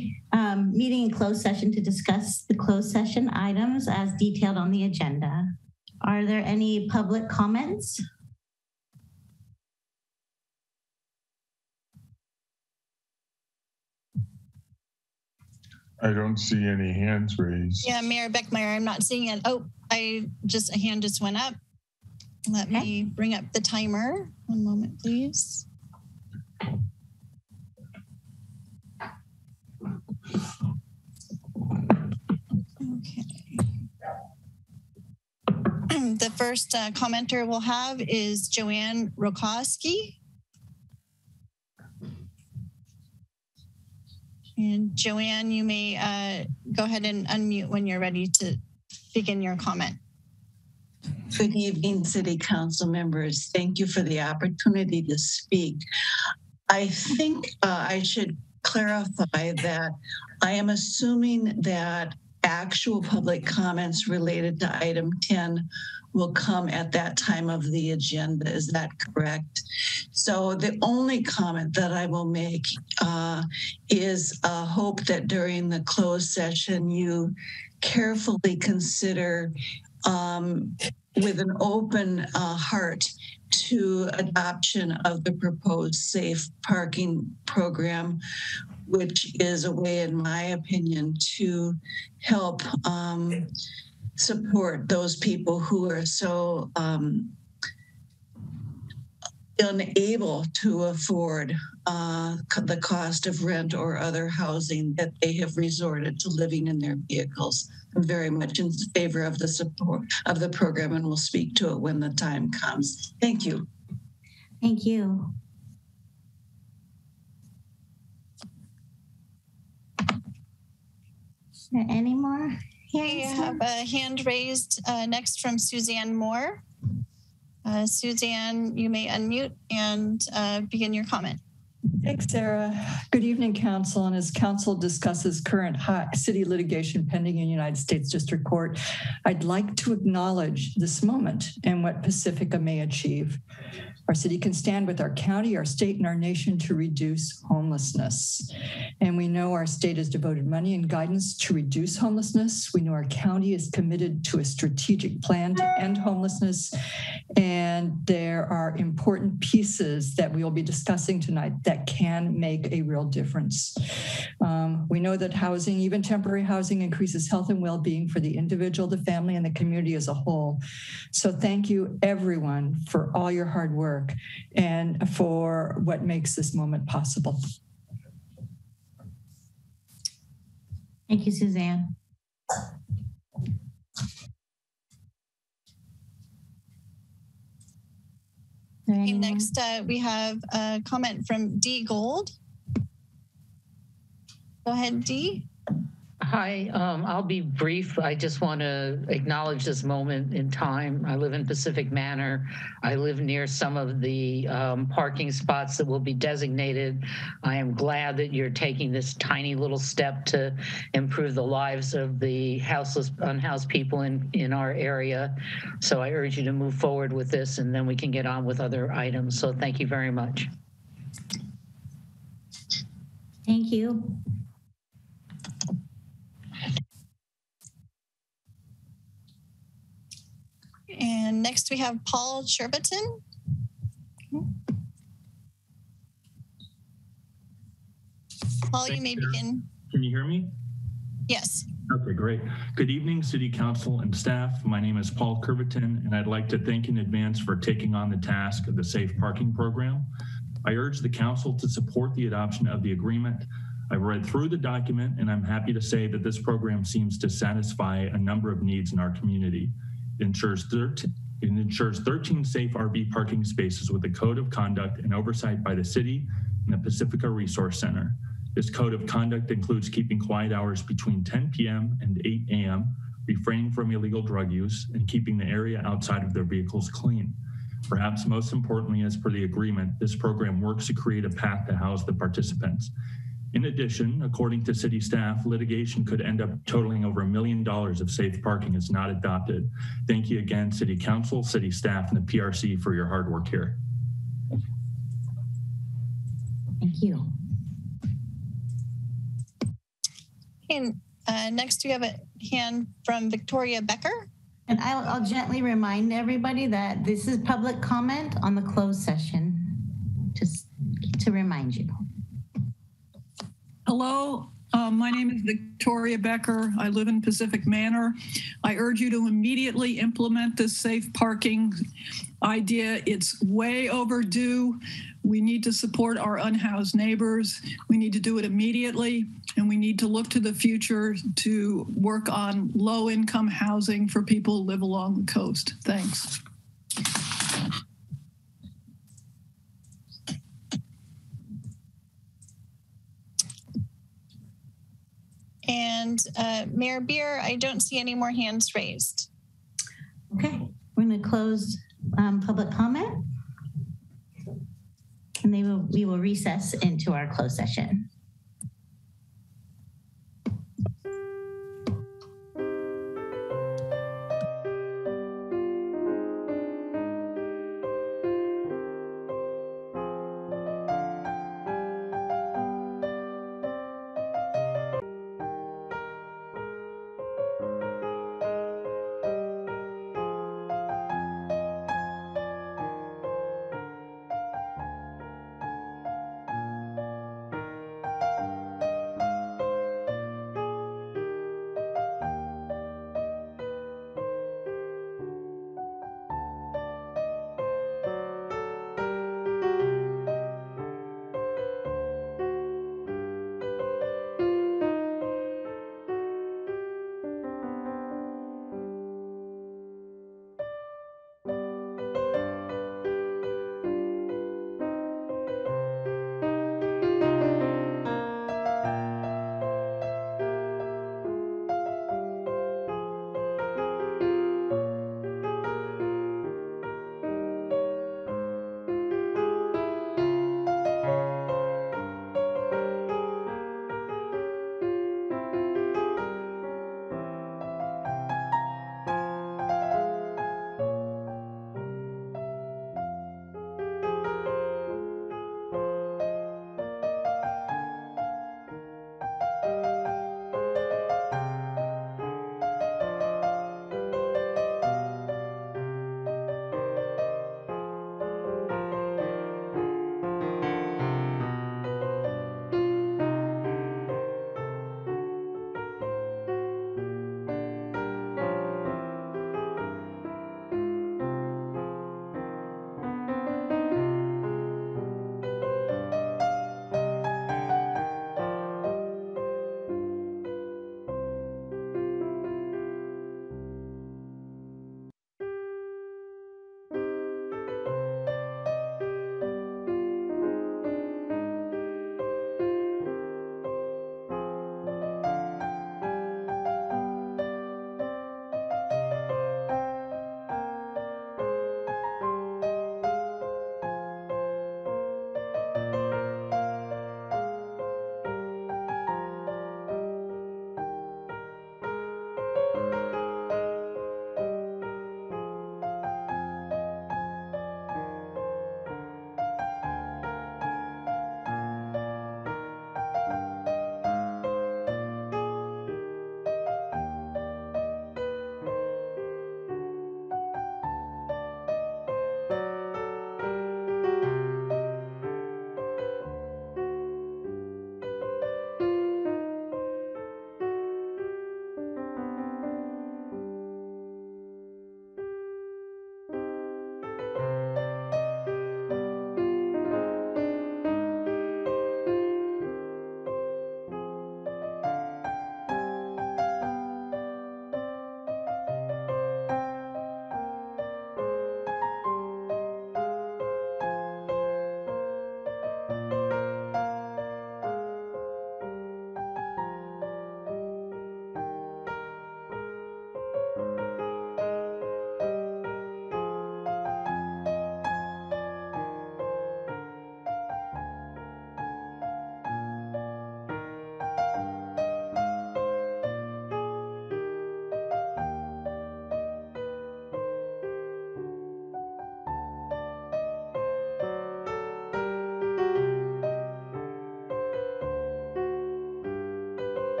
be meeting in closed session to discuss the closed session items as detailed on the agenda. Are there any public comments? I don't see any hands raised. Yeah, Mayor Beckmeyer, I'm not seeing it. Oh, a hand just went up. Let me bring up the timer. One moment, please. Okay. The first commenter we'll have is Joanne Rokowski. And Joanne, you may go ahead and unmute when you're ready to begin your comment. Good evening, City Council members. Thank you for the opportunity to speak. I think I should clarify that I am assuming that actual public comments related to item 10 will come at that time of the agenda. Is that correct? So the only comment that I will make is a hope that during the closed session you carefully consider with an open heart to adoption of the proposed safe parking program, which is a way, in my opinion, to help support those people who are so unable to afford the cost of rent or other housing that they have resorted to living in their vehicles. I'm very much in favor of the support of the program and will speak to it when the time comes. Thank you. Thank you. Is there any more? We have a hand raised next from Suzanne Moore. Suzanne, you may unmute and begin your comment. Thanks, Sarah. Good evening, Council. And as Council discusses current city litigation pending in United States District Court, I'd like to acknowledge this moment and what Pacifica may achieve. Our city can stand with our county, our state, and our nation to reduce homelessness. And we know our state has devoted money and guidance to reduce homelessness. We know our county is committed to a strategic plan to end homelessness. And there are important pieces that we will be discussing tonight that can make a real difference. We know that housing, even temporary housing, increases health and well-being for the individual, the family, and the community as a whole. So thank you, everyone, for all your hard work and for what makes this moment possible. Thank you, Suzanne. Okay, next, we have a comment from Dee Gold. Go ahead, Dee. Hi, I'll be brief. I just want to acknowledge this moment in time. I live in Pacific Manor. I live near some of the parking spots that will be designated. I am glad that you're taking this tiny little step to improve the lives of the houseless, unhoused people in our area. So I urge you to move forward with this, and then we can get on with other items. So thank you very much. Thank you. And next we have Paul Sherberton. Paul, you may begin. Can you hear me? Yes. Okay, great. Good evening, City Council and staff. My name is Paul Curviton, and I'd like to thank in advance for taking on the task of the Safe Parking Program. I urge the Council to support the adoption of the agreement. I've read through the document, and I'm happy to say that this program seems to satisfy a number of needs in our community. It ensures 13 safe RV parking spaces with a code of conduct and oversight by the city and the Pacifica Resource Center. This code of conduct includes keeping quiet hours between 10 p.m. and 8 a.m., refraining from illegal drug use, and keeping the area outside of their vehicles clean. Perhaps most importantly, as per the agreement, this program works to create a path to house the participants. In addition, according to city staff, litigation could end up totaling over $1 million if safe parking is not adopted. Thank you again, City Council, city staff, and the PRC for your hard work here. Thank you. And next we have a hand from Victoria Becker. And I'll gently remind everybody that this is public comment on the closed session, just to remind you. Hello, my name is Victoria Becker. I live in Pacific Manor. I urge you to immediately implement this safe parking idea. It's way overdue. We need to support our unhoused neighbors. We need to do it immediately, and we need to look to the future to work on low-income housing for people who live along the coast. Thanks. And Mayor Beer, I don't see any more hands raised. Okay, we're going to close public comment. And we will recess into our closed session.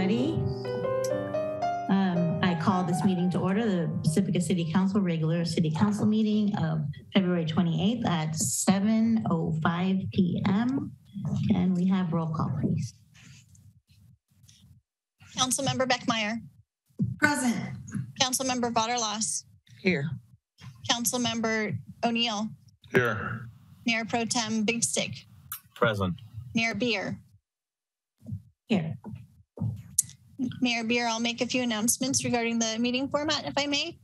everybody. I call this meeting to order, the Pacifica City Council regular city council meeting of February 28th at 7:05 p.m. Can we have roll call, please? Councilmember Beckmeyer. Present. Councilmember Vaterlas. Here. Councilmember O'Neill. Here. Mayor Pro Tem Big Stick. Present. Mayor Beer. Here. Mayor Beer, I'll make a few announcements regarding the meeting format, if I may.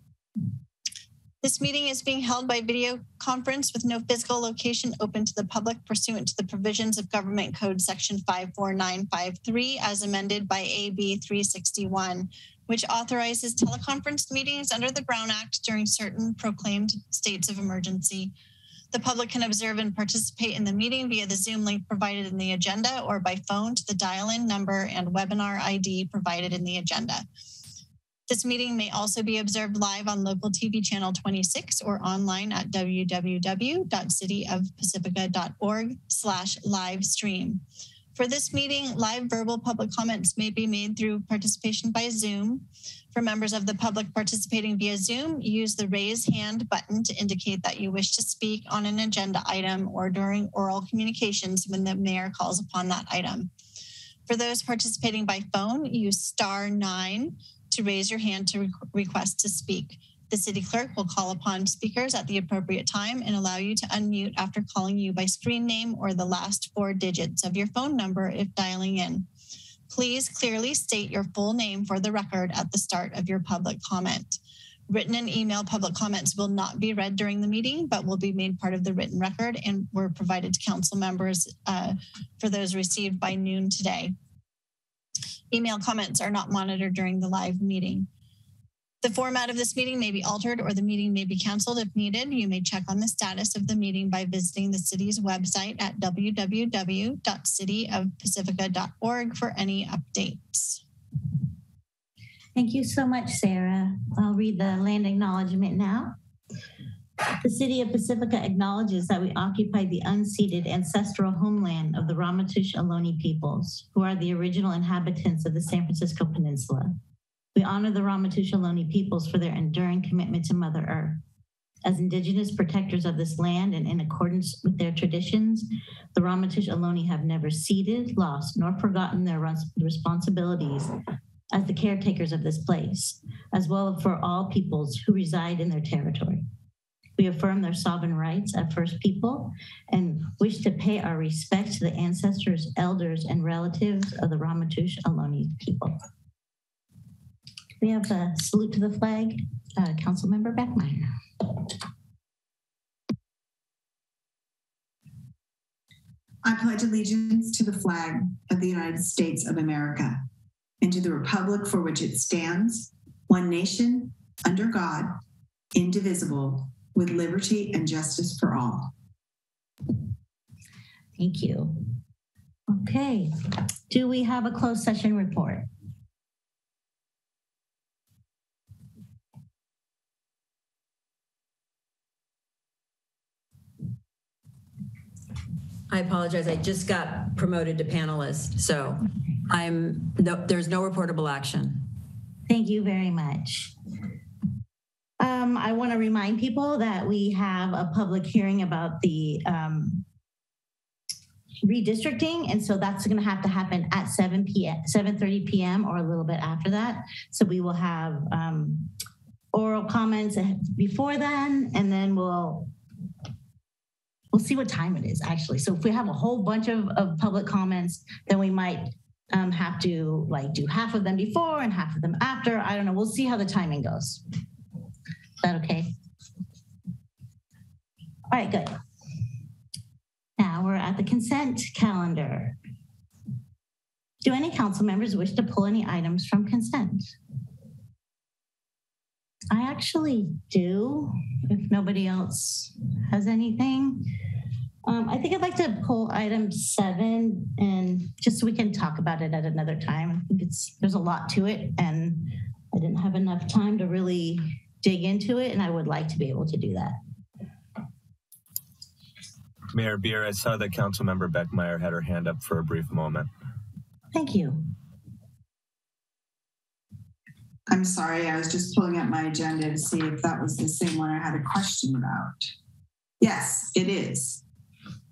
This meeting is being held by video conference with no physical location open to the public pursuant to the provisions of Government Code Section 54953 as amended by AB 361, which authorizes teleconference meetings under the Brown Act during certain proclaimed states of emergency. The public can observe and participate in the meeting via the Zoom link provided in the agenda or by phone to the dial-in number and webinar ID provided in the agenda. This meeting may also be observed live on local TV channel 26 or online at www.cityofpacifica.org/livestream. For this meeting, live verbal public comments may be made through participation by Zoom. For members of the public participating via Zoom, use the raise hand button to indicate that you wish to speak on an agenda item or during oral communications when the mayor calls upon that item. For those participating by phone, use *9 to raise your hand to request to speak. The city clerk will call upon speakers at the appropriate time and allow you to unmute after calling you by screen name or the last 4 digits of your phone number if dialing in. Please clearly state your full name for the record at the start of your public comment. Written and email public comments will not be read during the meeting, but will be made part of the written record and were provided to council members for those received by noon today. Email comments are not monitored during the live meeting. The format of this meeting may be altered or the meeting may be canceled if needed. You may check on the status of the meeting by visiting the city's website at www.cityofpacifica.org for any updates. Thank you so much, Sarah. I'll read the land acknowledgement now. The City of Pacifica acknowledges that we occupy the unceded ancestral homeland of the Ramaytush Ohlone peoples, who are the original inhabitants of the San Francisco Peninsula. We honor the Ramaytush Ohlone peoples for their enduring commitment to Mother Earth. As Indigenous protectors of this land and in accordance with their traditions, the Ramaytush Ohlone have never ceded, lost, nor forgotten their responsibilities as the caretakers of this place, as well as for all peoples who reside in their territory. We affirm their sovereign rights as First People and wish to pay our respect to the ancestors, elders, and relatives of the Ramaytush Ohlone people. We have a salute to the flag. Councilmember Beckmeyer. I pledge allegiance to the flag of the United States of America and to the republic for which it stands, one nation, under God, indivisible, with liberty and justice for all. Thank you. Okay. Do we have a closed session report? I apologize. I just got promoted to panelist, so there's no reportable action. Thank you very much. I want to remind people that we have a public hearing about the redistricting, and so that's going to happen at 7:30 p.m. or a little bit after that. So we will have oral comments before then, and then we'll see what time it is actually. So if we have a whole bunch of public comments, then we might have to do half of them before and half of them after. I don't know. We'll see how the timing goes. Is that okay? All right, good. Now we're at the consent calendar. Do any council members wish to pull any items from consent? I actually do, if nobody else has anything. I think I'd like to pull item 7 and just so we can talk about it at another time. I think there's a lot to it and I didn't have enough time to really dig into it, and I would like to be able to do that. Mayor Beer, I saw that Councilmember Beckmeyer had her hand up for a brief moment. Thank you. I'm sorry, I was just pulling up my agenda to see if that was the same one I had a question about. Yes, it is.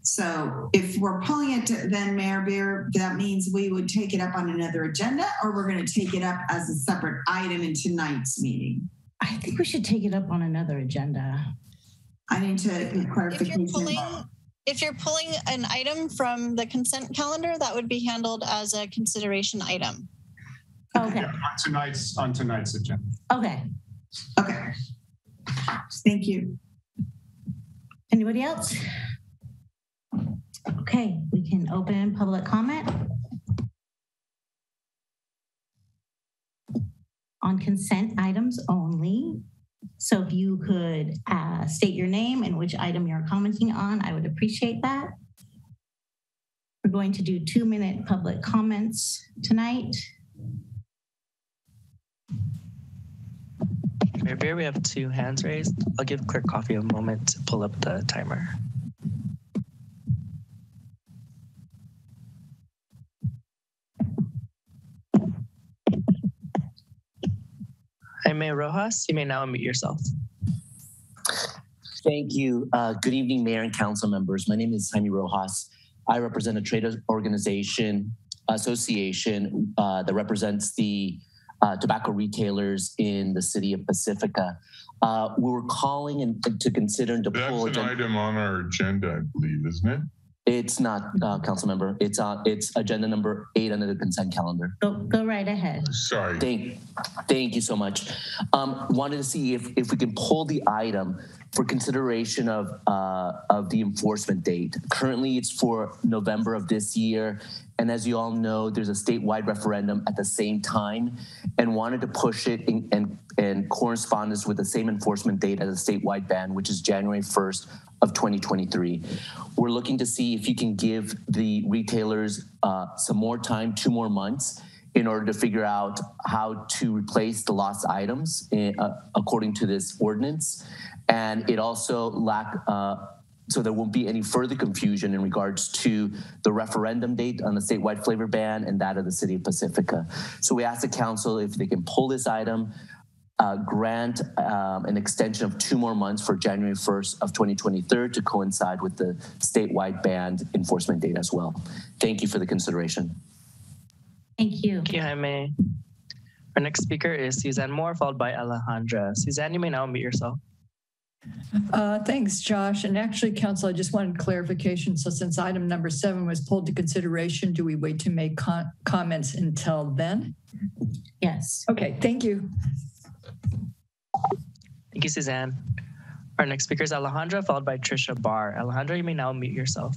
So if we're pulling it, then Mayor Beer, that means we would take it up on another agenda, or we're going to take it up as a separate item in tonight's meeting? I think we should take it up on another agenda. I need to get clarification. If you're pulling an item from the consent calendar, that would be handled as a consideration item. Okay. Yeah, on tonight's agenda. Okay. Okay. Thank you. Anybody else? Okay, we can open public comment on consent items only. So if you could state your name and which item you're commenting on, I would appreciate that. We're going to do 2-minute public comments tonight. Mayor Beer, we have 2 hands raised. I'll give Clerk Coffee a moment to pull up the timer. Jaime Rojas, you may now unmute yourself. Thank you. Good evening, Mayor and Council members. My name is Jaime Rojas. I represent a trade association that represents the tobacco retailers in the city of Pacifica. We were calling to consider and to pull. That's an item on our agenda, I believe, isn't it? It's not, Council Member. It's agenda number 8 under the consent calendar. Go right ahead. Sorry. Thank you so much. Wanted to see if we can pull the item for consideration of the enforcement date. Currently, it's for November of this year. And as you all know, there's a statewide referendum at the same time, and wanted to push it in correspondence with the same enforcement date as a statewide ban, which is January 1st of 2023. We're looking to see if you can give the retailers some more time, 2 more months, in order to figure out how to replace the lost items according to this ordinance. And it also so there won't be any further confusion in regards to the referendum date on the statewide flavor ban and that of the city of Pacifica. So we asked the council if they can pull this item, grant an extension of 2 more months for January 1st of 2023 to coincide with the statewide ban enforcement date as well. Thank you for the consideration. Thank you. Thank you, Jaime. Our next speaker is Suzanne Moore, followed by Alejandra. Suzanne, you may now unmute yourself. Thanks, Josh. And actually, Council, I just wanted clarification. So since item number 7 was pulled to consideration, do we wait to make comments until then? Yes. Okay, thank you. Thank you, Suzanne. Our next speaker is Alejandra, followed by Trisha Barr. Alejandra, you may now unmute yourself.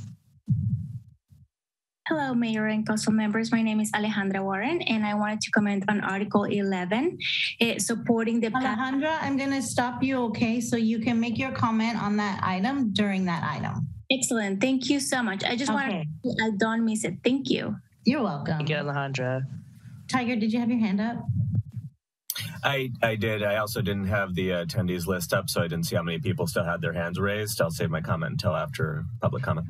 Hello, Mayor and Council members. My name is Alejandra Warren, and I wanted to comment on Article 11, supporting the plan. Alejandra, I'm going to stop you, okay? So you can make your comment on that item during that item. Excellent. Thank you so much. I just wanted to, I don't miss it. Thank you. You're welcome. Thank you, Alejandra. Tiger, did you have your hand up? I did. I also didn't have the attendees list up, so I didn't see how many people still had their hands raised. I'll save my comment until after public comment.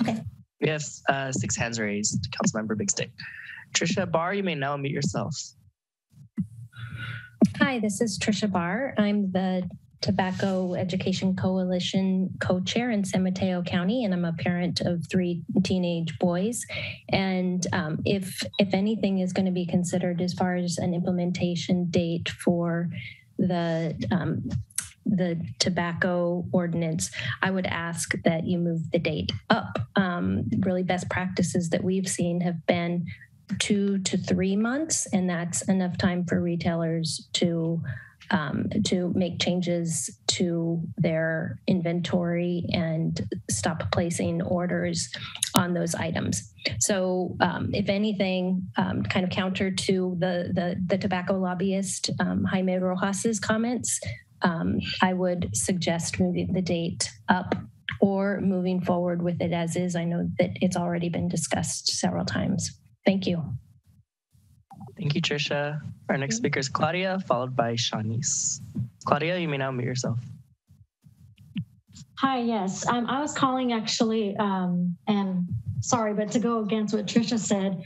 Okay. We have 6 hands raised. Councilmember Big Stick. Trisha Barr, you may now unmute yourself. Hi, this is Trisha Barr. I'm the Tobacco Education Coalition co-chair in San Mateo County, and I'm a parent of 3 teenage boys. And if anything is going to be considered as far as an implementation date for the tobacco ordinance, I would ask that you move the date up. Really, best practices that we've seen have been 2 to 3 months, and that's enough time for retailers to make changes to their inventory and stop placing orders on those items. So if anything, kind of counter to the tobacco lobbyist, Jaime Rojas's comments, I would suggest moving the date up or moving forward with it as is. I know that it's already been discussed several times. Thank you. Thank you, Trisha. Our next speaker is Claudia, followed by Shanice. Claudia, you may now unmute yourself. Hi, yes. I was calling actually, and sorry, but to go against what Trisha said,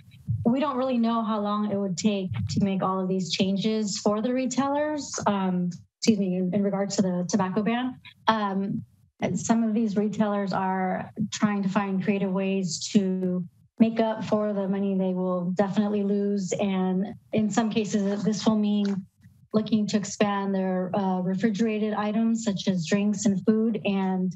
we don't really know how long it would take to make all of these changes for the retailers. Excuse me, in regards to the tobacco ban. Some of these retailers are trying to find creative ways to make up for the money they will definitely lose. And in some cases, this will mean looking to expand their refrigerated items such as drinks and food, and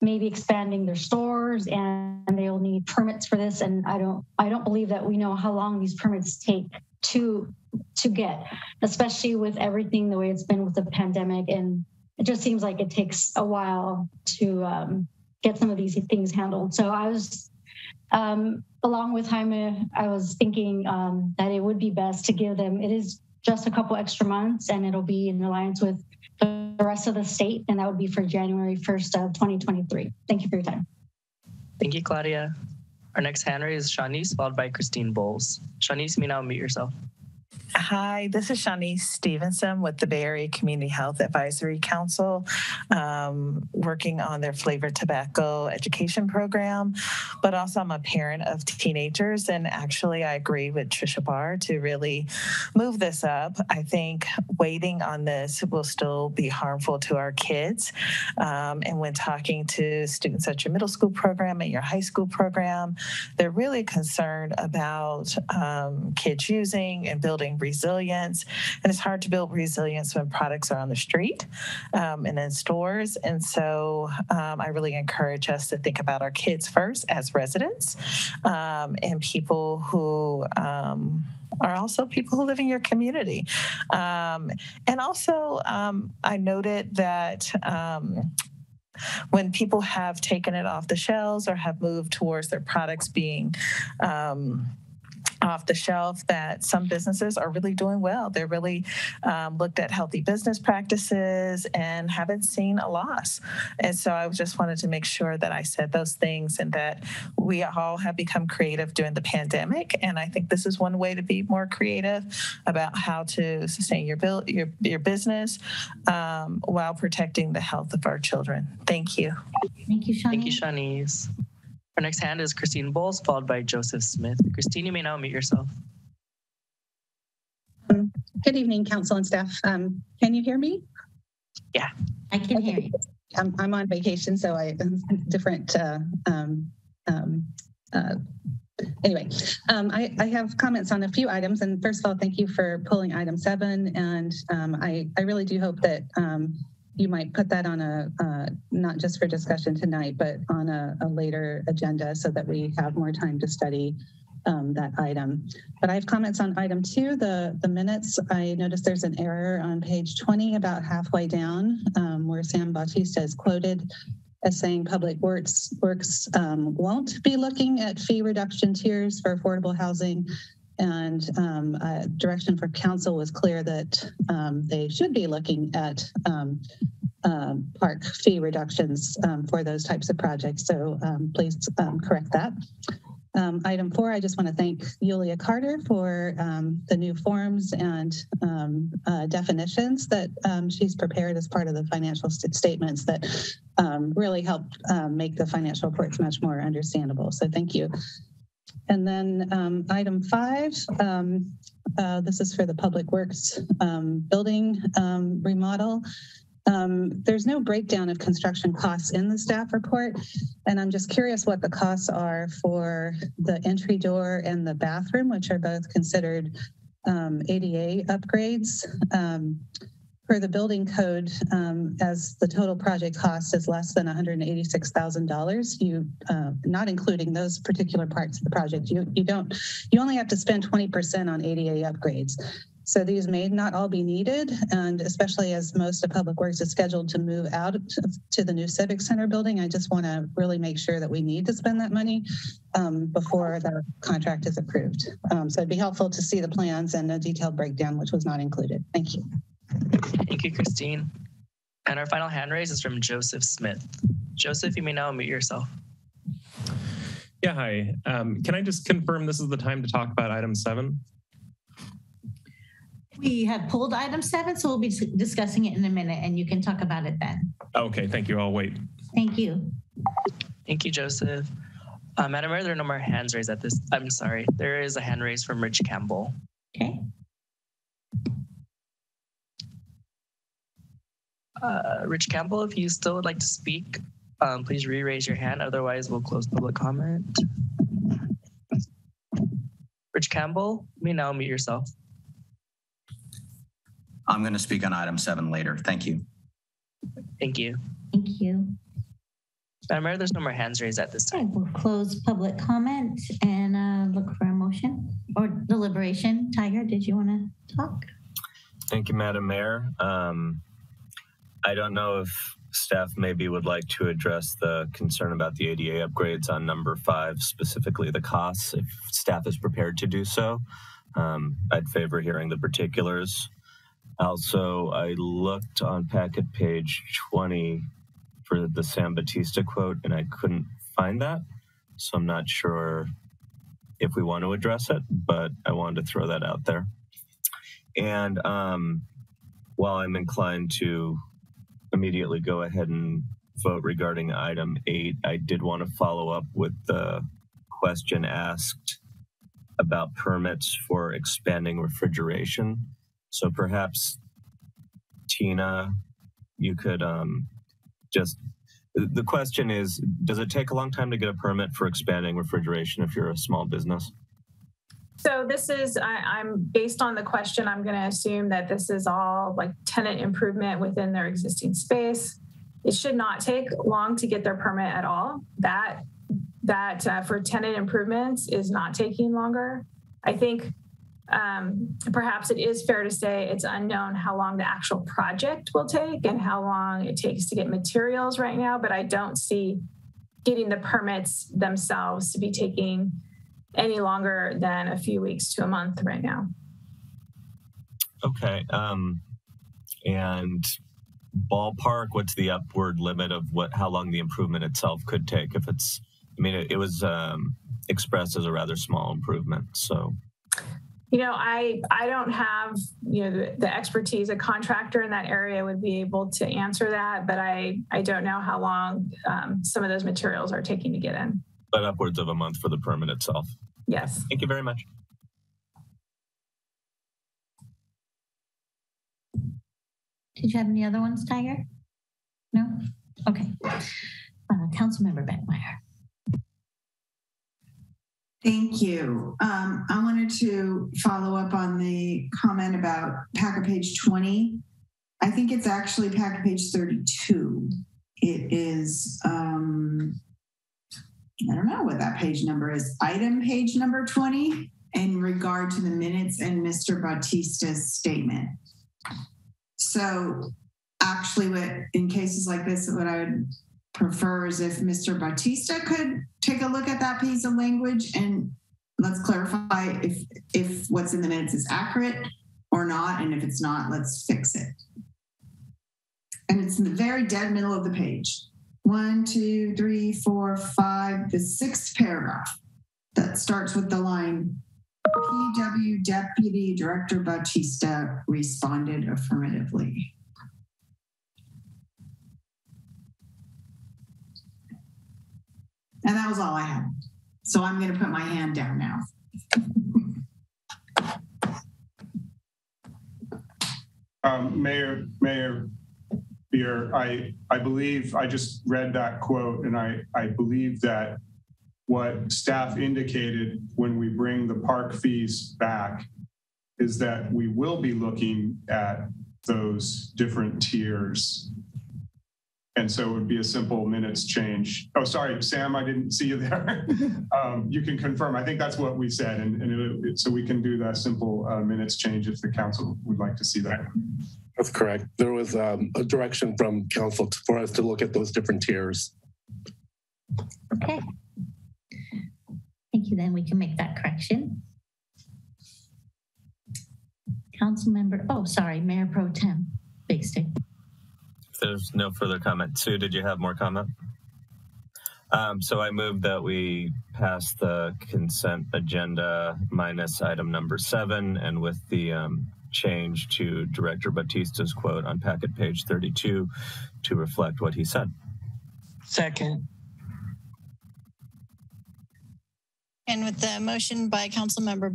maybe expanding their stores, and they'll need permits for this. And I don't believe that we know how long these permits take to get, especially with everything the way it's been with the pandemic. And it just seems like it takes a while to get some of these things handled. So I was, along with Jaime, I was thinking that it would be best to give them, it is just a couple extra months, and it'll be in alliance with the rest of the state, and that would be for January 1st of 2023. Thank you for your time. Thank you, Claudia. Our next hand raise is Shanice, followed by Christine Bowles. Shanice, you may now unmute yourself. Hi, this is Shanice Stevenson with the Bay Area Community Health Advisory Council, working on their flavored tobacco education program, but also I'm a parent of teenagers, and actually I agree with Trisha Barr to really move this up. I think waiting on this will still be harmful to our kids, and when talking to students at your middle school program and your high school program, they're really concerned about kids using and building resilience. And it's hard to build resilience when products are on the street and in stores. And so I really encourage us to think about our kids first as residents and people who are also people who live in your community. And also, I noted that when people have taken it off the shelves or have moved towards their products being off the shelf, that some businesses are really doing well. They're really looked at healthy business practices and haven't seen a loss. And so I just wanted to make sure that I said those things, and that we all have become creative during the pandemic. And I think this is one way to be more creative about how to sustain your business while protecting the health of our children. Thank you. Thank you, Shanice. Thank you, Shanice. Our next hand is Christine Bowles, followed by Joseph Smith. Christine, you may now unmute yourself. Good evening, council and staff. Can you hear me? Yeah, I can hear you. I'm on vacation, so different. Anyway, I have comments on a few items. And first of all, thank you for pulling item 7. And I really do hope that you might put that on not just for discussion tonight, but on a later agenda so that we have more time to study that item. But I have comments on item 2, the minutes. I noticed there's an error on page 20, about halfway down, where Sam Bautista is quoted as saying Public Works won't be looking at fee reduction tiers for affordable housing. And direction for council was clear that they should be looking at park fee reductions for those types of projects. So please correct that. Item 4, I just want to thank Yulia Carter for the new forms and definitions that she's prepared as part of the financial statements that really helped make the financial reports much more understandable. So thank you. And then item 5, this is for the Public Works building remodel. There's no breakdown of construction costs in the staff report, and I'm just curious what the costs are for the entry door and the bathroom, which are both considered ADA upgrades. For the building code, as the total project cost is less than $186,000, not including those particular parts of the project, you only have to spend 20% on ADA upgrades. So these may not all be needed, and especially as most of Public Works is scheduled to move out to the new Civic Center building, I just want to really make sure that we need to spend that money before the contract is approved. So it'd be helpful to see the plans and a detailed breakdown, which was not included. Thank you. Thank you, Christine. And our final hand raise is from Joseph Smith. Joseph, you may now unmute yourself. Yeah, hi. Can I just confirm this is the time to talk about item 7? We have pulled item 7, so we'll be discussing it in a minute, and you can talk about it then. Okay, thank you. I'll wait. Thank you. Thank you, Joseph. Madam Mayor, there are no more hands raised at this. I'm sorry. There is a hand raised from Rich Campbell. Okay. Rich Campbell, if you still would like to speak, please re-raise your hand. Otherwise, we'll close public comment. Rich Campbell, you may now mute yourself. I'm going to speak on item 7 later. Thank you. Thank you. Thank you. Madam Mayor, there's no more hands raised at this time. Okay, we'll close public comment and look for a motion or deliberation. Tiger, did you want to talk? Thank you, Madam Mayor. I don't know if staff maybe would like to address the concern about the ADA upgrades on number 5, specifically the costs, if staff is prepared to do so. I'd favor hearing the particulars. Also, I looked on packet page 20 for the Sam Batista quote, and I couldn't find that. So I'm not sure if we want to address it, but I wanted to throw that out there. And while I'm inclined to immediately go ahead and vote regarding item 8, I did want to follow up with the question asked about permits for expanding refrigeration. So perhaps, Tina, you could the question is, does it take a long time to get a permit for expanding refrigeration if you're a small business? So this is, I'm based on the question, I'm going to assume that this is all like tenant improvement within their existing space. It should not take long to get their permit at all. That for tenant improvements is not taking longer. I think perhaps it is fair to say it's unknown how long the actual project will take and how long it takes to get materials right now, but I don't see getting the permits themselves to be taking any longer than a few weeks to a month right now. Okay. And ballpark, what's the upward limit of how long the improvement itself could take? If it's, I mean, it was expressed as a rather small improvement, so. You know, I don't have, you know, the expertise. A contractor in that area would be able to answer that, but I don't know how long some of those materials are taking to get in. But upwards of a month for the permit itself. Yes. Thank you very much. Did you have any other ones, Tiger? No? Okay. Councilmember Beckmeyer. Thank you. I wanted to follow up on the comment about packet page 20. I think it's actually packet page 32. It is, I don't know what that page number is. Item page number 20 in regard to the minutes and Mr. Bautista's statement. So actually in cases like this, what I would prefer is if Mr. Bautista could take a look at that piece of language and let's clarify if what's in the minutes is accurate or not. And if it's not, let's fix it. And it's in the very dead middle of the page. 1, 2, 3, 4, 5, the 6th paragraph that starts with the line, PW Deputy Director Bautista responded affirmatively. And that was all I had. So I'm going to put my hand down now. Mayor Beer, I believe I just read that quote, and I believe that what staff indicated when we bring the park fees back is that we will be looking at those different tiers. And so it would be a simple minutes change. Oh, sorry, Sam, I didn't see you there. You can confirm. I think that's what we said. And so we can do that simple minutes change if the council would like to see that. That's correct. There was a direction from council for us to look at those different tiers. Okay. Thank you. Then we can make that correction. Councilmember, oh, sorry, Mayor Pro Tem Big Stick. There's no further comment. Sue, did you have more comment? So I move that we pass the consent agenda minus item number 7 and with the change to Director Bautista's quote on packet page 32 to reflect what he said. Second. And with the motion by Councilmember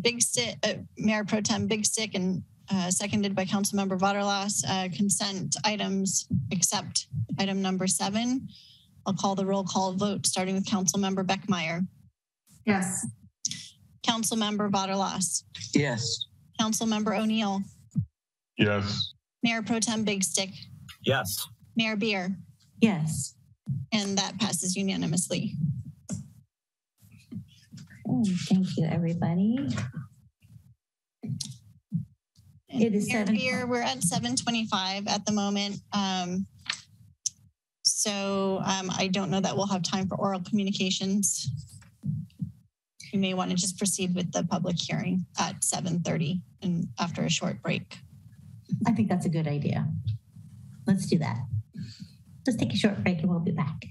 Mayor Pro Tem Big Stick, and seconded by Councilmember Vaterlas, consent items except item number 7. I'll call the roll call vote, starting with Councilmember Beckmeyer. Yes. Councilmember Vaterlas. Yes. Councilmember O'Neill. Yes. Mayor Pro Tem Big Stick. Yes. Mayor Beer. Yes. And that passes unanimously. Thank you, everybody. It is Mayor Beer, we're at 7:25 at the moment. So I don't know that we'll have time for oral communications. You may want to just proceed with the public hearing at 7:30 and after a short break. I think that's a good idea. Let's do that. Let's take a short break and we'll be back.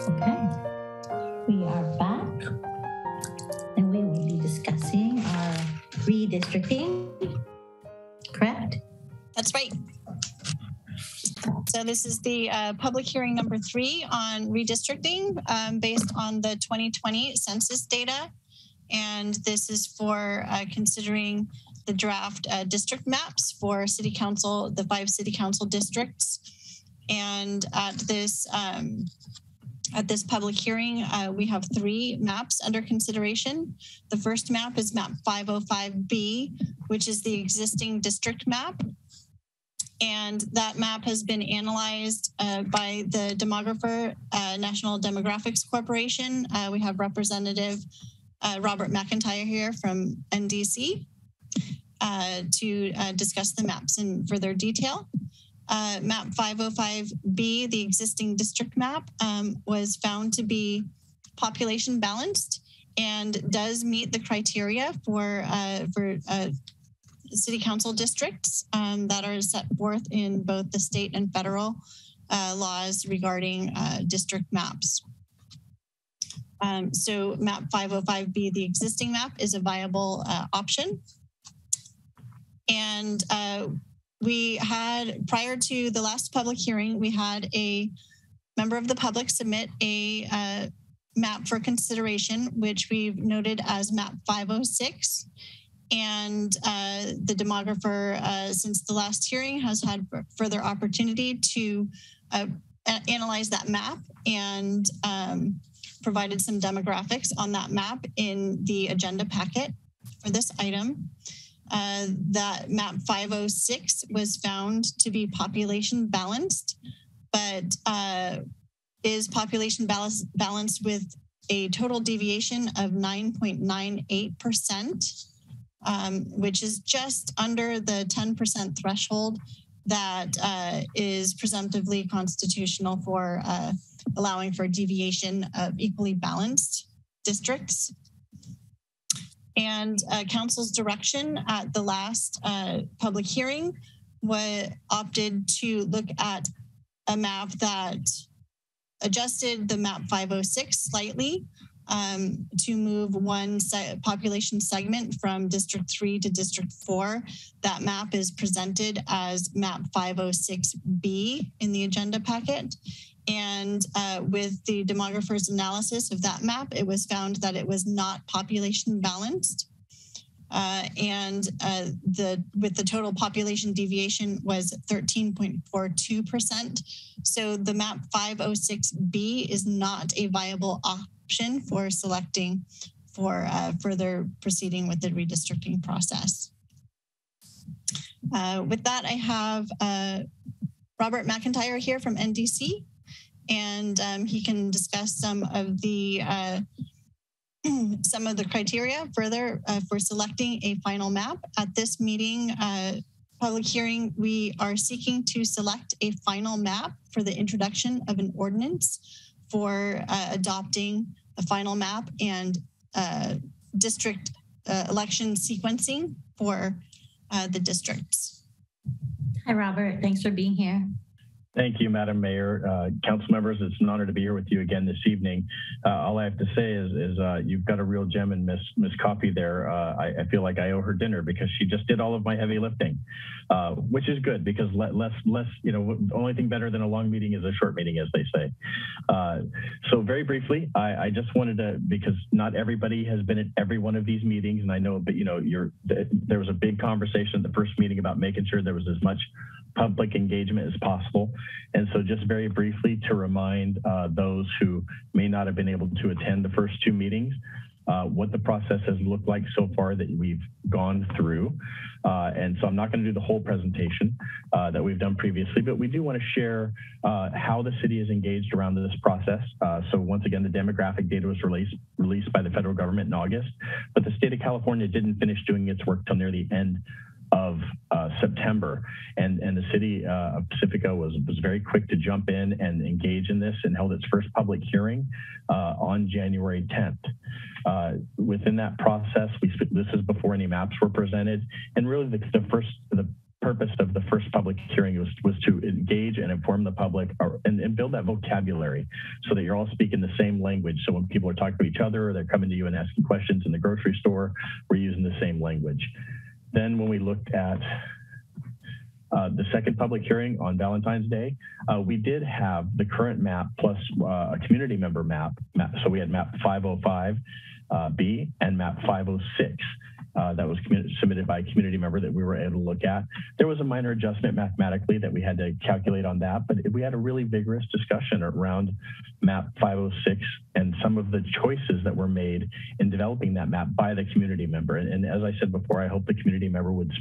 Okay, we are back and we will be discussing our redistricting, correct? That's right. So this is the public hearing number 3 on redistricting based on the 2020 census data. And this is for considering the draft district maps for city council, the 5 city council districts. And at this public hearing, we have 3 maps under consideration. The first map is map 505B, which is the existing district map. And that map has been analyzed by the demographer, National Demographics Corporation. We have Representative Robert McIntyre here from NDC to discuss the maps in further detail. Map 505B, the existing district map, was found to be population balanced and does meet the criteria for city council districts that are set forth in both the state and federal laws regarding district maps. So map 505B, the existing map, is a viable option. And we had, prior to the last public hearing, we had a member of the public submit a map for consideration, which we've noted as map 506. And the demographer, since the last hearing, has had further opportunity to analyze that map and provided some demographics on that map in the agenda packet for this item. That map 506 was found to be population balanced, but is population balanced with a total deviation of 9.98%. Which is just under the 10% threshold that is presumptively constitutional for allowing for deviation of equally balanced districts. And council's direction at the last public hearing opted to look at a map that adjusted the map 506 slightly to move one population segment from District 3 to District 4. That map is presented as map 506B in the agenda packet. And with the demographer's analysis of that map, it was found that it was not population balanced. With the total population deviation was 13.42%. So the map 506B is not a viable option for selecting for further proceeding with the redistricting process. With that, I have Robert McIntyre here from NDC, and he can discuss some of the criteria further for selecting a final map. At this meeting, public hearing, we are seeking to select a final map for the introduction of an ordinance for adopting a final map and district election sequencing for the districts. Hi, Robert. Thanks for being here. Thank you, Madam Mayor. Council members, it's an honor to be here with you again this evening. All I have to say is you've got a real gem in Miss Coffee there. I feel like I owe her dinner because she just did all of my heavy lifting, which is good because less, you know, the only thing better than a long meeting is a short meeting, as they say. So very briefly, I just wanted to, because not everybody has been at every one of these meetings, and I know, but you know, there was a big conversation at the first meeting about making sure there was as much public engagement as possible. And so just very briefly to remind those who may not have been able to attend the first two meetings, what the process has looked like so far that we've gone through. And so I'm not going to do the whole presentation that we've done previously, but we do want to share how the city is engaged around this process. So once again, the demographic data was released by the federal government in August, but the state of California didn't finish doing its work till near the end of September, and the city of Pacifica was very quick to jump in and engage in this and held its first public hearing on January 10th. Within that process, this is before any maps were presented, and really the purpose of the first public hearing was to engage and inform the public and build that vocabulary so that you're all speaking the same language. So when people are talking to each other or they're coming to you and asking questions in the grocery store, we're using the same language. Then when we looked at the second public hearing on Valentine's Day, we did have the current map plus a community member map. So we had map 505B and map 506. That was submitted by a community member that we were able to look at. There was a minor adjustment mathematically that we had to calculate on that, but we had a really vigorous discussion around map 506 and some of the choices that were made in developing that map by the community member. And as I said before, I hope the community member would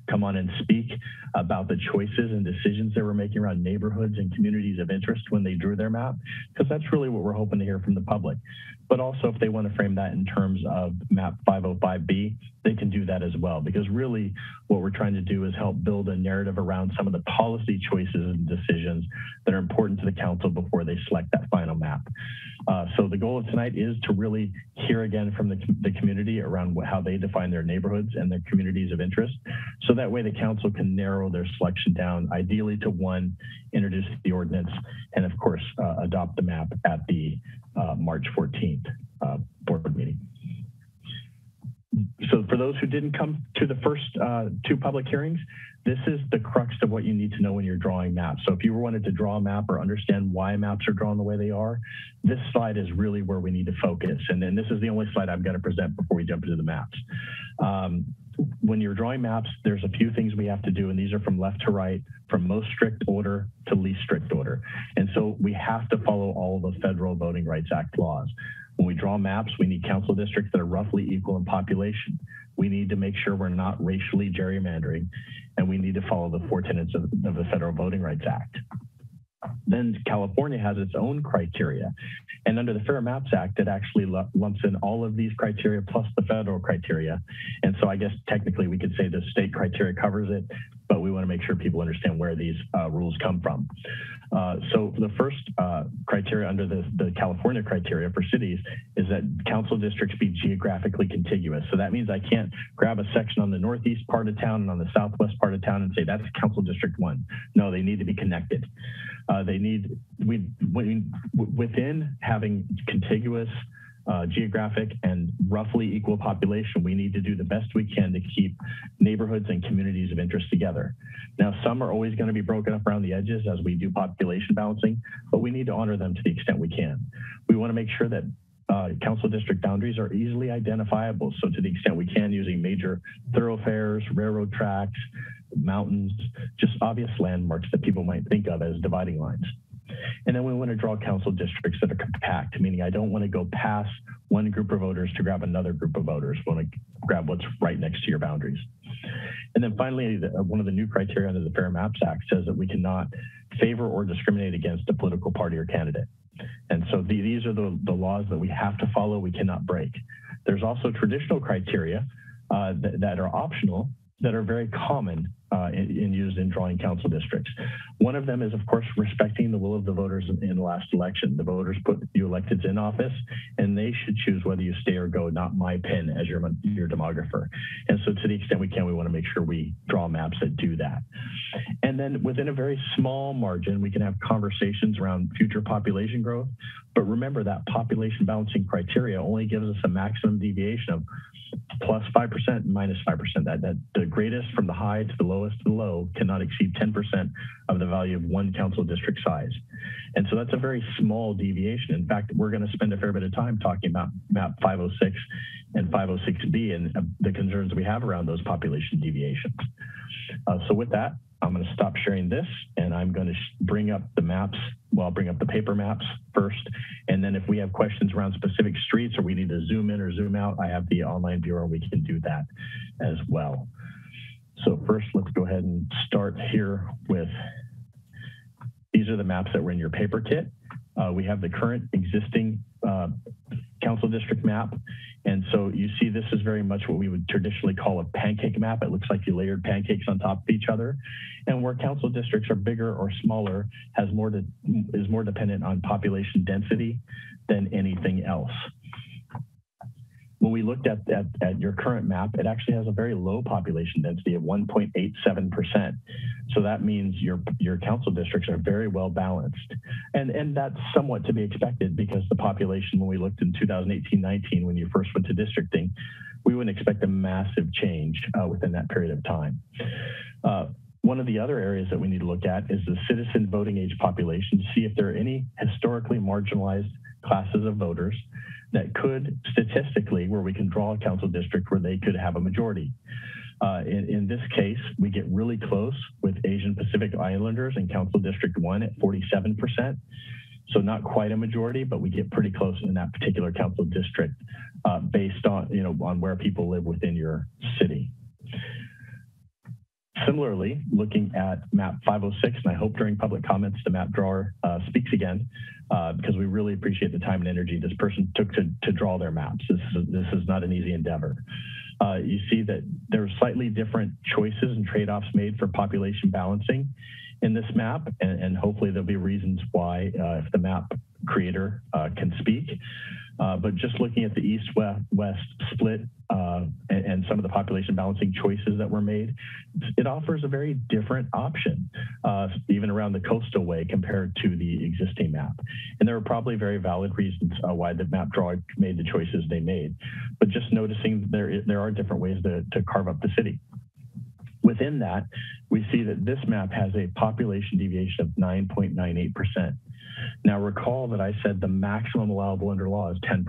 come on and speak about the choices and decisions they were making around neighborhoods and communities of interest when they drew their map, because that's really what we're hoping to hear from the public. But also if they want to frame that in terms of map 505B, they can do that as well, because really what we're trying to do is help build a narrative around some of the policy choices and decisions that are important to the council before they select that final map. So the goal of tonight is to really hear again from the community around how they define their neighborhoods and their communities of interest. So that way the council can narrow their selection down, ideally to one, introduce the ordinance, and of course, adopt the map at the March 14th board meeting. So for those who didn't come to the first two public hearings, this is the crux of what you need to know when you're drawing maps. So if you wanted to draw a map or understand why maps are drawn the way they are, this slide is really where we need to focus. And then this is the only slide I'm going to present before we jump into the maps. When you're drawing maps, there's a few things we have to do, and these are from left to right, from most strict order to least strict order. And so we have to follow all the Federal Voting Rights Act laws. When we draw maps, we need council districts that are roughly equal in population. We need to make sure we're not racially gerrymandering, and we need to follow the 4 tenets of the Federal Voting Rights Act. Then California has its own criteria. And under the Fair Maps Act, it actually lumps in all of these criteria plus the federal criteria. And so I guess technically we could say the state criteria covers it, but we want to make sure people understand where these rules come from. So the first criteria under the California criteria for cities is that council districts be geographically contiguous. So that means I can't grab a section on the northeast part of town and on the southwest part of town and say that's council district 1. No, they need to be connected. Within having contiguous geographic and roughly equal population, we need to do the best we can to keep neighborhoods and communities of interest together. Now, some are always going to be broken up around the edges as we do population balancing, but we need to honor them to the extent we can. We want to make sure that council district boundaries are easily identifiable. So to the extent we can, using major thoroughfares, railroad tracks, mountains, just obvious landmarks that people might think of as dividing lines. And then we want to draw council districts that are compact, meaning I don't want to go past one group of voters to grab another group of voters. I want to grab what's right next to your boundaries. And then finally, one of the new criteria under the Fair Maps Act says that we cannot favor or discriminate against a political party or candidate. And so these are the laws that we have to follow, we cannot break. There's also traditional criteria that are optional that are very common and used in drawing council districts. One of them is, of course, respecting the will of the voters in the last election. The voters put you electeds in office, and they should choose whether you stay or go, not my pen as your demographer. And so to the extent we can, we want to make sure we draw maps that do that. And then within a very small margin, we can have conversations around future population growth. But remember that population balancing criteria only gives us a maximum deviation of plus 5%, minus 5%. That the greatest from the high to the lowest to the low cannot exceed 10% of the value of one council district size. And so that's a very small deviation. In fact, we're going to spend a fair bit of time talking about map 506 and 506B and the concerns we have around those population deviations. So with that, I'm going to stop sharing this, and I'm going to bring up the maps. Well, I'll bring up the paper maps first. And then if we have questions around specific streets or we need to zoom in or zoom out, I have the online viewer, and we can do that as well. So first, let's go ahead and start here with, these are the maps that were in your paper kit. We have the current existing council district map. And so you see this is very much what we would traditionally call a pancake map. It looks like you layered pancakes on top of each other. And where council districts are bigger or smaller is more dependent on population density than anything else. when we looked at your current map, it actually has a very low population density of 1.87%. So that means your council districts are very well balanced. And that's somewhat to be expected because the population, when we looked in 2018-19, when you first went to districting, we wouldn't expect a massive change within that period of time. One of the other areas that we need to look at is the citizen voting age population to see if there are any historically marginalized classes of voters that could statistically, where we can draw a council district where they could have a majority. In this case, we get really close with Asian Pacific Islanders in Council District 1 at 47%. So not quite a majority, but we get pretty close in that particular council district based on, on where people live within your city. Similarly, looking at map 506, and I hope during public comments the map drawer speaks again, because we really appreciate the time and energy this person took to draw their maps. This is not an easy endeavor. You see that there are slightly different choices and trade-offs made for population balancing in this map, and hopefully there'll be reasons why if the map creator can speak. But just looking at the east-west split and some of the population balancing choices that were made, it offers a very different option, even around the coastal way compared to the existing map. And there are probably very valid reasons why the map drawer made the choices they made. But just noticing there are different ways to carve up the city. Within that, we see that this map has a population deviation of 9.98%. Now recall that I said the maximum allowable under law is 10%.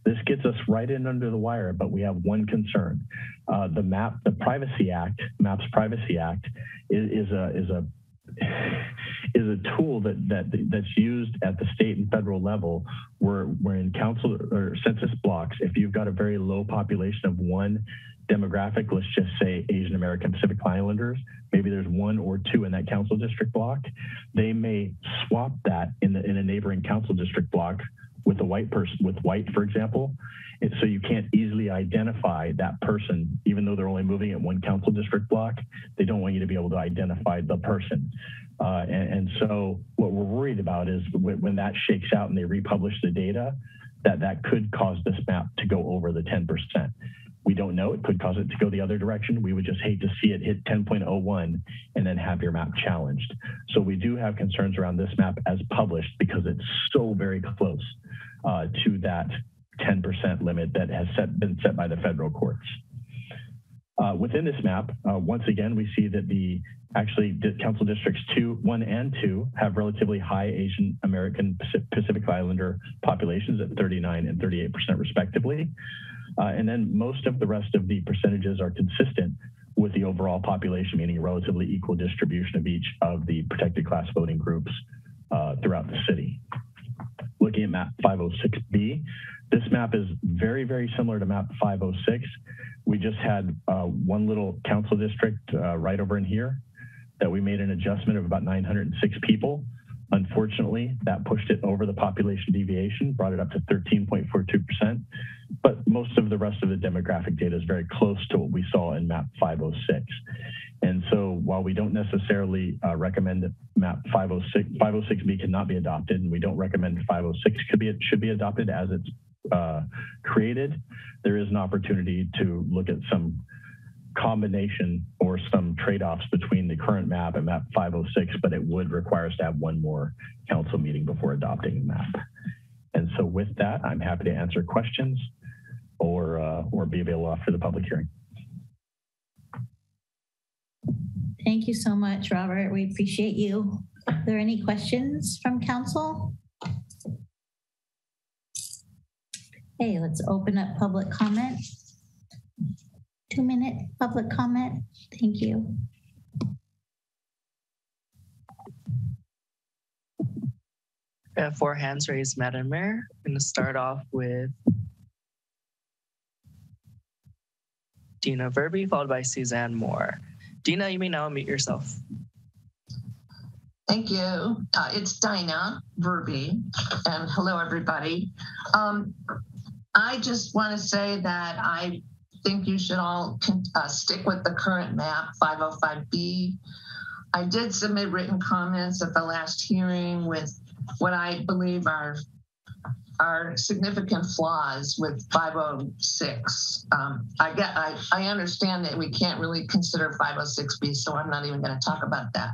This gets us right in under the wire, but we have one concern. The Privacy Act, MAP's Privacy Act, is a tool that's used at the state and federal level where in council or census blocks, if you've got a very low population of one demographic, let's just say Asian American Pacific Islanders, maybe there's one or two in that council district block, they may swap that in a neighboring council district block with a white person, with white, for example. And so you can't easily identify that person, even though they're only moving at one council district block. They don't want you to be able to identify the person. And so what we're worried about is when that shakes out and they republish the data, that could cause this map to go over the 10%. We don't know. It could cause it to go the other direction. We would just hate to see it hit 10.01 and then have your map challenged. So we do have concerns around this map as published because it's so very close to that 10% limit that has been set by the federal courts. Within this map, once again, we see that the council districts 1 and 2 have relatively high Asian American Pacific Islander populations at 39 and 38% respectively. And then most of the rest of the percentages are consistent with the overall population, meaning a relatively equal distribution of each of the protected class voting groups throughout the city. Looking at map 506B, this map is very, very similar to map 506. We just had one little council district right over in here that we made an adjustment of about 906 people. Unfortunately, that pushed it over the population deviation, brought it up to 13.42%. But most of the rest of the demographic data is very close to what we saw in map 506. And so while we don't necessarily recommend that map 506B cannot be adopted, and we don't recommend 506 should be adopted as it's created, there is an opportunity to look at some combination or some trade-offs between the current map and map 506, but it would require us to have one more council meeting before adopting the map. And so with that, I'm happy to answer questions or be available after the public hearing. Thank you so much, Robert. We appreciate you. Are there any questions from council? Okay, let's open up public comment. 2-minute public comment. Thank you. I have 4 hands raised, Madam Mayor. I'm going to start off with Dina Verby, followed by Suzanne Moore. Dina, you may now unmute yourself. Thank you. It's Dinah Verby, and hello, everybody. I just want to say that I think you should all stick with the current map, 505B. I did submit written comments at the last hearing with what I believe are are significant flaws with 506. I understand that we can't really consider 506B, so I'm not even going to talk about that.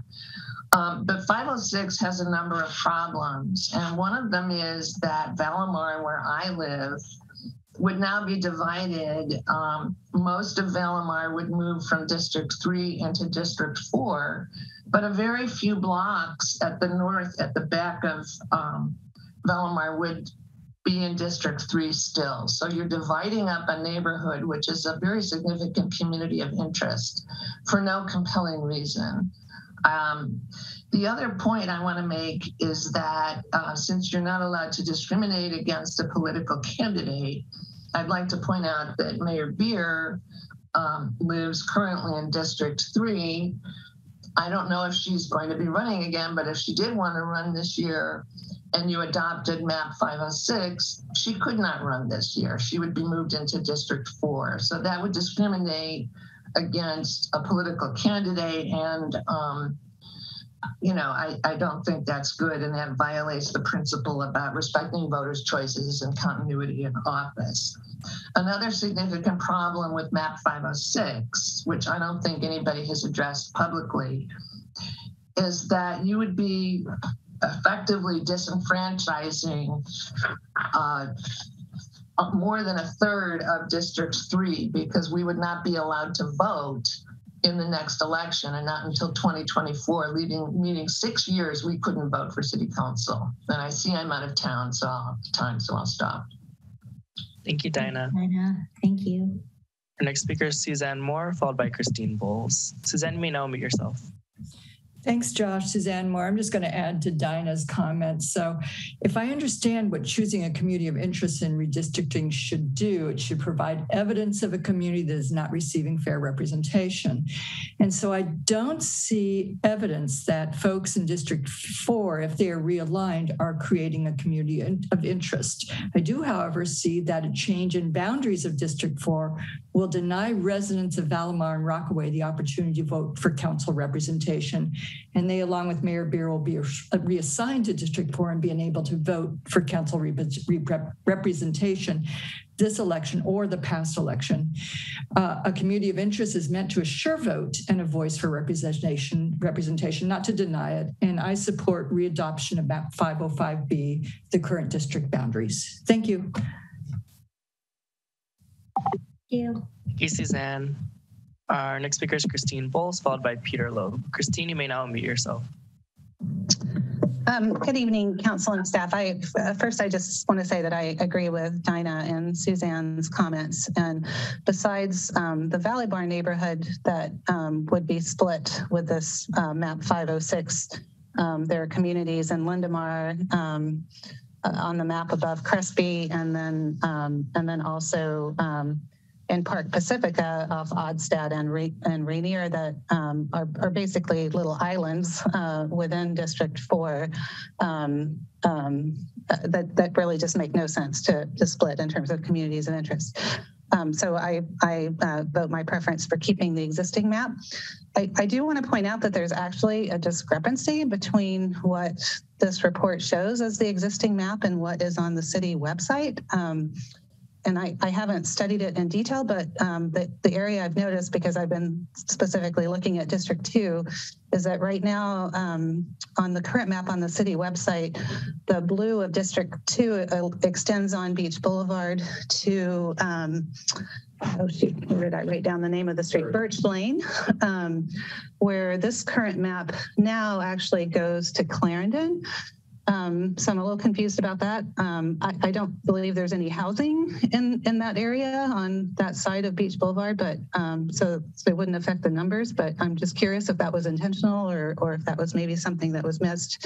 But 506 has a number of problems, and one of them is that Valamar, where I live, would now be divided. Most of Valamar would move from District 3 into District 4, but a very few blocks at the north, at the back of Valamar, would be in District 3 still. So you're dividing up a neighborhood, which is a very significant community of interest, for no compelling reason. The other point I want to make is that since you're not allowed to discriminate against a political candidate, I'd like to point out that Mayor Beer lives currently in District 3. I don't know if she's going to be running again, but if she did want to run this year and you adopted map 506, she could not run this year. She would be moved into District 4. So that would discriminate against a political candidate, and I don't think that's good, and that violates the principle about respecting voters' choices and continuity in office. Another significant problem with map 506, which I don't think anybody has addressed publicly, is that you would be effectively disenfranchising more than a third of District 3, because we would not be allowed to vote in the next election, and not until 2024, meaning 6 years we couldn't vote for city council. And I see I'm out of town, so I'll stop. Thank you, Dinah. Thank you. Our next speaker is Suzanne Moore, followed by Christine Bowles. Suzanne, you may now unmute yourself. Thanks, Josh. Suzanne Moore. I'm just going to add to Dinah's comments. So if I understand what choosing a community of interest in redistricting should do, it should provide evidence of a community that is not receiving fair representation. And so I don't see evidence that folks in District 4, if they are realigned, are creating a community of interest. I do, however, see that a change in boundaries of District 4 will deny residents of Valamar and Rockaway the opportunity to vote for council representation. And they, along with Mayor Beer, will be reassigned to District 4 and be unable to vote for council representation this election or the past election. A community of interest is meant to assure vote and a voice for representation, not to deny it. And I support readoption of map 505B, the current district boundaries. Thank you. Thank you. Thank you, Suzanne. Our next speaker is Christine Bowles, followed by Peter Loeb. Christine, you may now unmute yourself. Good evening, council and staff. First, I just want to say that I agree with Dinah and Suzanne's comments. And besides the Valley Bar neighborhood that would be split with this map 506, there are communities in Lindemar on the map above Crespi, and then also in Park Pacifica off Odstad and Rainier that are basically little islands within District 4 that really just make no sense to split in terms of communities of interest. So I vote my preference for keeping the existing map. I do want to point out that there's actually a discrepancy between what this report shows as the existing map and what is on the city website. And I haven't studied it in detail, but the area I've noticed, because I've been specifically looking at District 2, is that right now on the current map on the city website, the blue of District 2 extends on Beach Boulevard to, oh shoot, where did I write down the name of the street? Birch Lane, where this current map now actually goes to Clarendon. So I'm a little confused about that. I don't believe there's any housing in that area on that side of Beach Boulevard, but so it wouldn't affect the numbers, but I'm just curious if that was intentional or if that was maybe something that was missed,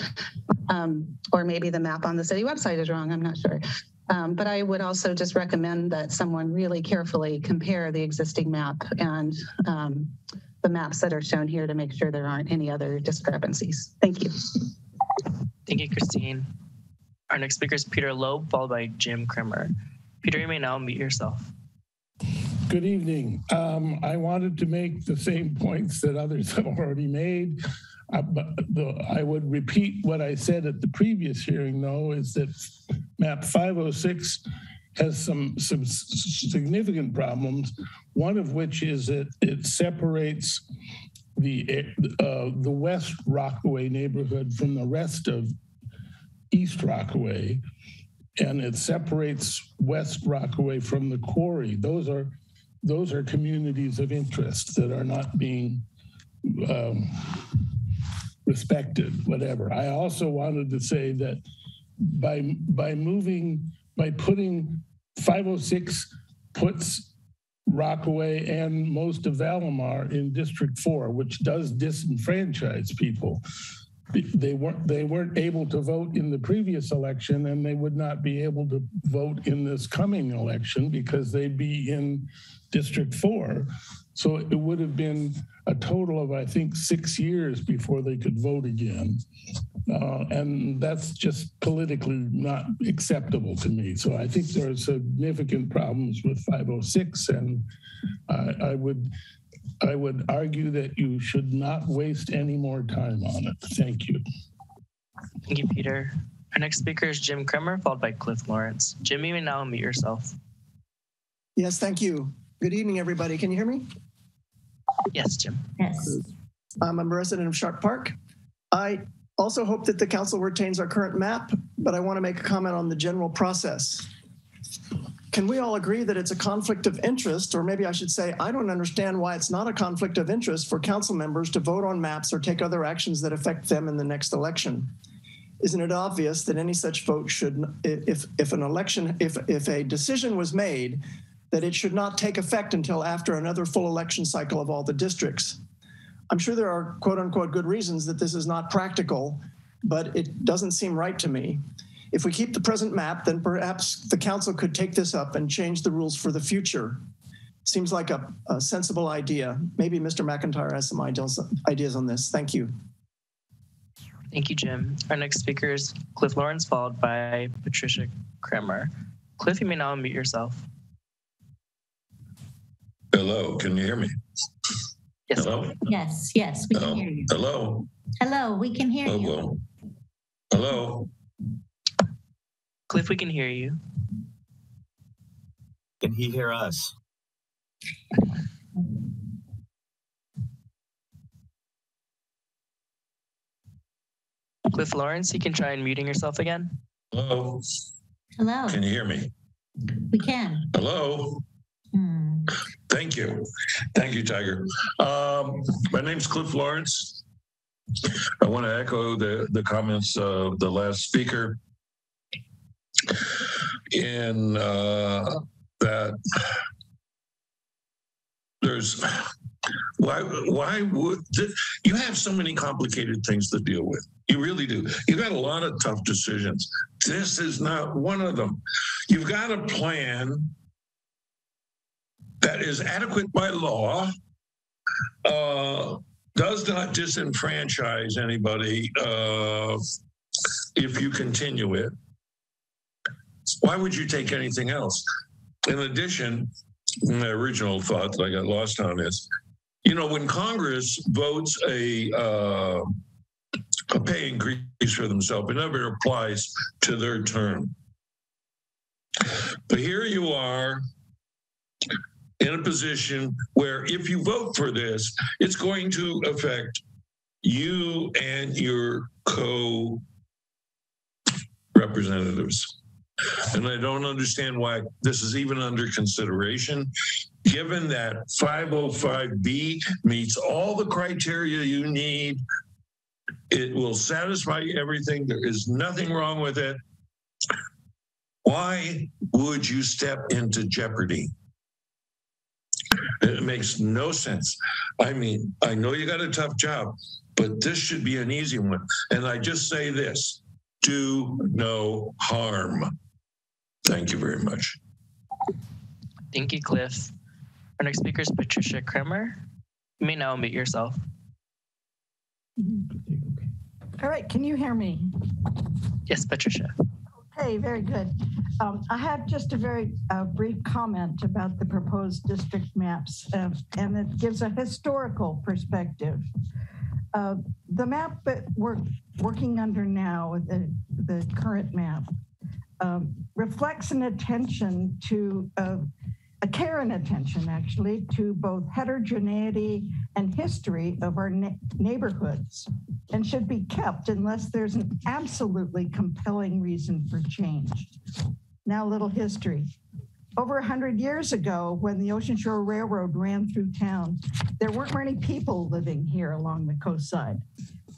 or maybe the map on the city website is wrong, I'm not sure. But I would also just recommend that someone really carefully compare the existing map and the maps that are shown here to make sure there aren't any other discrepancies. Thank you. Thank you, Christine. Our next speaker is Peter Loeb, followed by Jim Krimmer. Peter, you may now unmute yourself. Good evening. I wanted to make the same points that others have already made. I would repeat what I said at the previous hearing, though, is that map 506 has some significant problems, one of which is that it separates the West Rockaway neighborhood from the rest of East Rockaway, and it separates West Rockaway from the quarry. Those are communities of interest that are not being respected, whatever. I also wanted to say that by putting 506 puts Rockaway and most of Valimar in District 4, which does disenfranchise people. They weren't able to vote in the previous election, and they would not be able to vote in this coming election because they'd be in District 4. So it would have been a total of, I think, 6 years before they could vote again. And that's just politically not acceptable to me. So I think there are significant problems with 506, and I would argue that you should not waste any more time on it. Thank you. Thank you, Peter. Our next speaker is Jim Kremer, followed by Cliff Lawrence. Jim, you may now unmute yourself. Yes, thank you. Good evening, everybody. Can you hear me? Yes, Jim. Yes. I'm a resident of Sharp Park. I also hope that the council retains our current map, but I want to make a comment on the general process. Can we all agree that it's a conflict of interest, or maybe I should say, I don't understand why it's not a conflict of interest for council members to vote on maps or take other actions that affect them in the next election? Isn't it obvious that any such vote should, if a decision was made, that it should not take effect until after another full election cycle of all the districts? I'm sure there are quote unquote good reasons that this is not practical, but it doesn't seem right to me. If we keep the present map, then perhaps the council could take this up and change the rules for the future. Seems like a sensible idea. Maybe Mr. McIntyre has some ideas on this. Thank you. Thank you, Jim. Our next speaker is Cliff Lawrence, followed by Patricia Kremer. Cliff, you may now unmute yourself. Hello, can you hear me? Yes. Hello? Yes, we can hear you. Hello? Hello, we can hear you. Hello? Cliff, we can hear you. Can he hear us? Cliff Lawrence, you can try unmuting yourself again. Hello? Hello. Can you hear me? We can. Hello? Thank you. Thank you, Tiger. My name's Cliff Lawrence. I want to echo the comments of the last speaker in that there's why would you have so many complicated things to deal with? You really do. You've got a lot of tough decisions. This is not one of them. You've got a plan that is adequate by law, does not disenfranchise anybody if you continue it. Why would you take anything else? In addition, my original thought that I got lost on is, you know, when Congress votes a pay increase for themselves, it never applies to their term. But here you are in a position where if you vote for this, it's going to affect you and your co-representatives. And I don't understand why this is even under consideration, given that 505B meets all the criteria you need. It will satisfy everything. There is nothing wrong with it. Why would you step into jeopardy? It makes no sense. I mean, I know you got a tough job, but this should be an easy one. And I just say this, do no harm. Thank you very much. Thank you, Cliff. Our next speaker is Patricia Kremer. You may now unmute yourself. All right, can you hear me? Yes, Patricia. Okay, very good. I have just a very brief comment about the proposed district maps, and it gives a historical perspective. The map that we're working under now, the current map, reflects an attention to a care and attention actually to both heterogeneity and history of our neighborhoods, and should be kept unless there's an absolutely compelling reason for change. Now, a little history. Over 100 years ago, when the Ocean Shore Railroad ran through town, there weren't many people living here along the coastside,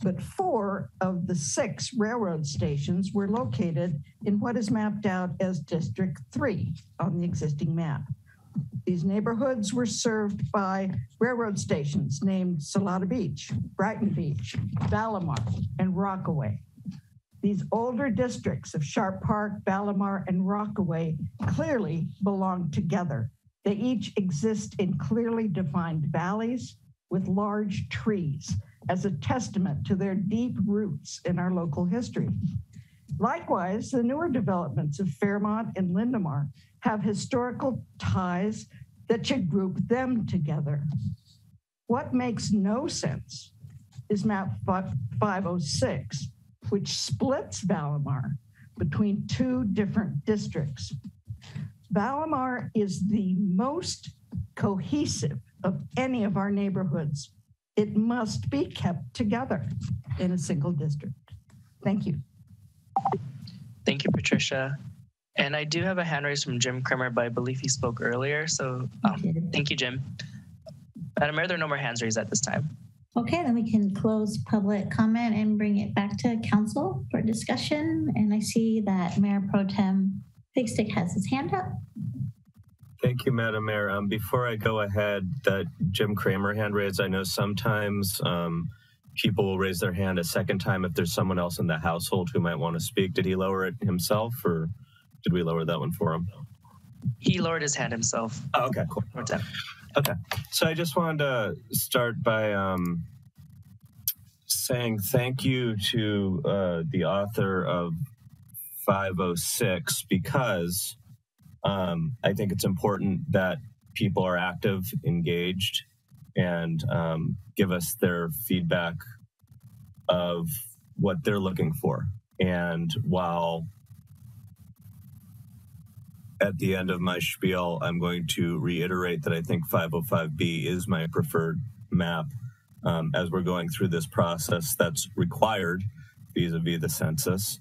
but 4 of the 6 railroad stations were located in what is mapped out as District 3 on the existing map. These neighborhoods were served by railroad stations named Salada Beach, Brighton Beach, Balamar, and Rockaway. These older districts of Sharp Park, Balamar, and Rockaway clearly belong together. They each exist in clearly defined valleys with large trees as a testament to their deep roots in our local history. Likewise, the newer developments of Fairmont and Lindemar have historical ties that should group them together. What makes no sense is map 506, which splits Balamar between 2 different districts. Balamar is the most cohesive of any of our neighborhoods. It must be kept together in a single district. Thank you. Thank you, Patricia. And I do have a hand raised from Jim Kremer, but I believe he spoke earlier. So thank you, Jim. Madam Mayor, there are no more hands raised at this time. Okay, then we can close public comment and bring it back to council for discussion. And I see that Mayor Pro Tem Big Stick has his hand up. Thank you, Madam Mayor. Before I go ahead, that Jim Kramer hand raised, I know sometimes people will raise their hand a second time if there's someone else in the household who might want to speak. Did he lower it himself, or did we lower that one for him? He lowered his hand himself. Oh, okay, cool. Okay, so I just wanted to start by saying thank you to the author of 506, because I think it's important that people are active, engaged, and give us their feedback of what they're looking for. And while at the end of my spiel, I'm going to reiterate that I think 505B is my preferred map. As we're going through this process that's required vis-a-vis the census,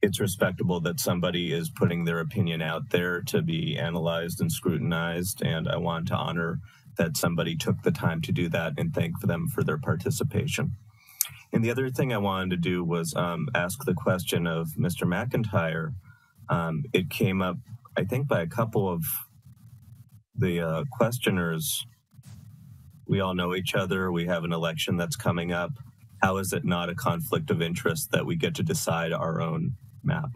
it's respectable that somebody is putting their opinion out there to be analyzed and scrutinized, and I want to honor that somebody took the time to do that and thank them for their participation. And the other thing I wanted to do was ask the question of Mr. McIntyre. It came up, I think, by a couple of the questioners. We all know each other. We have an election that's coming up. How is it not a conflict of interest that we get to decide our own map?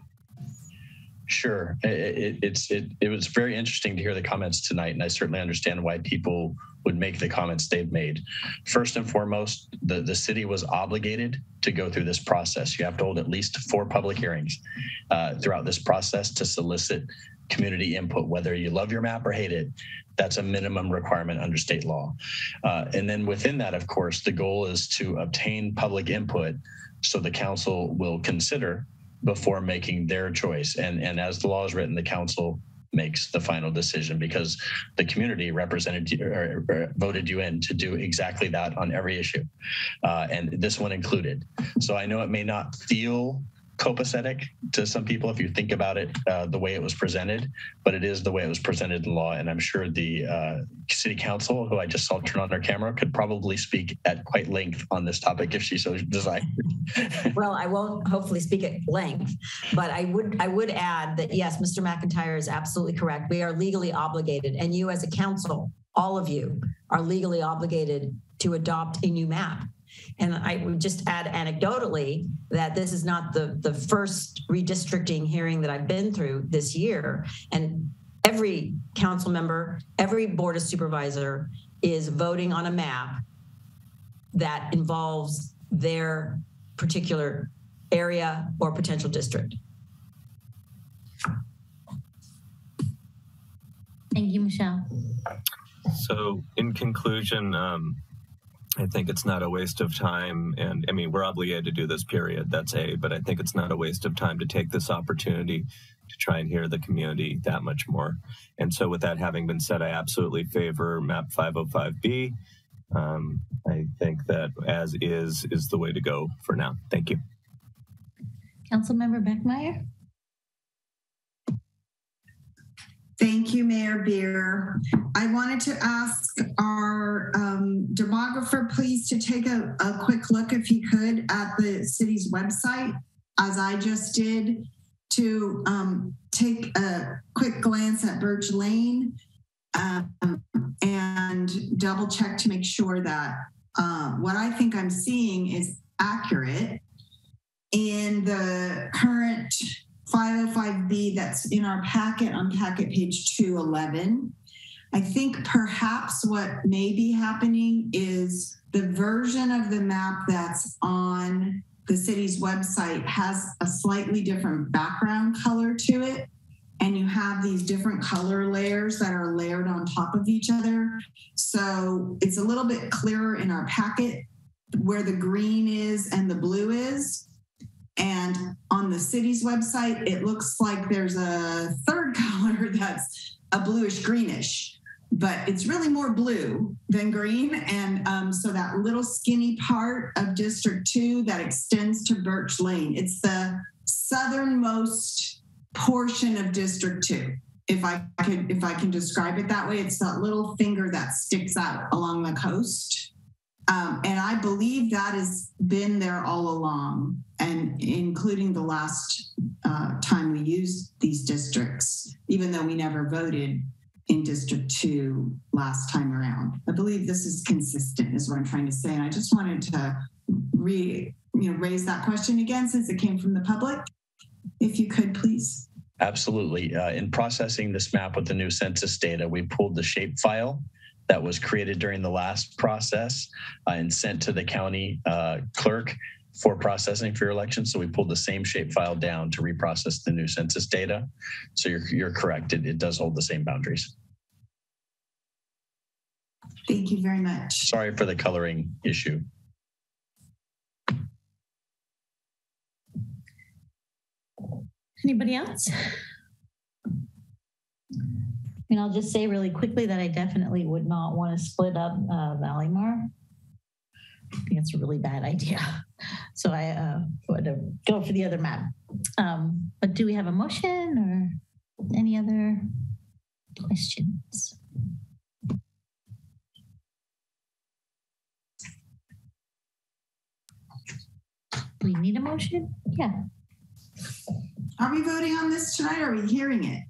Sure. It was very interesting to hear the comments tonight, and I certainly understand why people would make the comments they've made. First and foremost, the city was obligated to go through this process. You have to hold at least 4 public hearings throughout this process to solicit community input, whether you love your map or hate it. That's a minimum requirement under state law. And then within that, of course, the goal is to obtain public input so the council will consider before making their choice. And as the law is written, the council makes the final decision because the community represented you, or voted you in to do exactly that on every issue. And this one included. So I know it may not feel copacetic to some people if you think about it the way it was presented, but it is the way it was presented in law. And I'm sure the city council, who I just saw turn on their camera, could probably speak at quite length on this topic if she so desired. Well, I won't hopefully speak at length, but I would add that yes, Mr. McIntyre is absolutely correct. We are legally obligated, and you as a council, all of you are legally obligated to adopt a new map. And I would just add anecdotally that this is not the first redistricting hearing that I've been through this year. And every council member, every board of supervisor is voting on a map that involves their particular area or potential district. Thank you, Michelle. So in conclusion, I think it's not a waste of time. And I mean, we're obligated to do this, period. That's but I think it's not a waste of time to take this opportunity to try and hear the community that much more. And so with that having been said, I absolutely favor map 505B. I think that as is the way to go for now. Thank you. Councilmember Beckmeyer. Thank you, Mayor Beer. I wanted to ask our demographer, please, to take a quick look, if he could, at the city's website, as I just did, to take a quick glance at Birch Lane and double check to make sure that what I think I'm seeing is accurate. In the current 505B that's in our packet on packet page 211. I think perhaps what may be happening is the version of the map that's on the city's website has a slightly different background color to it. And you have these different color layers that are layered on top of each other. So it's a little bit clearer in our packet where the green is and the blue is. And on the city's website, it looks like there's a third color that's a bluish greenish, but it's really more blue than green. And so that little skinny part of District 2 that extends to Birch Lane, it's the southernmost portion of District 2. If I can describe it that way, it's that little finger that sticks out along the coast. And I believe that has been there all along, and including the last time we used these districts, even though we never voted in District 2 last time around. I believe this is consistent, is what I'm trying to say. And I just wanted to raise that question again, since it came from the public. If you could, please. Absolutely. In processing this map with the new census data, we pulled the shape file that was created during the last process and sent to the county clerk for processing for your election. So we pulled the same shape file down to reprocess the new census data. So you're correct. It does hold the same boundaries. Thank you very much. Sorry for the coloring issue. Anybody else? And I'll just say really quickly that I definitely would not want to split up Valleymar. I think it's a really bad idea. So I would go for the other map. But do we have a motion or any other questions? We need a motion? Yeah. Are we voting on this tonight, or are we hearing it?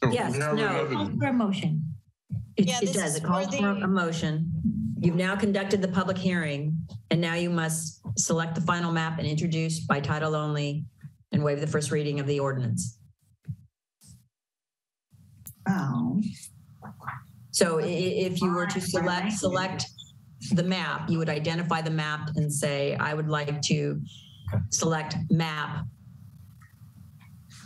Yes, no. It calls for a motion. It does. It calls for a motion. You've now conducted the public hearing, and now you must select the final map and introduce by title only and waive the first reading of the ordinance. Oh. So if you were to select the map, you would identify the map and say, I would like to select map,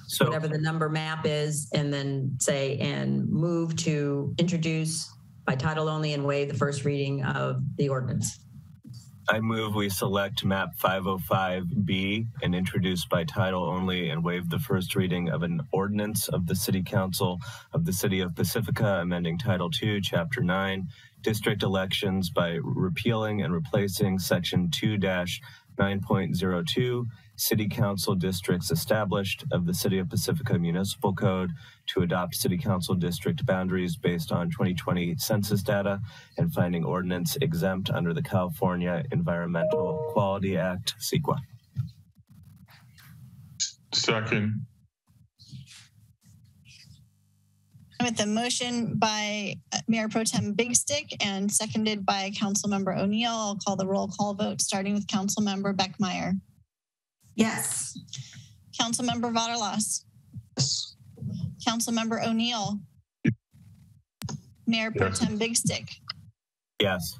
so whatever the number map is, and then say, and move to introduce by title only and waive the first reading of the ordinance. I move we select map 505B and introduce by title only and waive the first reading of an ordinance of the City Council of the City of Pacifica, amending Title 2, Chapter 9, District Elections by repealing and replacing Section 2-9.02, City Council Districts Established of the City of Pacifica Municipal Code to adopt City Council district boundaries based on 2020 census data and finding ordinance exempt under the California Environmental Quality Act, CEQA. Second. With the motion by Mayor Pro Tem Big Stick and seconded by Councilmember O'Neill, I'll call the roll call vote, starting with Councilmember Beckmeyer. Yes. Councilmember Vaterlas. Yes. Councilmember O'Neill. Mayor Pro Tem Big Stick. Yes.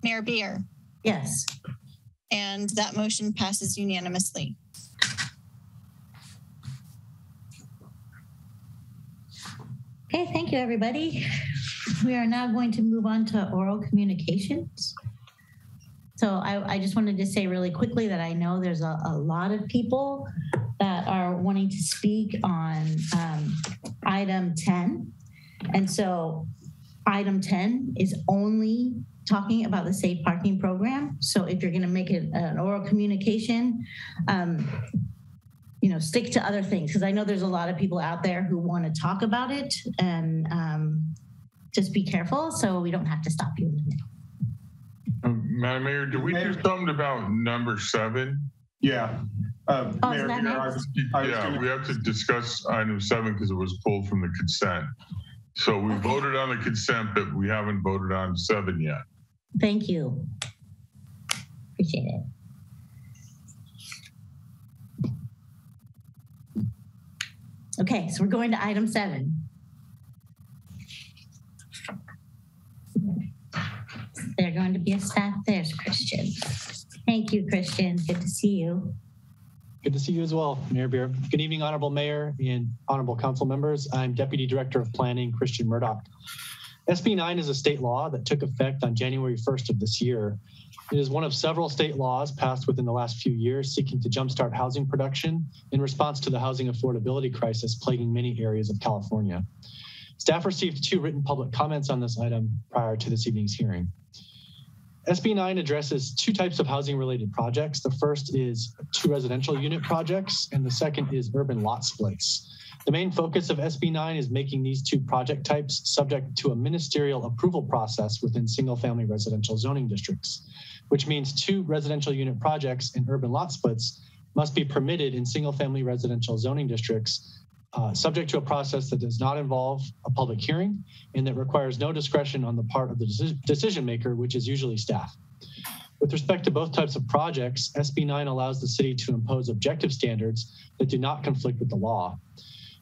Mayor Beer. Yes. And that motion passes unanimously. Okay, thank you, everybody. We are now going to move on to oral communications. So I just wanted to say really quickly that I know there's a lot of people that are wanting to speak on item 10. And so item 10 is only talking about the safe parking program. So if you're going to make it an oral communication, stick to other things, because I know there's a lot of people out there who want to talk about it, and just be careful so we don't have to stop you. Madam Mayor, do we do something about number 7? Yeah. Mayor, we have to discuss item 7 because it was pulled from the consent. So we voted on the consent, but we haven't voted on 7 yet. Thank you. Appreciate it. Okay, so we're going to item 7. They're going to be a staff. There's Christian. Thank you, Christian. Good to see you. Good to see you as well, Mayor Beer. Good evening, Honorable Mayor and Honorable Council members. I'm Deputy Director of Planning, Christian Murdoch. SB 9 is a state law that took effect on January 1st of this year. It is one of several state laws passed within the last few years seeking to jumpstart housing production in response to the housing affordability crisis plaguing many areas of California. Staff received 2 written public comments on this item prior to this evening's hearing. SB 9 addresses 2 types of housing-related projects. The first is 2 residential unit projects, and the second is urban lot splits. The main focus of SB 9 is making these 2 project types subject to a ministerial approval process within single-family residential zoning districts, which means 2 residential unit projects and urban lot splits must be permitted in single-family residential zoning districts subject to a process that does not involve a public hearing and that requires no discretion on the part of the decision maker, which is usually staff. With respect to both types of projects, SB 9 allows the city to impose objective standards that do not conflict with the law.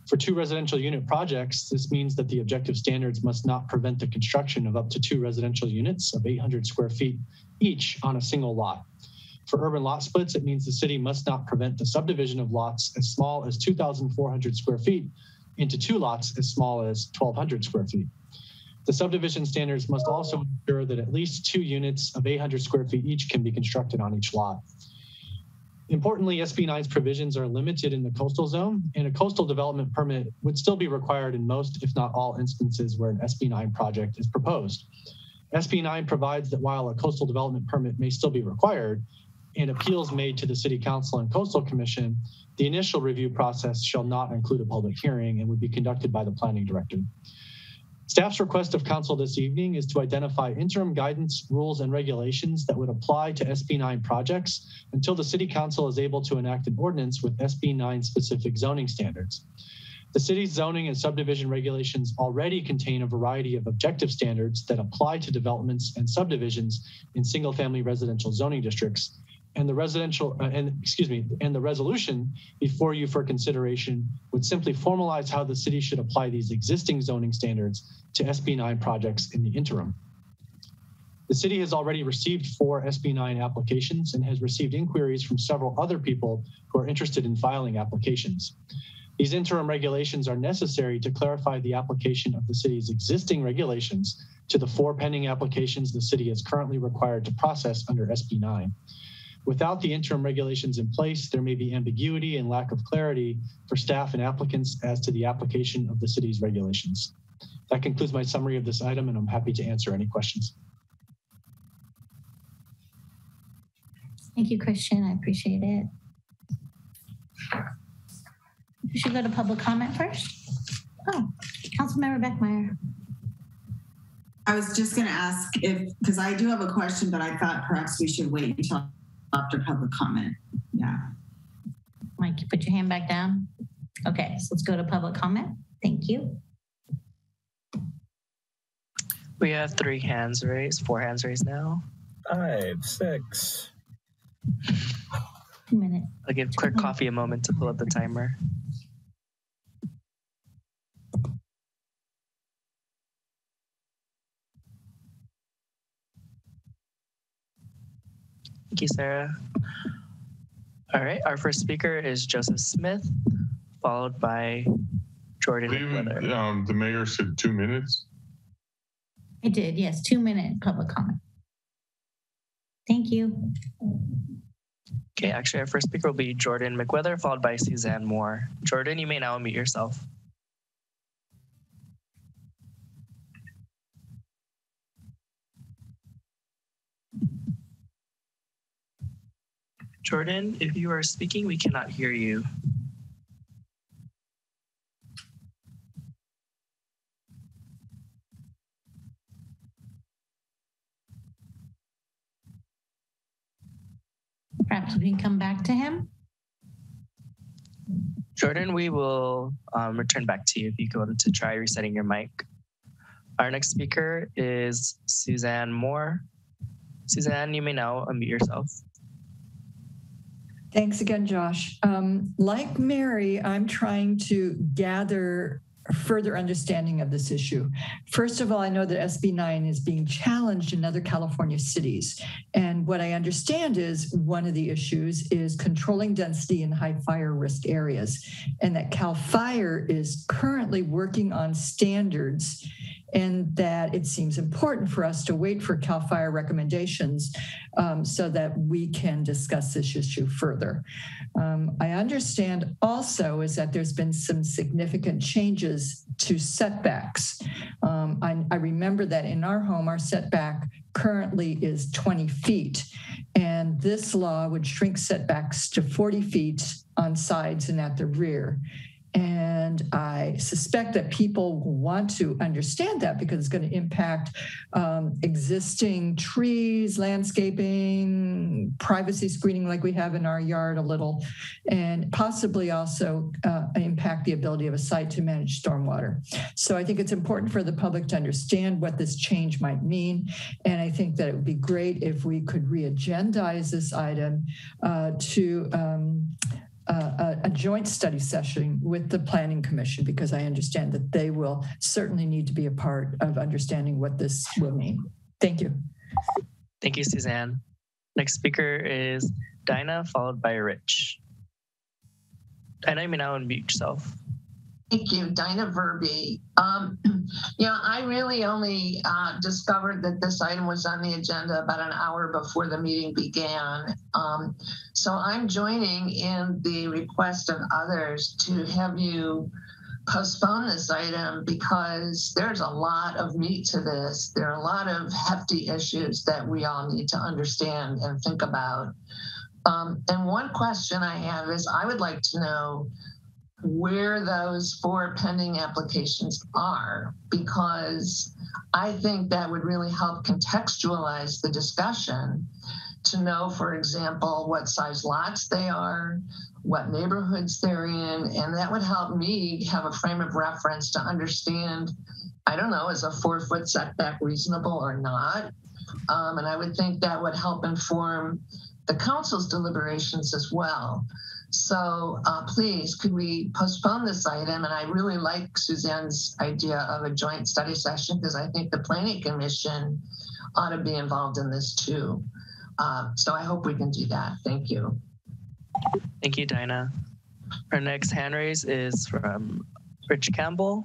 For 2 residential unit projects, this means that the objective standards must not prevent the construction of up to 2 residential units of 800 square feet each on a single lot. For urban lot splits, it means the city must not prevent the subdivision of lots as small as 2,400 square feet into 2 lots as small as 1,200 square feet. The subdivision standards must also ensure that at least 2 units of 800 square feet each can be constructed on each lot. Importantly, SB 9's provisions are limited in the coastal zone, and a coastal development permit would still be required in most, if not all, instances where an SB 9 project is proposed. SB 9 provides that while a coastal development permit may still be required, and appeals made to the City Council and Coastal Commission, the initial review process shall not include a public hearing and would be conducted by the Planning Director. Staff's request of Council this evening is to identify interim guidance, rules, and regulations that would apply to SB 9 projects until the City Council is able to enact an ordinance with SB 9 specific zoning standards. The city's zoning and subdivision regulations already contain a variety of objective standards that apply to developments and subdivisions in single-family residential zoning districts, and the resolution before you for consideration would simply formalize how the city should apply these existing zoning standards to SB 9 projects in the interim. The city has already received 4 SB 9 applications and has received inquiries from several other people who are interested in filing applications. These interim regulations are necessary to clarify the application of the city's existing regulations to the 4 pending applications the city is currently required to process under SB 9. Without the interim regulations in place, there may be ambiguity and lack of clarity for staff and applicants as to the application of the city's regulations. That concludes my summary of this item, and I'm happy to answer any questions. Thank you, Christian. I appreciate it. We should go to public comment first. Oh, Councilmember Beckmeyer. I was just going to ask because I do have a question, but I thought perhaps we should wait until after public comment. Yeah. Mike, you put your hand back down. Okay, so let's go to public comment. Thank you. We have 3 hands raised, 4 hands raised now. 5, 6. 2 minutes. I'll give Clerk Coffee a moment to pull up the timer. Thank you, Sarah. All right, our first speaker is Joseph Smith, followed by Jordan. The mayor said 2 minutes. I did, yes, 2-minute public comment. Thank you. Okay, actually, our first speaker will be Jordan McWhither, followed by Suzanne Moore. Jordan, you may now unmute yourself. Jordan, if you are speaking, we cannot hear you. Perhaps we can come back to him. Jordan, we will return back to you if you go to try resetting your mic. Our next speaker is Suzanne Moore. Suzanne, you may now unmute yourself. Thanks again, Josh. Like Mary, I'm trying to gather further understanding of this issue. First of all, I know that SB 9 is being challenged in other California cities. And what I understand is one of the issues is controlling density in high fire risk areas, and that CAL FIRE is currently working on standards, and that it seems important for us to wait for CAL FIRE recommendations so that we can discuss this issue further. I understand also is that there's been some significant changes to setbacks. I remember that in our home, our setback currently is 20 feet, and this law would shrink setbacks to 40 feet on sides and at the rear. And I suspect that people want to understand that because it's going to impact existing trees, landscaping, privacy screening like we have in our yard a little, and possibly also impact the ability of a site to manage stormwater. So I think it's important for the public to understand what this change might mean. And I think that it would be great if we could re-agendize this item to a joint study session with the Planning Commission, because I understand that they will certainly need to be a part of understanding what this will mean. Thank you. Thank you, Suzanne. Next speaker is Dinah, followed by Rich. Dinah, you may now unmute yourself. Thank you, Dinah Verby. I really only discovered that this item was on the agenda about an hour before the meeting began. So I'm joining in the request of others to have you postpone this item because there's a lot of meat to this. There are a lot of hefty issues that we all need to understand and think about. And one question I have is I would like to know where those 4 pending applications are, because I think that would really help contextualize the discussion to know, for example, what size lots they are, what neighborhoods they're in, and that would help me have a frame of reference to understand, I don't know, is a 4-foot setback reasonable or not? And I would think that would help inform the council's deliberations as well. So please, could we postpone this item? And I really like Suzanne's idea of a joint study session because I think the Planning Commission ought to be involved in this too. So I hope we can do that. Thank you. Thank you, Dinah. Our next hand raise is from Rich Campbell,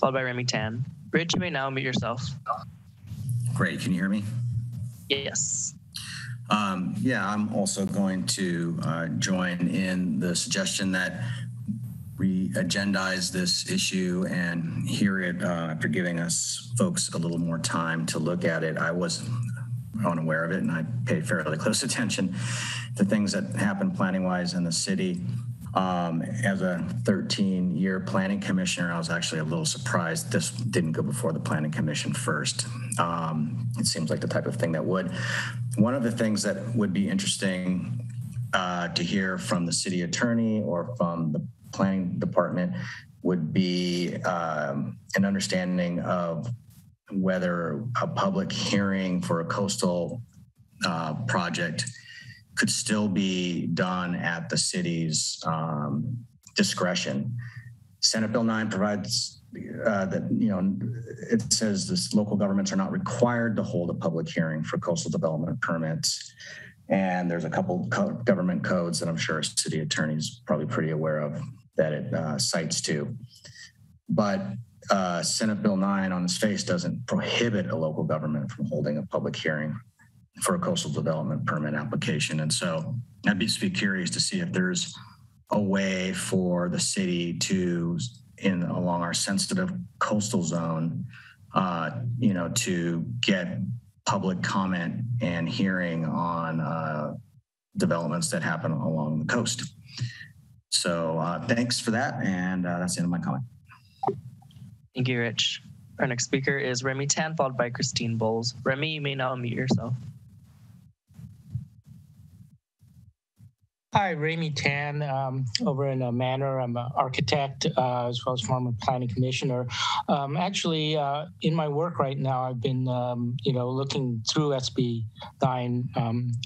followed by Remy Tan. Rich, you may now unmute yourself. Great, can you hear me? Yes. Yeah, I'm also going to join in the suggestion that we agendize this issue and hear it after giving us folks a little more time to look at it. I was unaware of it, and I paid fairly close attention to things that happen planning-wise in the city. As a 13-year planning commissioner, I was actually a little surprised this didn't go before the Planning Commission first. It seems like the type of thing that would. One of the things that would be interesting to hear from the city attorney or from the planning department would be an understanding of whether a public hearing for a coastal project could still be done at the city's discretion. Senate Bill 9 provides that, it says this local governments are not required to hold a public hearing for coastal development permits. And there's a couple government codes that I'm sure a city attorney is probably pretty aware of that it cites to. But Senate Bill 9 on its face doesn't prohibit a local government from holding a public hearing for a coastal development permit application. And so I'd just be curious to see if there's a way for the city to, along our sensitive coastal zone, to get public comment and hearing on developments that happen along the coast. So thanks for that. And that's the end of my comment. Thank you, Rich. Our next speaker is Remy Tan, followed by Christine Bowles. Remy, you may now unmute yourself. Hi, Remy Tan, over in Manor. I'm an architect as well as former planning commissioner. Actually, in my work right now, I've been, looking through SB 9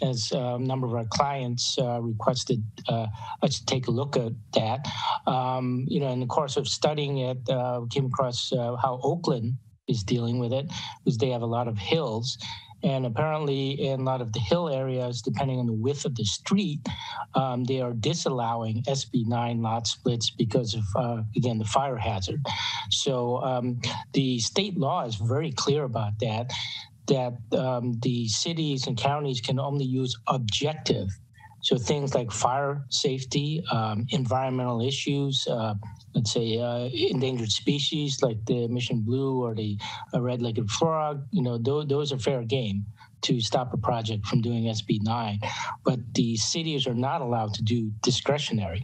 as a number of our clients requested us to take a look at that. In the course of studying it, we came across how Oakland is dealing with it, because they have a lot of hills. And apparently in a lot of the hill areas, depending on the width of the street, they are disallowing SB 9 lot splits because of, again, the fire hazard. So the state law is very clear about that the cities and counties can only use objective. So things like fire safety, environmental issues, let's say endangered species like the Mission Blue or the red-legged frog, those are fair game to stop a project from doing SB 9. But the cities are not allowed to do discretionary.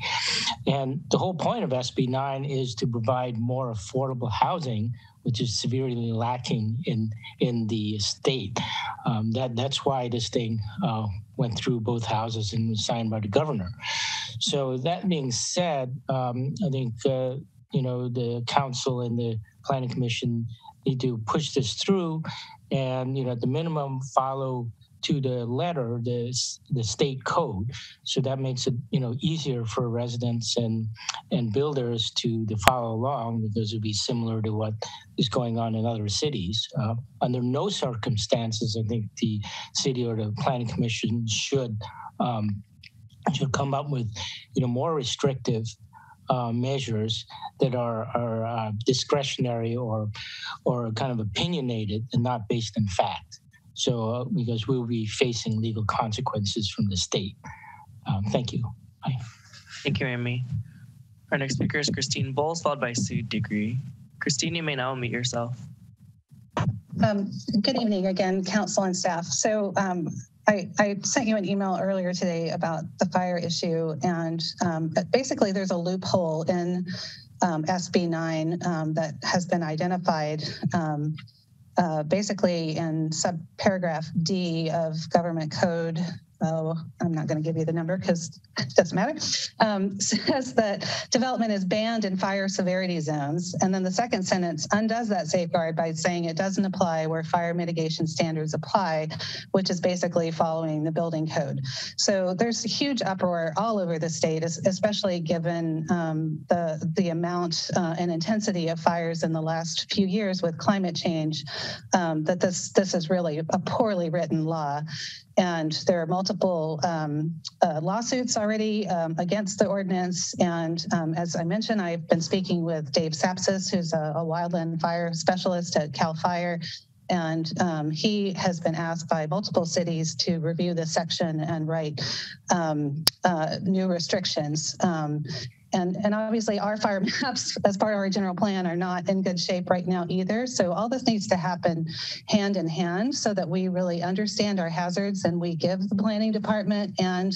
And the whole point of SB 9 is to provide more affordable housing, which is severely lacking in the state. That's why this thing went through both houses and was signed by the governor. So that being said, I think the council and the planning commission need to push this through, and at the minimum follow to the letter the state code. So that makes it easier for residents and builders to follow along, because it would be similar to what is going on in other cities. Under no circumstances, I think the city or the planning commission should come up with more restrictive measures that are discretionary or kind of opinionated and not based in fact. So because we'll be facing legal consequences from the state. Thank you. Bye. Thank you, Amy. Our next speaker is Christine Bowles, followed by Sue Degree. Christine, you may now unmute yourself. Good evening again, council and staff. So I sent you an email earlier today about the fire issue, and basically there's a loophole in SB 9 that has been identified basically in subparagraph D of Government Code. Oh, I'm not going to give you the number because it doesn't matter. Says that development is banned in fire severity zones. And then the second sentence undoes that safeguard by saying it doesn't apply where fire mitigation standards apply, which is basically following the building code. So there's a huge uproar all over the state, especially given the amount and intensity of fires in the last few years with climate change, that this is really a poorly written law. And there are multiple lawsuits already against the ordinance. And as I mentioned, I've been speaking with Dave Sapsis, who's a wildland fire specialist at CAL FIRE. And he has been asked by multiple cities to review this section and write new restrictions. And obviously our fire maps as part of our general plan are not in good shape right now either. So all this needs to happen hand in hand so that we really understand our hazards and we give the planning department and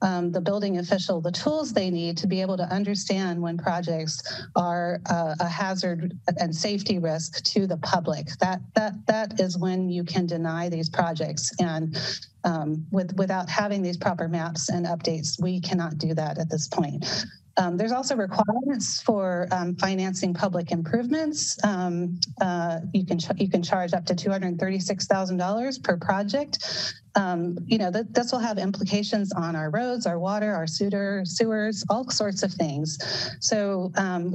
the building official the tools they need to be able to understand when projects are a hazard and safety risk to the public. That is when you can deny these projects. And without having these proper maps and updates, we cannot do that at this point. There's also requirements for financing public improvements. You can charge up to $236,000 per project. This will have implications on our roads, our water, our sewers, all sorts of things. So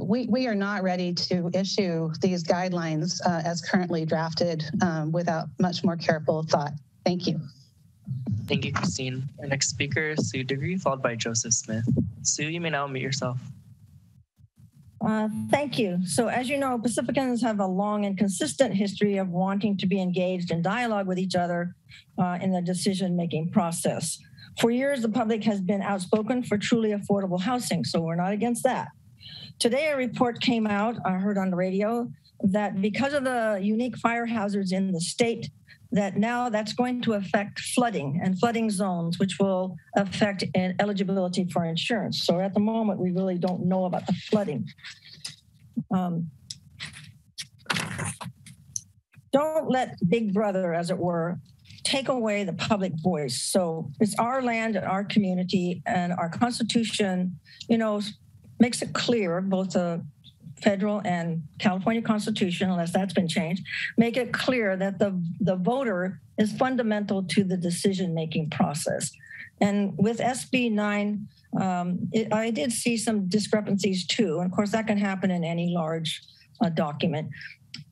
we are not ready to issue these guidelines as currently drafted without much more careful thought. Thank you. Thank you, Christine. Our next speaker is Sue Degree, followed by Joseph Smith. Sue, you may now unmute yourself. Thank you. So as you know, Pacificans have a long and consistent history of wanting to be engaged in dialogue with each other in the decision-making process. For years, the public has been outspoken for truly affordable housing, so we're not against that. Today, a report came out, I heard on the radio, that because of the unique fire hazards in the state, that now that's going to affect flooding and flooding zones, which will affect eligibility for insurance. So at the moment, we really don't know about the flooding. Don't let Big Brother, as it were, take away the public voice. So it's our land and our community, and our Constitution, you know, makes it clear, both the federal and California Constitution, unless that's been changed, make it clear that the voter is fundamental to the decision-making process. And with SB 9, I did see some discrepancies too. And of course, that can happen in any large document.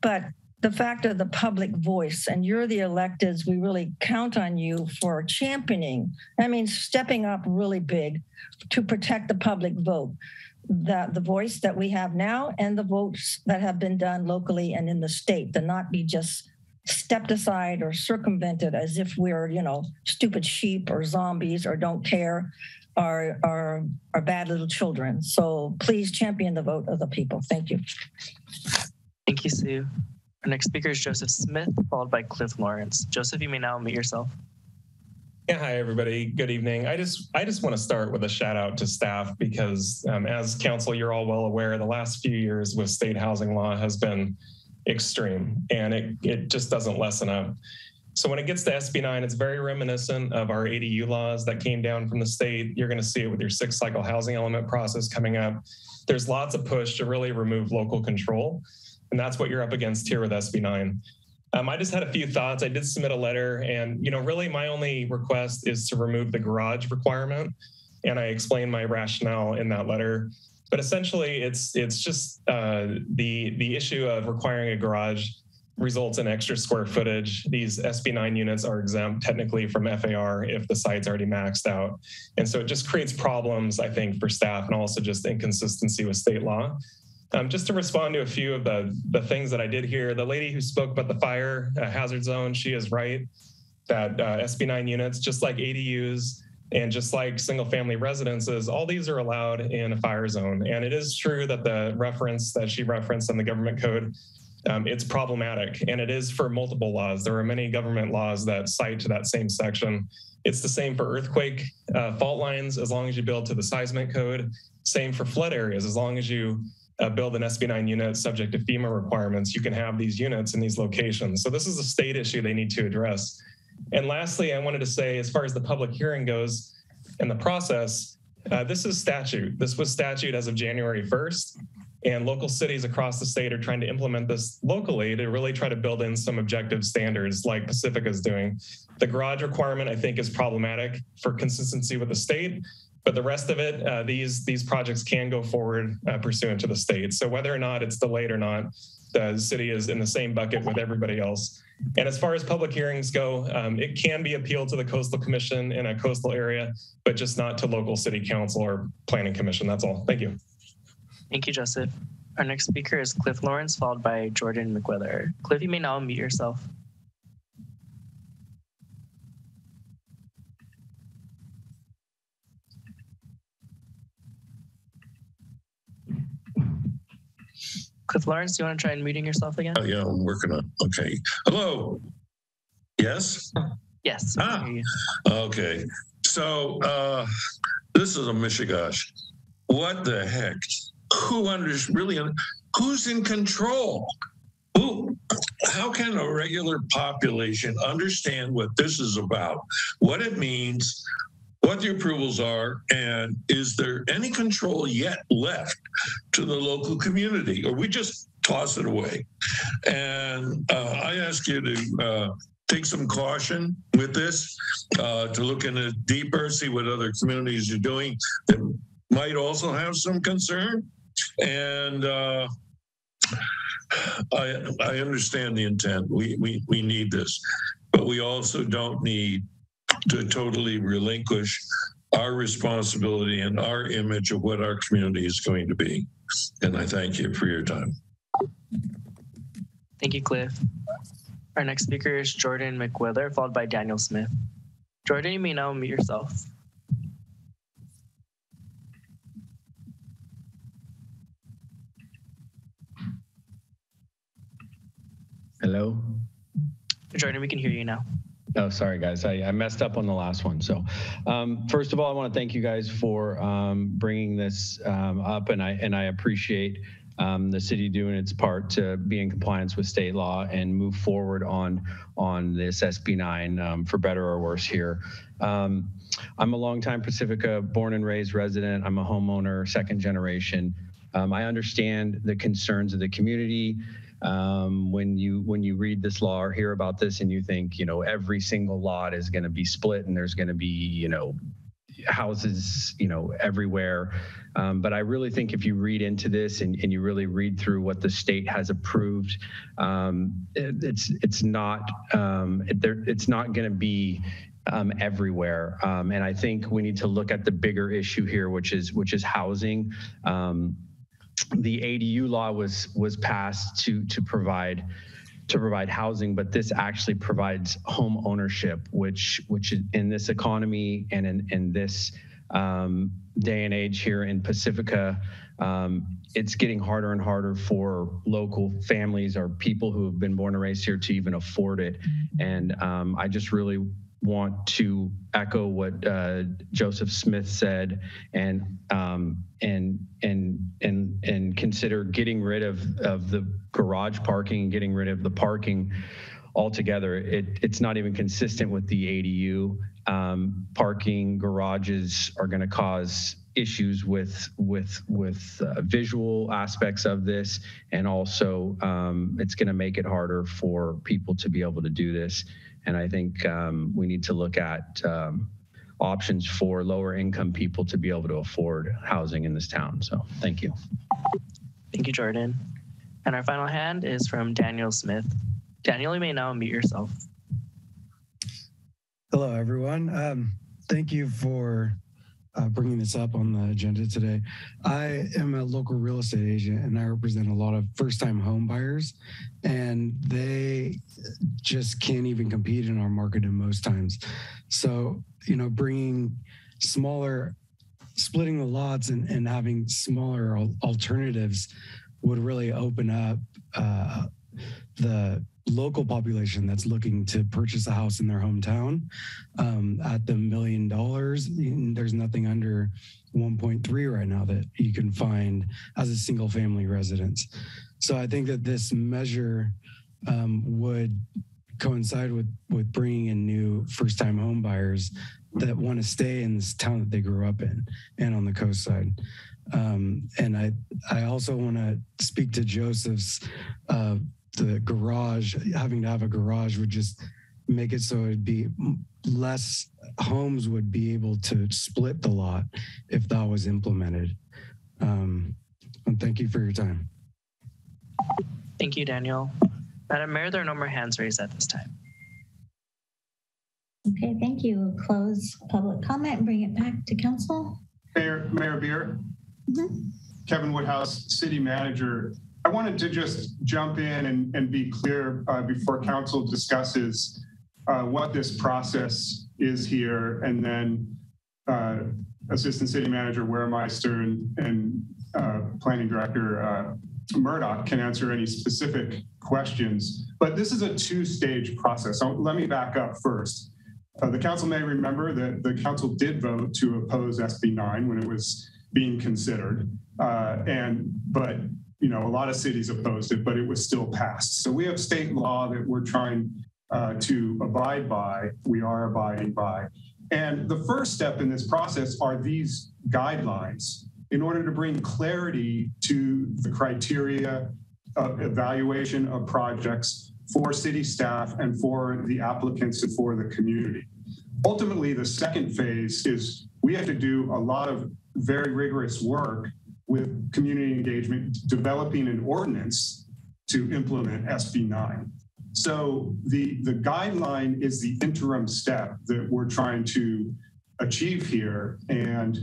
But the fact of the public voice, and you're the electeds, we really count on you for championing, that means stepping up really big to protect the public vote. The voice that we have now and the votes that have been done locally and in the state, to not be just stepped aside or circumvented as if we're, you know, stupid sheep or zombies or don't care or are bad little children. So please champion the vote of the people. Thank you. Thank you, Sue. Our next speaker is Joseph Smith, followed by Cliff Lawrence. Joseph, you may now unmute yourself. Yeah, hi everybody. Good evening. I just want to start with a shout out to staff because as council, you're all well aware the last few years with state housing law has been extreme, and it just doesn't lessen up. So when it gets to SB 9, it's very reminiscent of our ADU laws that came down from the state. You're going to see it with your 6-cycle housing element process coming up. There's lots of push to really remove local control, and that's what you're up against here with SB 9. I just had a few thoughts. I did submit a letter, and really my only request is to remove the garage requirement, and I explained my rationale in that letter. But essentially, it's just the issue of requiring a garage results in extra square footage. These SB 9 units are exempt technically from FAR if the site's already maxed out, and so it just creates problems, I think, for staff and also just inconsistency with state law. Just to respond to a few of the things that I did hear, the lady who spoke about the fire hazard zone, she is right that SB 9 units, just like ADUs and just like single family residences, all these are allowed in a fire zone. And it is true that the reference that she referenced in the government code, it's problematic, and it is for multiple laws. There are many government laws that cite to that same section. It's the same for earthquake fault lines, as long as you build to the seismic code. Same for flood areas, as long as you build an SB 9 unit subject to FEMA requirements, you can have these units in these locations. So this is a state issue they need to address. And lastly, I wanted to say, as far as the public hearing goes and the process, this is statute. This was statute as of January 1st, and local cities across the state are trying to implement this locally to really try to build in some objective standards like Pacifica is doing. The garage requirement, I think, is problematic for consistency with the state. But the rest of it, these projects can go forward pursuant to the state. So whether or not it's delayed or not, the city is in the same bucket with everybody else. And as far as public hearings go, it can be appealed to the Coastal Commission in a coastal area, but just not to local city council or planning commission. That's all. Thank you. Thank you, Joseph. Our next speaker is Cliff Lawrence, followed by Jordan McWhither. Cliff, you may now unmute yourself. Cliff Lawrence, do you want to try unmuting yourself again? Oh, yeah, I'm working on it. Okay. Hello. Yes? Yes. Okay. So this is a mishigash. What the heck? Who's in control? How can a regular population understand what this is about, what it means, what the approvals are, and is there any control yet left to the local community, or we just toss it away? And I ask you to take some caution with this, to look in it deeper, see what other communities are doing that might also have some concern. And I understand the intent. We need this, but we also don't need to totally relinquish our responsibility and our image of what our community is going to be. And I thank you for your time. Thank you, Cliff. Our next speaker is Jordan McWhither, followed by Daniel Smith. Jordan, you may now unmute yourself. Hello? Jordan, we can hear you now. Oh, sorry, guys. I messed up on the last one. So first of all, I want to thank you guys for bringing this up, and I appreciate the city doing its part to be in compliance with state law and move forward on this SB 9 for better or worse here. I'm a longtime Pacifica born and raised resident. I'm a homeowner, second generation. I understand the concerns of the community. When you read this law or hear about this and you think, every single lot is going to be split and there's going to be, houses, everywhere. But I really think if you read into this and you really read through what the state has approved, it's not going to be everywhere. And I think we need to look at the bigger issue here, which is housing. The ADU law was passed to provide housing, but this actually provides home ownership, which in this economy and in this day and age here in Pacifica, it's getting harder and harder for local families or people who have been born and raised here to even afford it. And I just really want to echo what Joseph Smith said and consider getting rid of the garage parking and getting rid of the parking altogether. It's not even consistent with the ADU. Parking garages are going to cause issues with visual aspects of this, and also it's going to make it harder for people to be able to do this. And I think we need to look at options for lower income people to be able to afford housing in this town. So thank you. Thank you, Jordan. And our final hand is from Daniel Smith. Daniel, you may now unmute yourself. Hello, everyone. Thank you for bringing this up on the agenda today. I am a local real estate agent and I represent a lot of first-time home buyers, and they just can't even compete in our market in most times. So, bringing splitting the lots and having smaller alternatives would really open up the local population that's looking to purchase a house in their hometown at the $1 million. There's nothing under 1.3 right now that you can find as a single family residence. So I think that this measure would coincide with bringing in new first time home buyers that want to stay in this town that they grew up in and on the coast side. And I also want to speak to Joseph's the garage. Having to have a garage would just make it so it'd be less homes would be able to split the lot if that was implemented. And thank you for your time. Thank you, Daniel. Madam Mayor, there are no more hands raised at this time. Okay, thank you. We'll close public comment and bring it back to council. Mayor Beer, Kevin Woodhouse, City Manager. I wanted to just jump in and be clear before council discusses what this process is here, and then Assistant City Manager Weremeister and Planning Director Murdoch can answer any specific questions. But this is a two-stage process. So let me back up first. The council may remember that the council did vote to oppose SB 9 when it was being considered, but a lot of cities opposed it, but it was still passed. So we have state law that we're trying to abide by. We are abiding by. And the first step in this process are these guidelines in order to bring clarity to the criteria of evaluation of projects for city staff and for the applicants and for the community. Ultimately, the second phase is we have to do a lot of very rigorous work with community engagement, developing an ordinance to implement SB 9. So the guideline is the interim step that we're trying to achieve here. And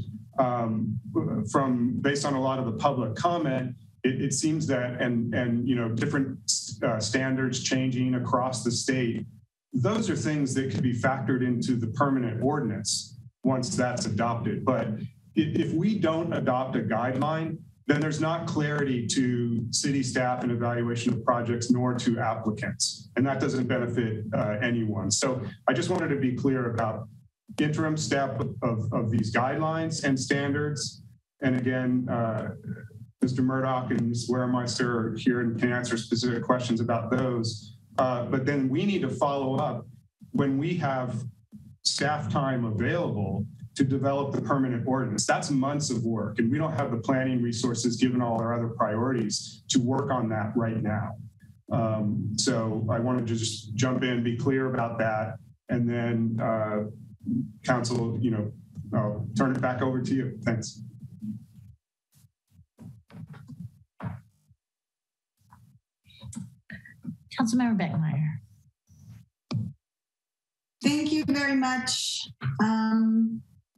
based on a lot of the public comment, it seems that, and you know, different standards changing across the state, those are things that could be factored into the permanent ordinance once that's adopted. But if we don't adopt a guideline, then there's not clarity to city staff and evaluation of projects, nor to applicants. And that doesn't benefit anyone. So I just wanted to be clear about interim step of these guidelines and standards. And again, Mr. Murdoch and Ms. Waremeister are here and can answer specific questions about those. But then we need to follow up when we have staff time available to develop the permanent ordinance. That's months of work, and we don't have the planning resources given all our other priorities to work on that right now. So I wanted to just jump in, be clear about that, and then Council, you know, I'll turn it back over to you. Thanks. Councilmember Beckmeyer. Thank you very much.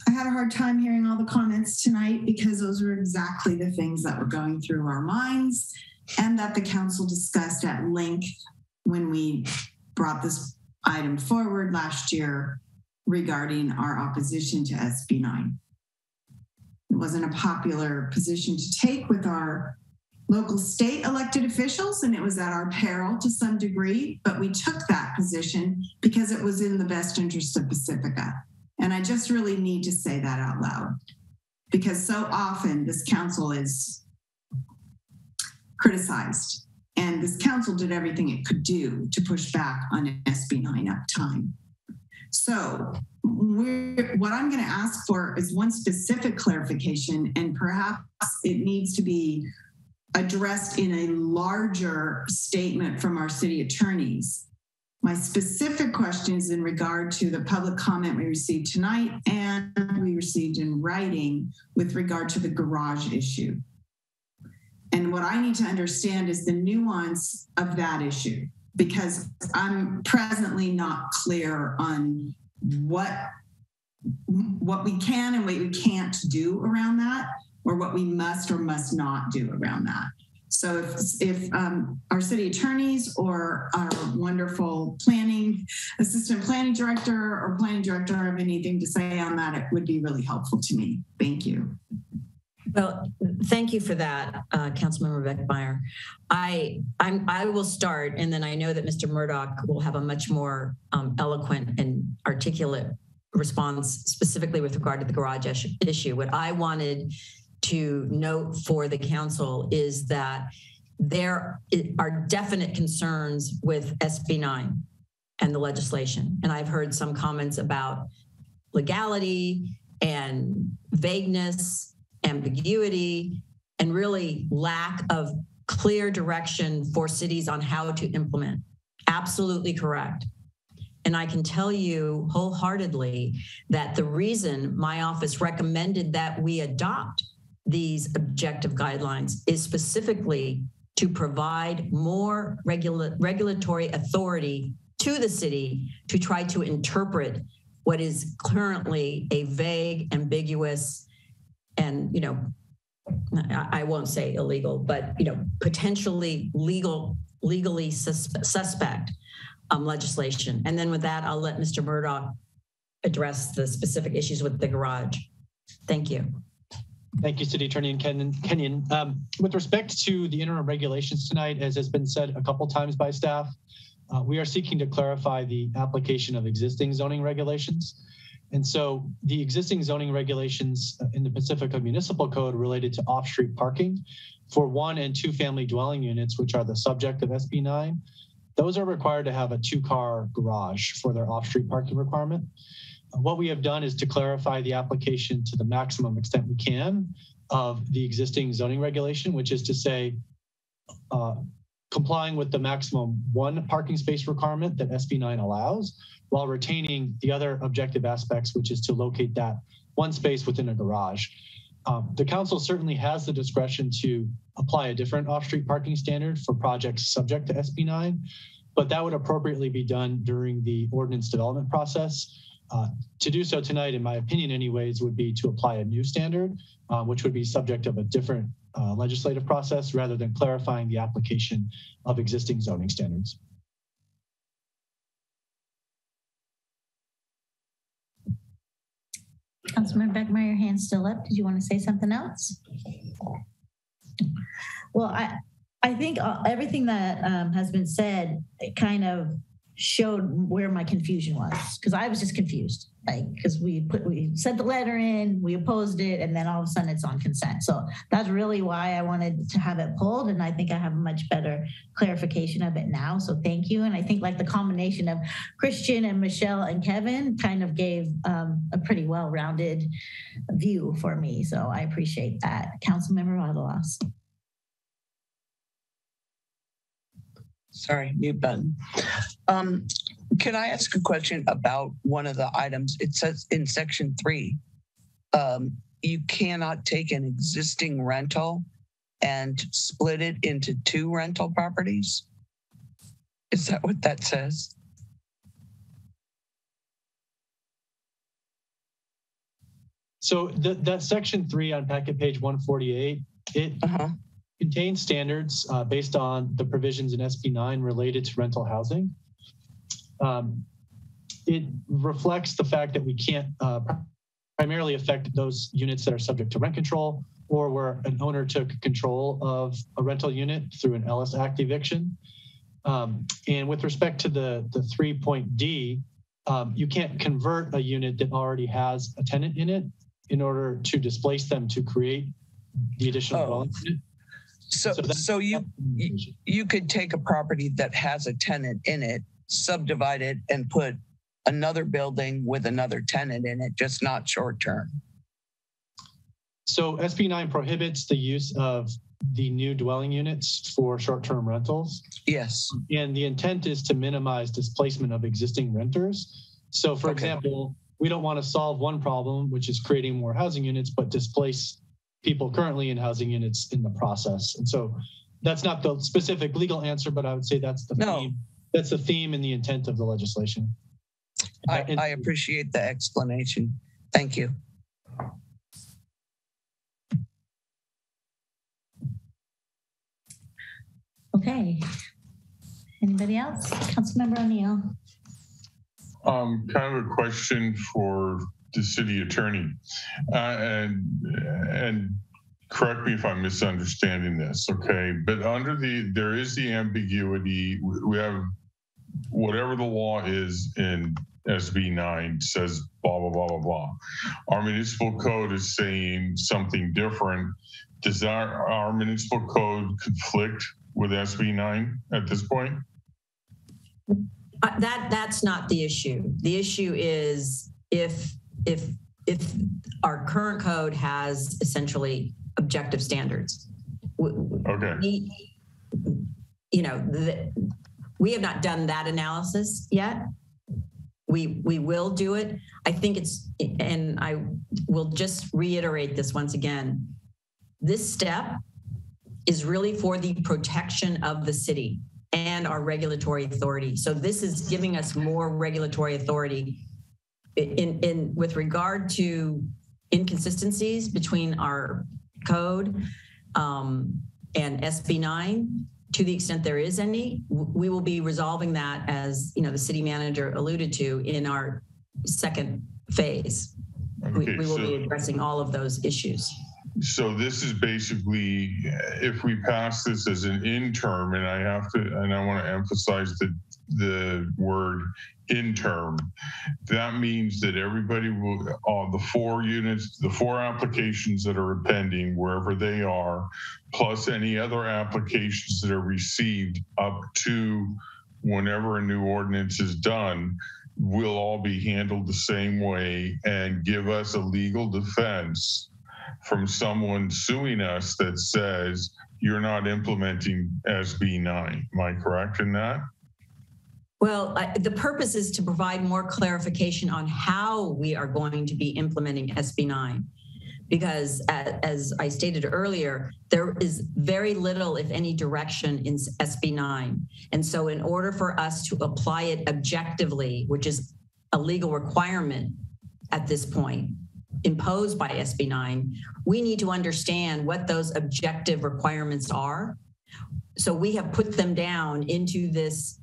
I had a hard time hearing all the comments tonight because those were exactly the things that were going through our minds and that the council discussed at length when we brought this item forward last year regarding our opposition to SB 9. It wasn't a popular position to take with our local state elected officials, and it was at our peril to some degree, but we took that position because it was in the best interest of Pacifica. And I just really need to say that out loud, because so often this council is criticized, and this council did everything it could do to push back on SB 9 at the time. So what I'm going to ask for is one specific clarification, and perhaps it needs to be addressed in a larger statement from our city attorneys. My specific question is in regard to the public comment we received tonight and we received in writing with regard to the garage issue. And what I need to understand is the nuance of that issue, because I'm presently not clear on what we can and what we can't do around that, or what we must or must not do around that. So if our city attorneys or our wonderful assistant planning director or planning director have anything to say on that, it would be really helpful to me. Thank you. Well, thank you for that, Councilmember Beckmeyer. I will start, and then I know that Mr. Murdoch will have a much more eloquent and articulate response specifically with regard to the garage issue. What I wanted to note for the council is that there are definite concerns with SB 9 and the legislation. And I've heard some comments about legality and vagueness, ambiguity, and really lack of clear direction for cities on how to implement. Absolutely correct. And I can tell you wholeheartedly that the reason my office recommended that we adopt these objective guidelines is specifically to provide more regulatory authority to the city to try to interpret what is currently a vague, ambiguous, and, you know, I won't say illegal, but, you know, potentially legally suspect legislation. And then with that, I'll let Mr. Murdoch address the specific issues with the garage. Thank you. Thank you, City Attorney Kenyon. With respect to the interim regulations tonight, as has been said a couple times by staff, we are seeking to clarify the application of existing zoning regulations. And so the existing zoning regulations in the Pacifica Municipal Code related to off-street parking for 1 and 2 family dwelling units, which are the subject of SB 9, those are required to have a 2-car garage for their off-street parking requirement. What we have done is to clarify the application to the maximum extent we can of the existing zoning regulation, which is to say, complying with the maximum 1 parking space requirement that SB 9 allows, while retaining the other objective aspects, which is to locate that 1 space within a garage. The council certainly has the discretion to apply a different off-street parking standard for projects subject to SB 9, but that would appropriately be done during the ordinance development process. To do so tonight, in my opinion anyways, would be to apply a new standard, which would be subject of a different legislative process rather than clarifying the application of existing zoning standards. Councilmember Beckmeyer, your hand's still up. Did you want to say something else? Well, I think everything that has been said, it kind of showed where my confusion was, because I was just confused, like, because we sent the letter in, we opposed it, and then all of a sudden it's on consent. So that's really why I wanted to have it pulled, and I think I have a much better clarification of it now. So thank you. And I think like the combination of Christian and Michelle and Kevin kind of gave a pretty well-rounded view for me. So I appreciate that. Councilmember Vadalos. Sorry, mute button. Can I ask a question about one of the items? It says in section 3, you cannot take an existing rental and split it into 2 rental properties. Is that what that says? So that section 3 on packet page 148, it contains standards based on the provisions in SB 9 related to rental housing. It reflects the fact that we can't primarily affect those units that are subject to rent control, or where an owner took control of a rental unit through an Ellis Act eviction. And with respect to the 3.D, you can't convert a unit that already has a tenant in it in order to displace them to create the additional dwelling unit. So you could take a property that has a tenant in it, subdivide it, and put another building with another tenant in it, just not short term. So SB 9 prohibits the use of the new dwelling units for short-term rentals. Yes. And the intent is to minimize displacement of existing renters. So for example, we don't want to solve one problem, which is creating more housing units, but displace people currently in housing units in the process. And so that's not the specific legal answer, but I would say that's the theme. That's the theme and the intent of the legislation. I appreciate the explanation. Thank you. Okay. Anybody else? Councilmember O'Neill. Kind of a question for the city attorney, and correct me if I'm misunderstanding this, okay? But there is the ambiguity. We have whatever the law is in SB 9 says blah, blah, blah, blah, blah. Our municipal code is saying something different. Does our municipal code conflict with SB 9 at this point? That's not the issue. The issue is if our current code has essentially objective standards. Okay. We have not done that analysis yet. We will do it. I think and I will just reiterate this once again. This step is really for the protection of the city and our regulatory authority. So this is giving us more regulatory authority with regard to inconsistencies between our code and SB 9. To the extent there is any, we will be resolving that, as the city manager alluded to, in our second phase. Okay, we will be addressing all of those issues. So this is basically, if we pass this as an interim, and I want to emphasize the word interim, that means that everybody will, the 4 units, the 4 applications that are pending, wherever they are, plus any other applications that are received up to whenever a new ordinance is done, will all be handled the same way and give us a legal defense from someone suing us that says you're not implementing SB 9. Am I correct in that? Well, the purpose is to provide more clarification on how we are going to be implementing SB 9. Because as I stated earlier, there is very little, if any, direction in SB 9. And so in order for us to apply it objectively, which is a legal requirement at this point imposed by SB 9, we need to understand what those objective requirements are. So we have put them down into this,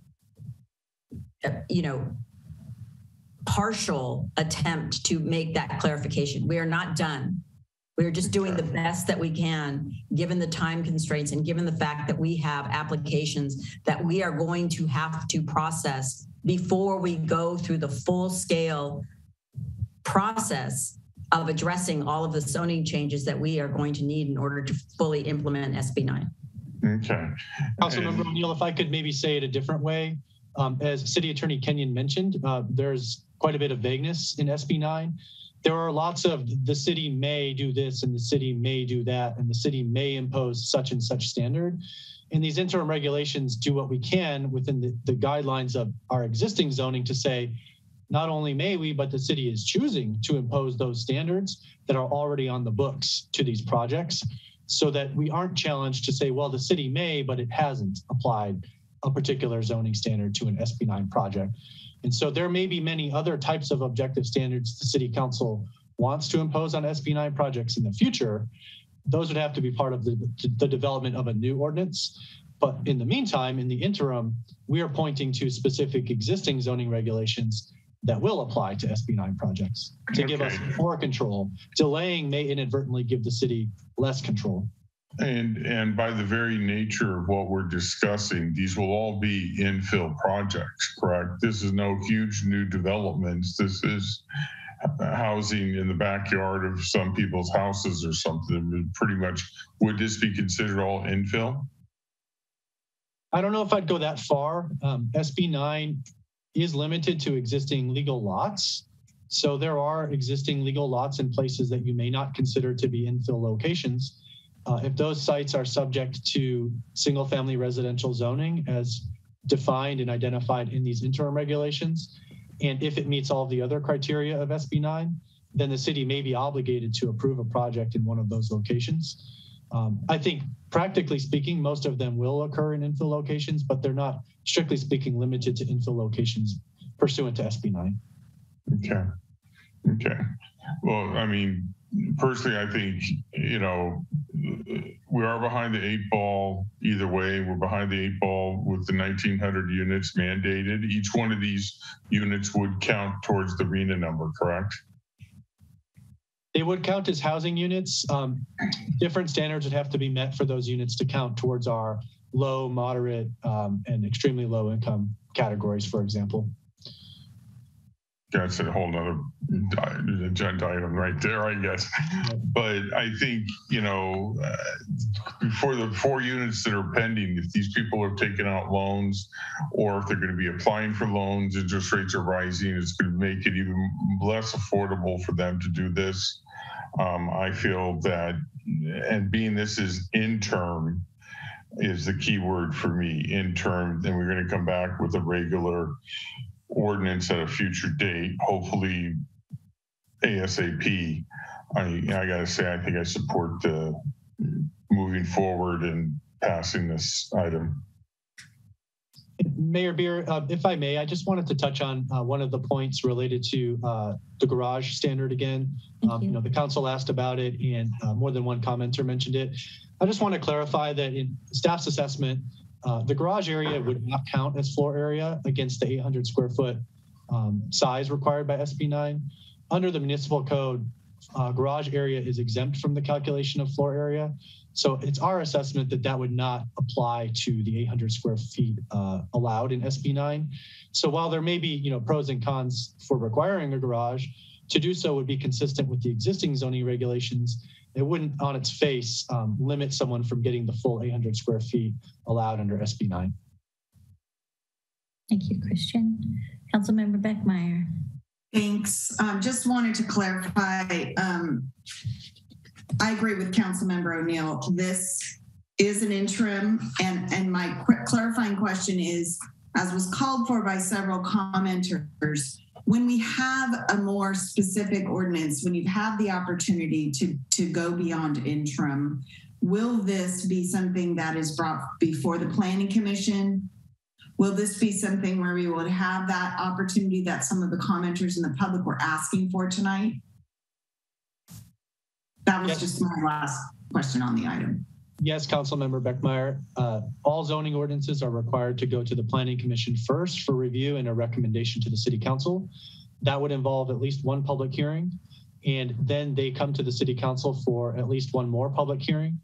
partial attempt to make that clarification. We are not done. We are just doing the best that we can, given the time constraints and given the fact that we have applications that we are going to have to process before we go through the full scale process of addressing all of the zoning changes that we are going to need in order to fully implement SB 9. Okay. Councilmember O'Neill, if I could maybe say it a different way. As City Attorney Kenyon mentioned, there's quite a bit of vagueness in SB 9. There are lots of the city may do this and the city may do that and the city may impose such and such standard. And these interim regulations do what we can within the guidelines of our existing zoning to say, not only may we, but the city is choosing to impose those standards that are already on the books to these projects so that we aren't challenged to say, well, the city may, but it hasn't applied a particular zoning standard to an SB 9 project. And so there may be many other types of objective standards the City Council wants to impose on SB 9 projects in the future. Those would have to be part of the development of a new ordinance. But in the meantime, in the interim, we are pointing to specific existing zoning regulations that will apply to SB 9 projects to give us more control. Delaying may inadvertently give the city less control. And by the very nature of what we're discussing, these will all be infill projects, correct? This is no huge new developments. This is housing in the backyard of some people's houses or something. Pretty much, would this be considered all infill? I don't know if I'd go that far. SB 9 is limited to existing legal lots. So there are existing legal lots in places that you may not consider to be infill locations. If those sites are subject to single family residential zoning as defined and identified in these interim regulations, and if it meets all the other criteria of SB 9, then the city may be obligated to approve a project in one of those locations. I think practically speaking, most of them will occur in infill locations, but they're not strictly speaking limited to infill locations pursuant to SB 9. Okay. Well, I mean, personally, I think, we are behind the 8 ball either way. We're behind the 8 ball with the 1,900 units mandated. Each one of these units would count towards the RENA number, correct? They would count as housing units. Different standards would have to be met for those units to count towards our low, moderate, and extremely low income categories, for example. That's a whole nother agenda item right there, I guess. But I think, for the 4 units that are pending, if these people are taking out loans or if they're going to be applying for loans, interest rates are rising, it's going to make it even less affordable for them to do this. I feel that, and being this is interim, is the key word for me, interim, then we're going to come back with a regular ordinance at a future date, hopefully ASAP. I gotta say, I think I support moving forward and passing this item. Mayor Beer, if I may, I just wanted to touch on one of the points related to the garage standard again. The council asked about it and more than one commenter mentioned it. I just want to clarify that in staff's assessment, the garage area would not count as floor area against the 800 square foot size required by SB 9. Under the municipal code, garage area is exempt from the calculation of floor area. So it's our assessment that that would not apply to the 800 square feet allowed in SB 9. So while there may be pros and cons for requiring a garage, to do so would be consistent with the existing zoning regulations. It wouldn't on its face limit someone from getting the full 800 square feet allowed under SB 9. Thank you, Christian. Councilmember Beckmeyer. Thanks. Just wanted to clarify. I agree with Councilmember O'Neill. This is an interim, and my clarifying question is, as was called for by several commenters, when we have a more specific ordinance, when you have the opportunity to go beyond interim, will this be something that is brought before the Planning Commission? Will this be something where we would have that opportunity that some of the commenters in the public were asking for tonight? That was just my last question on the item. Yes, Councilmember Beckmeyer. All zoning ordinances are required to go to the Planning Commission first for review and a recommendation to the City Council. That would involve at least one public hearing, and then they come to the City Council for at least one more public hearing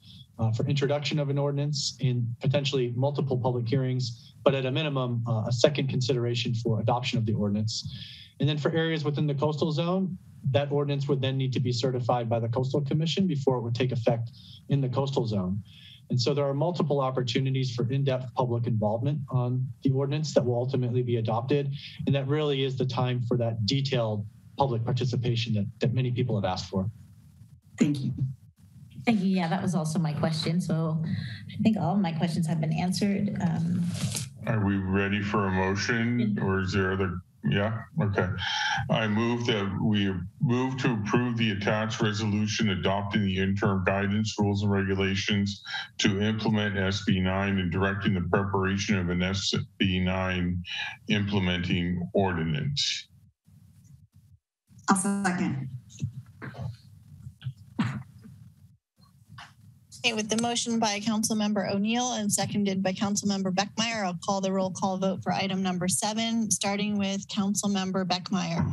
for introduction of an ordinance and potentially multiple public hearings, but at a minimum, a second consideration for adoption of the ordinance. And then for areas within the coastal zone, that ordinance would then need to be certified by the Coastal Commission before it would take effect in the coastal zone. And so there are multiple opportunities for in-depth public involvement on the ordinance that will ultimately be adopted. And that really is the time for that detailed public participation that many people have asked for. Thank you. Thank you. Yeah, that was also my question. So I think all of my questions have been answered. Are we ready for a motion, or is there other? Yeah, okay. I move that we move to approve the attached resolution adopting the interim guidance, rules, and regulations to implement SB 9 and directing the preparation of an SB 9 implementing ordinance. I'll second. Okay, with the motion by Councilmember O'Neill and seconded by Councilmember Beckmeyer, I'll call the roll call vote for item number 7, starting with Councilmember Beckmeyer.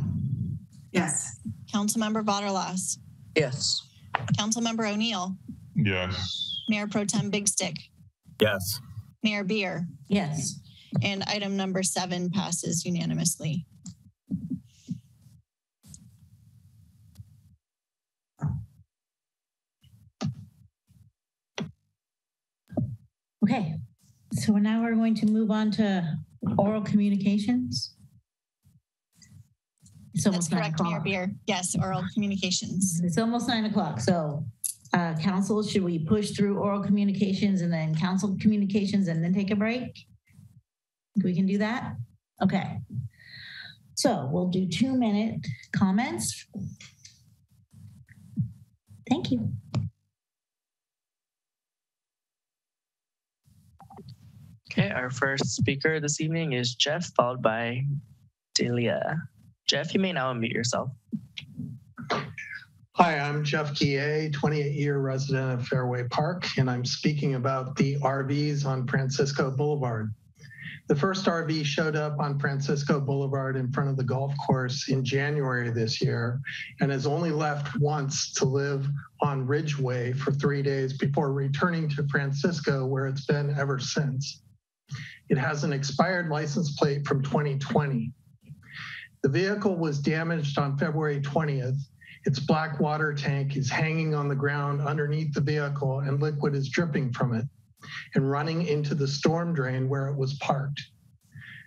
Yes. Councilmember Vaterlas. Yes. Councilmember O'Neill. Yes. Mayor Pro Tem Big Stick. Yes. Mayor Beer. Yes. And item number 7 passes unanimously. Okay, so now we're going to move on to oral communications. It's almost That's correct, Mayor Beer. Yes, oral communications. It's almost 9 o'clock. So council, should we push through oral communications and then council communications and then take a break? We can do that? Okay. So we'll do 2-minute comments. Thank you. Okay, our first speaker this evening is Jeff, followed by Delia. Jeff, you may now unmute yourself. Hi, I'm Jeff Guillet, 28-year resident of Fairway Park, and I'm speaking about the RVs on Francisco Boulevard. The first RV showed up on Francisco Boulevard in front of the golf course in January this year and has only left once to live on Ridgeway for 3 days before returning to Francisco, where it's been ever since. It has an expired license plate from 2020. The vehicle was damaged on February 20th. Its black water tank is hanging on the ground underneath the vehicle and liquid is dripping from it and running into the storm drain where it was parked.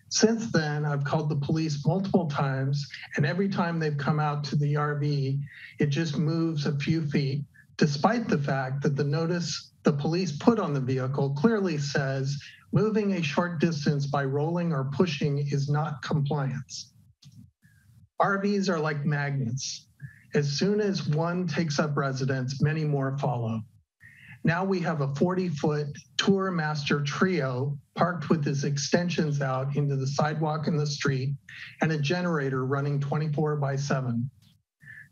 Since then, I've called the police multiple times, and every time they've come out to the RV, it just moves a few feet, despite the fact that the notice the police put on the vehicle clearly says moving a short distance by rolling or pushing is not compliance. RVs are like magnets. As soon as one takes up residence, many more follow. Now we have a 40-foot Tour Master Trio parked with its extensions out into the sidewalk and the street and a generator running 24/7.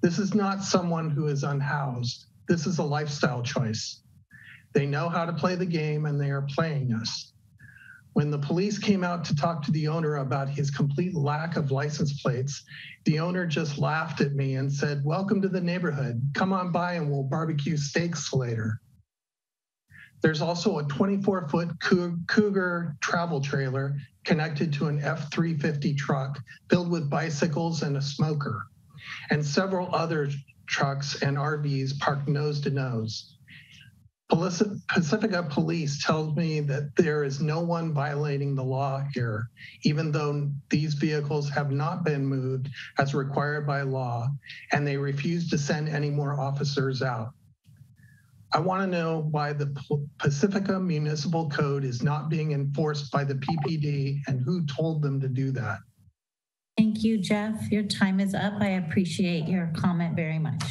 This is not someone who is unhoused. This is a lifestyle choice. They know how to play the game and they are playing us. When the police came out to talk to the owner about his complete lack of license plates, the owner just laughed at me and said, "Welcome to the neighborhood. Come on by and we'll barbecue steaks later." There's also a 24-foot Cougar travel trailer connected to an F-350 truck filled with bicycles and a smoker, and several other trucks and RVs parked nose to nose. Pacifica Police tells me that there is no one violating the law here, even though these vehicles have not been moved as required by law, and they refuse to send any more officers out. I want to know why the Pacifica Municipal Code is not being enforced by the PPD and who told them to do that. Thank you, Jeff. Your time is up. I appreciate your comment very much.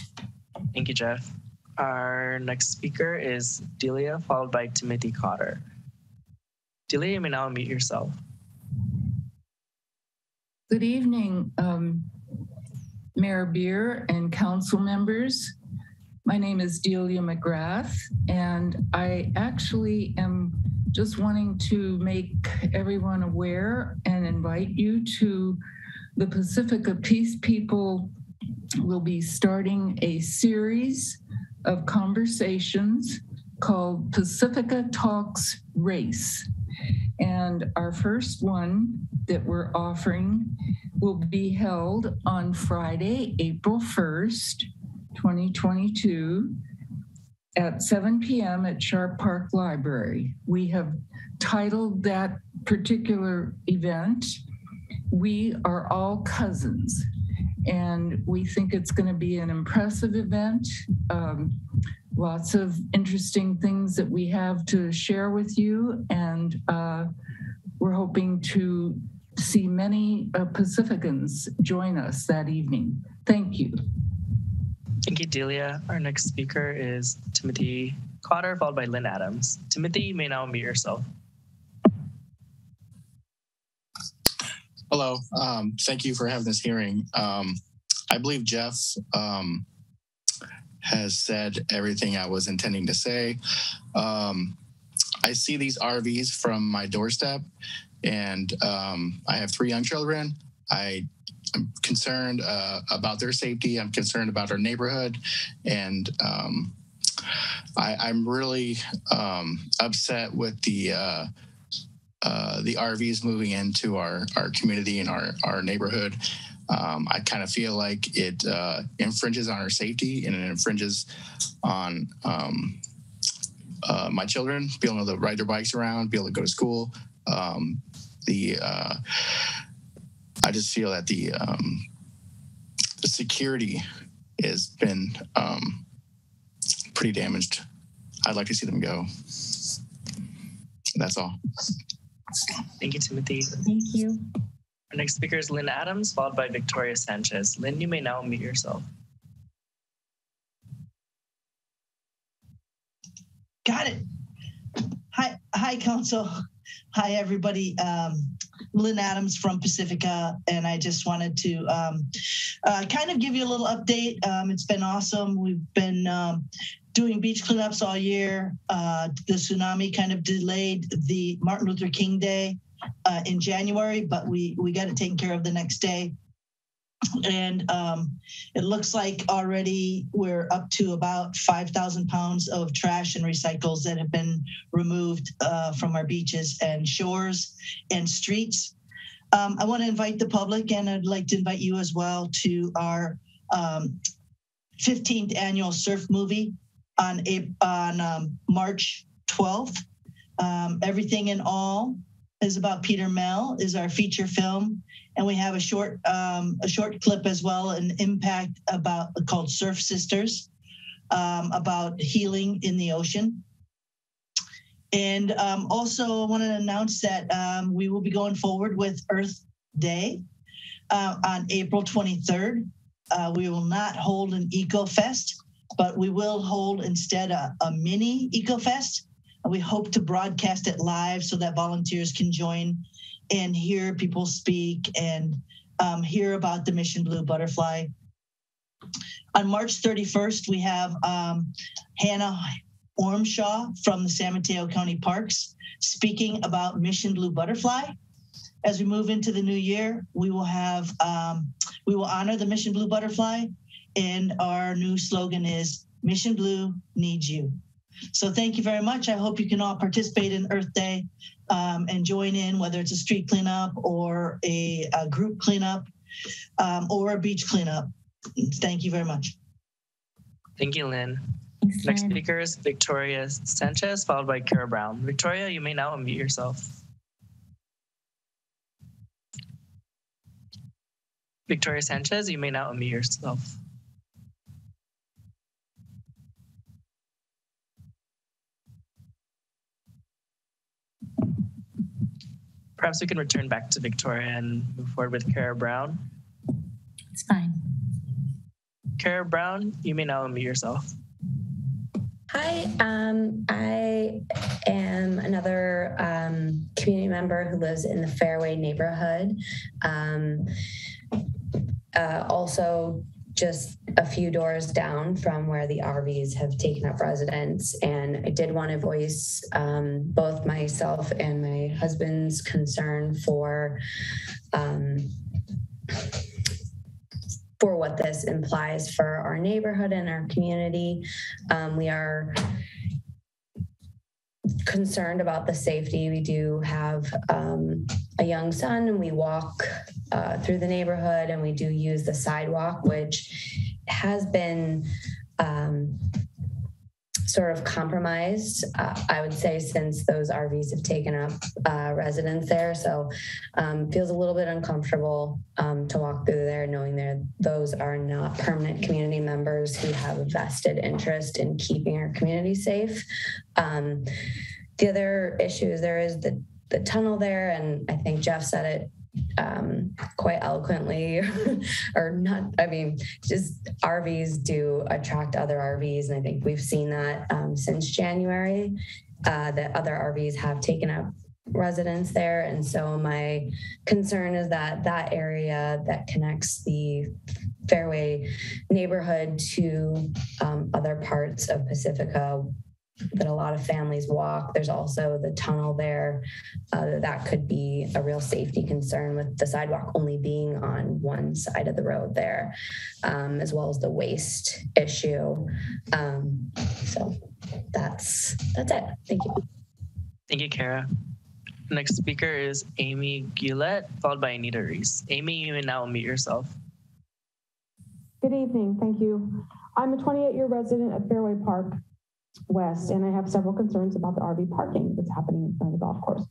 Thank you, Jeff. Our next speaker is Delia, followed by Timothy Cotter. Delia, you may now unmute yourself. Good evening, Mayor Beer and council members. My name is Delia McGrath, and I actually am just wanting to make everyone aware and invite you to the Pacifica Peace People will be starting a series of conversations called Pacifica Talks Race. And our first one that we're offering will be held on Friday, April 1st, 2022 at 7 p.m. at Sharp Park Library. We have titled that particular event, We Are All Cousins. And we think it's going to be an impressive event. Lots of interesting things that we have to share with you. And we're hoping to see many Pacificans join us that evening. Thank you. Thank you, Delia. Our next speaker is Timothy Cotter, followed by Lynn Adams. Timothy, you may now unmute yourself. Hello. Thank you for having this hearing. I believe Jeff has said everything I was intending to say. I see these RVs from my doorstep, and I have 3 young children. I'm concerned about their safety. I'm concerned about our neighborhood, and I'm really upset with the RVs moving into our community and our neighborhood. I kind of feel like it infringes on our safety, and it infringes on my children being able to ride their bikes around, be able to go to school. I just feel that the security has been pretty damaged. I'd like to see them go. That's all. Thank you, Timothy. Thank you. Our next speaker is Lynn Adams, followed by Victoria Sanchez. Lynn, you may now unmute yourself. Got it. Hi, Council. Hi, everybody. Lynn Adams from Pacifica, and I just wanted to kind of give you a little update. It's been awesome. We've been doing beach cleanups all year. The tsunami kind of delayed the Martin Luther King Day in January, but we got it taken care of the next day. And it looks like already we're up to about 5,000 pounds of trash and recycles that have been removed from our beaches and shores and streets. I want to invite the public, and I'd like to invite you as well, to our 15th annual surf movie on March 12th. Everything in All is about Peter Mell is our feature film. And we have a short clip as well, an impact called Surf Sisters, about healing in the ocean. And also I want to announce that we will be going forward with Earth Day on April 23rd. We will not hold an Eco-Fest, but we will hold instead a mini Eco-Fest. We hope to broadcast it live so that volunteers can join and hear people speak and hear about the Mission Blue Butterfly. On March 31st, we have Hannah Ormshaw from the San Mateo County Parks speaking about Mission Blue Butterfly. As we move into the new year, we will have we will honor the Mission Blue Butterfly, and our new slogan is Mission Blue needs you. So thank you very much. I hope you can all participate in Earth Day and join in, whether it's a street cleanup or a group cleanup or a beach cleanup. Thank you very much. Thank you, Lynn. Thanks, next speaker is Victoria Sanchez, followed by Kara Brown. Victoria, you may now unmute yourself. Victoria Sanchez, you may now unmute yourself. Perhaps we can return back to Victoria and move forward with Kara Brown. It's fine. Kara Brown, you may now unmute yourself. Hi, I am another community member who lives in the Fairway neighborhood. Also, just a few doors down from where the RVs have taken up residence. And I did want to voice both myself and my husband's concern for what this implies for our neighborhood and our community. We are concerned about the safety. We do have a young son, and we walk through the neighborhood, and we do use the sidewalk, which has been sort of compromised, I would say, since those RVs have taken up residence there. So feels a little bit uncomfortable to walk through there, knowing those are not permanent community members who have a vested interest in keeping our community safe. The other issues, there is the tunnel there, and I think Jeff said it quite eloquently, or not. I mean, just RVs do attract other RVs, and I think we've seen that since January, that other RVs have taken up residence there. And so my concern is that that area that connects the Fairway neighborhood to other parts of Pacifica that a lot of families walk. There's also the tunnel there. That could be a real safety concern with the sidewalk only being on one side of the road there, as well as the waste issue. So that's it. Thank you. Thank you, Kara. Next speaker is Amy Gillette, followed by Anita Reese. Amy, you may now unmute yourself. Good evening. Thank you. I'm a 28-year resident of Fairway Park West, and I have several concerns about the RV parking that's happening in front of the golf course.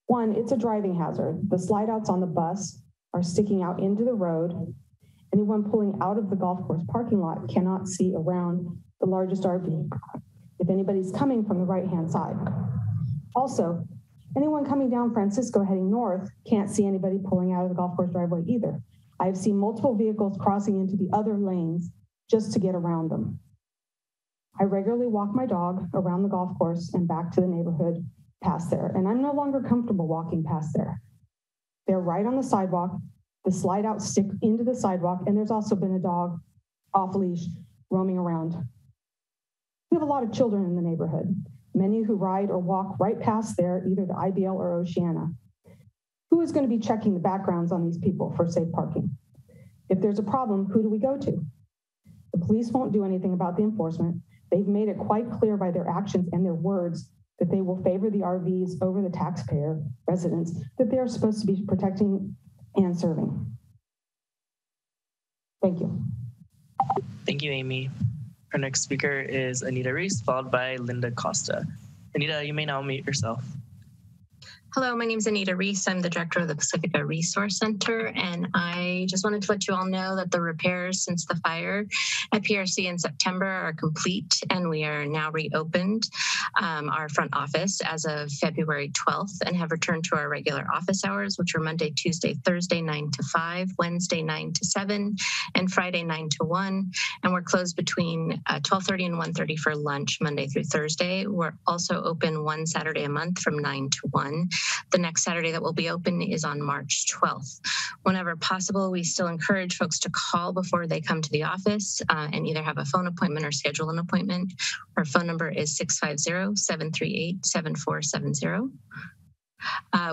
One, it's a driving hazard. The slide outs on the bus are sticking out into the road. Anyone pulling out of the golf course parking lot cannot see around the largest RV if anybody's coming from the right-hand side. Also, anyone coming down Francisco heading north can't see anybody pulling out of the golf course driveway either. I have seen multiple vehicles crossing into the other lanes just to get around them. I regularly walk my dog around the golf course and back to the neighborhood past there, and I'm no longer comfortable walking past there. They're right on the sidewalk. The slide outs stick into the sidewalk, and there's also been a dog off leash roaming around. We have a lot of children in the neighborhood, many who ride or walk right past there, either to IBL or Oceana. Who is going to be checking the backgrounds on these people for safe parking? If there's a problem, who do we go to? The police won't do anything about the enforcement. They've made it quite clear by their actions and their words that they will favor the RVs over the taxpayer residents that they are supposed to be protecting and serving. Thank you. Thank you, Amy. Our next speaker is Anita Reese, followed by Linda Costa. Anita, you may now unmute yourself. Hello, my name is Anita Reese. I'm the director of the Pacifica Resource Center, and I just wanted to let you all know that the repairs since the fire at PRC in September are complete, and we are now reopened our front office as of February 12th and have returned to our regular office hours, which are Monday, Tuesday, Thursday, 9 to 5, Wednesday, 9 to 7, and Friday, 9 to 1. And we're closed between 12:30 and 1:30 for lunch, Monday through Thursday. We're also open one Saturday a month from 9 to 1. The next Saturday that will be open is on March 12th. Whenever possible, we still encourage folks to call before they come to the office and either have a phone appointment or schedule an appointment. Our phone number is 650-738-7470.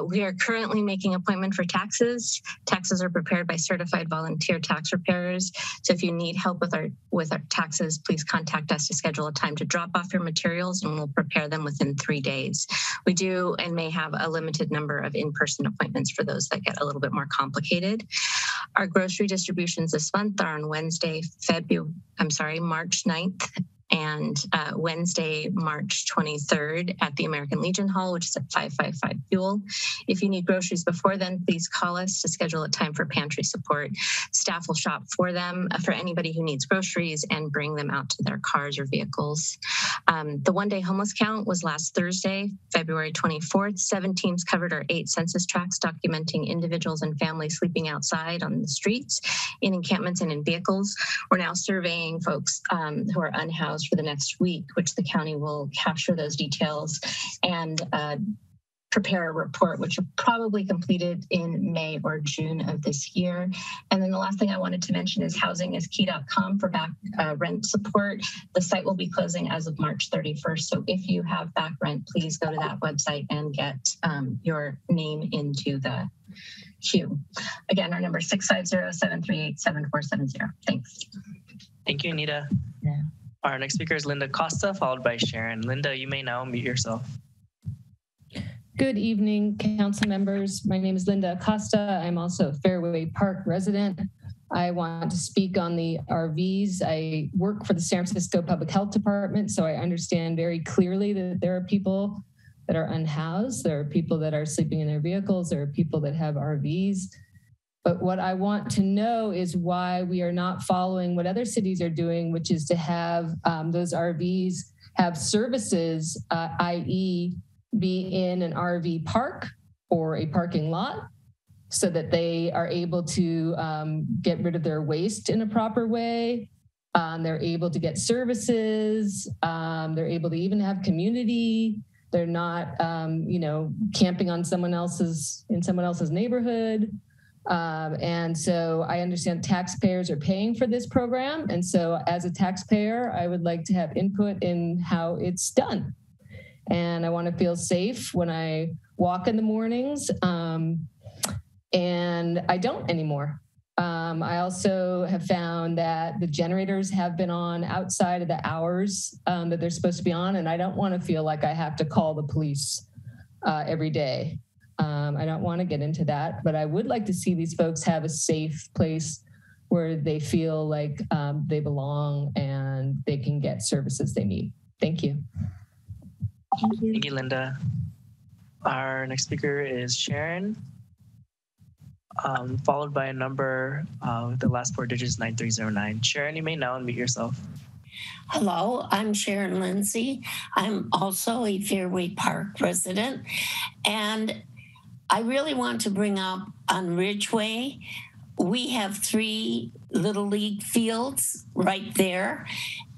We are currently making appointment for taxes. Taxes are prepared by certified volunteer tax preparers. So if you need help with our taxes, please contact us to schedule a time to drop off your materials, and we'll prepare them within 3 days. We do and may have a limited number of in-person appointments for those that get a little bit more complicated. Our grocery distributions this month are on Wednesday, March 9th. And Wednesday, March 23rd at the American Legion Hall, which is at 555 Fuel. If you need groceries before then, please call us to schedule a time for pantry support. Staff will shop for them, for anybody who needs groceries, and bring them out to their cars or vehicles. The one-day homeless count was last Thursday, February 24th. 7 teams covered our 8 census tracts documenting individuals and families sleeping outside on the streets, in encampments, and in vehicles. We're now surveying folks who are unhoused details for the next week, which the county will capture those details and prepare a report, which will probably completed in May or June of this year. And then the last thing I wanted to mention is housingiskey.com for back rent support. The site will be closing as of March 31st. So if you have back rent, please go to that website and get your name into the queue. Again, our number is 650-738-7470. Thanks. Thank you, Anita. Yeah. Our next speaker is Linda Costa, followed by Sharon. Linda, you may now unmute yourself. Good evening, council members. My name is Linda Acosta. I'm also a Fairway Park resident. I want to speak on the RVs. I work for the San Francisco Public Health Department, so I understand very clearly that there are people that are unhoused. There are people that are sleeping in their vehicles. There are people that have RVs. But what I want to know is why we are not following what other cities are doing, which is to have those RVs have services, i.e., be in an RV park or a parking lot so that they are able to get rid of their waste in a proper way. They're able to get services. They're able to even have community. They're not, camping on in someone else's neighborhood. And so I understand taxpayers are paying for this program. And so as a taxpayer, I would like to have input in how it's done. And I want to feel safe when I walk in the mornings. And I don't anymore. I also have found that the generators have been on outside of the hours that they're supposed to be on. And I don't want to feel like I have to call the police every day. I don't want to get into that, but I would like to see these folks have a safe place where they feel like they belong and they can get services they need. Thank you. Thank you, Linda. Our next speaker is Sharon, followed by a number with the last four digits 9309. Sharon, you may now unmute yourself. Hello, I'm Sharon Lindsay. I'm also a Fairway Park resident, and I really want to bring up on Ridgeway, we have 3 Little League fields right there,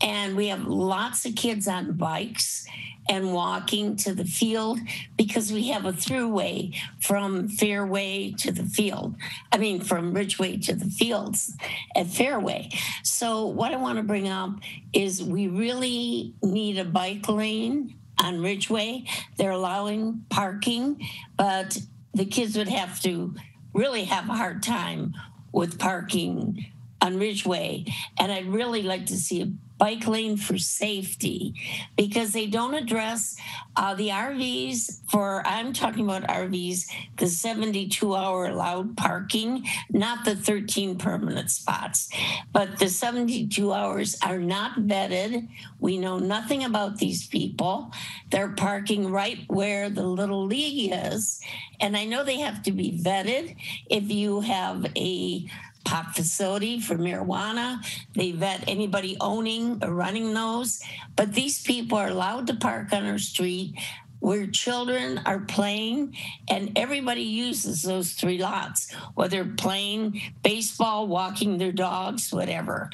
and we have lots of kids on bikes and walking to the field because we have a throughway from Fairway to the field. I mean, from Ridgeway to the fields at Fairway. So what I want to bring up is we really need a bike lane on Ridgeway. They're allowing parking, but the kids would have to really have a hard time with parking on Ridgeway. And I'd really like to see a bike lane for safety because they don't address the RVs I'm talking about RVs, the 72-hour allowed parking, not the 13 permanent spots. But the 72 hours are not vetted. We know nothing about these people. They're parking right where the Little League is. And I know they have to be vetted. If you have a pop facility for marijuana, they vet anybody owning or running those. But these people are allowed to park on our street where children are playing, and everybody uses those 3 lots, whether playing baseball, walking their dogs, whatever.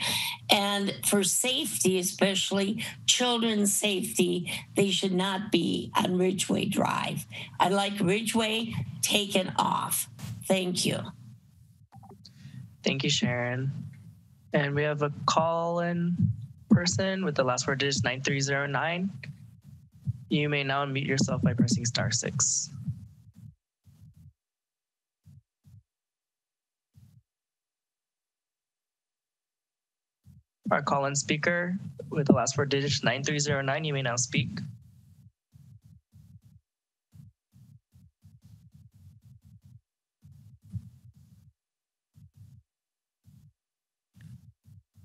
And for safety, especially children's safety, they should not be on Ridgeway Drive. I'd like Ridgeway taken off. Thank you. Thank you, Sharon. And we have a call-in person with the last 4 digits 9309. You may now unmute yourself by pressing *6. Our call-in speaker with the last 4 digits 9309. You may now speak.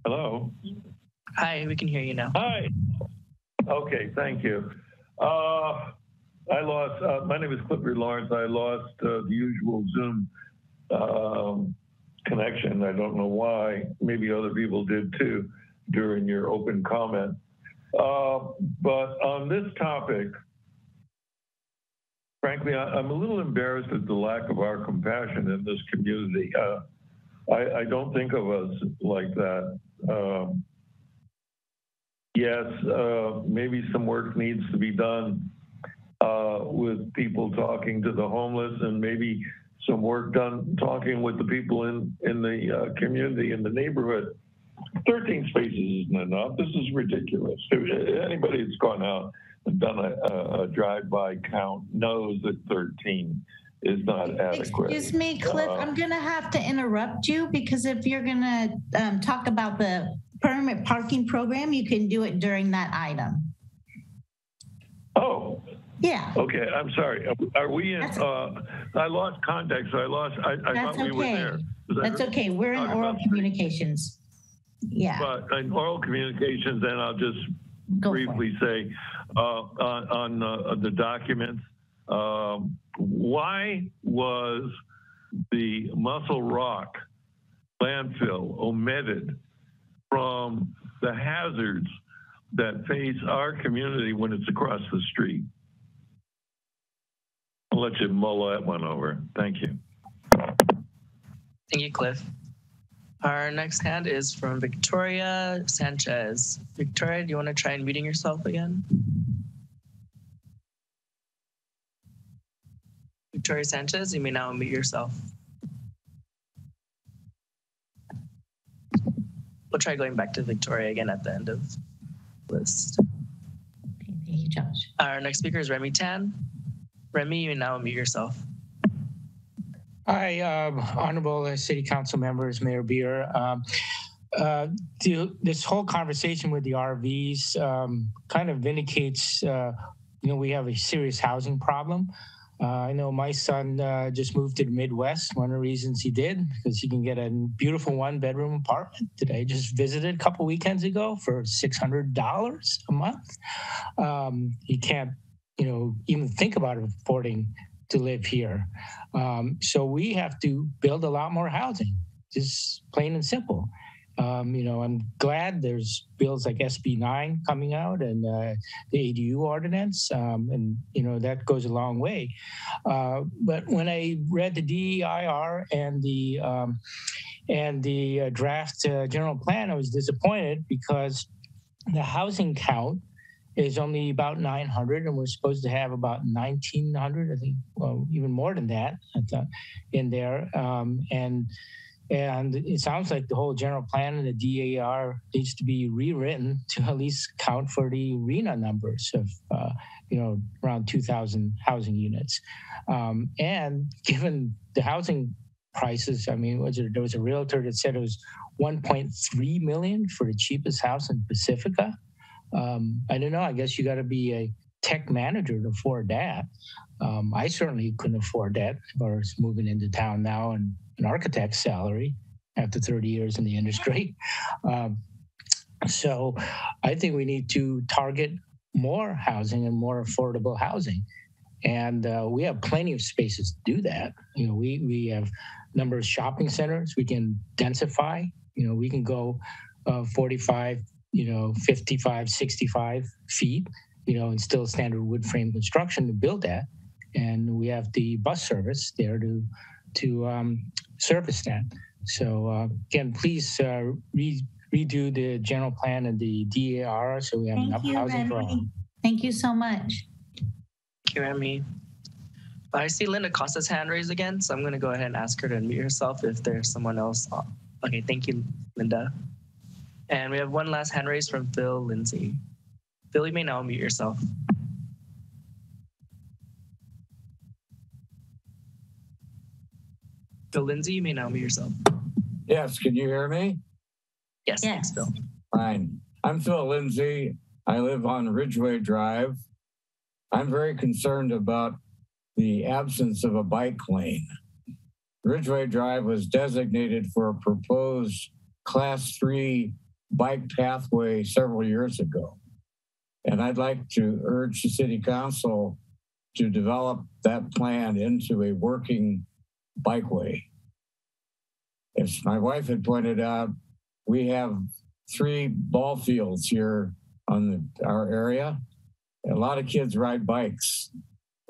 Hello. Hi, we can hear you now. Hi. Okay, thank you. I lost, my name is Clifford Lawrence. I lost the usual Zoom connection. I don't know why. Maybe other people did too during your open comment. But on this topic, frankly, I'm a little embarrassed at the lack of our compassion in this community. I don't think of us like that. yes, maybe some work needs to be done with people talking to the homeless, and maybe some work done talking with the people in the community, in the neighborhood. 13 spaces isn't enough. This is ridiculous. Anybody that's gone out and done a drive-by count knows that 13 is not adequate. Excuse me, Cliff, I'm going to have to interrupt you, because if you're going to talk about the permit parking program, you can do it during that item. Oh. Yeah. Okay, I'm sorry. Are we in, I lost context, so I thought we were there. That's okay. We're in oral communications. Yeah. But in oral communications, then I'll just briefly say on the documents, why was the Muscle Rock landfill omitted from the hazards that face our community when it's across the street? I'll let you mull that one over. Thank you. Thank you, Cliff. Our next hand is from Victoria Sanchez. Victoria, do you want to try unmuting yourself again? Victoria Sanchez, you may now unmute yourself. We'll try going back to Victoria again at the end of the list. Okay, thank you, Josh. Our next speaker is Remy Tan. Remy, you may now unmute yourself. Hi, honorable city council members, Mayor Beer. This whole conversation with the RVs kind of vindicates, we have a serious housing problem. I know my son just moved to the Midwest. One of the reasons he did, because he can get a beautiful one-bedroom apartment that I just visited a couple weekends ago for $600 a month. He can't, even think about affording to live here. So we have to build a lot more housing, just plain and simple. I'm glad there's bills like SB 9 coming out and the ADU ordinance, and that goes a long way. But when I read the DEIR and the draft general plan, I was disappointed because the housing count is only about 900, and we're supposed to have about 1,900, I think, well, even more than that in there. And it sounds like the whole general plan and the DAR needs to be rewritten to at least count for the RENA numbers of, around 2,000 housing units. And given the housing prices, I mean, there was a realtor that said it was 1.3 million for the cheapest house in Pacifica. I don't know. I guess you got to be a tech manager to afford that. I certainly couldn't afford that if I was moving into town now and an architect's salary after 30 years in the industry. So I think we need to target more housing and more affordable housing. And we have plenty of spaces to do that. We have a number of shopping centers we can densify. We can go 45, 55, 65 feet, and still standard wood frame construction to build that. And we have the bus service there to service that. So again, please redo the general plan and the DAR so we have enough housing for all. Thank you so much. Thank you, Remy. I see Linda Costa's hand raised again, so I'm going to go ahead and ask her to unmute herself if there's someone else. Okay, thank you, Linda. And we have one last hand raised from Phil Lindsay. Phil, you may now unmute yourself. Phil Lindsay, you may now unmute yourself. Yes, can you hear me? Yes, thanks, Phil. Fine. I'm Phil Lindsay. I live on Ridgeway Drive. I'm very concerned about the absence of a bike lane. Ridgeway Drive was designated for a proposed Class 3 bike pathway several years ago. And I'd like to urge the City Council to develop that plan into a working bikeway. As my wife had pointed out, we have 3 ball fields here on our area. A lot of kids ride bikes.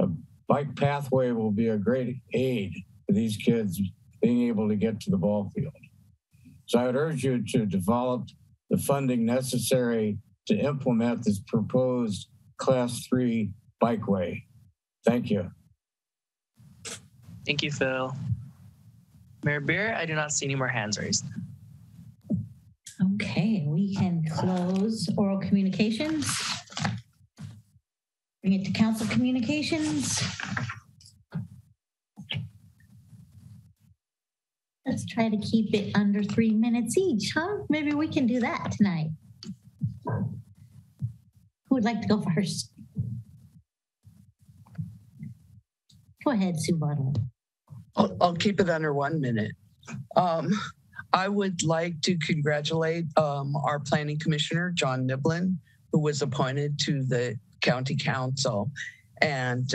A bike pathway will be a great aid to these kids being able to get to the ball field. So I would urge you to develop the funding necessary to implement this proposed Class 3 bikeway. Thank you. Thank you, Phil. Mayor Beer, I do not see any more hands raised. Okay, we can close oral communications. Bring it to council communications. Let's try to keep it under 3 minutes each, huh? Maybe we can do that tonight. Who would like to go first? Go ahead, Sue Buttle. I'll keep it under 1 minute. I would like to congratulate our planning commissioner, John Niblin, who was appointed to the county council. And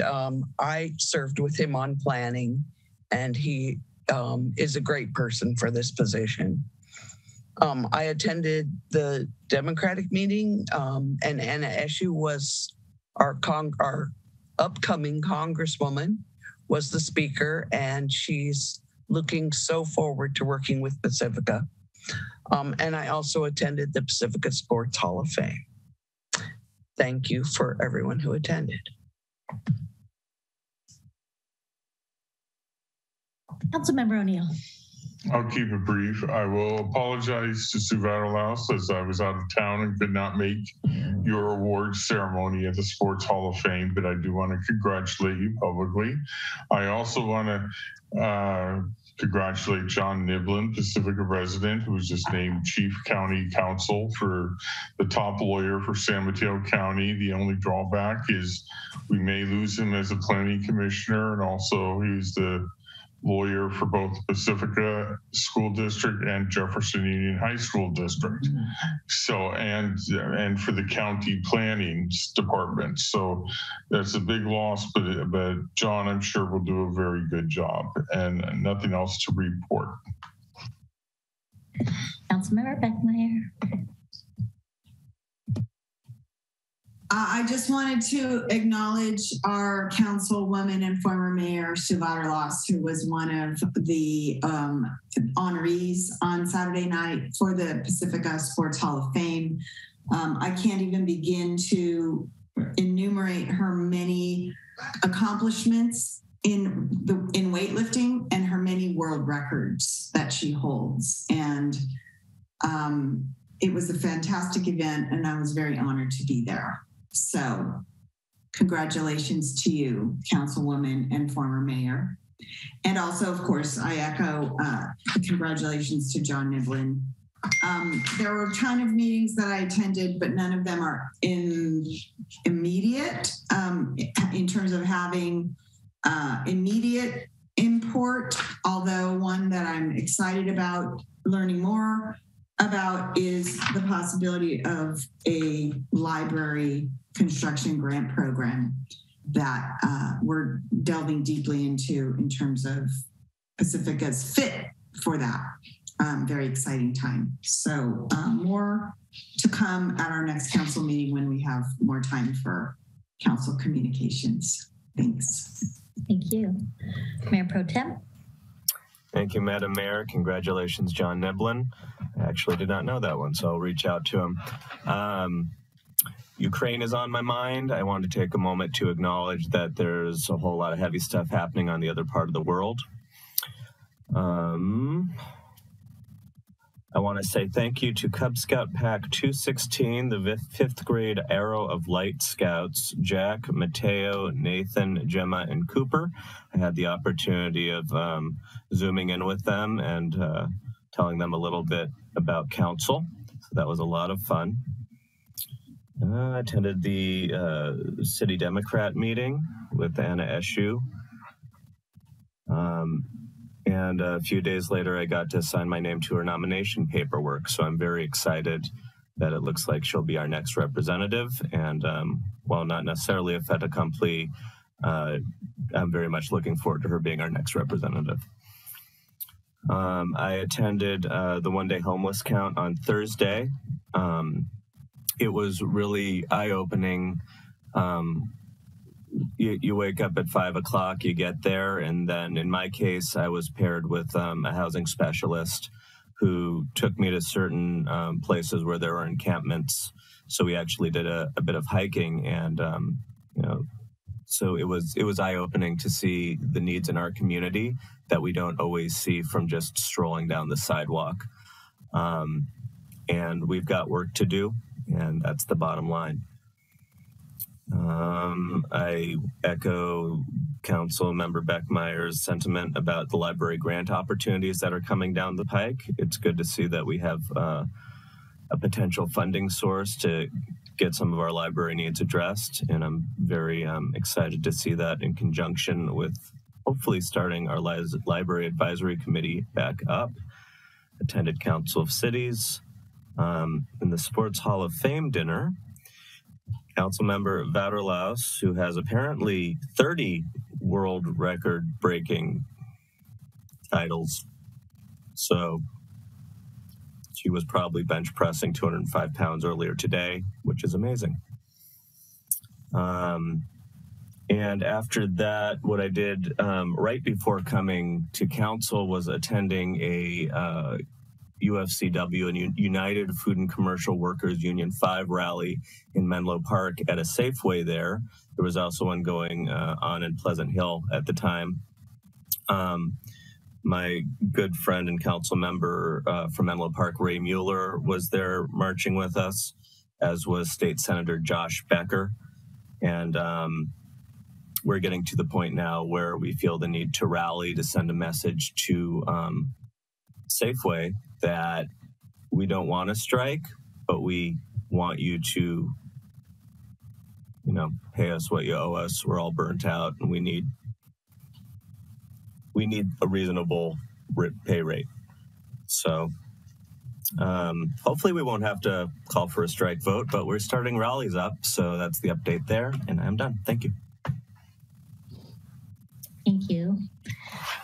I served with him on planning, and he is a great person for this position. I attended the Democratic meeting, and Anna Eshoo was our upcoming congresswoman, was the speaker, and she's looking so forward to working with Pacifica. And I also attended the Pacifica Sports Hall of Fame. Thank you for everyone who attended. Councilmember O'Neill. I'll keep it brief. I will apologize to Sue Vatterlaus as I was out of town and could not make your awards ceremony at the Sports Hall of Fame, but I do want to congratulate you publicly. I also want to congratulate John Niblin, Pacifica resident, who was just named Chief County Counsel for the top lawyer for San Mateo County. The only drawback is we may lose him as a planning commissioner, and also he's the lawyer for both Pacifica School District and Jefferson Union High School District. So, and for the county planning department. So that's a big loss, but John, I'm sure will do a very good job, and nothing else to report. Councilmember Beckmeyer. I just wanted to acknowledge our councilwoman and former mayor, Sue Vatterlaus, who was one of the honorees on Saturday night for the Pacifica Sports Hall of Fame. I can't even begin to enumerate her many accomplishments in weightlifting and her many world records that she holds. And it was a fantastic event, and I was very honored to be there. So congratulations to you, Councilwoman and former mayor. And also, of course, I echo congratulations to John Niblin. There were a ton of meetings that I attended, but none of them are immediate in terms of having immediate import, although one that I'm excited about learning more about is the possibility of a library construction grant program that we're delving deeply into in terms of Pacifica's fit for that. Very exciting time. So more to come at our next council meeting when we have more time for council communications. Thanks. Thank you. Mayor Pro Tem. Thank you, Madam Mayor. Congratulations, John Niblin. I actually did not know that one, so I'll reach out to him. Ukraine is on my mind. I want to take a moment to acknowledge that there's a whole lot of heavy stuff happening on the other part of the world. I want to say thank you to Cub Scout Pack 216, the 5th grade Arrow of Light Scouts, Jack, Mateo, Nathan, Gemma, and Cooper. I had the opportunity of zooming in with them and telling them a little bit about council. So that was a lot of fun. I attended the City Democrat meeting with Anna Eshoo. And a few days later, I got to sign my name to her nomination paperwork. So I'm very excited that it looks like she'll be our next representative. And while not necessarily a fait accompli, I'm very much looking forward to her being our next representative. I attended the one-day homeless count on Thursday. It was really eye-opening. You wake up at 5 o'clock, you get there, and then in my case, I was paired with a housing specialist who took me to certain places where there were encampments So we actually did a bit of hiking, and so it was eye-opening to see the needs in our community that we don't always see from just strolling down the sidewalk. And we've got work to do, and that's the bottom line. I echo Council Member Beckmeyer's sentiment about the library grant opportunities that are coming down the pike. It's good to see that we have a potential funding source to get some of our library needs addressed, and I'm very excited to see that in conjunction with hopefully starting our library advisory committee back up. Attended Council of Cities. In the Sports Hall of Fame dinner, Councilmember Vaterlaus, who has apparently 30 world record-breaking titles, so she was probably bench pressing 205 pounds earlier today, which is amazing. And after that, what I did right before coming to council was attending a UFCW and United Food and Commercial Workers Union 5 rally in Menlo Park at a Safeway there. There was also one going on in Pleasant Hill at the time. My good friend and council member from Menlo Park, Ray Mueller, was there marching with us, as was State Senator Josh Becker. And we're getting to the point now where we feel the need to rally to send a message to Safeway that we don't want to strike, but we want you to, pay us what you owe us. We're all burnt out, and we need a reasonable pay rate. So hopefully we won't have to call for a strike vote, but we're starting rallies up. So that's the update there, and I'm done. Thank you. Thank you.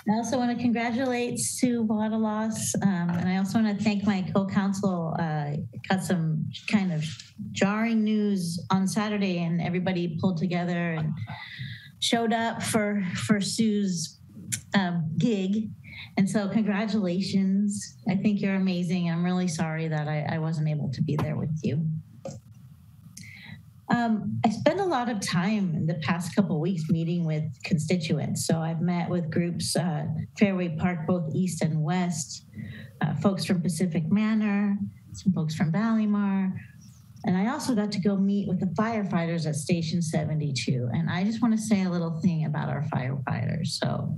I also want to congratulate Sue Vaterlaus, and I also want to thank my co-counsel. Got some kind of jarring news on Saturday, and everybody pulled together and showed up for Sue's gig. And so congratulations. I think you're amazing. I'm really sorry that I wasn't able to be there with you. I spent a lot of time in the past couple of weeks meeting with constituents. So I've met with groups, Fairway Park, both east and west, folks from Pacific Manor, some folks from Ballymar. And I also got to go meet with the firefighters at Station 72. And I just want to say a little thing about our firefighters. So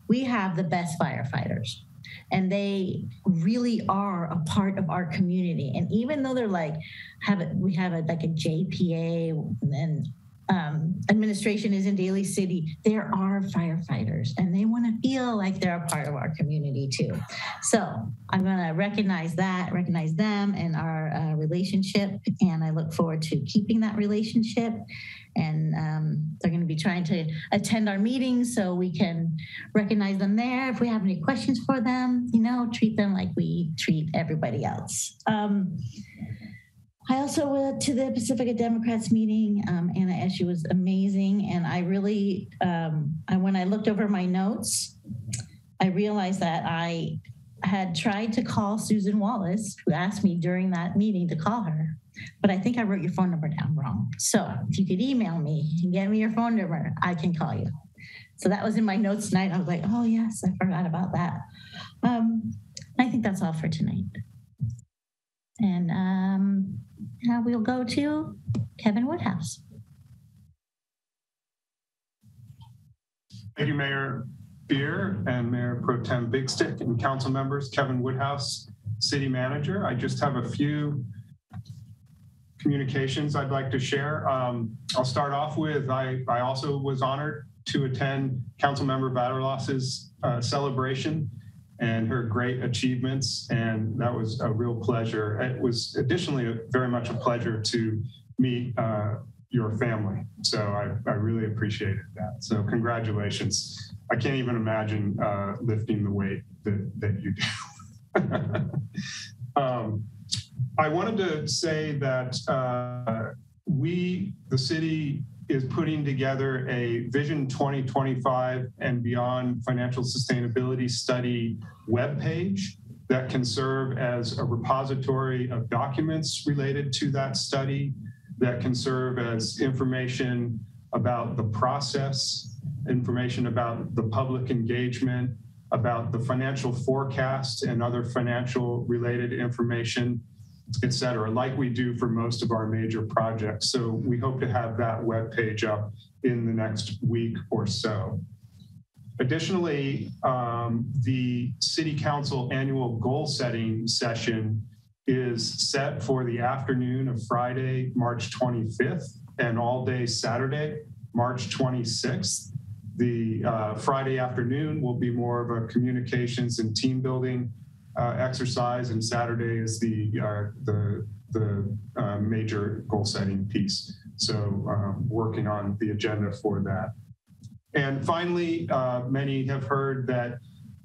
we have the best firefighters, and they really are a part of our community. And even though they're we have a JPA and administration is in Daly City, there are firefighters, and they want to feel like they're a part of our community too. So I'm going to recognize them and our relationship, and I look forward to keeping that relationship. And they're going to be trying to attend our meetings so we can recognize them there. If we have any questions for them, treat them like we treat everybody else. I also went to the Pacifica Democrats meeting. Anna Eshe was amazing. And I really, when I looked over my notes, I realized that I had tried to call Susan Wallace, who asked me during that meeting to call her. But I think I wrote your phone number down wrong. So if you could email me and get me your phone number, I can call you. So that was in my notes tonight. I was like, oh yes, I forgot about that. I think that's all for tonight. And now we'll go to Kevin Woodhouse. Thank you, Mayor Beer and Mayor Pro Tem Big Stick and council members. Kevin Woodhouse, City Manager. I just have a few communications I'd like to share. I'll start off with, I also was honored to attend Councilmember Vaterlaus's celebration and her great achievements, and that was a real pleasure. It was additionally very much a pleasure to meet your family. So I really appreciated that. So congratulations. I can't even imagine lifting the weight that you do. I wanted to say that the city is putting together a Vision 2025 and Beyond Financial Sustainability Study webpage. that can serve as a repository of documents related to that study, that can serve as information about the process, information about the public engagement, about the financial forecast and other financial related information, et cetera, like we do for most of our major projects. So we hope to have that webpage up in the next week or so. Additionally, the City Council annual goal setting session is set for the afternoon of Friday, March 25th, and all day Saturday, March 26th. The Friday afternoon will be more of a communications and team building exercise, and Saturday is the major goal setting piece. So working on the agenda for that. And finally, many have heard that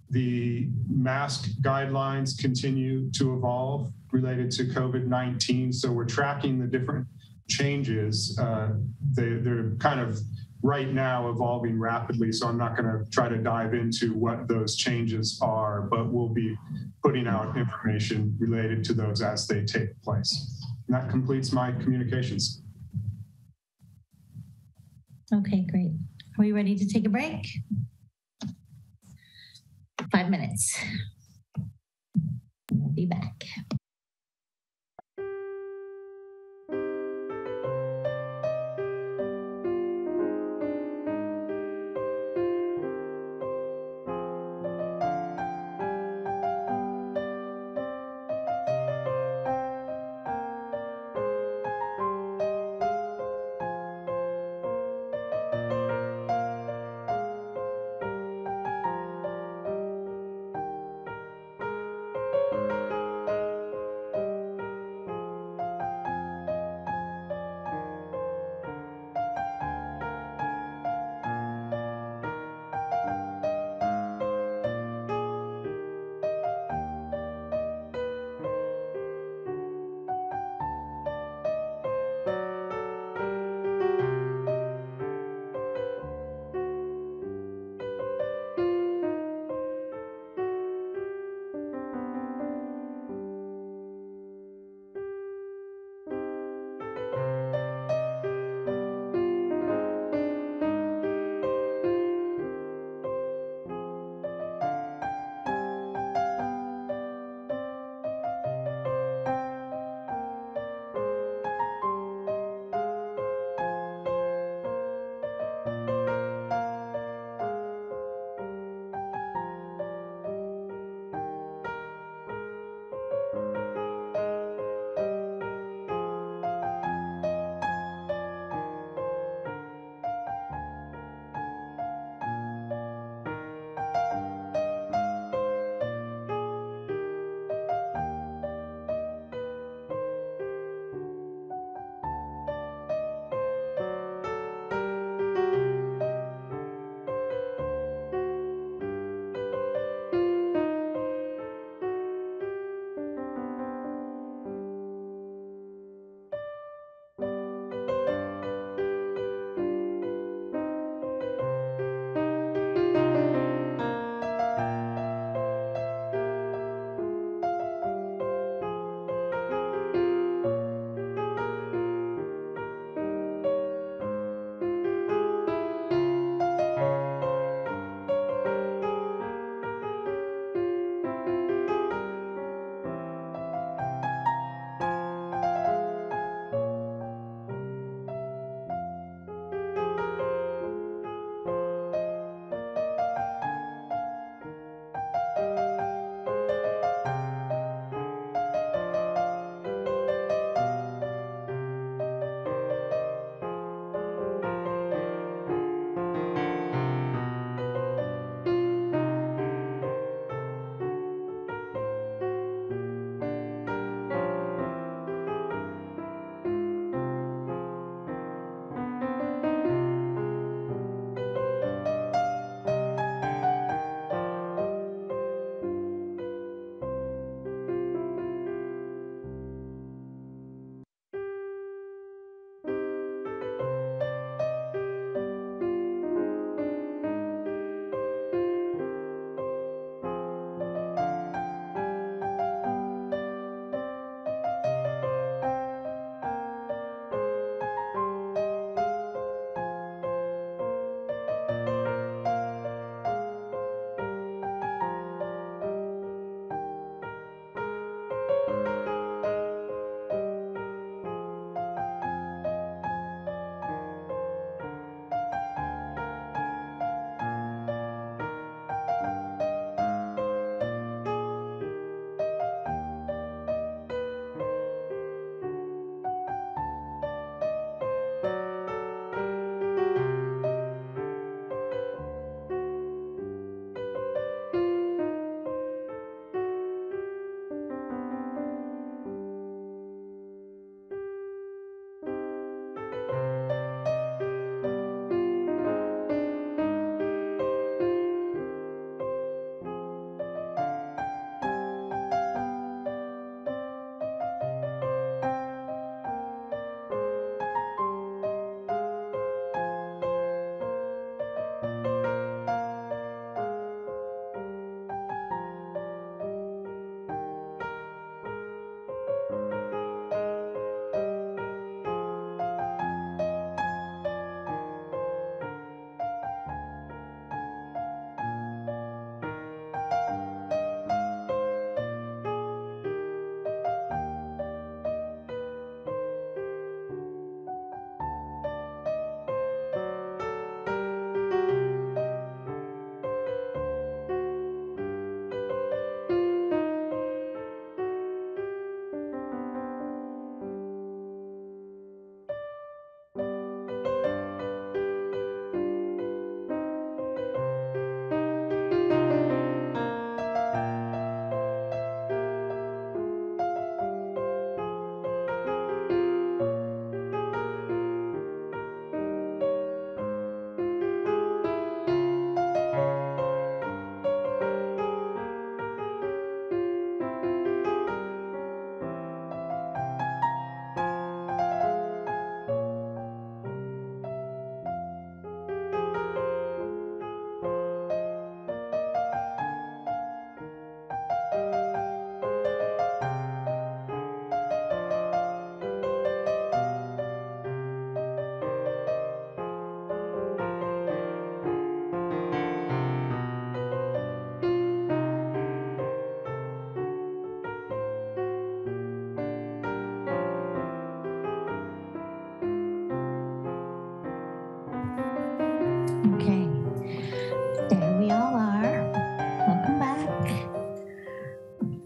the mask guidelines continue to evolve related to COVID-19. So we're tracking the different changes. They're kind of right now evolving rapidly. So I'm not going to try to dive into what those changes are, but we'll be putting out information related to those as they take place. And that completes my communications. Okay, great. Are we ready to take a break? 5 minutes. We'll be back.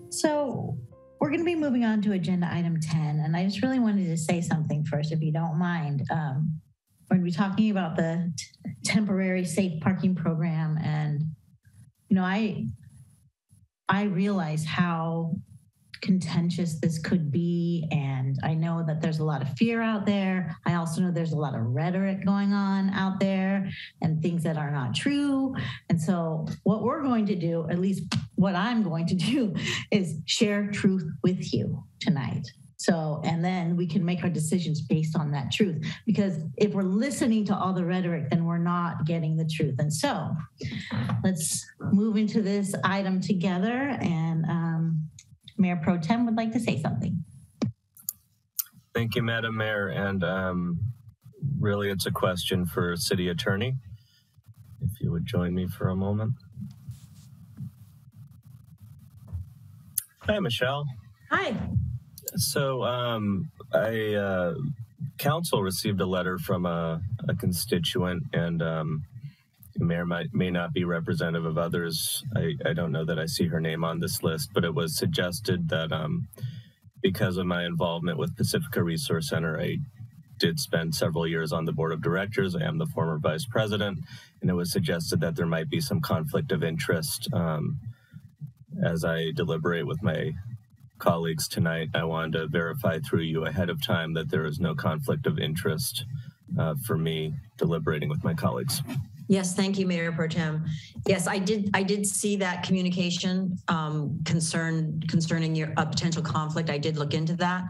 So we're going to be moving on to agenda item 10. And I just really wanted to say something first, if you don't mind. We're going to be talking about the temporary safe parking program. And, I realize how contentious this could be. And I know that there's a lot of fear out there. I also know there's a lot of rhetoric going on out there and things that are not true. And so what we're going to do, at least what I'm going to do, is share truth with you tonight. So, and then we can make our decisions based on that truth. Because if we're listening to all the rhetoric, then we're not getting the truth. And so let's move into this item together. And Mayor Pro Tem would like to say something. Thank you, Madam Mayor. And really, it's a question for City Attorney. If you would join me for a moment. Hi, Michelle. Hi. So council received a letter from a constituent, and Mayor may not be representative of others. I don't know that I see her name on this list, but it was suggested that because of my involvement with Pacifica Resource Center, I did spend several years on the board of directors. I am the former vice president, and it was suggested that there might be some conflict of interest. As I deliberate with my colleagues tonight, I wanted to verify through you ahead of time that there is no conflict of interest for me deliberating with my colleagues. Yes, thank you, Mayor Pro Tem. Yes, I did see that communication concerning your potential conflict. I did look into that.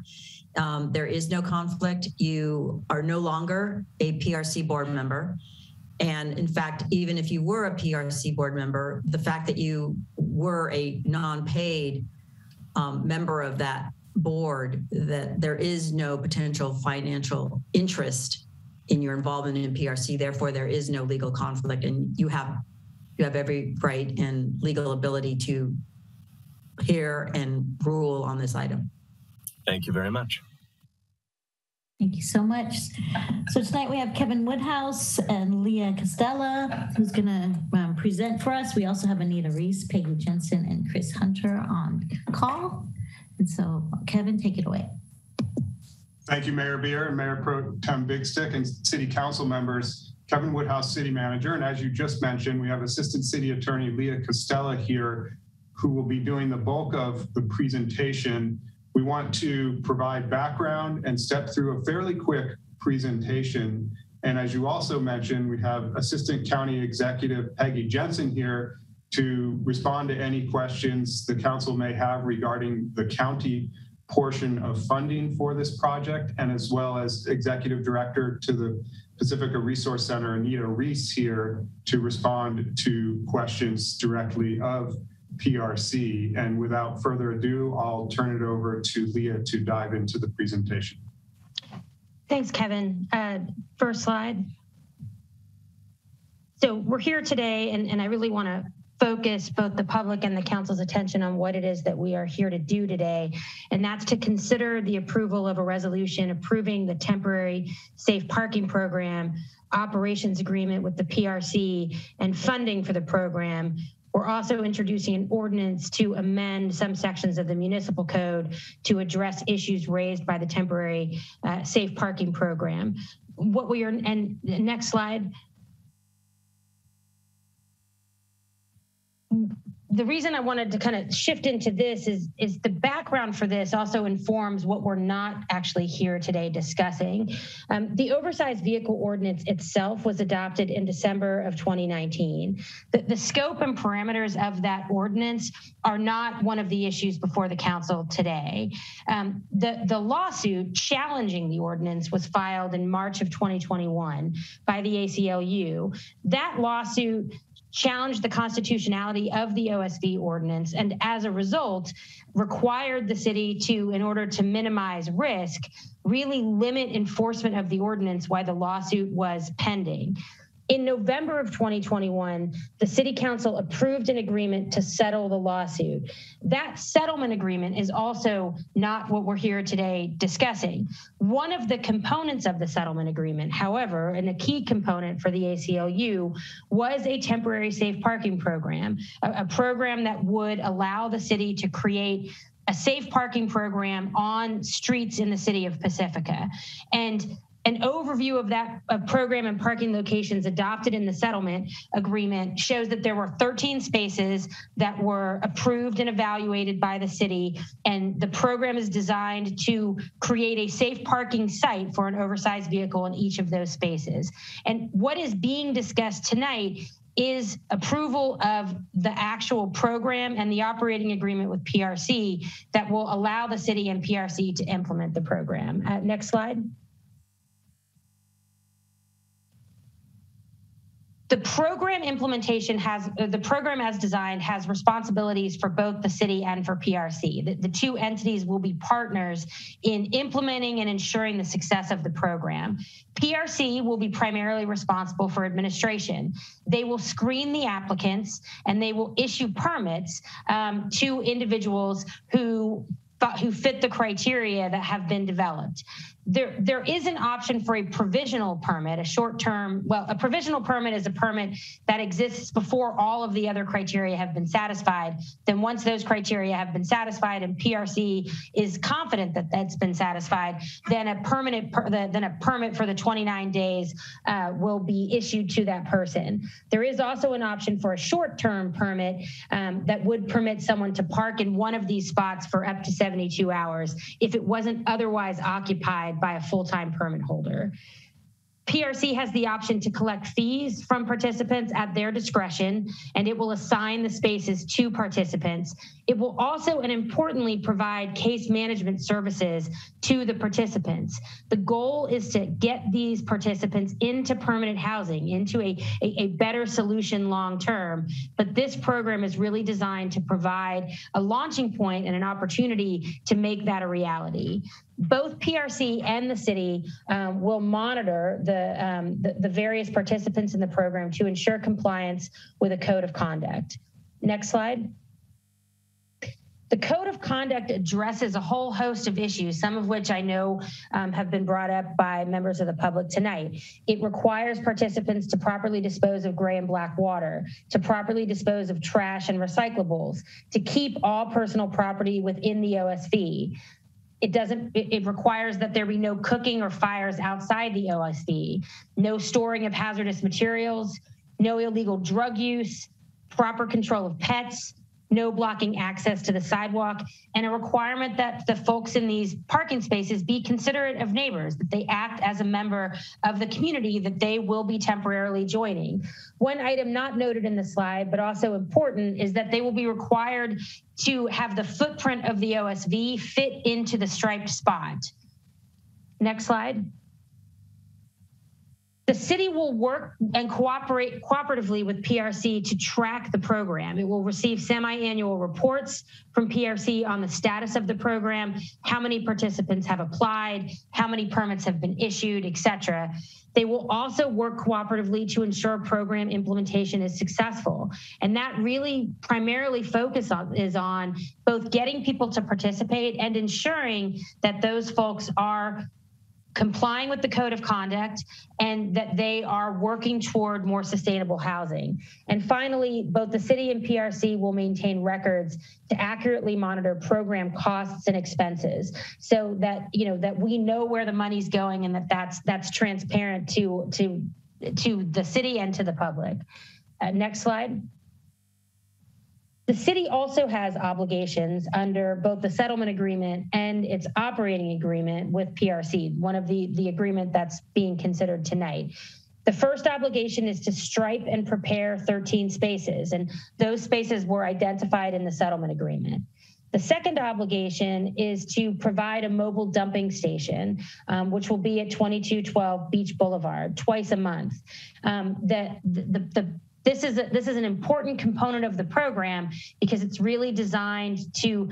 There is no conflict. You are no longer a PRC board member. And in fact, even if you were a PRC board member, the fact that you were a non-paid member of that board, that there is no potential financial interest in your involvement in PRC. Therefore, there is no legal conflict, and you have every right and legal ability to hear and rule on this item. Thank you very much. Thank you so much. So tonight we have Kevin Woodhouse and Leah Costella, who's going to present for us. We also have Anita Reese, Peggy Jensen, and Chris Hunter on call. And so, Kevin, take it away. Thank you, Mayor Beer and Mayor Pro Tem Big Stick and City Council members. Kevin Woodhouse, City Manager. And as you just mentioned, we have Assistant City Attorney Leah Costella here, who will be doing the bulk of the presentation. We want to provide background and step through a fairly quick presentation. And as you also mentioned, we have Assistant County Executive Peggy Jensen here to respond to any questions the council may have regarding the county portion of funding for this project, and as well as Executive Director to the Pacifica Resource Center, Anita Reese, here to respond to questions directly of PRC. And without further ado, I'll turn it over to Leah to dive into the presentation. Thanks, Kevin. First slide. So we're here today, and I really want to focus both the public and the council's attention on what it is that we are here to do today. And that's to consider the approval of a resolution approving the temporary safe parking program, operations agreement with the PRC, and funding for the program. We're also introducing an ordinance to amend some sections of the municipal code to address issues raised by the temporary safe parking program. What we are, and next slide. The reason I wanted to kind of shift into this is the background for this also informs what we're not actually here today discussing. The oversized vehicle ordinance itself was adopted in December of 2019. The scope and parameters of that ordinance are not one of the issues before the council today. The lawsuit challenging the ordinance was filed in March of 2021 by the ACLU. That lawsuit challenged the constitutionality of the OSV ordinance, and as a result, required the city to, in order to minimize risk, really limit enforcement of the ordinance while the lawsuit was pending. In November of 2021, the City Council approved an agreement to settle the lawsuit. That settlement agreement is also not what we're here today discussing. One of the components of the settlement agreement, however, and a key component for the ACLU, was a temporary safe parking program, a program that would allow the city to create a safe parking program on streets in the city of Pacifica. And an overview of that program and parking locations adopted in the settlement agreement shows that there were 13 spaces that were approved and evaluated by the city. And the program is designed to create a safe parking site for an oversized vehicle in each of those spaces. And what is being discussed tonight is approval of the actual program and the operating agreement with PRC that will allow the city and PRC to implement the program. Next slide. The program implementation the program as designed has responsibilities for both the city and for PRC. The two entities will be partners in implementing and ensuring the success of the program. PRC will be primarily responsible for administration. They will screen the applicants and they will issue permits to individuals who fit the criteria that have been developed. There is an option for a provisional permit, a provisional permit is a permit that exists before all of the other criteria have been satisfied. Then once those criteria have been satisfied and PRC is confident that that's been satisfied, then a permit for the 29 days will be issued to that person. There is also an option for a short-term permit that would permit someone to park in one of these spots for up to 72 hours if it wasn't otherwise occupied by a full-time permit holder. PRC has the option to collect fees from participants at their discretion, and it will assign the spaces to participants. It will also, and importantly, provide case management services to the participants. The goal is to get these participants into permanent housing, into a better solution long-term. But this program is really designed to provide a launching point and an opportunity to make that a reality. Both PRC and the city will monitor the various participants in the program to ensure compliance with a code of conduct. Next slide. The code of conduct addresses a whole host of issues, some of which I know have been brought up by members of the public tonight. It requires participants to properly dispose of gray and black water, to properly dispose of trash and recyclables, to keep all personal property within the OSV. It requires that there be no cooking or fires outside the OSV, no storing of hazardous materials, no illegal drug use, proper control of pets, no blocking access to the sidewalk, and a requirement that the folks in these parking spaces be considerate of neighbors, that they act as a member of the community that they will be temporarily joining. One item not noted in the slide, but also important, is that they will be required to have the footprint of the OSV fit into the striped spot. Next slide. The city will work and cooperate cooperatively with PRC to track the program. It will receive semi-annual reports from PRC on the status of the program, how many participants have applied, how many permits have been issued, et cetera. They will also work cooperatively to ensure program implementation is successful. And that really primarily is on both getting people to participate and ensuring that those folks are complying with the code of conduct and that they are working toward more sustainable housing. And finally, both the city and PRC will maintain records to accurately monitor program costs and expenses so that, that we know where the money's going and that's transparent to the city and to the public. Next slide. The city also has obligations under both the settlement agreement and its operating agreement with PRC, one of the agreement that's being considered tonight. The first obligation is to stripe and prepare 13 spaces, and those spaces were identified in the settlement agreement. The second obligation is to provide a mobile dumping station, which will be at 2212 Beach Boulevard twice a month. This is an important component of the program because it's really designed to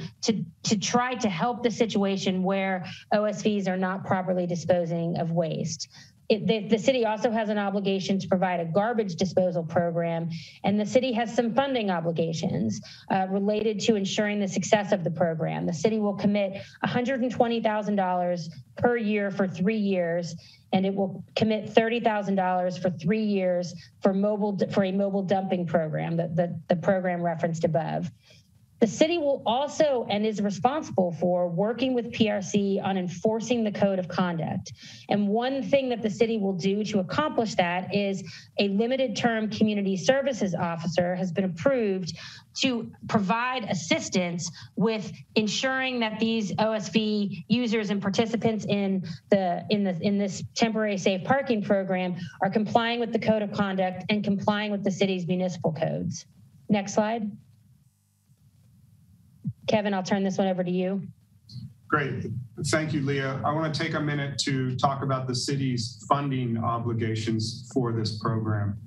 try to help the situation where OSVs are not properly disposing of waste. The city also has an obligation to provide a garbage disposal program, and the city has some funding obligations related to ensuring the success of the program. The city will commit $120,000 per year for 3 years, and it will commit $30,000 for 3 years for a mobile dumping program, the program referenced above. The city will also and is responsible for working with PRC on enforcing the code of conduct. And one thing that the city will do to accomplish that is a limited term community services officer has been approved to provide assistance with ensuring that these OSV users and participants in this temporary safe parking program are complying with the code of conduct and complying with the city's municipal codes. Next slide. Kevin, I'll turn this one over to you. Great. Thank you, Leah. I want to take a minute to talk about the city's funding obligations for this program.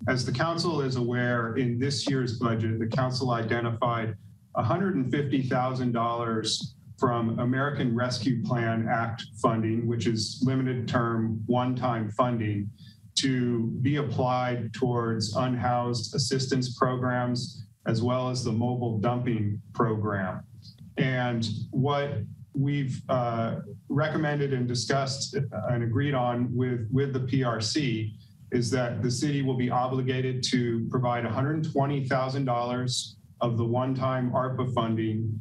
As the council is aware, in this year's budget, the council identified $150,000 from American Rescue Plan Act funding, which is limited term one-time funding, to be applied towards unhoused assistance programs, as well as the mobile dumping program. And what we've recommended and discussed and agreed on with the PRC is that the city will be obligated to provide $120,000 of the one-time ARPA funding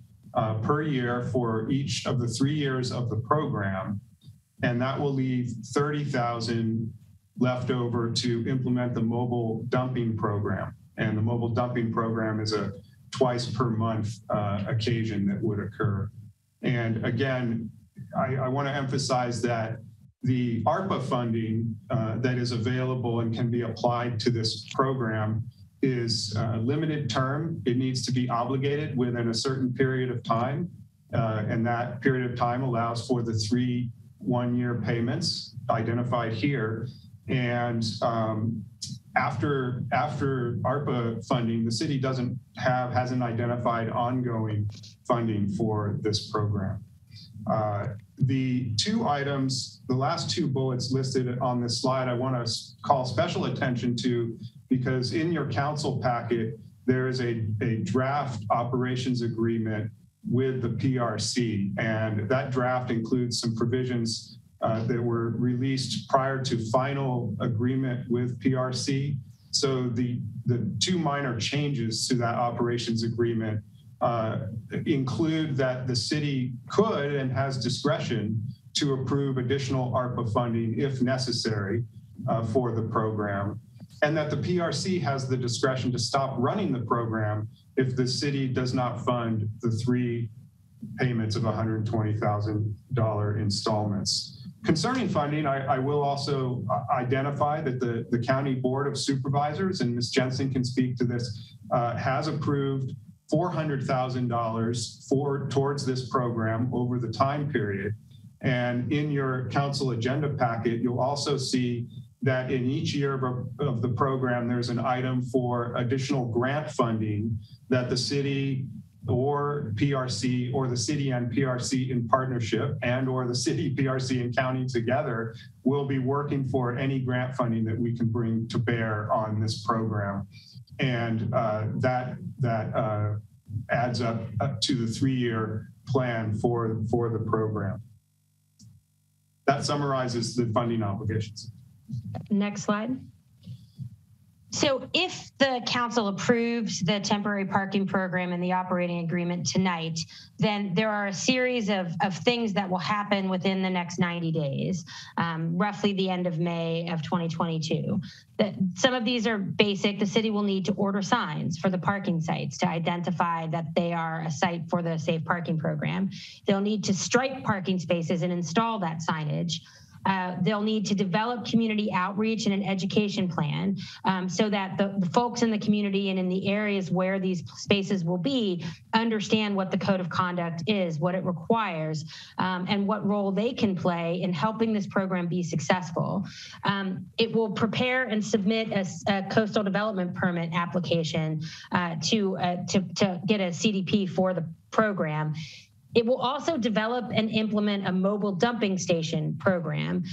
per year for each of the 3 years of the program. And that will leave $30,000 left over to implement the mobile dumping program. And the mobile dumping program is a twice per month occasion that would occur. And again, I want to emphasize that the ARPA funding that is available and can be applied to this program is limited term. It needs to be obligated within a certain period of time. And that period of time allows for the 3 one-year payments identified here. And after ARPA funding, the city hasn't identified ongoing funding for this program. The 2 items, the last 2 bullets listed on this slide, I want to call special attention to, because in your council packet, there is a draft operations agreement with the PRC, and that draft includes some provisions that were released prior to final agreement with PRC. So the 2 minor changes to that operations agreement include that the city could and has discretion to approve additional ARPA funding if necessary for the program, and that the PRC has the discretion to stop running the program if the city does not fund the 3 payments of $120,000 installments. Concerning funding, I will also identify that the County Board of Supervisors, and Ms. Jensen can speak to this, has approved $400,000 towards this program over the time period. And in your council agenda packet, you'll also see that in each year of the program, there's an item for additional grant funding that the city or PRC, or the city and PRC in partnership, and or the city, PRC, and county together will be working for any grant funding that we can bring to bear on this program. And that adds up to the 3-year plan for the program. That summarizes the funding obligations. Next slide. So if the council approves the temporary parking program and the operating agreement tonight, then there are a series of things that will happen within the next 90 days, roughly the end of May of 2022. Some of these are basic. The city will need to order signs for the parking sites to identify that they are a site for the safe parking program. They'll need to stripe parking spaces and install that signage. They'll need to develop community outreach and an education plan so that the folks in the community and in the areas where these spaces will be understand what the code of conduct is, what it requires, and what role they can play in helping this program be successful. It will prepare and submit a coastal development permit application to get a CDP for the program. It will also develop and implement a mobile dumping station program.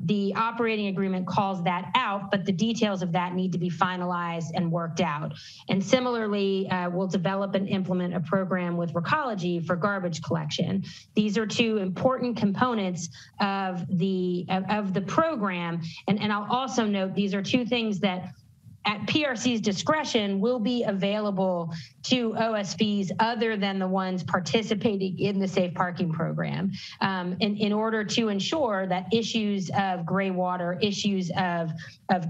The operating agreement calls that out, but the details of that need to be finalized and worked out. And similarly, we'll develop and implement a program with Recology for garbage collection. These are two important components of the program. And I'll also note these are two things that at PRC's discretion will be available to OSVs other than the ones participating in the safe parking program in order to ensure that issues of gray water, issues of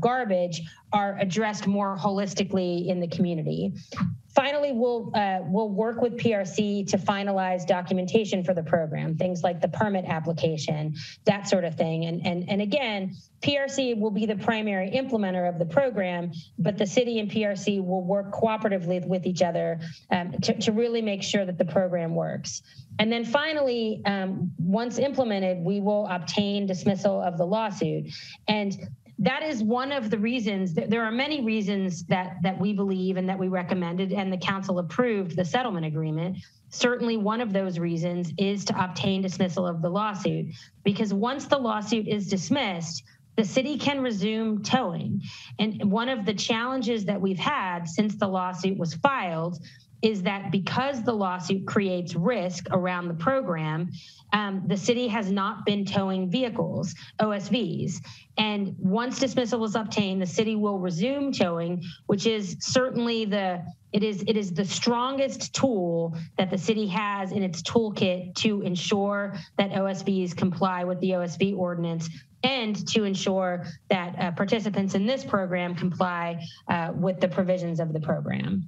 garbage are addressed more holistically in the community. Finally, we'll work with PRC to finalize documentation for the program, things like the permit application, that sort of thing. And again, PRC will be the primary implementer of the program, but the city and PRC will work cooperatively with each other to really make sure that the program works. And then finally, once implemented, we will obtain dismissal of the lawsuit. And that is one of the reasons. There are many reasons that we believe and that we recommended, and the council approved the settlement agreement. Certainly one of those reasons is to obtain dismissal of the lawsuit, because once the lawsuit is dismissed, the city can resume towing. And one of the challenges that we've had since the lawsuit was filed is that because the lawsuit creates risk around the program, the city has not been towing vehicles, OSVs. And once dismissal is obtained, the city will resume towing, which is certainly it is the strongest tool that the city has in its toolkit to ensure that OSVs comply with the OSV ordinance and to ensure that participants in this program comply with the provisions of the program.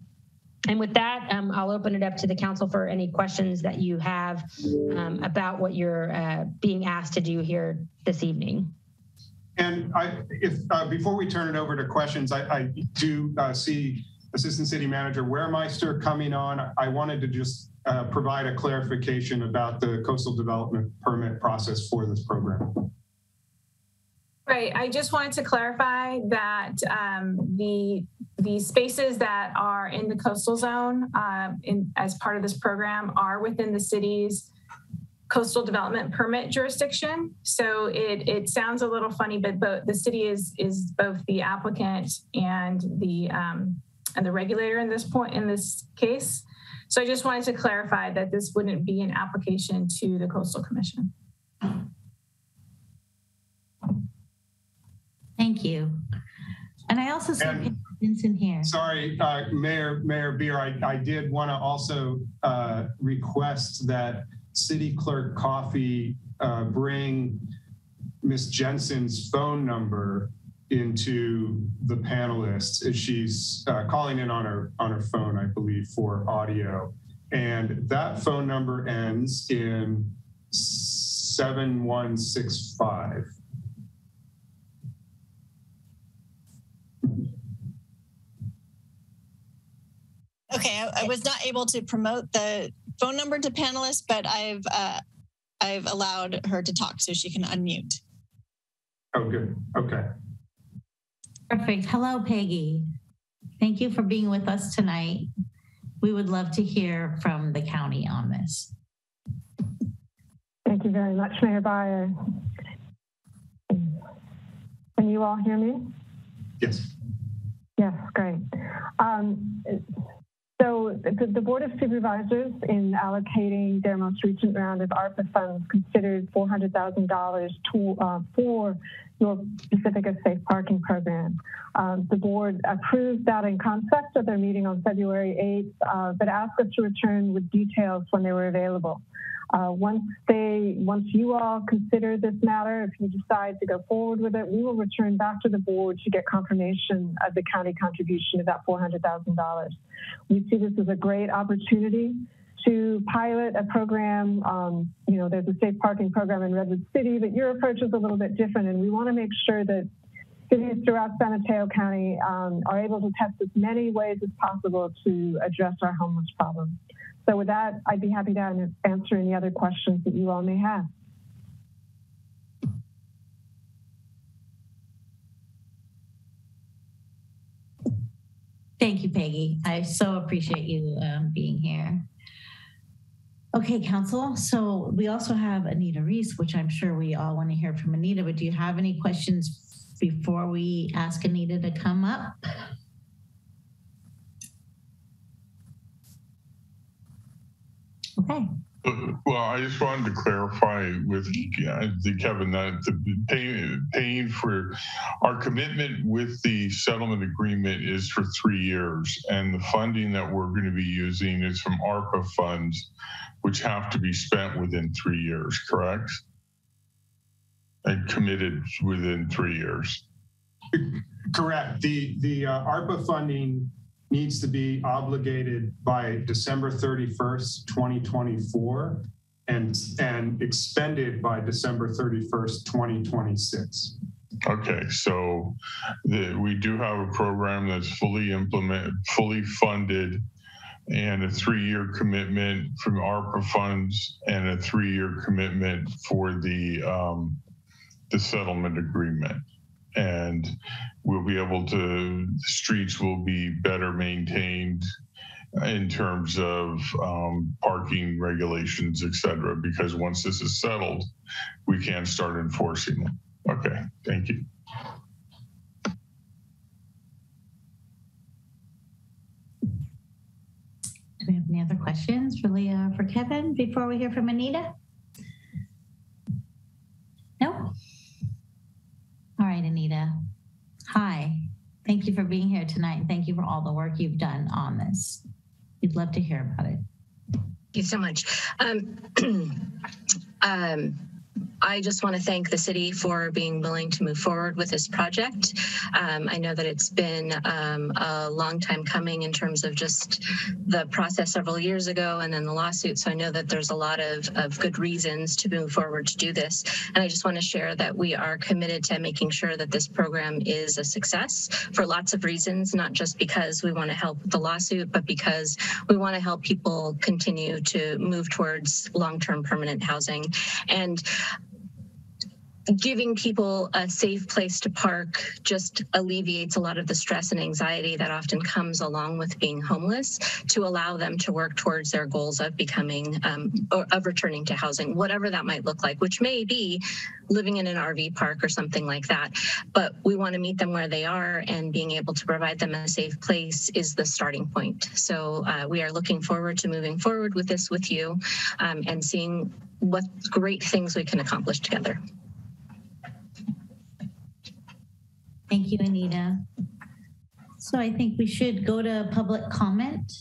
And with that, I'll open it up to the council for any questions that you have about what you're being asked to do here this evening. And before we turn it over to questions, I do see Assistant City Manager Waremeister coming on. I wanted to just provide a clarification about the coastal development permit process for this program. Right. I just wanted to clarify that the spaces that are in the coastal zone as part of this program are within the city's coastal development permit jurisdiction. So it sounds a little funny, but the city is both the applicant and the regulator in this case. So I just wanted to clarify that this wouldn't be an application to the Coastal Commission. Thank you. And I also saw Vincent here. Sorry, Mayor Beer, I did want to also request that City Clerk Coffey bring Ms. Jensen's phone number into the panelists as she's calling in on her phone, I believe, for audio. And that phone number ends in 7165. Okay, I was not able to promote the phone number to panelists, but I've allowed her to talk so she can unmute. Oh, good. Okay. Perfect. Hello, Peggy. Thank you for being with us tonight. We would love to hear from the county on this. Thank you very much, Mayor Byer. Can you all hear me? Yes. Yes, great. So the Board of Supervisors, in allocating their most recent round of ARPA funds, considered $400,000 for your Pacifica Safe Parking Program. The board approved that in concept at their meeting on February 8th, but asked us to return with details when they were available. Once you all consider this matter, if you decide to go forward with it, we will return back to the board to get confirmation of the county contribution of that $400,000. We see this as a great opportunity to pilot a program. There's a safe parking program in Redwood City, but your approach is a little bit different, and we want to make sure that cities throughout San Mateo County are able to test as many ways as possible to address our homeless problem. So with that, I'd be happy to answer any other questions that you all may have. Thank you, Peggy. I so appreciate you being here. Okay, Council. So we also have Anita Reese, which I'm sure we all want to hear from Anita, but do you have any questions before we ask Anita to come up? Okay. Well, I just wanted to clarify with Kevin that the paying for our commitment with the settlement agreement is for 3 years, and the funding that we're going to be using is from ARPA funds, which have to be spent within 3 years, correct? And committed within 3 years. Correct. The ARPA funding needs to be obligated by December 31st, 2024, and expended by December 31st, 2026. Okay, so we do have a program that's fully implemented, fully funded, and a 3-year commitment from ARPA funds, and a 3-year commitment for the settlement agreement. And we'll be able to, the streets will be better maintained in terms of parking regulations, et cetera, because once this is settled, we can start enforcing them. Okay, thank you. Do we have any other questions for Kevin before we hear from Anita? No? All right, Anita. Hi. Thank you for being here tonight. Thank you for all the work you've done on this. We'd love to hear about it. Thank you so much. I just want to thank the city for being willing to move forward with this project. I know that it's been a long time coming in terms of just the process several years ago and then the lawsuit. So I know that there's a lot of good reasons to move forward to do this. And I just want to share that we are committed to making sure that this program is a success for lots of reasons, not just because we want to help with the lawsuit, but because we want to help people continue to move towards long-term permanent housing. And giving people a safe place to park just alleviates a lot of the stress and anxiety that often comes along with being homeless, to allow them to work towards their goals of becoming or of returning to housing, whatever that might look like, which may be living in an RV park or something like that. But we want to meet them where they are, and being able to provide them a safe place is the starting point. So we are looking forward to moving forward with this with you and seeing what great things we can accomplish together. Thank you, Anita. So I think we should go to public comment.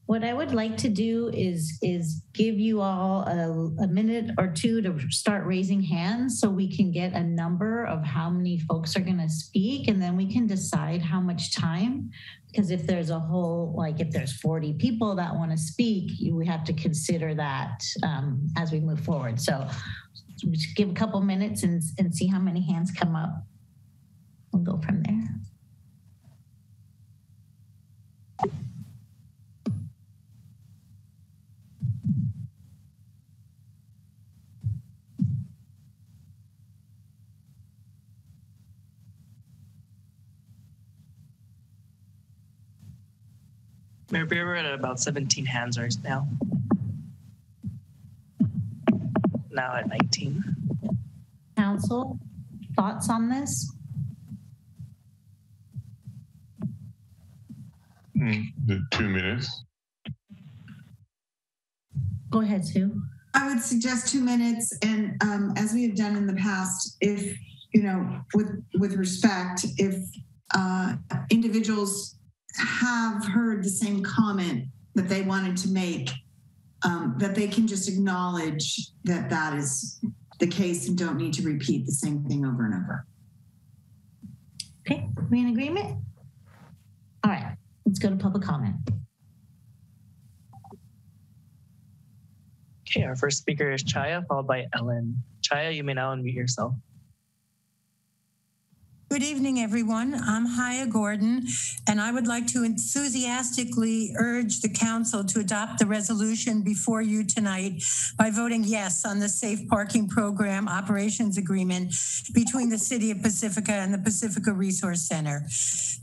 What I would like to do is give you all a minute or two to start raising hands so we can get a number of how many folks are going to speak, and then we can decide how much time. Because if there's a whole, like if there's 40 people that want to speak, we have to consider that as we move forward. So just give a couple minutes and see how many hands come up. We'll go from there. Maybe we're at about 17 hands right now. Now at 19. Council, thoughts on this? The 2 minutes. Go ahead, Sue. I would suggest 2 minutes, and as we have done in the past, if with respect, if individuals have heard the same comment that they wanted to make, that they can just acknowledge that that is the case and don't need to repeat the same thing over and over. Okay, are we in agreement? All right, let's go to public comment. Okay, our first speaker is Chaya, followed by Ellen. Chaya, you may now unmute yourself. Good evening, everyone. I'm Haya Gordon, and I would like to enthusiastically urge the council to adopt the resolution before you tonight by voting yes on the Safe Parking Program Operations Agreement between the City of Pacifica and the Pacifica Resource Center.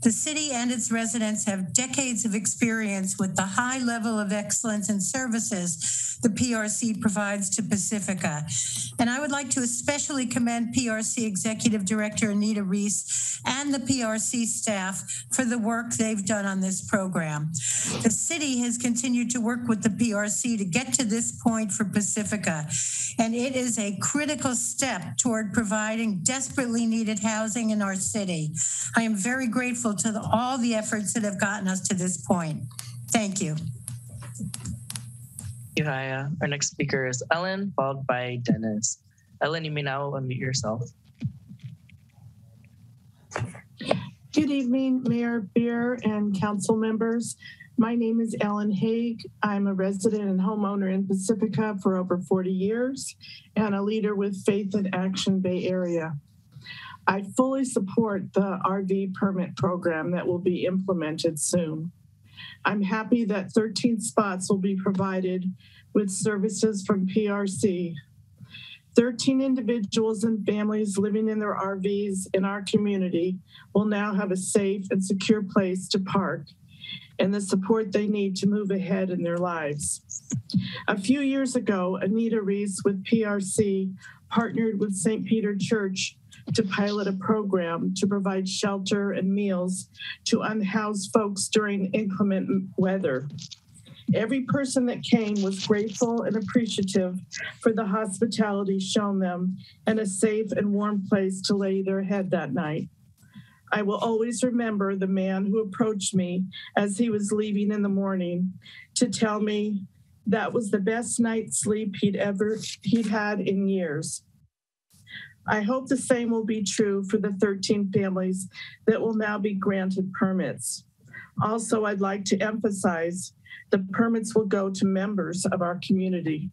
The city and its residents have decades of experience with the high level of excellence and services the PRC provides to Pacifica. And I would like to especially commend PRC Executive Director Anita Reese and the PRC staff for the work they've done on this program. The city has continued to work with the PRC to get to this point for Pacifica, and it is a critical step toward providing desperately needed housing in our city. I am very grateful to all the efforts that have gotten us to this point. Thank you. Thank you, Haya. Our next speaker is Ellen, followed by Dennis. Ellen, you may now unmute yourself. Good evening, Mayor Beer and council members. My name is Ellen Haig. I'm a resident and homeowner in Pacifica for over 40 years and a leader with Faith in Action Bay Area. I fully support the RV permit program that will be implemented soon. I'm happy that 13 spots will be provided with services from PRC. 13 individuals and families living in their RVs in our community will now have a safe and secure place to park and the support they need to move ahead in their lives. A few years ago, Anita Reese with PRC partnered with St. Peter Church to pilot a program to provide shelter and meals to unhoused folks during inclement weather. Every person that came was grateful and appreciative for the hospitality shown them and a safe and warm place to lay their head that night. I will always remember the man who approached me as he was leaving in the morning to tell me that was the best night's sleep he'd had in years. I hope the same will be true for the 13 families that will now be granted permits. Also, I'd like to emphasize the permits will go to members of our community.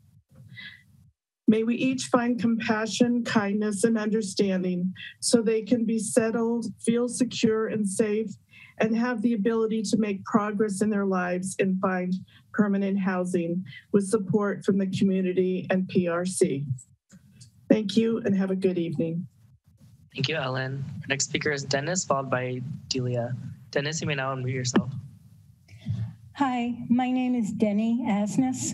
May we each find compassion, kindness, and understanding so they can be settled, feel secure and safe, and have the ability to make progress in their lives and find permanent housing with support from the community and PRC. Thank you and have a good evening. Thank you, Ellen. Our next speaker is Dennis, followed by Delia. Dennis, you may now unmute yourself. Hi, my name is Denny Asness.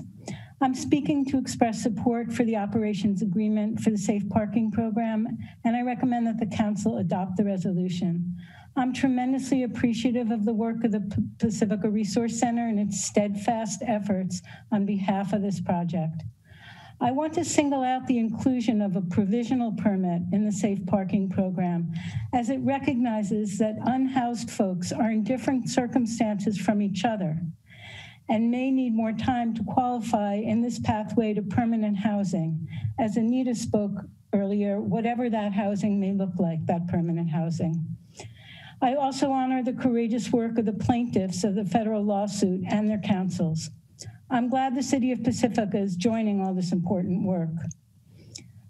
I'm speaking to express support for the operations agreement for the Safe Parking Program, and I recommend that the council adopt the resolution. I'm tremendously appreciative of the work of the Pacifica Resource Center and its steadfast efforts on behalf of this project. I want to single out the inclusion of a provisional permit in the Safe Parking Program, as it recognizes that unhoused folks are in different circumstances from each other and may need more time to qualify in this pathway to permanent housing. As Anita spoke earlier, whatever that housing may look like, that permanent housing. I also honor the courageous work of the plaintiffs of the federal lawsuit and their counsels. I'm glad the City of Pacifica is joining all this important work.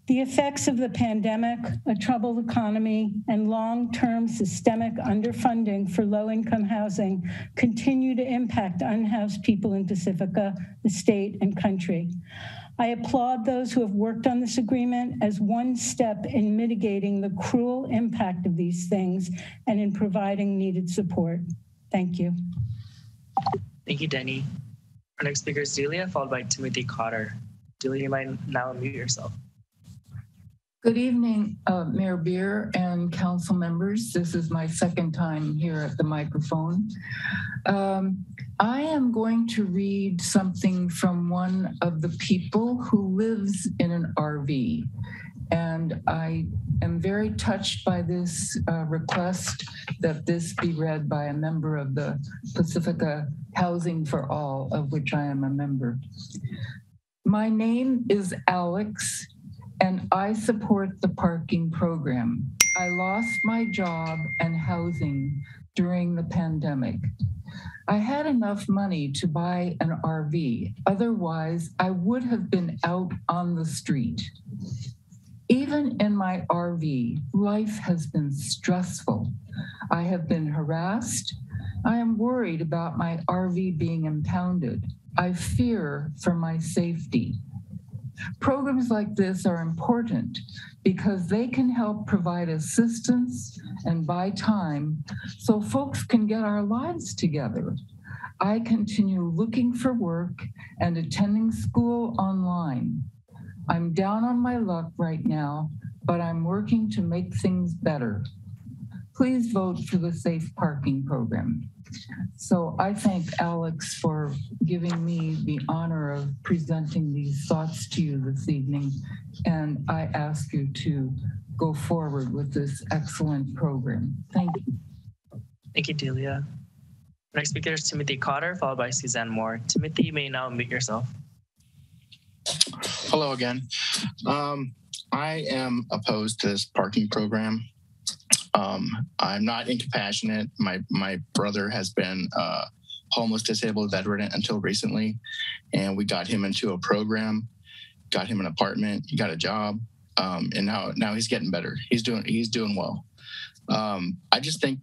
The effects of the pandemic, a troubled economy, and long-term systemic underfunding for low-income housing continue to impact unhoused people in Pacifica, the state, and country. I applaud those who have worked on this agreement as one step in mitigating the cruel impact of these things and in providing needed support. Thank you. Thank you, Denny. Our next speaker is Delia, followed by Timothy Cotter. Delia, you might now unmute yourself. Good evening, Mayor Beer and council members. This is my second time here at the microphone. I am going to read something from one of the people who lives in an RV. And I am very touched by this request that this be read by a member of the Pacifica Housing for All, of which I am a member. My name is Alex, and I support the parking program. I lost my job and housing during the pandemic. I had enough money to buy an RV. Otherwise, I would have been out on the street. Even in my RV, life has been stressful. I have been harassed. I am worried about my RV being impounded. I fear for my safety. Programs like this are important because they can help provide assistance and buy time so folks can get our lives together. I continue looking for work and attending school online. I'm down on my luck right now, but I'm working to make things better. Please vote for the Safe Parking Program. So I thank Alex for giving me the honor of presenting these thoughts to you this evening. And I ask you to go forward with this excellent program. Thank you. Thank you, Delia. Next speaker is Timothy Cotter, followed by Suzanne Moore. Timothy, you may now unmute yourself. Hello again. I am opposed to this parking program. I'm not incompassionate. My brother has been a homeless disabled veteran until recently, and we got him into a program, got him an apartment, he got a job, and now he's getting better. He's doing well. I just think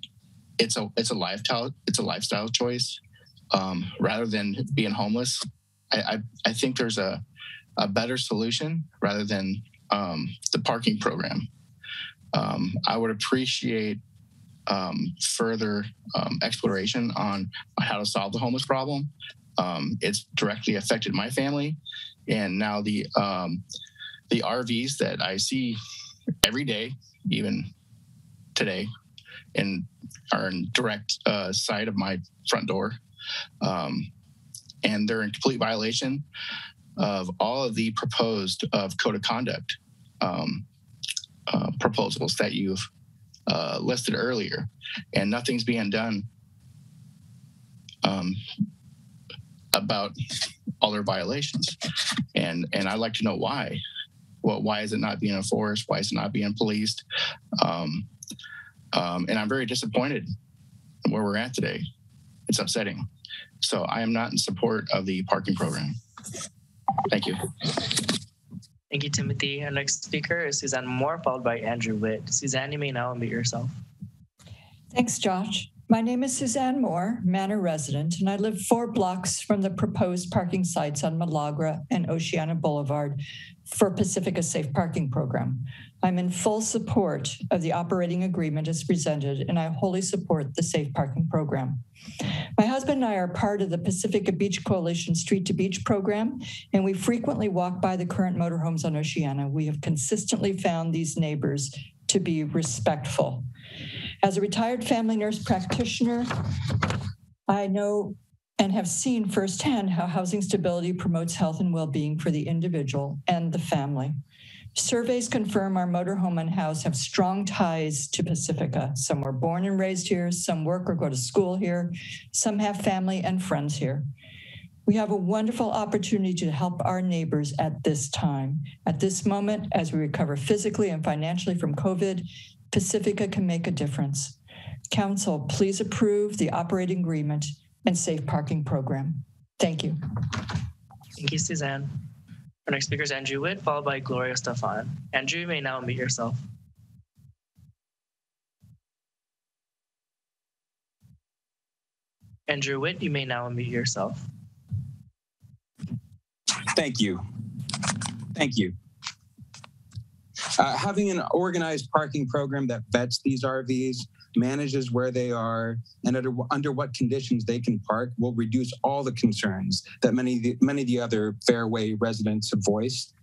it's a lifestyle choice rather than being homeless. I think there's a better solution rather than the parking program. I would appreciate further exploration on how to solve the homeless problem. It's directly affected my family, and now the RVs that I see every day, even today, and are in direct sight of my front door, and they're in complete violation of all of the proposed code of conduct proposals that you've listed earlier, and nothing's being done about all their violations. And I'd like to know why. Well, why is it not being enforced? Why is it not being policed? And I'm very disappointed in where we're at today. It's upsetting. So I am not in support of the parking program. Thank you. Thank you, Timothy. Our next speaker is Suzanne Moore, followed by Andrew Witt. Suzanne, you may now unmute yourself. Thanks, Josh. My name is Suzanne Moore, Manor resident, and I live 4 blocks from the proposed parking sites on Milagro and Oceana Boulevard for Pacifica's Safe Parking Program. I'm in full support of the operating agreement as presented, and I wholly support the Safe Parking Program. My husband and I are part of the Pacifica Beach Coalition Street to Beach program, and we frequently walk by the current motorhomes on Oceana. We have consistently found these neighbors to be respectful. As a retired family nurse practitioner, I know and have seen firsthand how housing stability promotes health and well-being for the individual and the family. Surveys confirm our motorhome and house have strong ties to Pacifica. Some were born and raised here, some work or go to school here, some have family and friends here. We have a wonderful opportunity to help our neighbors at this time. At this moment, as we recover physically and financially from COVID, Pacifica can make a difference. Council, please approve the operating agreement and Safe Parking Program. Thank you. Thank you, Suzanne. Our next speaker is Andrew Witt, followed by Gloria Stefan. Andrew, you may now unmute yourself. Andrew Witt, you may now unmute yourself. Thank you. Thank you. Having an organized parking program that vets these RVs, manages where they are, and under what conditions they can park will reduce all the concerns that many of the other Fairway residents have voiced.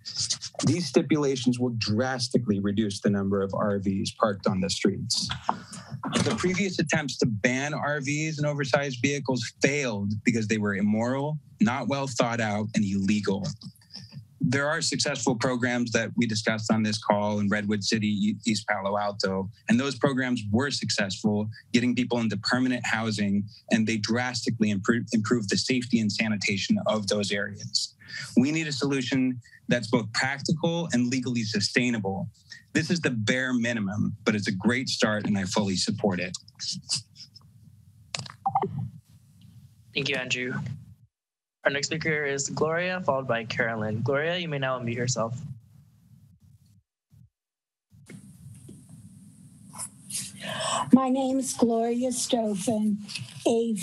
These stipulations will drastically reduce the number of RVs parked on the streets. The previous attempts to ban RVs and oversized vehicles failed because they were immoral, not well thought out, and illegal. There are successful programs that we discussed on this call in Redwood City, East Palo Alto, and those programs were successful, getting people into permanent housing, and they drastically improved the safety and sanitation of those areas. We need a solution that's both practical and legally sustainable. This is the bare minimum, but it's a great start, and I fully support it. Thank you, Andrew. Our next speaker is Gloria, followed by Carolyn. Gloria, you may now unmute yourself. My name's Gloria Stoffen, a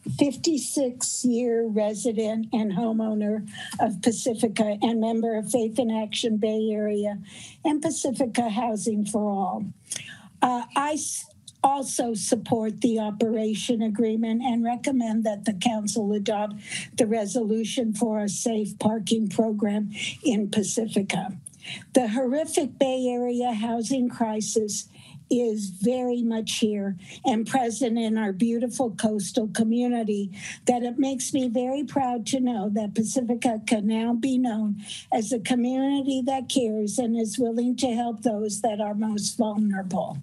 56-year resident and homeowner of Pacifica and member of Faith in Action Bay Area and Pacifica Housing for All. I also support the operation agreement and recommend that the council adopt the resolution for a safe parking program in Pacifica. The horrific Bay Area housing crisis is very much here and present in our beautiful coastal community, that it makes me very proud to know that Pacifica can now be known as a community that cares and is willing to help those that are most vulnerable.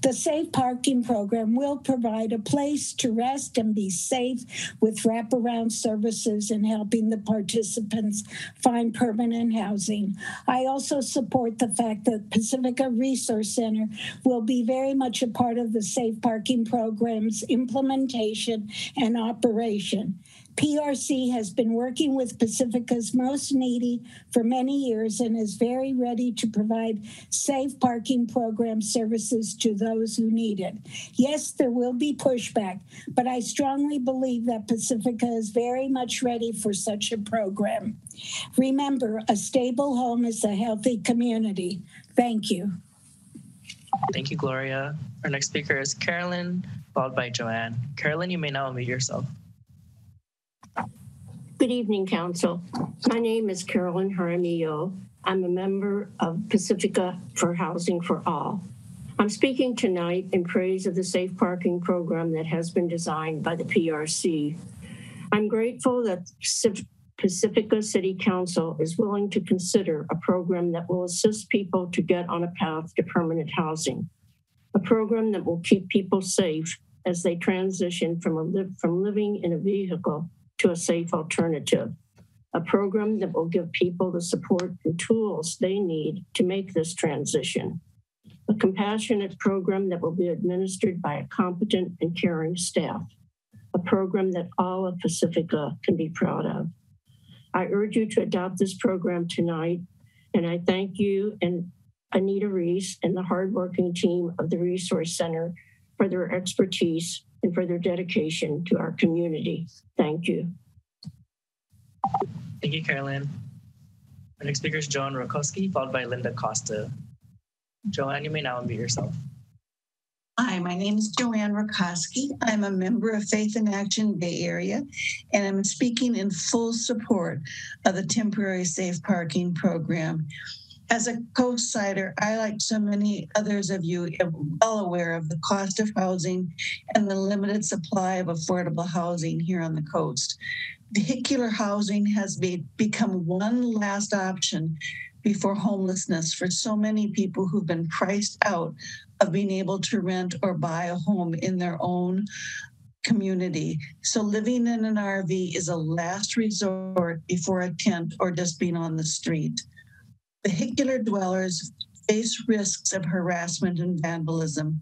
The Safe Parking Program will provide a place to rest and be safe with wraparound services and helping the participants find permanent housing. I also support the fact that Pacifica Resource Center will be very much a part of the Safe Parking Program's implementation and operation. PRC has been working with Pacifica's most needy for many years and is very ready to provide safe parking program services to those who need it. Yes, there will be pushback, but I strongly believe that Pacifica is very much ready for such a program. Remember, a stable home is a healthy community. Thank you. Thank you, Gloria. Our next speaker is Carolyn, followed by Joanne. Carolyn, you may now unmute yourself. Good evening, Council. My name is Carolyn Jaramillo. I'm a member of Pacifica for Housing for All. I'm speaking tonight in praise of the safe parking program that has been designed by the PRC. I'm grateful that Pacifica City Council is willing to consider a program that will assist people to get on a path to permanent housing, a program that will keep people safe as they transition from living in a vehicle to a safe alternative, a program that will give people the support and tools they need to make this transition, a compassionate program that will be administered by a competent and caring staff, a program that all of Pacifica can be proud of. I urge you to adopt this program tonight, and I thank you and Anita Reese and the hardworking team of the Resource Center for their expertise and for their dedication to our community. Thank you. Thank you, Carolyn. Our next speaker is Joanne Rakowski, followed by Linda Costa. Joanne, you may now unmute yourself. Hi, my name is Joanne Rakowski. I'm a member of Faith in Action Bay Area, and I'm speaking in full support of the temporary safe parking program. As a coast-sider, I, like so many others of you, am well aware of the cost of housing and the limited supply of affordable housing here on the coast. Vehicular housing has become one last option before homelessness for so many people who've been priced out of being able to rent or buy a home in their own community. So living in an RV is a last resort before a tent or just being on the street. Vehicular dwellers face risks of harassment and vandalism.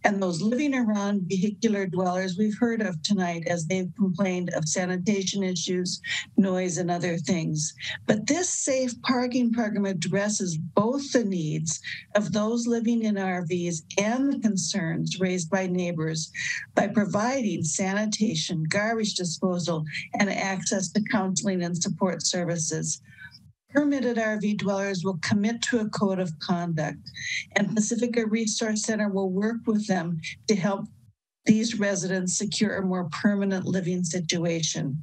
And those living around vehicular dwellers we've heard of tonight as they've complained of sanitation issues, noise, and other things. But this safe parking program addresses both the needs of those living in RVs and the concerns raised by neighbors by providing sanitation, garbage disposal, and access to counseling and support services. Permitted RV dwellers will commit to a code of conduct, and Pacifica Resource Center will work with them to help these residents secure a more permanent living situation.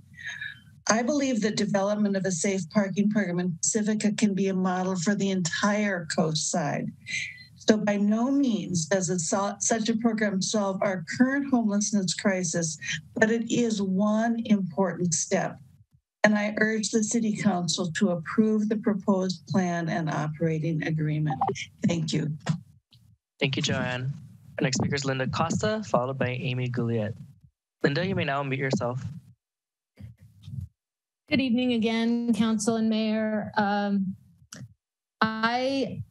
I believe that development of a safe parking program in Pacifica can be a model for the entire coast side. So by no means does such a program solve our current homelessness crisis, but it is one important step. And I urge the City Council to approve the proposed plan and operating agreement. Thank you. Thank you, Joanne. Our next speaker is Linda Costa, followed by Amy Gouliet. Linda, you may now unmute yourself. Good evening again, Council and Mayor. I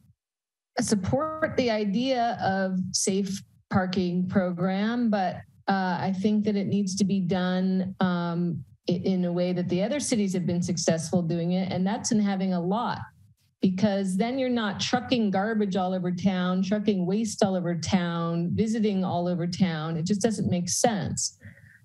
support the idea of safe parking program, but I think that it needs to be done in a way that the other cities have been successful doing it, and that's in having a lot because then you're not trucking garbage all over town, trucking waste all over town, visiting all over town. It just doesn't make sense.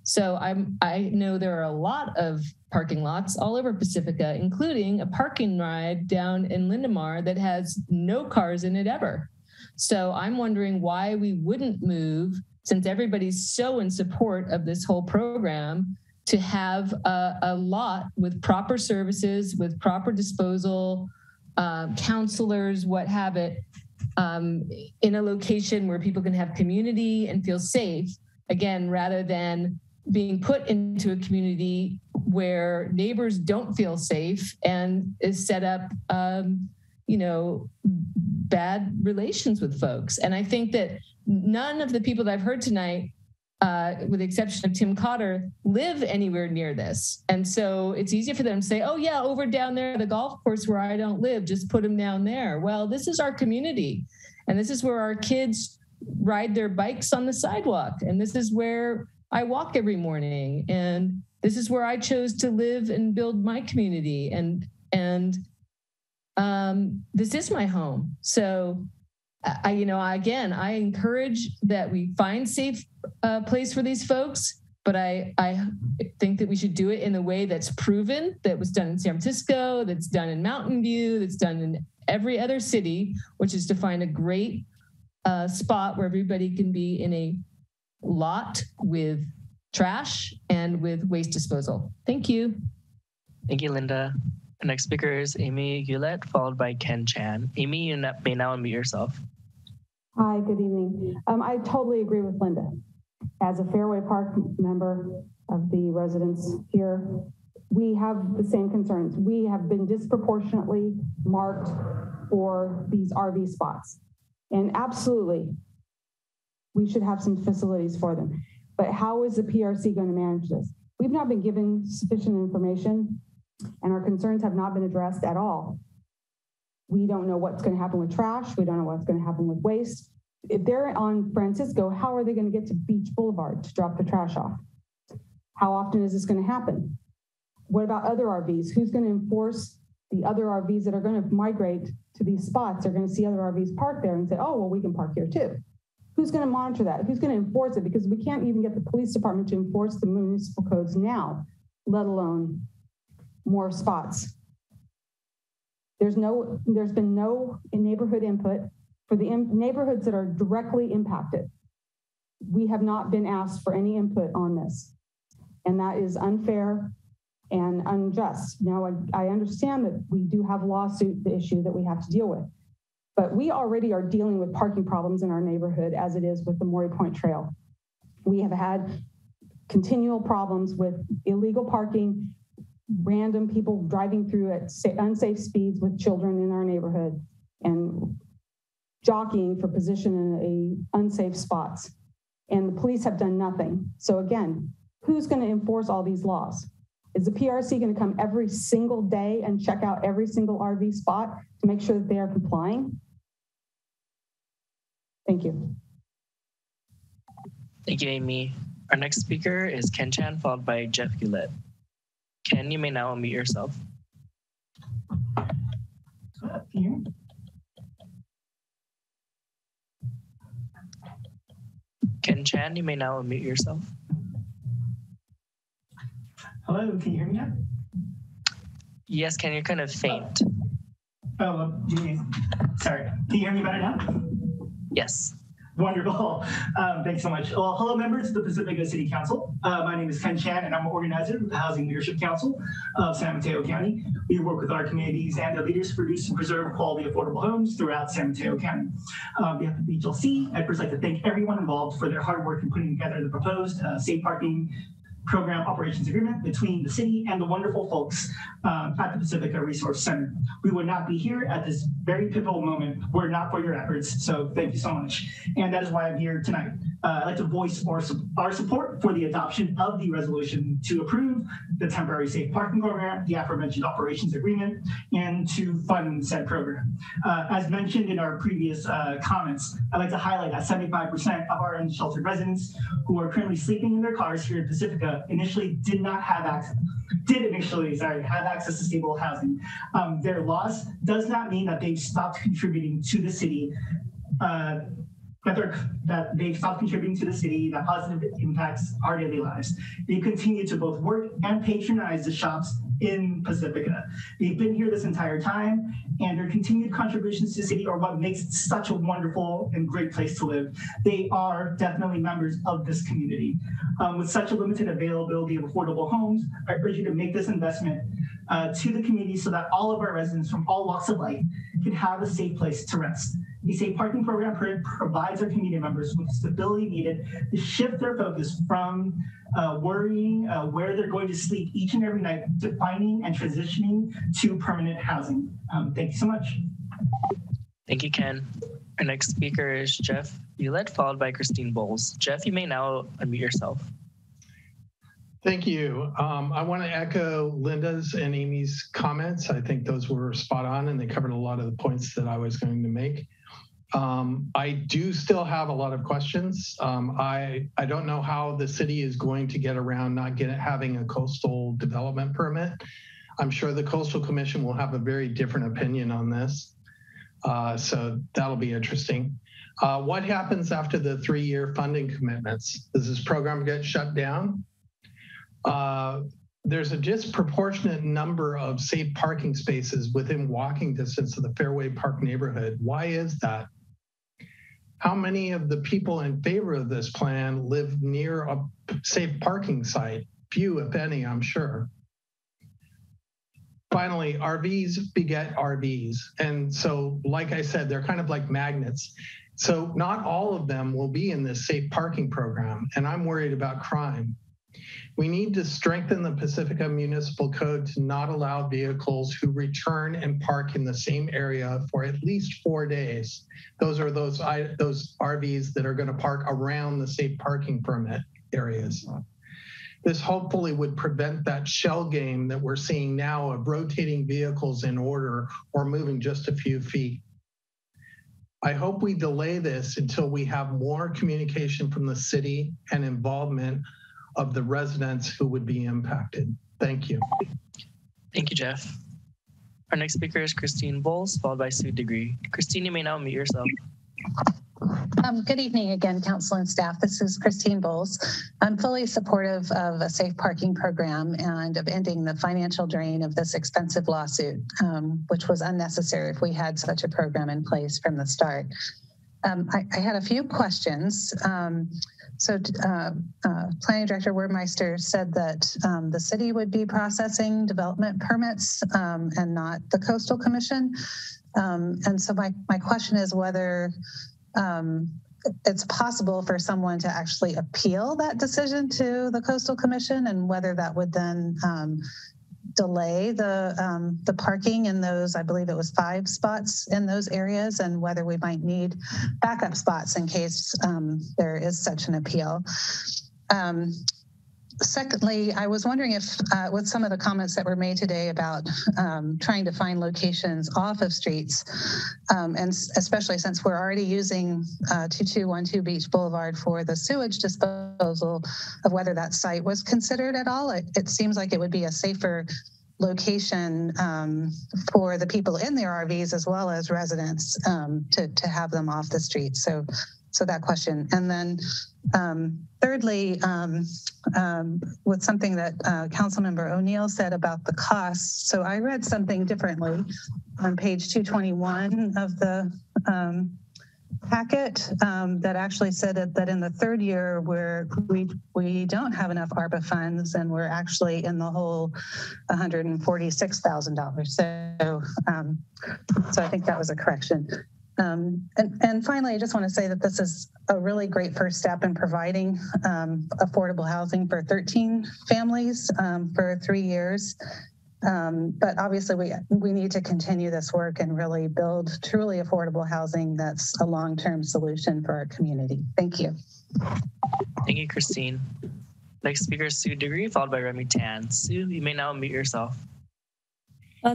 So I know there are a lot of parking lots all over Pacifica, including a parking ride down in Lindemar that has no cars in it ever. So I'm wondering why we wouldn't move, since everybody's so in support of this whole program, to have a lot with proper services, with proper disposal, counselors, what have it, in a location where people can have community and feel safe, again, rather than being put into a community where neighbors don't feel safe and is set up, bad relations with folks. And I think that none of the people that I've heard tonight, with the exception of Tim Cotter, live anywhere near this. And so it's easy for them to say, oh yeah, over down there, the golf course where I don't live, just put them down there. Well, this is our community. And this is where our kids ride their bikes on the sidewalk. And this is where I walk every morning. And this is where I chose to live and build my community. And this is my home. So I encourage that we find safe place for these folks, but I think that we should do it in a way that's proven, that was done in San Francisco, that's done in Mountain View, that's done in every other city, which is to find a great spot where everybody can be in a lot with trash and with waste disposal. Thank you. Thank you, Linda. The next speaker is Amy Hewlett, followed by Ken Chan. Amy, you may now unmute yourself. Hi, good evening. I totally agree with Linda. As a Fairway Park member of the residents here, we have the same concerns. We have been disproportionately marked for these RV spots. And absolutely, we should have some facilities for them. But how is the PRC going to manage this? We've not been given sufficient information, and our concerns have not been addressed at all. We don't know what's going to happen with trash. We don't know what's going to happen with waste. If they're on Francisco, how are they going to get to Beach Boulevard to drop the trash off? How often is this going to happen? What about other RVs? Who's going to enforce the other RVs that are going to migrate to these spots? They're going to see other RVs parked there and say, oh, well, we can park here too. Who's going to monitor that? Who's going to enforce it? Because we can't even get the police department to enforce the municipal codes now, let alone more spots. There's been no neighborhood input for the neighborhoods that are directly impacted. We have not been asked for any input on this, and that is unfair and unjust. Now, I understand that we do have a lawsuit issue that we have to deal with, but we already are dealing with parking problems in our neighborhood as it is with the Maury Point Trail. We have had continual problems with illegal parking, random people driving through at unsafe speeds with children in our neighborhood, and jockeying for position in unsafe spots. And the police have done nothing. So again, who's going to enforce all these laws? Is the PRC going to come every single day and check out every single RV spot to make sure that they are complying? Thank you. Thank you, Amy. Our next speaker is Ken Chan, followed by Jeff Hewlett. Ken, you may now unmute yourself. Ken Chan, you may now unmute yourself. Hello, can you hear me now? Yes, Ken, you're kind of faint. Oh, sorry. Can you hear me better now? Yes. Wonderful. Thanks so much. Well, hello, members of the Pacifica City Council. My name is Ken Chan, and I'm an organizer of the Housing Leadership Council of San Mateo County. We work with our communities and their leaders to produce and preserve quality, affordable homes throughout San Mateo County. On behalf of BHLC, I'd first like to thank everyone involved for their hard work in putting together the proposed safe parking program operations agreement between the city and the wonderful folks at the Pacifica Resource Center. We would not be here at this very pivotal moment were it not for your efforts, so thank you so much. And that is why I'm here tonight. I'd like to voice our support for the adoption of the resolution to approve the temporary safe parking program, the aforementioned operations agreement, and to fund said program. As mentioned in our previous comments, I'd like to highlight that 75% of our unsheltered residents who are currently sleeping in their cars here in Pacifica initially have access to stable housing. Their loss does not mean that they've stopped contributing to the city, that they've stopped contributing to the city, that positive impacts our daily lives. They continue to both work and patronize the shops in Pacifica. They've been here this entire time, and their continued contributions to the city are what makes it such a wonderful and great place to live. They are definitely members of this community. With such a limited availability of affordable homes, I urge you to make this investment to the community so that all of our residents from all walks of life can have a safe place to rest. The safe parking program provides our community members with the stability needed to shift their focus from worrying where they're going to sleep each and every night to finding and transitioning to permanent housing. Thank you so much. Thank you, Ken. Our next speaker is Jeff Hewlett, followed by Christine Bowles. Jeff, you may now unmute yourself. Thank you. I want to echo Linda's and Amy's comments. I think those were spot on and they covered a lot of the points that I was going to make. I do still have a lot of questions. I don't know how the city is going to get around not having a coastal development permit. I'm sure the Coastal Commission will have a very different opinion on this. So that'll be interesting. What happens after the 3-year funding commitments? Does this program get shut down? There's a disproportionate number of safe parking spaces within walking distance of the Fairway Park neighborhood. Why is that? How many of the people in favor of this plan live near a safe parking site? Few, if any, I'm sure. Finally, RVs beget RVs. And so, like I said, they're kind of like magnets. So not all of them will be in this safe parking program, and I'm worried about crime. We need to strengthen the Pacifica Municipal Code to not allow vehicles who return and park in the same area for at least 4 days. Those are those RVs that are going to park around the safe parking permit areas. This hopefully would prevent that shell game that we're seeing now of rotating vehicles in order or moving just a few feet. I hope we delay this until we have more communication from the city and involvement of the residents who would be impacted. Thank you. Thank you, Jeff. Our next speaker is Christine Bowles, followed by Sue Degree. Christine, you may now unmute yourself. Good evening again, council and staff. This is Christine Bowles. I'm fully supportive of a safe parking program and of ending the financial drain of this expensive lawsuit, which was unnecessary if we had such a program in place from the start. I had a few questions. Planning Director Wurmeister said that the city would be processing development permits and not the Coastal Commission. And so my question is whether it's possible for someone to actually appeal that decision to the Coastal Commission and whether that would then delay the parking in those, I believe it was 5 spots in those areas, and whether we might need backup spots in case there is such an appeal. Secondly, I was wondering if with some of the comments that were made today about trying to find locations off of streets, and especially since we're already using 2212 Beach Boulevard for the sewage disposal, of whether that site was considered at all. It seems like it would be a safer location for the people in their RVs as well as residents to have them off the street. So that question. And then thirdly, with something that Councilmember O'Neill said about the costs. So I read something differently on page 221 of the packet that actually said that in the 3rd year we don't have enough ARPA funds and we're actually in the whole $146,000. So I think that was a correction. And finally, I just want to say that this is a really great first step in providing affordable housing for 13 families for 3 years. But obviously we need to continue this work and really build truly affordable housing that's a long-term solution for our community. Thank you. Thank you, Christine. Next speaker is Sue Degree, followed by Remy Tan. Sue, you may now unmute yourself.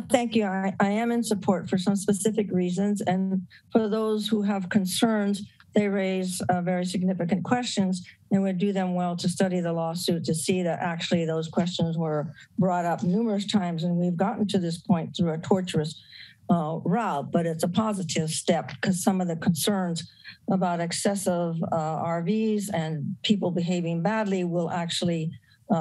Thank you. I am in support for some specific reasons. And for those who have concerns, they raise very significant questions, and would do them well to study the lawsuit to see that actually those questions were brought up numerous times, and we've gotten to this point through a torturous route, but it's a positive step because some of the concerns about excessive RVs and people behaving badly will actually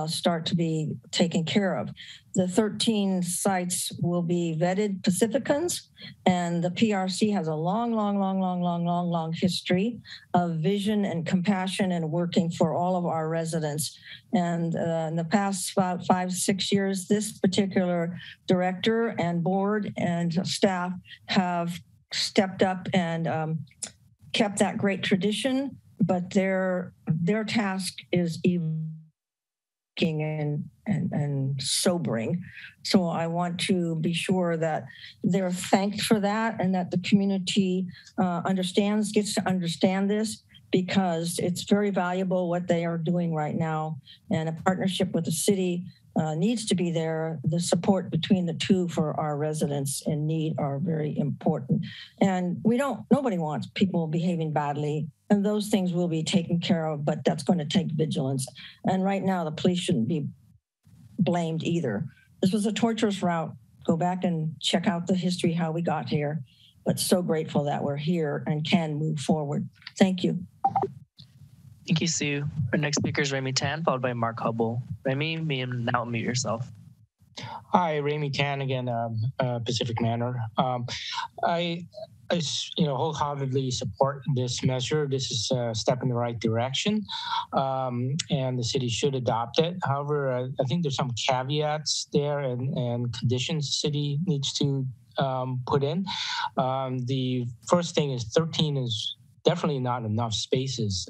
start to be taken care of. The 13 sites will be vetted Pacificans, and the PRC has a long history of vision and compassion and working for all of our residents. And in the past about 5-6 years, this particular director and board and staff have stepped up and kept that great tradition, but their task is and sobering. So I want to be sure that they're thanked for that and that the community gets to understand this, because it's very valuable what they are doing right now. And a partnership with the city needs to be there. The support between the two for our residents in need are very important. And nobody wants people behaving badly, and those things will be taken care of, but that's going to take vigilance. And right now, the police shouldn't be blamed either. This was a torturous route. Go back and check out the history, how we got here. But so grateful that we're here and can move forward. Thank you. Thank you, Sue. Our next speaker is Remy Tan, followed by Mark Hubble. Remy, you may now unmute yourself. Hi, Remy Tan again, Pacific Manor. I wholeheartedly support this measure. This is a step in the right direction, and the city should adopt it. However, I think there's some caveats there and conditions the city needs to put in. The first thing is 13 is definitely not enough spaces.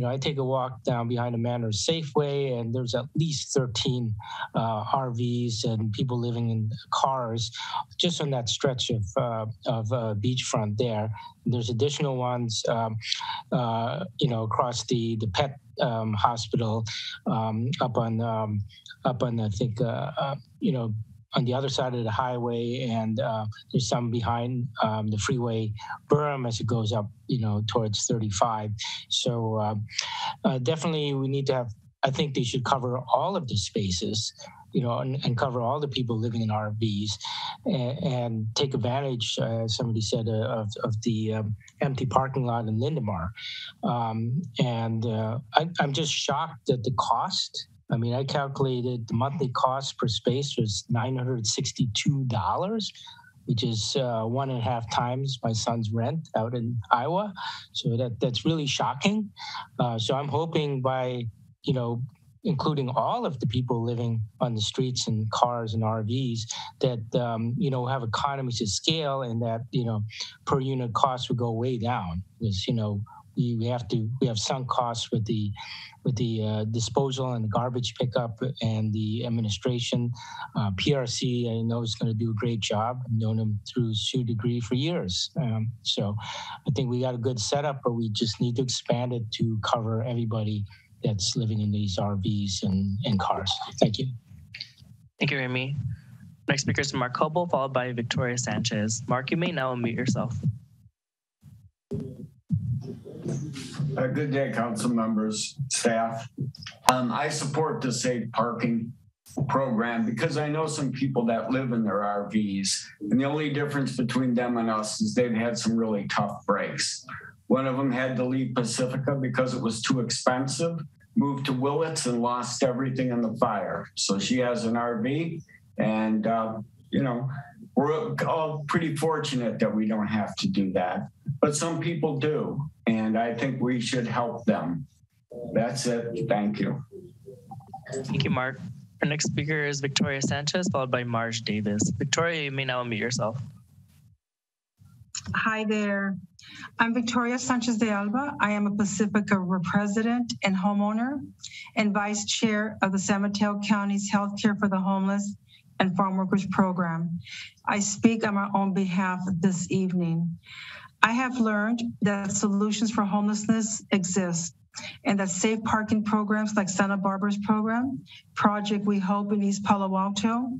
I take a walk down behind the Manor Safeway, and there's at least 13 RVs and people living in cars just on that stretch of beachfront there. There's additional ones, across the pet hospital, up on I think on the other side of the highway, and there's some behind the freeway berm as it goes up, towards 35. So definitely we need to have, I think they should cover all of the spaces, and cover all the people living in RVs and take advantage, as somebody said, of the empty parking lot in Lindemar. I'm just shocked at the cost. I mean, I calculated the monthly cost per space was $962, which is 1.5 times my son's rent out in Iowa. So that's really shocking. So I'm hoping by, including all of the people living on the streets and cars and RVs, that have economies of scale, and that per unit costs would go way down, because we have sunk costs with the disposal and the garbage pickup and the administration. PRC, I know, is going to do a great job. I've known them through Sue Degree for years. So I think we got a good setup, but we just need to expand it to cover everybody that's living in these RVs and cars. Thank you. Thank you, Remy. Next speaker is Mark Hubble, followed by Victoria Sanchez. Mark, you may now unmute yourself. Good day, council members, staff. I support the safe parking program because I know some people that live in their RVs, and the only difference between them and us is they've had some really tough breaks. One of them had to leave Pacifica because it was too expensive, moved to Willits and lost everything in the fire. So she has an RV, and we're all pretty fortunate that we don't have to do that. But some people do, and I think we should help them. That's it. Thank you. Thank you, Mark. Our next speaker is Victoria Sanchez, followed by Marge Davis. Victoria, you may now unmute yourself. Hi there. I'm Victoria Sanchez de Alba. I am a Pacifica resident and homeowner and vice chair of the San Mateo County's Healthcare for the Homeless and Farm Workers Program. I speak on my own behalf this evening. I have learned that solutions for homelessness exist and that safe parking programs like Santa Barbara's program, Project We Hope in East Palo Alto,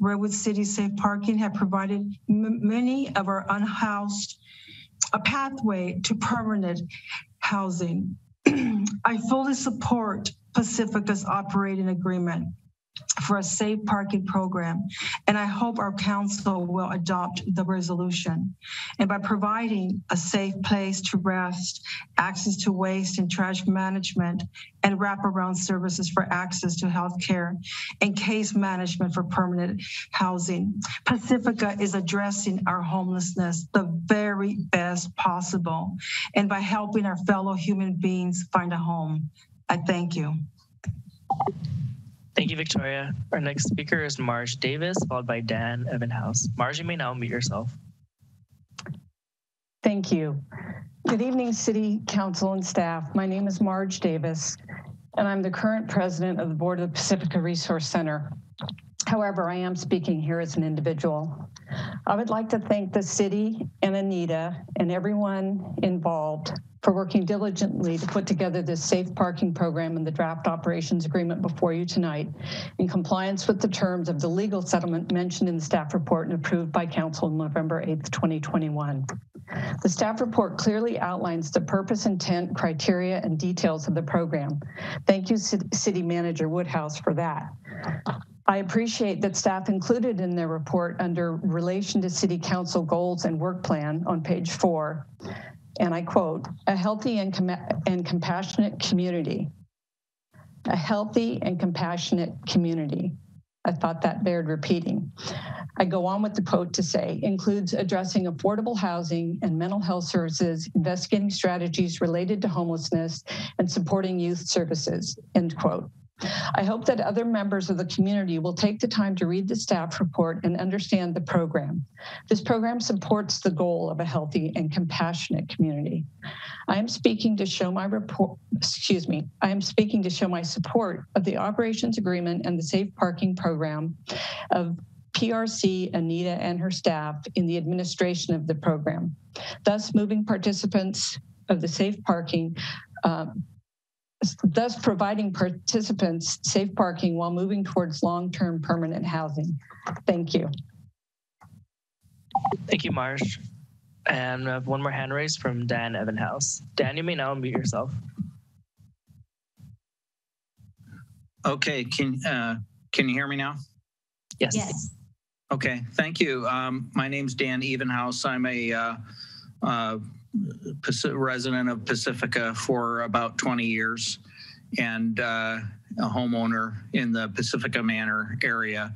Redwood City Safe Parking have provided many of our unhoused a pathway to permanent housing. I fully support Pacifica's operating agreement for a safe parking program, and I hope our council will adopt the resolution. And by providing a safe place to rest, access to waste and trash management, and wraparound services for access to health care and case management for permanent housing, Pacifica is addressing our homelessness the very best possible, and by helping our fellow human beings find a home. I thank you. Thank you, Victoria. Our next speaker is Marge Davis, followed by Dan Evenhouse. Marge, you may now unmute yourself. Thank you. Good evening, City Council and staff. My name is Marge Davis, and I'm the current president of the board of the Pacifica Resource Center. However, I am speaking here as an individual. I would like to thank the city and Anita and everyone involved for working diligently to put together this safe parking program and the draft operations agreement before you tonight in compliance with the terms of the legal settlement mentioned in the staff report and approved by council on November 8th, 2021. The staff report clearly outlines the purpose, intent, criteria, and details of the program. Thank you, City Manager Woodhouse, for that. I appreciate that staff included in their report under relation to City Council goals and work plan on page 4, and I quote, a healthy and compassionate community. A healthy and compassionate community. I thought that bared repeating. I go on with the quote to say, includes addressing affordable housing and mental health services, investigating strategies related to homelessness, and supporting youth services, end quote. I hope that other members of the community will take the time to read the staff report and understand the program. This program supports the goal of a healthy and compassionate community. I am speaking to show my support of the operations agreement and the safe parking program of PRC, Anita, and her staff in the administration of the program, thus moving participants of the safe parking thus providing participants safe parking while moving towards long-term permanent housing. Thank you. Thank you, Marge. And we have one more hand raised from Dan Evenhouse. Dan, you may now unmute yourself. Okay, can you hear me now? Yes. Yes. Okay, thank you. My name's Dan Evenhouse. I'm a resident of Pacifica for about 20 years and a homeowner in the Pacifica Manor area,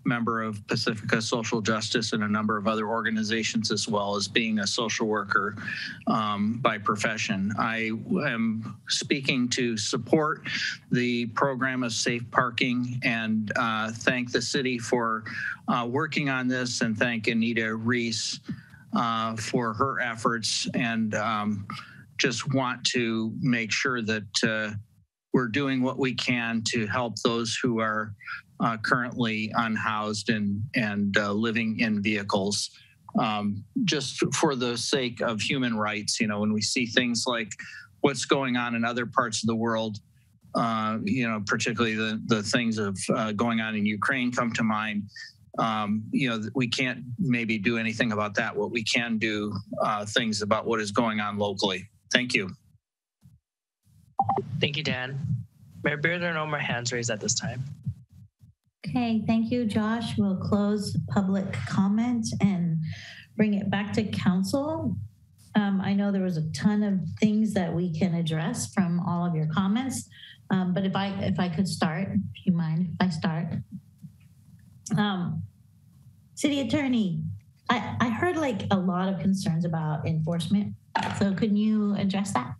member of Pacifica Social Justice and a number of other organizations, as well as being a social worker by profession. I am speaking to support the program of safe parking and thank the city for working on this, and thank Anita Reese for her efforts, and just want to make sure that we're doing what we can to help those who are currently unhoused and living in vehicles, just for the sake of human rights. You know, when we see things like what's going on in other parts of the world, you know, particularly the things of going on in Ukraine come to mind. You know, we can't maybe do anything about that. What we can do things about what is going on locally. Thank you. Thank you, Dan. Mayor Beer, there are no more hands raised at this time. Okay, thank you, Josh. We'll close public comment and bring it back to council. I know there was a ton of things that we can address from all of your comments, but if I could start, if you mind if I start. City Attorney, I heard like a lot of concerns about enforcement. So can you address that?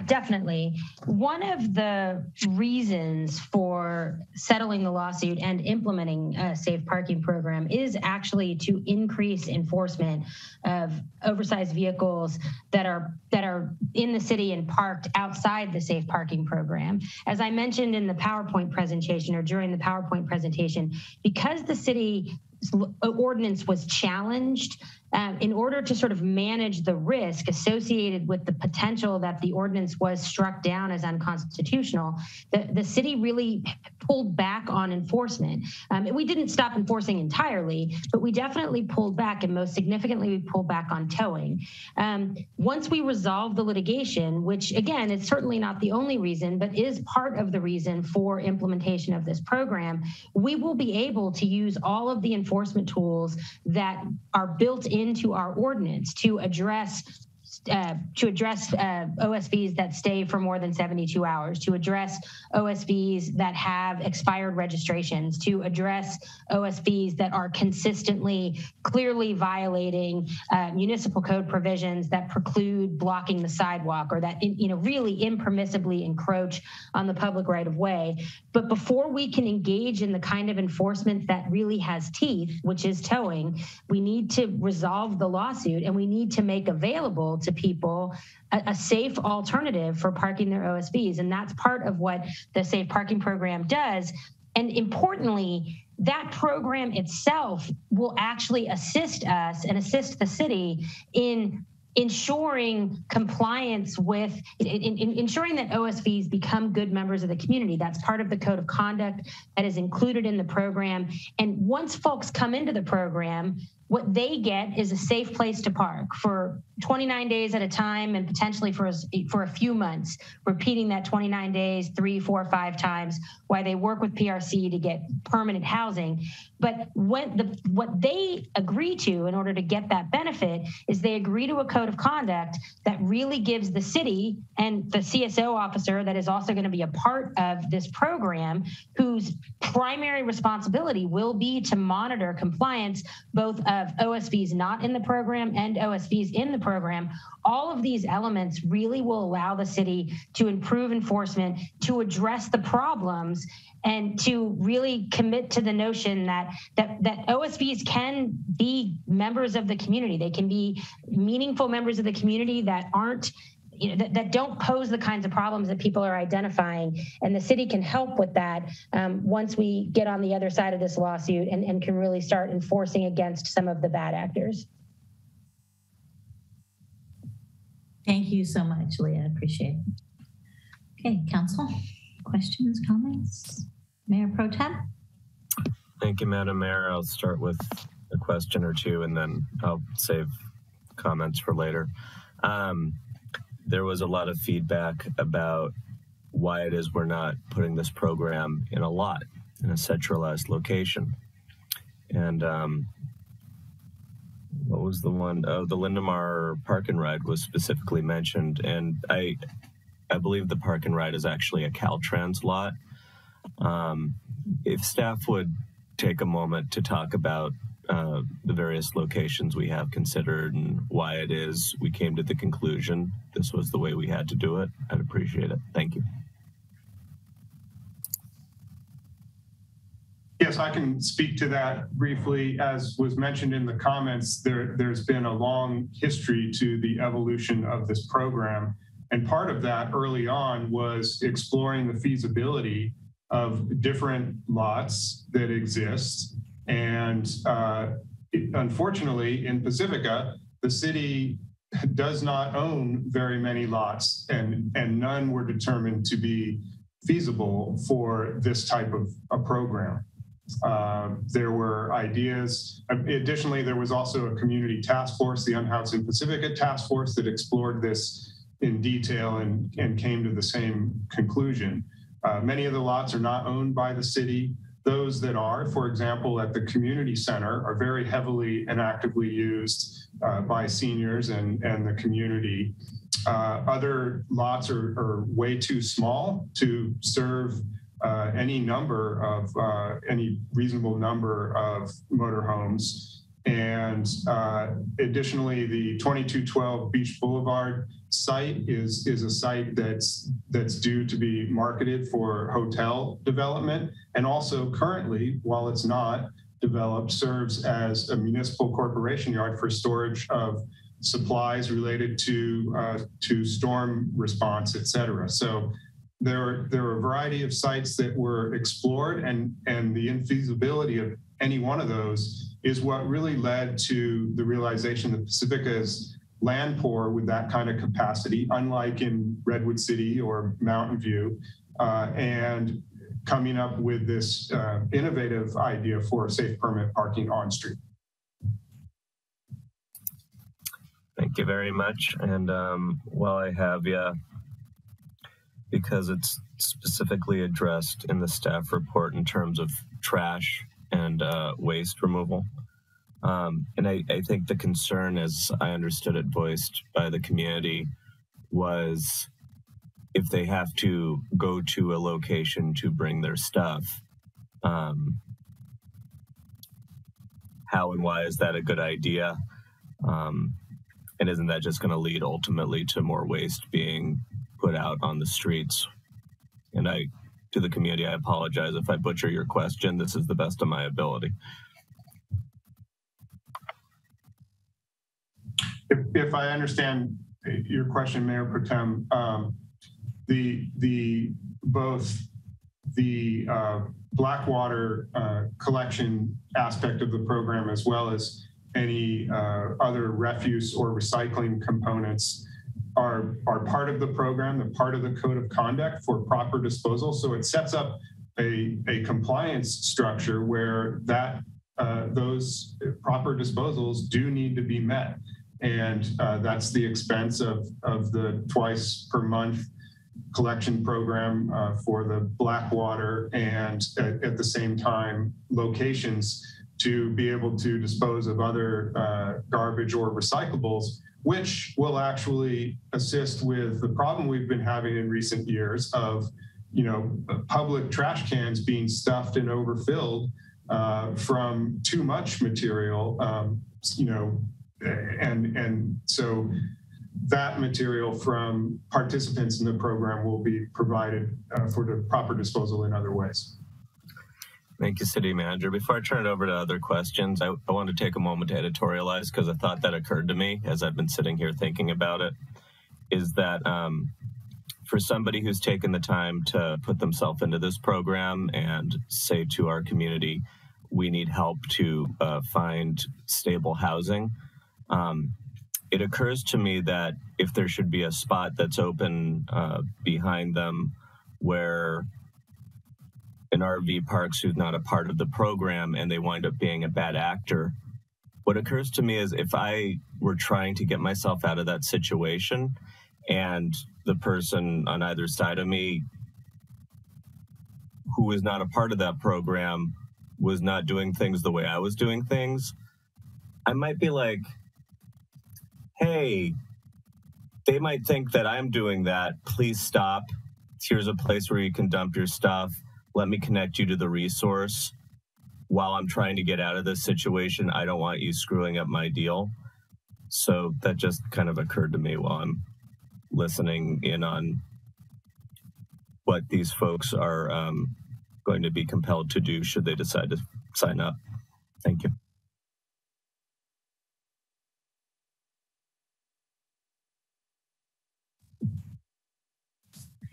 definitely. One of the reasons for settling the lawsuit and implementing a safe parking program is actually to increase enforcement of oversized vehicles that are in the city and parked outside the safe parking program. As I mentioned in the PowerPoint presentation, or during the PowerPoint presentation, because the city ordinance was challenged, in order to sort of manage the risk associated with the potential that the ordinance was struck down as unconstitutional, the city really pulled back on enforcement. We didn't stop enforcing entirely, but we definitely pulled back, and most significantly, we pulled back on towing. Once we resolved the litigation, which again, is certainly not the only reason, but is part of the reason for implementation of this program, we will be able to use all of the enforcement tools that are built into our ordinance to address OSVs that stay for more than 72 hours, to address OSVs that have expired registrations, to address OSVs that are consistently, clearly violating municipal code provisions that preclude blocking the sidewalk, or that really impermissibly encroach on the public right of way. But before we can engage in the kind of enforcement that really has teeth, which is towing, we need to resolve the lawsuit, and we need to make available to people a safe alternative for parking their OSVs. And that's part of what the Safe Parking Program does. And importantly, that program itself will actually assist us and assist the city in ensuring compliance with, ensuring that OSVs become good members of the community. That's part of the code of conduct that is included in the program. And once folks come into the program, what they get is a safe place to park for 29 days at a time, and potentially for a few months, repeating that 29 days, 3, 4, 5 times, while they work with PRC to get permanent housing. But what they agree to in order to get that benefit is they agree to a code of conduct that really gives the city and the CSO officer that is also going to be a part of this program, whose primary responsibility will be to monitor compliance both of OSVs not in the program and OSVs in the program. All of these elements really will allow the city to improve enforcement, to address the problems, and to really commit to the notion that OSVs can be members of the community. They can be meaningful members of the community that aren't, that don't pose the kinds of problems that people are identifying. And the city can help with that once we get on the other side of this lawsuit and can really start enforcing against some of the bad actors. Thank you so much, Leah. I appreciate it. Okay, council, questions, comments? Mayor Pro Tem? Thank you, Madam Mayor. I'll start with a question or two, and then I'll save comments for later. There was a lot of feedback about why it is we're not putting this program in a lot, in a centralized location. And what was the one? Oh, the Lindemar Park and Ride was specifically mentioned. And I believe the Park and Ride is actually a Caltrans lot. If staff would take a moment to talk about the various locations we have considered and why it is we came to the conclusion this was the way we had to do it, I'd appreciate it. Thank you. Yes, I can speak to that briefly. As was mentioned in the comments, there's been a long history to the evolution of this program. And part of that early on was exploring the feasibility of different lots that exist. And unfortunately, in Pacifica, the city does not own very many lots, and none were determined to be feasible for this type of a program. There were ideas. Additionally, there was also a community task force, the Unhoused in Pacifica task force, that explored this in detail and came to the same conclusion. Many of the lots are not owned by the city. Those that are, for example, at the community center, are very heavily and actively used by seniors and the community. Other lots are way too small to serve any reasonable number of motorhomes. And additionally, the 2212 Beach Boulevard site is a site that's due to be marketed for hotel development, and also currently, while it's not developed, serves as a municipal corporation yard for storage of supplies related to storm response, et cetera. So there are a variety of sites that were explored, and the infeasibility of any one of those is what really led to the realization that Pacifica is land poor with that kind of capacity, unlike in Redwood City or Mountain View, and coming up with this innovative idea for safe permit parking on street. Thank you very much. And while I have you, because it's specifically addressed in the staff report in terms of trash and waste removal. And I think the concern, as I understood it voiced by the community, was if they have to go to a location to bring their stuff, how and why is that a good idea? And isn't that just going to lead ultimately to more waste being put out on the streets? And to the community, I apologize if I butcher your question. This is the best of my ability. If I understand your question, Mayor Pro Tem, both the Blackwater collection aspect of the program, as well as any other refuse or recycling components, are part of the program, they're part of the code of conduct for proper disposal. So it sets up a compliance structure where those proper disposals do need to be met. And that's the expense of the twice per month collection program for the Blackwater, and at the same time, locations to be able to dispose of other garbage or recyclables, which will actually assist with the problem we've been having in recent years of, public trash cans being stuffed and overfilled from too much material, and so that material from participants in the program will be provided for the proper disposal in other ways. Thank you, City Manager. Before I turn it over to other questions, I want to take a moment to editorialize, because a thought that occurred to me as I've been sitting here thinking about it is that for somebody who's taken the time to put themselves into this program and say to our community, we need help to find stable housing, it occurs to me that if there should be a spot that's open behind them where an RV parks who's not a part of the program and they wind up being a bad actor, what occurs to me is if I were trying to get myself out of that situation and the person on either side of me who was not a part of that program was not doing things the way I was doing things, I might be like, hey, they might think that I'm doing that. Please stop. Here's a place where you can dump your stuff. Let me connect you to the resource. While I'm trying to get out of this situation, I don't want you screwing up my deal. So that just kind of occurred to me while I'm listening in on what these folks are going to be compelled to do should they decide to sign up. Thank you.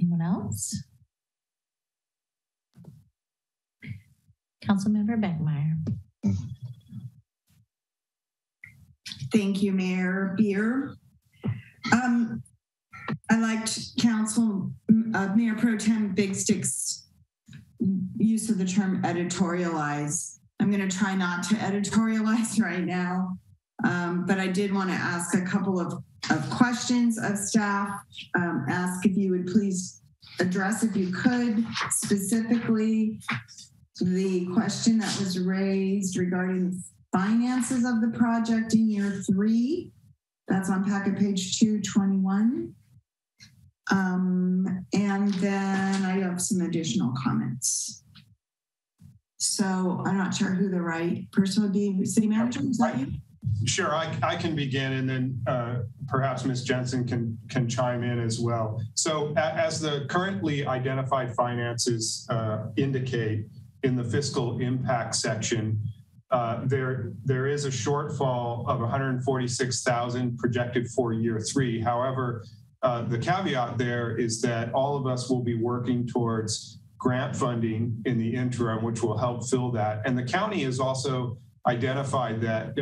Anyone else? Councilmember Beckmeyer. Thank you, Mayor Beer. I liked Mayor Pro Tem Big Stick's use of the term editorialize. I'm going to try not to editorialize right now, but I did want to ask a couple of questions of staff. Ask if you would please address, if you could, specifically the question that was raised regarding finances of the project in year 3. That's on packet page 221. And then I have some additional comments. So I'm not sure who the right person would be. City manager, is that you? Sure, I can begin, and then perhaps Ms. Jensen can chime in as well. So as the currently identified finances indicate in the fiscal impact section, there is a shortfall of 146,000 projected for year 3. However, the caveat there is that all of us will be working towards grant funding in the interim, which will help fill that. And the county has also identified that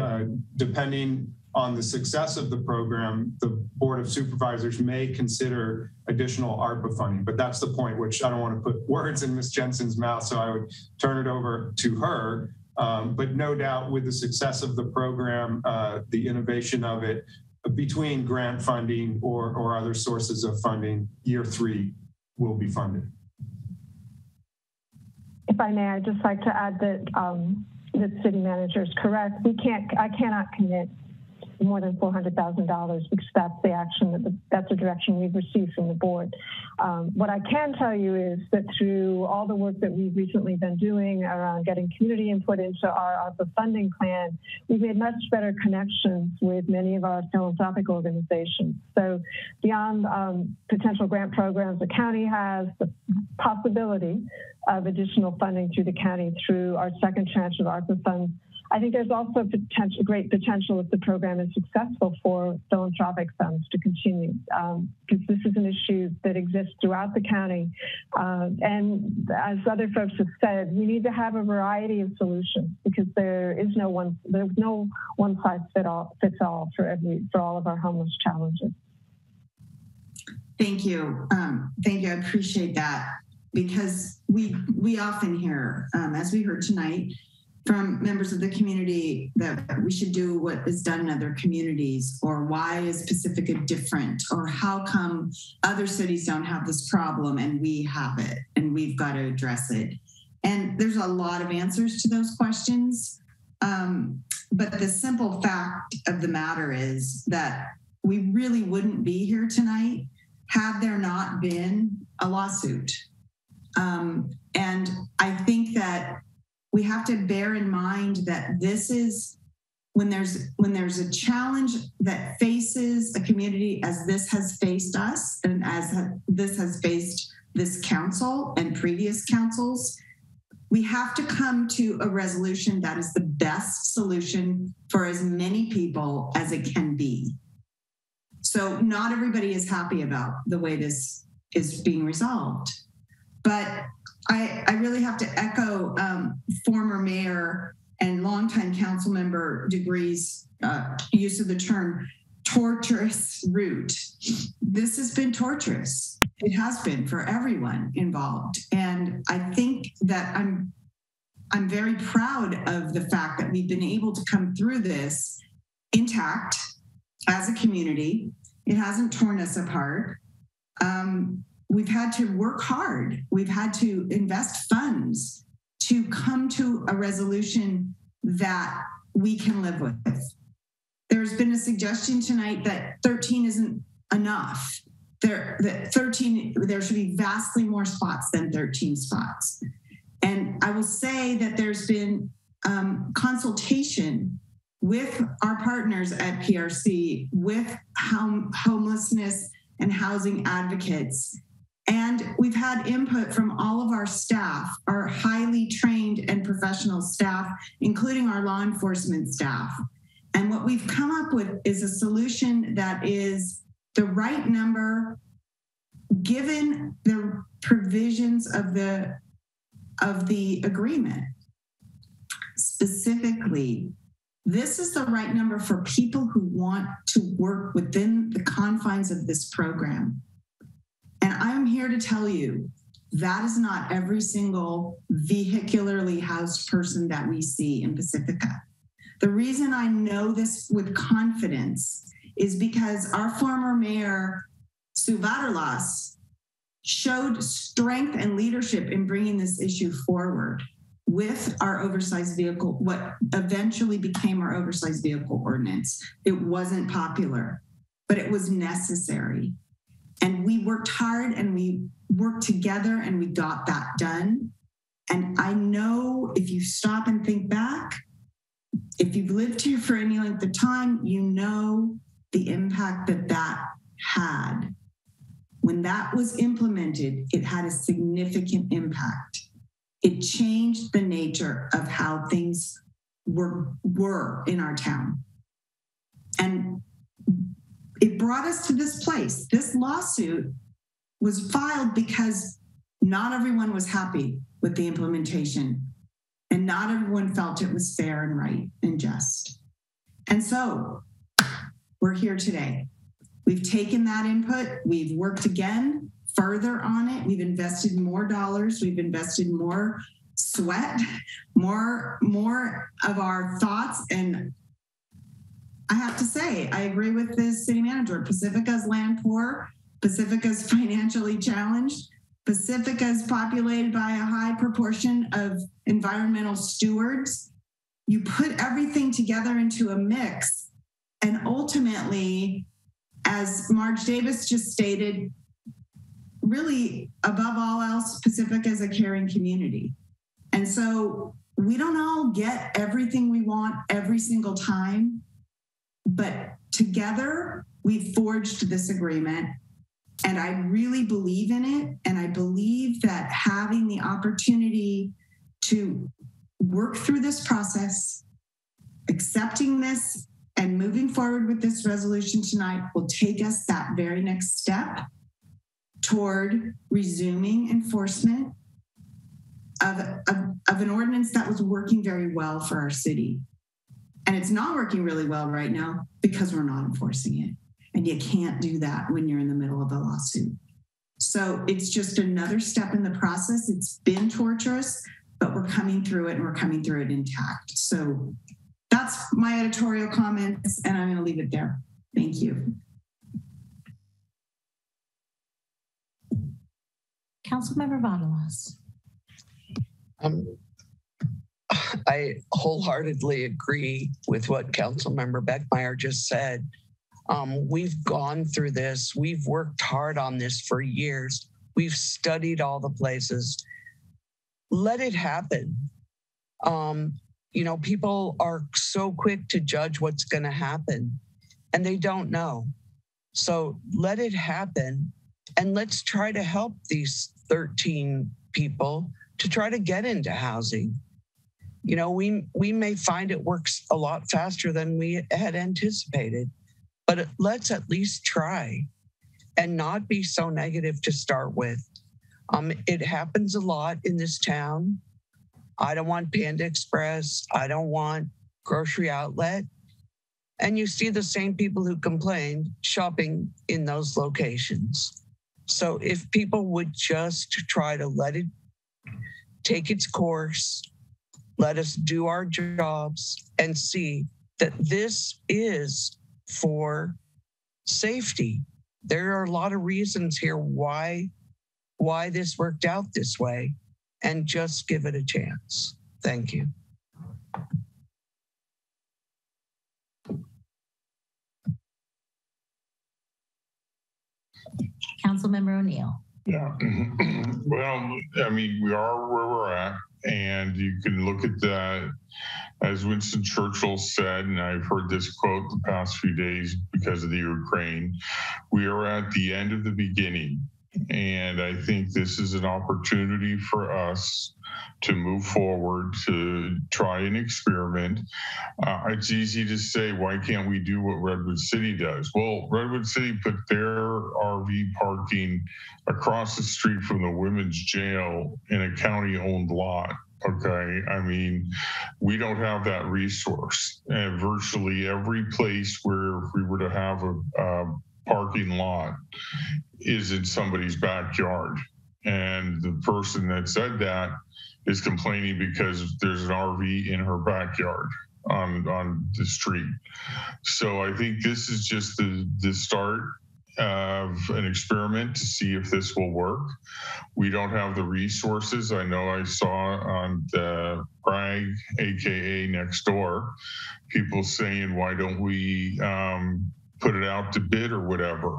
depending on the success of the program, the Board of Supervisors may consider additional ARPA funding. But that's the point, which I don't want to put words in Ms. Jensen's mouth, so I would turn it over to her. But no doubt with the success of the program, the innovation of it, between grant funding or other sources of funding, year 3 will be funded. If I may, I'd just like to add that the city manager is correct. I cannot commit more than $400,000 because that's the action, that's the direction we've received from the board. What I can tell you is that through all the work that we've recently been doing around getting community input into our ARPA funding plan, we've made much better connections with many of our philanthropic organizations. So beyond potential grant programs, the county has the possibility of additional funding through the county through our second tranche of ARPA funds. I think there's also great potential if the program is successful for philanthropic funds to continue, because this is an issue that exists throughout the county. And as other folks have said, we need to have a variety of solutions because there's no one size fits all for all of our homeless challenges. Thank you. Thank you. I appreciate that because we often hear, as we heard tonight, from members of the community that we should do what is done in other communities, or why is Pacifica different, or how come other cities don't have this problem and we have it and we've got to address it. And there's a lot of answers to those questions. But the simple fact of the matter is that we really wouldn't be here tonight had there not been a lawsuit. And I think that we have to bear in mind that this is when there's a challenge that faces a community as this has faced us and as this has faced this council and previous councils, we have to come to a resolution that is the best solution for as many people as it can be. So not everybody is happy about the way this is being resolved, but I really have to echo former mayor and longtime council member DeGree's use of the term torturous route. This has been torturous. It has been for everyone involved. And I think that I'm very proud of the fact that we've been able to come through this intact as a community. It hasn't torn us apart. We've had to work hard. We've had to invest funds to come to a resolution that we can live with. There's been a suggestion tonight that 13 isn't enough. There should be vastly more spots than 13 spots. And I will say that there's been consultation with our partners at PRC, with homelessness and housing advocates. And we've had input from all of our staff, our highly trained and professional staff, including our law enforcement staff. And what we've come up with is a solution that is the right number, given the provisions of the agreement. Specifically, this is the right number for people who want to work within the confines of this program. And I'm here to tell you that is not every single vehicularly housed person that we see in Pacifica. The reason I know this with confidence is because our former mayor, Sue Vaterlas, showed strength and leadership in bringing this issue forward with our oversized vehicle, what eventually became our oversized vehicle ordinance. It wasn't popular, but it was necessary. And we worked hard and we worked together and we got that done. And I know if you stop and think back, if you've lived here for any length of time, you know the impact that that had. When that was implemented, it had a significant impact. It changed the nature of how things were in our town. And it brought us to this place. This lawsuit was filed because not everyone was happy with the implementation, and not everyone felt it was fair and right and just. And so we're here today. We've taken that input, we've worked again further on it, we've invested more dollars, we've invested more sweat, more of our thoughts. And I have to say, I agree with the city manager. Pacifica's land poor, Pacifica's financially challenged, Pacifica is populated by a high proportion of environmental stewards. You put everything together into a mix, and ultimately, as Marge Davis just stated, really above all else, Pacifica is a caring community. And so we don't all get everything we want every single time, but together we've forged this agreement. And I really believe in it. And I believe that having the opportunity to work through this process, accepting this and moving forward with this resolution tonight will take us that very next step toward resuming enforcement of an ordinance that was working very well for our city. And it's not working really well right now because we're not enforcing it. And you can't do that when you're in the middle of a lawsuit. So it's just another step in the process. It's been torturous, but we're coming through it, and we're coming through it intact. So that's my editorial comments, and I'm going to leave it there. Thank you. Councilmember Vadalos. I wholeheartedly agree with what Councilmember Beckmeyer just said. We've gone through this. We've worked hard on this for years. We've studied all the places. Let it happen. You know, people are so quick to judge what's going to happen, and they don't know. So let it happen, and let's try to help these 13 people to try to get into housing. You know, we may find it works a lot faster than we had anticipated, but let's at least try and not be so negative to start with. It happens a lot in this town. I don't want Panda Express. I don't want Grocery Outlet. And you see the same people who complained shopping in those locations. So if people would just try to let it take its course, let us do our jobs and see that this is for safety. There are a lot of reasons here why this worked out this way, and just give it a chance. Thank you. Councilmember O'Neill. Yeah, well, I mean, we are where we're at, and you can look at that, as Winston Churchill said, and I've heard this quote the past few days because of the Ukraine, we are at the end of the beginning. And I think this is an opportunity for us to move forward, to try and experiment. It's easy to say, why can't we do what Redwood City does? Well, Redwood City put their RV parking across the street from the women's jail in a county-owned lot. Okay, I mean, we don't have that resource. And virtually every place where if we were to have a parking lot is in somebody's backyard. And the person that said that is complaining because there's an RV in her backyard on the street. So I think this is just the start of an experiment to see if this will work. We don't have the resources. I know I saw on the Bragg, AKA next door, people saying, why don't we put it out to bid or whatever.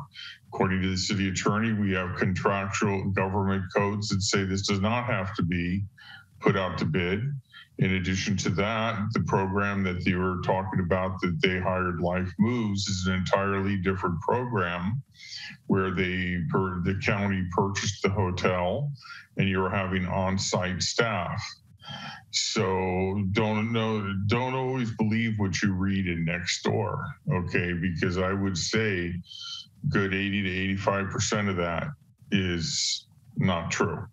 According to the city attorney, we have contractual government codes that say this does not have to be put out to bid. In addition to that, the program that you were talking about that they hired Life Moves is an entirely different program where the county purchased the hotel and you're having on-site staff. So don't always believe what you read in Nextdoor, okay? Because I would say good 80 to 85% of that is not true.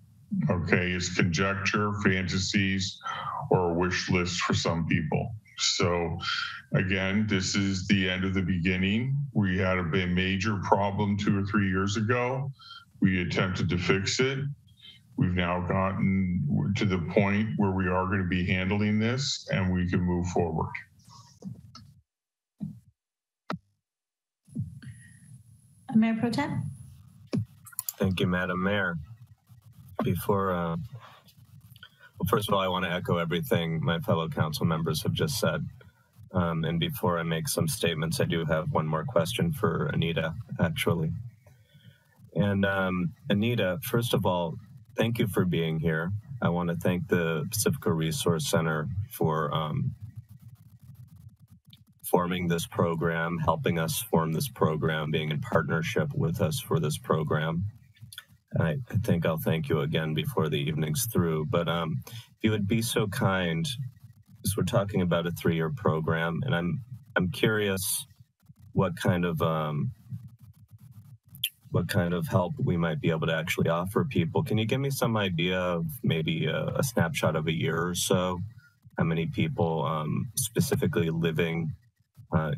Okay, it's conjecture, fantasies, or a wish list for some people. So again, this is the end of the beginning. We had a major problem 2 or 3 years ago. We attempted to fix it. We've now gotten to the point where we are going to be handling this and we can move forward. Mayor Pro Tem. Thank you, Madam Mayor. Well, first of all, I want to echo everything my fellow council members have just said. And before I make some statements, I do have one more question for Anita, actually. And Anita, first of all, thank you for being here. I want to thank the Pacifica Resource Center for forming this program, helping us form this program, being in partnership with us for this program. I think I'll thank you again before the evening's through, but if you would be so kind, because we're talking about a 3-year program, and I'm curious what kind of help we might be able to actually offer people. Can you give me some idea of maybe a snapshot of a year or so? How many people specifically living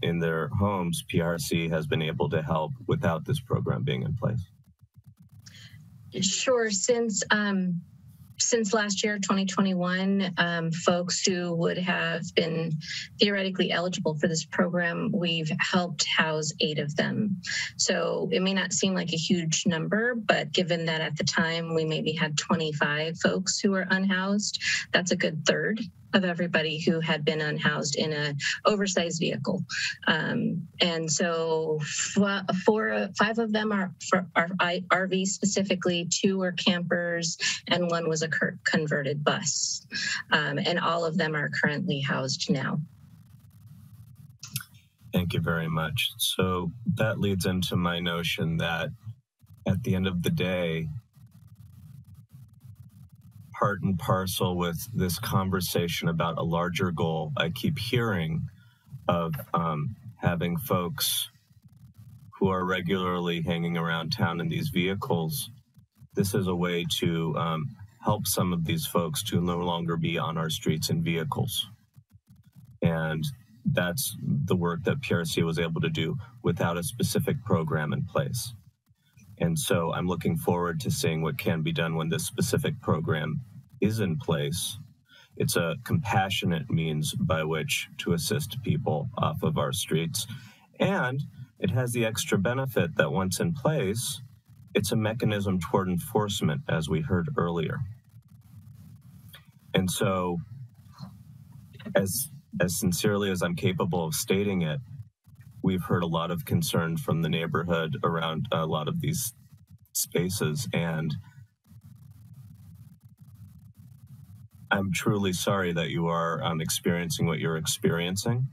in their homes PRC has been able to help without this program being in place? Sure. Since last year, 2021, folks who would have been theoretically eligible for this program, we've helped house 8 of them. So it may not seem like a huge number, but given that at the time we maybe had 25 folks who were unhoused, that's a good third of everybody who had been unhoused in an oversized vehicle. And so 5 of them are RVs specifically, 2 are campers, and 1 was a converted bus. And all of them are currently housed now. Thank you very much. So that leads into my notion that at the end of the day, part and parcel with this conversation about a larger goal, I keep hearing of having folks who are regularly hanging around town in these vehicles. This is a way to help some of these folks to no longer be on our streets in vehicles. And that's the work that PRC was able to do without a specific program in place. And so I'm looking forward to seeing what can be done when this specific program is in place. It's a compassionate means by which to assist people off of our streets. And it has the extra benefit that once in place, it's a mechanism toward enforcement, as we heard earlier. And so, as sincerely as I'm capable of stating it, we've heard a lot of concern from the neighborhood around a lot of these spaces, and I'm truly sorry that you are experiencing what you're experiencing.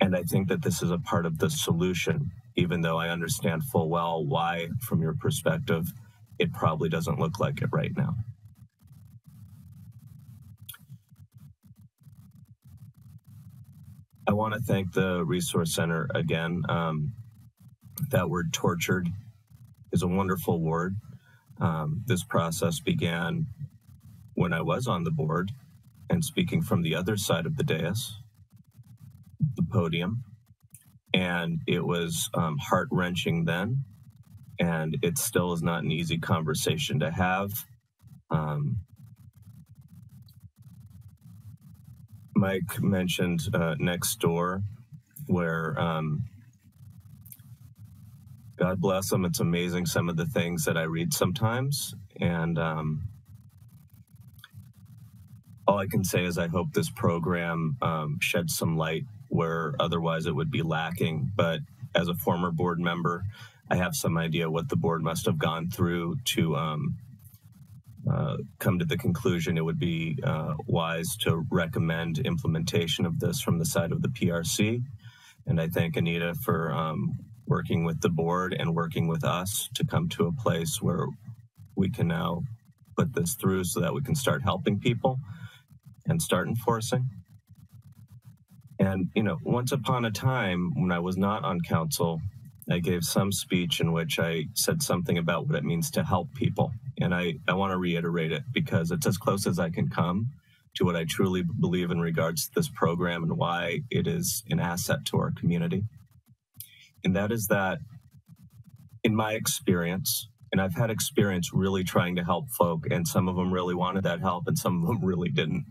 And I think that this is a part of the solution, even though I understand full well why, from your perspective, it probably doesn't look like it right now. I want to thank the Resource Center again. That word tortured is a wonderful word. This process began when I was on the board and speaking from the other side of the dais, the podium, and it was heart-wrenching then, and it still is not an easy conversation to have. Mike mentioned Nextdoor, where God bless them, it's amazing some of the things that I read sometimes, and all I can say is I hope this program sheds some light where otherwise it would be lacking. But as a former board member, I have some idea what the board must have gone through to come to the conclusion it would be wise to recommend implementation of this from the side of the PRC. And I thank Anita for working with the board and working with us to come to a place where we can now put this through so that we can start helping people and start enforcing. And, you know, once upon a time when I was not on council, I gave some speech in which I said something about what it means to help people. And I want to reiterate it because it's as close as I can come to what I truly believe in regards to this program and why it is an asset to our community. And that is that in my experience, and I've had experience really trying to help folk, and some of them really wanted that help and some of them really didn't.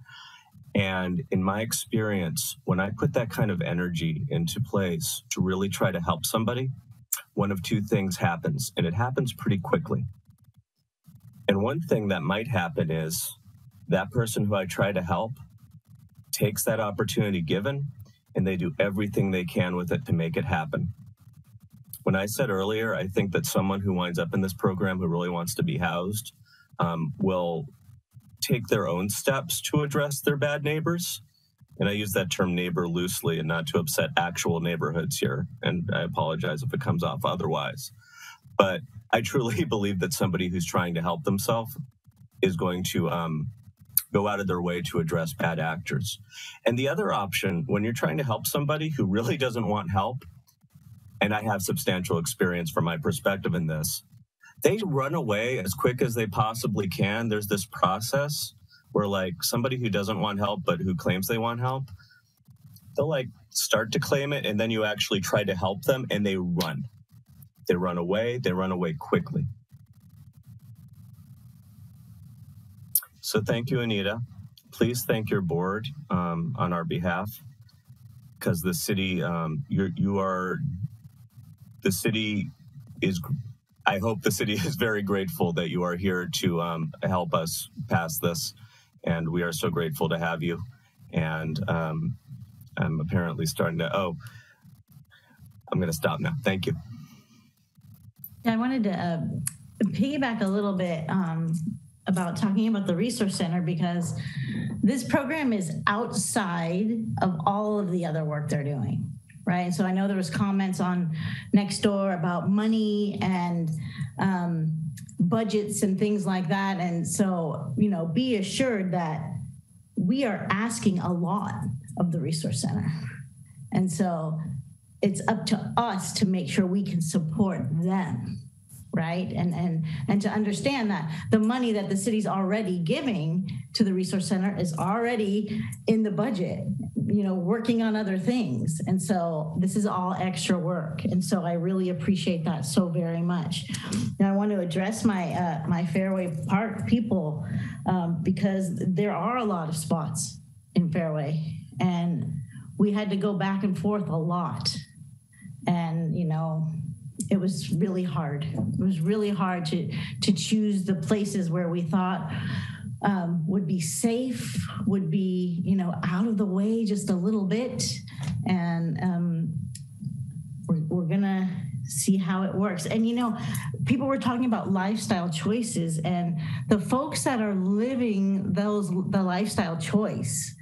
And in my experience, when I put that kind of energy into place to really try to help somebody, one of two things happens, and it happens pretty quickly. And one thing that might happen is that person who I try to help takes that opportunity given, and they do everything they can with it to make it happen. When I said earlier, I think that someone who winds up in this program who really wants to be housed will take their own steps to address their bad neighbors. And I use that term neighbor loosely and not to upset actual neighborhoods here. And I apologize if it comes off otherwise. But I truly believe that somebody who's trying to help themselves is going to go out of their way to address bad actors. And the other option, when you're trying to help somebody who really doesn't want help, and I have substantial experience from my perspective in this, they run away as quick as they possibly can. There's this process where like somebody who doesn't want help but who claims they want help, they'll like start to claim it, and then you actually try to help them and they run. They run away quickly. So thank you, Anita. Please thank your board on our behalf, because the city, the city is, I hope the city is very grateful that you are here to help us pass this. And we are so grateful to have you. And I'm apparently starting to, I'm going to stop now. Thank you. I wanted to piggyback a little bit about talking about the Resource Center, because this program is outside of all of the other work they're doing, right? So I know there was comments on next door about money and budgets and things like that. And so, you know, be assured that we are asking a lot of the Resource Center. And so it's up to us to make sure we can support them, right? And to understand that the money that the city's already giving to the Resource Center is already in the budget, you know, working on other things. And so this is all extra work. And so I really appreciate that so very much. Now I want to address my my Fairway Park people because there are a lot of spots in Fairway, and we had to go back and forth a lot. And, you know, it was really hard. It was really hard to choose the places where we thought would be safe, would be, you know, out of the way just a little bit. And we're gonna see how it works. And, you know, people were talking about lifestyle choices, and the folks that are living the lifestyle choice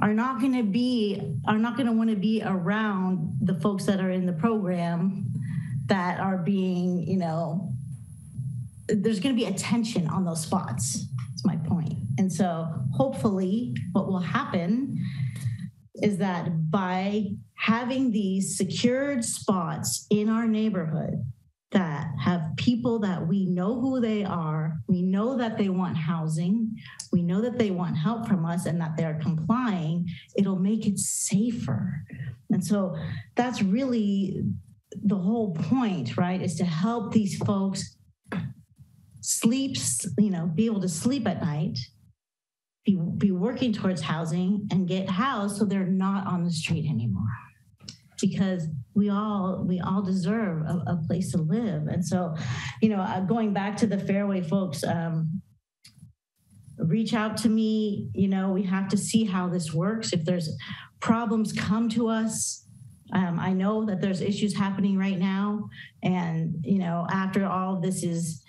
are not going to want to be around the folks that are in the program that are being, you know, there's going to be attention on those spots. That's my point. And so hopefully what will happen is that by having these secured spots in our neighborhood that have people that we know who they are, we know that they want housing, we know that they want help from us and that they're complying, it'll make it safer. And so that's really the whole point, right? Is to help these folks sleep, you know, be able to sleep at night, be working towards housing and get housed so they're not on the street anymore. Because we all deserve a place to live. And so, you know, going back to the Fairway folks, reach out to me. You know, we have to see how this works. If there's problems, come to us. I know that there's issues happening right now. And, you know, after all of this is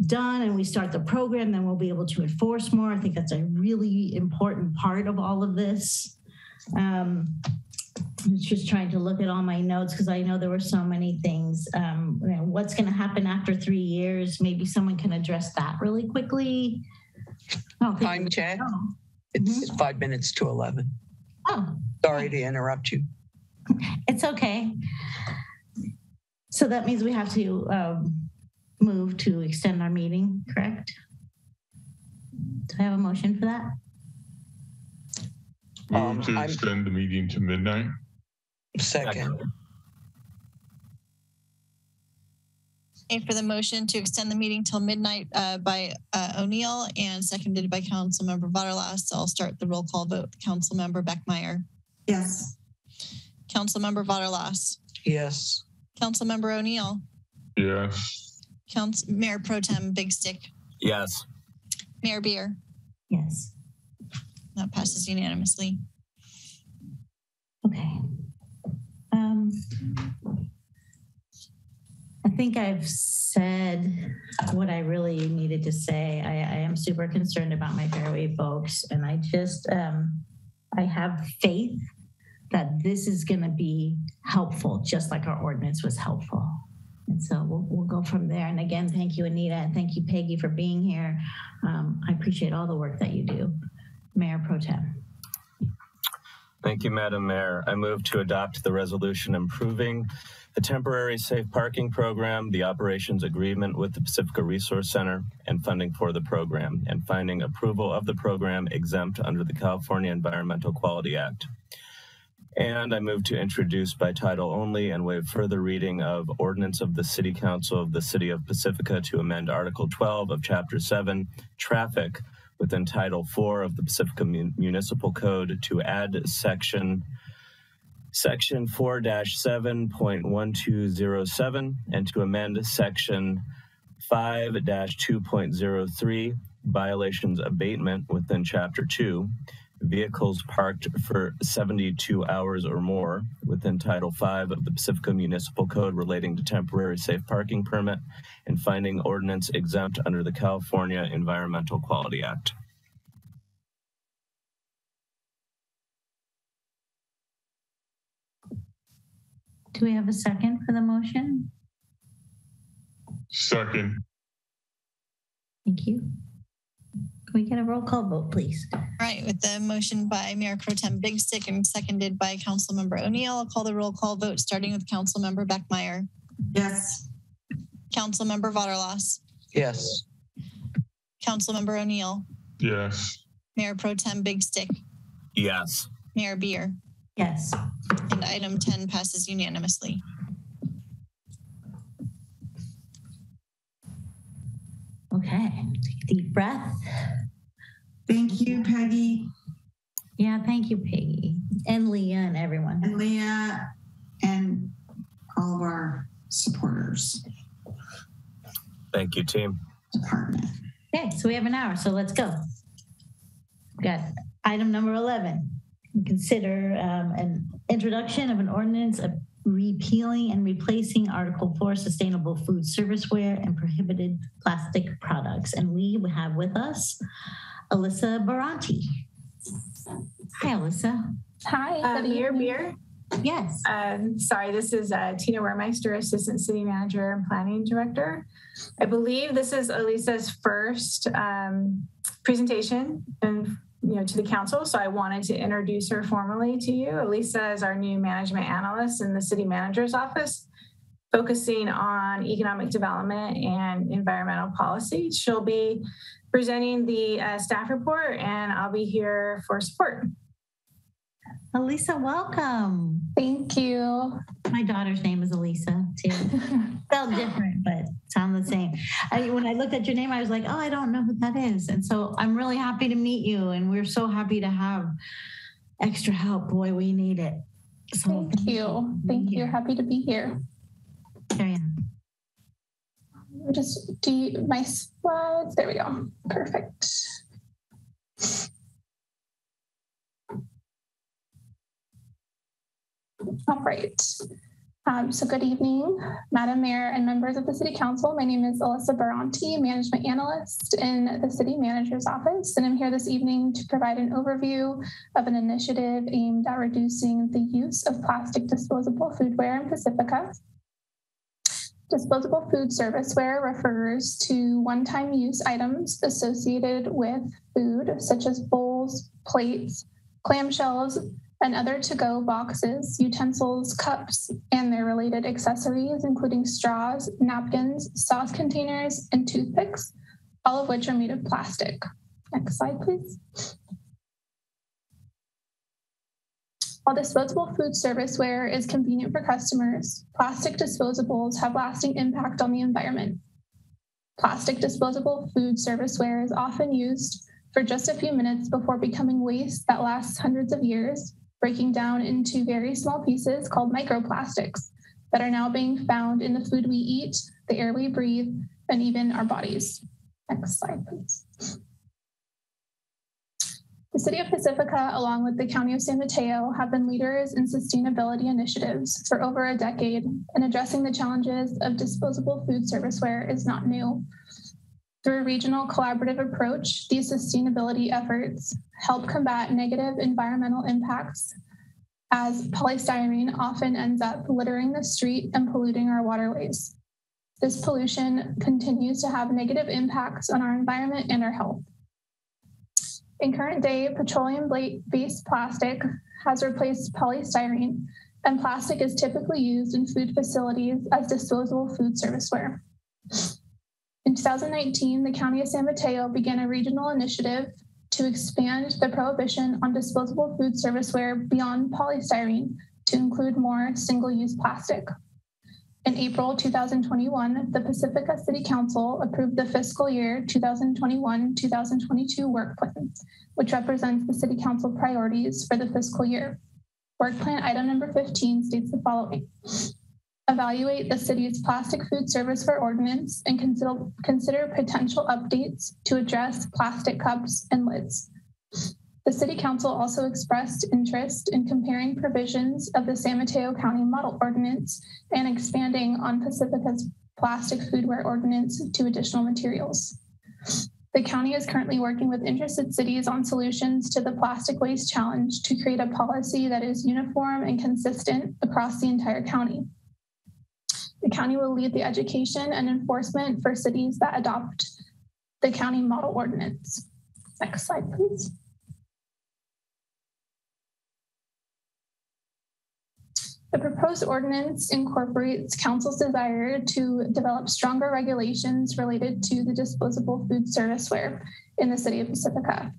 done and we start the program, then we'll be able to enforce more. I think that's a really important part of all of this. I was just trying to look at all my notes because I know there were so many things. What's going to happen after 3 years? Maybe someone can address that really quickly. Time check. It's 5 minutes to 11. Oh, sorry to interrupt you. It's okay. So that means we have to move to extend our meeting, correct? Do I have a motion for that? Move to extend the meeting to midnight. Second. For the motion to extend the meeting till midnight by O'Neill and seconded by Councilmember Vaterlas. I'll start the roll call vote. Councilmember Beckmeyer. Yes. Councilmember Vaterlas. Yes. Councilmember O'Neill. Yes. Mayor Pro Tem Big Stick. Yes. Mayor Beer. Yes. That passes unanimously. Okay. I think I've said what I really needed to say. I am super concerned about my Fairway folks, and I just, I have faith that this is going to be helpful, just like our ordinance was helpful. And so we'll go from there. And again, thank you, Anita, and thank you, Peggy, for being here. I appreciate all the work that you do. Mayor Pro Tem. Thank you, Madam Mayor. I move to adopt the resolution improving the temporary safe parking program, the operations agreement with the Pacifica Resource Center, and funding for the program, and finding approval of the program exempt under the California Environmental Quality Act. And I move to introduce by title only and waive further reading of Ordinance of the City Council of the City of Pacifica to amend Article 12 of Chapter 7, Traffic, within Title 4 of the Pacifica Municipal Code to add Section 4-7.1207 and to amend Section 5-2.03, Violations Abatement, within Chapter 2, Vehicles parked for 72 hours or more, within Title 5 of the Pacifica Municipal Code relating to temporary safe parking permit, and finding ordinance exempt under the California Environmental Quality Act. Do we have a second for the motion? Second. Thank you. Can we get a roll call vote, please? All right, with the motion by Mayor Pro Tem Big Stick and seconded by Councilmember O'Neill, I'll call the roll call vote, starting with Councilmember Beckmeyer. Yes. Councilmember Vaterlas. Yes. Councilmember O'Neill. Yes. Mayor Pro Tem Big Stick. Yes. Mayor Beer. Yes. And item 10 passes unanimously. Okay, take a deep breath. Thank you, Peggy. Yeah, thank you, Peggy. And Leah and everyone. And Leah and all of our supporters. Thank you, team. Department. Okay, so we have an hour, so let's go. We've got item number 11. Consider an introduction of an ordinance of repealing and replacing Article 4, Sustainable Food Serviceware and Prohibited Plastic Products. And we have with us Alyssa Baranti. Hi, Alyssa. Hi, Mayor Beer. Yes. Sorry, this is Tina Wermeister, Assistant City Manager and Planning Director. I believe this is Alyssa's first presentation and to the council, so I wanted to introduce her formally to you. Alyssa is our new management analyst in the city manager's office, focusing on economic development and environmental policy. She'll be presenting the staff report, and I'll be here for support. Alyssa, welcome. Thank you. My daughter's name is Alyssa, too. Spelled different, but sound the same. When I looked at your name, I was like, oh, I don't know who that is. And so I'm really happy to meet you, and we're so happy to have extra help. Boy, we need it. So thank you. Thank you. Happy to be here. Carry on. Just do my slides. There we go. Perfect. All right. So good evening, Madam Mayor and members of the City Council. My name is Alyssa Baranti, Management Analyst in the City Manager's Office, and I'm here this evening to provide an overview of an initiative aimed at reducing the use of plastic disposable foodware in Pacifica. Disposable food serviceware refers to one-time use items associated with food, such as bowls, plates, clamshells, and other to-go boxes, utensils, cups, and their related accessories, including straws, napkins, sauce containers, and toothpicks, all of which are made of plastic. Next slide, please. While disposable food serviceware is convenient for customers, plastic disposables have lasting impact on the environment. Plastic disposable food serviceware is often used for just a few minutes before becoming waste that lasts hundreds of years, breaking down into very small pieces called microplastics that are now being found in the food we eat, the air we breathe, and even our bodies. Next slide, please. The City of Pacifica, along with the County of San Mateo, have been leaders in sustainability initiatives for over a decade, and addressing the challenges of disposable food serviceware is not new. Through a regional collaborative approach, these sustainability efforts help combat negative environmental impacts, as polystyrene often ends up littering the street and polluting our waterways. This pollution continues to have negative impacts on our environment and our health. In current day, petroleum-based plastic has replaced polystyrene, and plastic is typically used in food facilities as disposable food serviceware. In 2019, the County of San Mateo began a regional initiative to expand the prohibition on disposable food serviceware beyond polystyrene to include more single-use plastic. In April 2021, the Pacifica City Council approved the fiscal year 2021-2022 work plan, which represents the City Council priorities for the fiscal year. Work plan item number 15 states the following. Evaluate the city's plastic food serviceware ordinance and consider potential updates to address plastic cups and lids. The City Council also expressed interest in comparing provisions of the San Mateo County Model Ordinance and expanding on Pacifica's plastic foodware ordinance to additional materials. The county is currently working with interested cities on solutions to the plastic waste challenge to create a policy that is uniform and consistent across the entire county. The county will lead the education and enforcement for cities that adopt the county model ordinance. Next slide, please. The proposed ordinance incorporates council's desire to develop stronger regulations related to the disposable food serviceware in the City of Pacifica.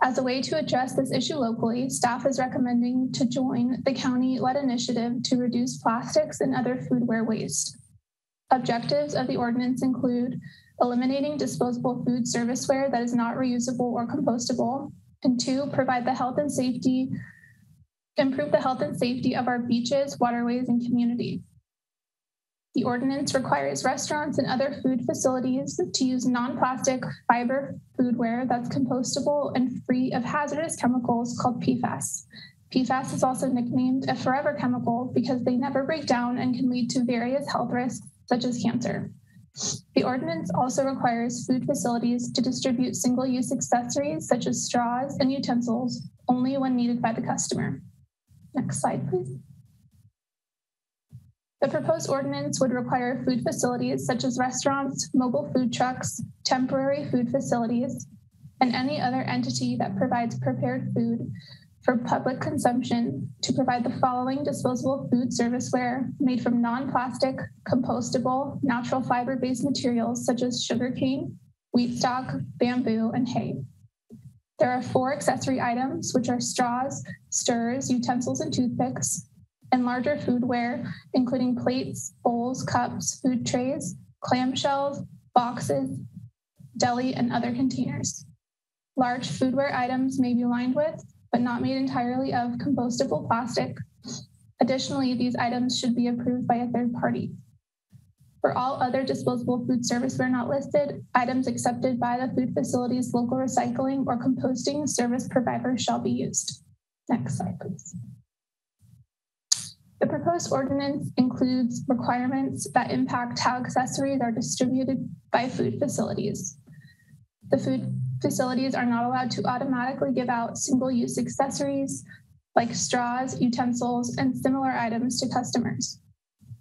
As a way to address this issue locally, staff is recommending to join the county-led initiative to reduce plastics and other foodware waste. Objectives of the ordinance include eliminating disposable food serviceware that is not reusable or compostable, and 2, improve the health and safety of our beaches, waterways, and community. The ordinance requires restaurants and other food facilities to use non-plastic fiber foodware that's compostable and free of hazardous chemicals called PFAS. PFAS is also nicknamed a forever chemical because they never break down and can lead to various health risks such as cancer. The ordinance also requires food facilities to distribute single-use accessories such as straws and utensils only when needed by the customer. Next slide, please. The proposed ordinance would require food facilities such as restaurants, mobile food trucks, temporary food facilities, and any other entity that provides prepared food for public consumption to provide the following disposable food serviceware made from non-plastic, compostable, natural fiber-based materials such as sugarcane, wheat stalk, bamboo, and hay. There are 4 accessory items, which are straws, stirrers, utensils, and toothpicks, and larger foodware, including plates, bowls, cups, food trays, clamshells, boxes, deli, and other containers. Large foodware items may be lined with, but not made entirely of, compostable plastic. Additionally, these items should be approved by a third party. For all other disposable food serviceware not listed, items accepted by the food facility's local recycling or composting service provider shall be used. Next slide, please. The proposed ordinance includes requirements that impact how accessories are distributed by food facilities. The food facilities are not allowed to automatically give out single-use accessories like straws, utensils, and similar items to customers.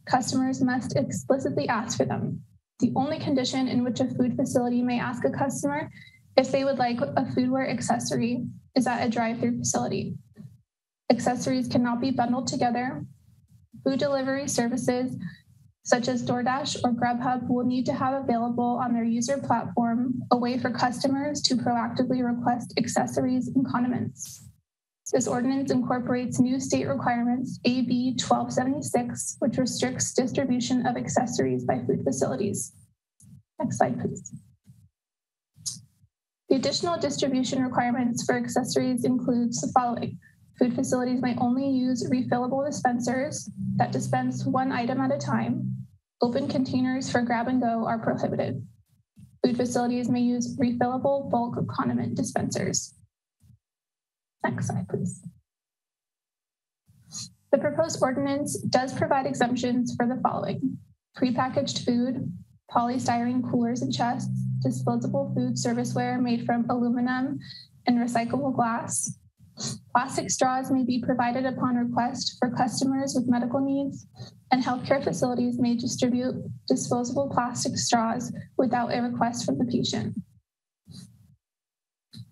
Customers must explicitly ask for them. The only condition in which a food facility may ask a customer if they would like a foodware accessory is at a drive-through facility. Accessories cannot be bundled together. Food delivery services such as DoorDash or Grubhub will need to have available on their user platform a way for customers to proactively request accessories and condiments. This ordinance incorporates new state requirements, AB 1276, which restricts distribution of accessories by food facilities. Next slide, please. The additional distribution requirements for accessories includes the following. Food facilities may only use refillable dispensers that dispense one item at a time. Open containers for grab and go are prohibited. Food facilities may use refillable bulk condiment dispensers. Next slide, please. The proposed ordinance does provide exemptions for the following: prepackaged food, polystyrene coolers and chests, disposable food serviceware made from aluminum and recyclable glass. Plastic straws may be provided upon request for customers with medical needs, and healthcare facilities may distribute disposable plastic straws without a request from the patient.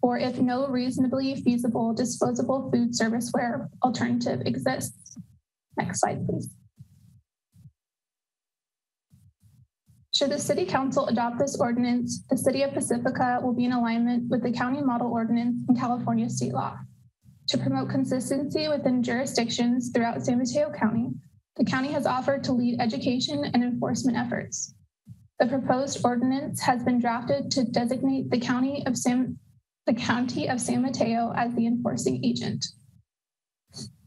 Or if no reasonably feasible disposable food serviceware alternative exists. Next slide, please. Should the City Council adopt this ordinance, the City of Pacifica will be in alignment with the County Model Ordinance and California state law. To promote consistency within jurisdictions throughout San Mateo County, the county has offered to lead education and enforcement efforts. The proposed ordinance has been drafted to designate the County of San Mateo as the enforcing agent.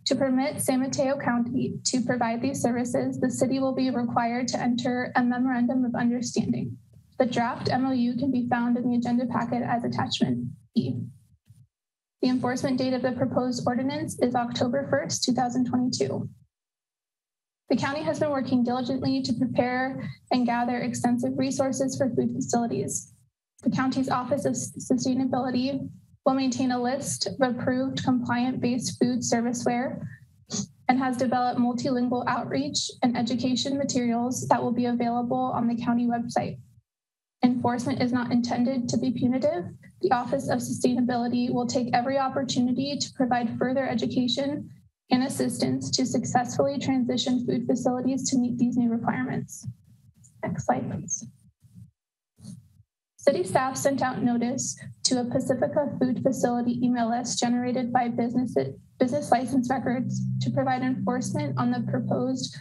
To permit San Mateo County to provide these services, the city will be required to enter a memorandum of understanding. The draft MOU can be found in the agenda packet as attachment E. The enforcement date of the proposed ordinance is October 1st, 2022. The county has been working diligently to prepare and gather extensive resources for food facilities. The county's Office of Sustainability will maintain a list of approved compliant-based food serviceware and has developed multilingual outreach and education materials that will be available on the county website. Enforcement is not intended to be punitive. The Office of Sustainability will take every opportunity to provide further education and assistance to successfully transition food facilities to meet these new requirements. Next slide, please. City staff sent out notice to a Pacifica food facility email list generated by business license records to provide enforcement on the proposed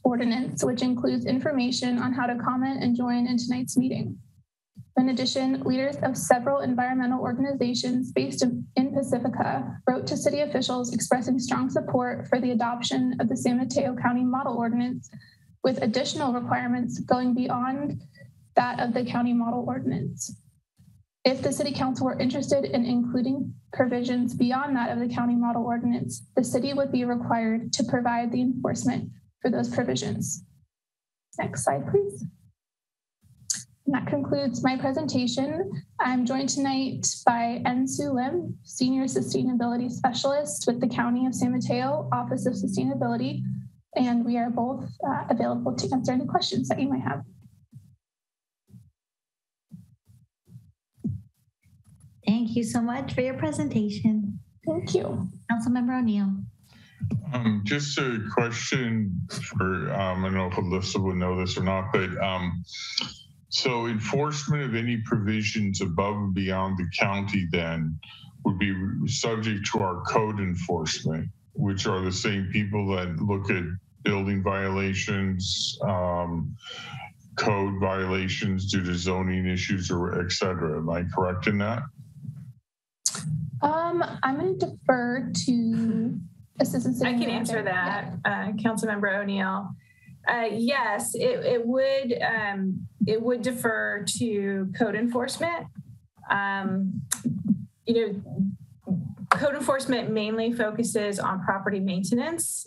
ordinance, which includes information on how to comment and join in tonight's meeting. In addition, leaders of several environmental organizations based in Pacifica wrote to city officials expressing strong support for the adoption of the San Mateo County Model Ordinance, with additional requirements going beyond that of the County Model Ordinance. If the City Council were interested in including provisions beyond that of the County Model Ordinance, the city would be required to provide the enforcement for those provisions. Next slide, please. And that concludes my presentation. I'm joined tonight by Ensu Lim, Senior Sustainability Specialist with the County of San Mateo Office of Sustainability, and we are both available to answer any questions that you might have. Thank you so much for your presentation. Thank you. Councilmember O'Neill. Just a question for, I don't know if Alyssa would know this or not, but so enforcement of any provisions above and beyond the county then would be subject to our code enforcement, which are the same people that look at building violations, code violations due to zoning issues or et cetera. Am I correct in that? I'm going to defer to Assistant City Manager. I can answer that, Councilmember O'Neill. Yes, it would defer to code enforcement. You know, code enforcement mainly focuses on property maintenance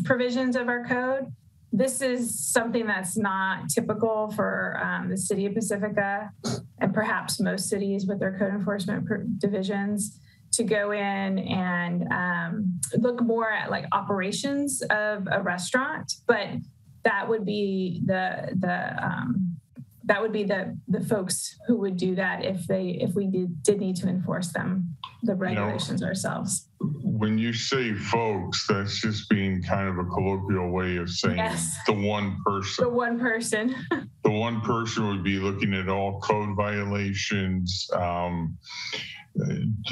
provisions of our code. This is something that's not typical for the city of Pacifica and perhaps most cities with their code enforcement divisions, to go in and look more at like operations of a restaurant, but that would be the folks who would do that if we did need to enforce the regulations ourselves. When you say folks, that's just being kind of a colloquial way of saying the one person. The one person. The one person would be looking at all code violations,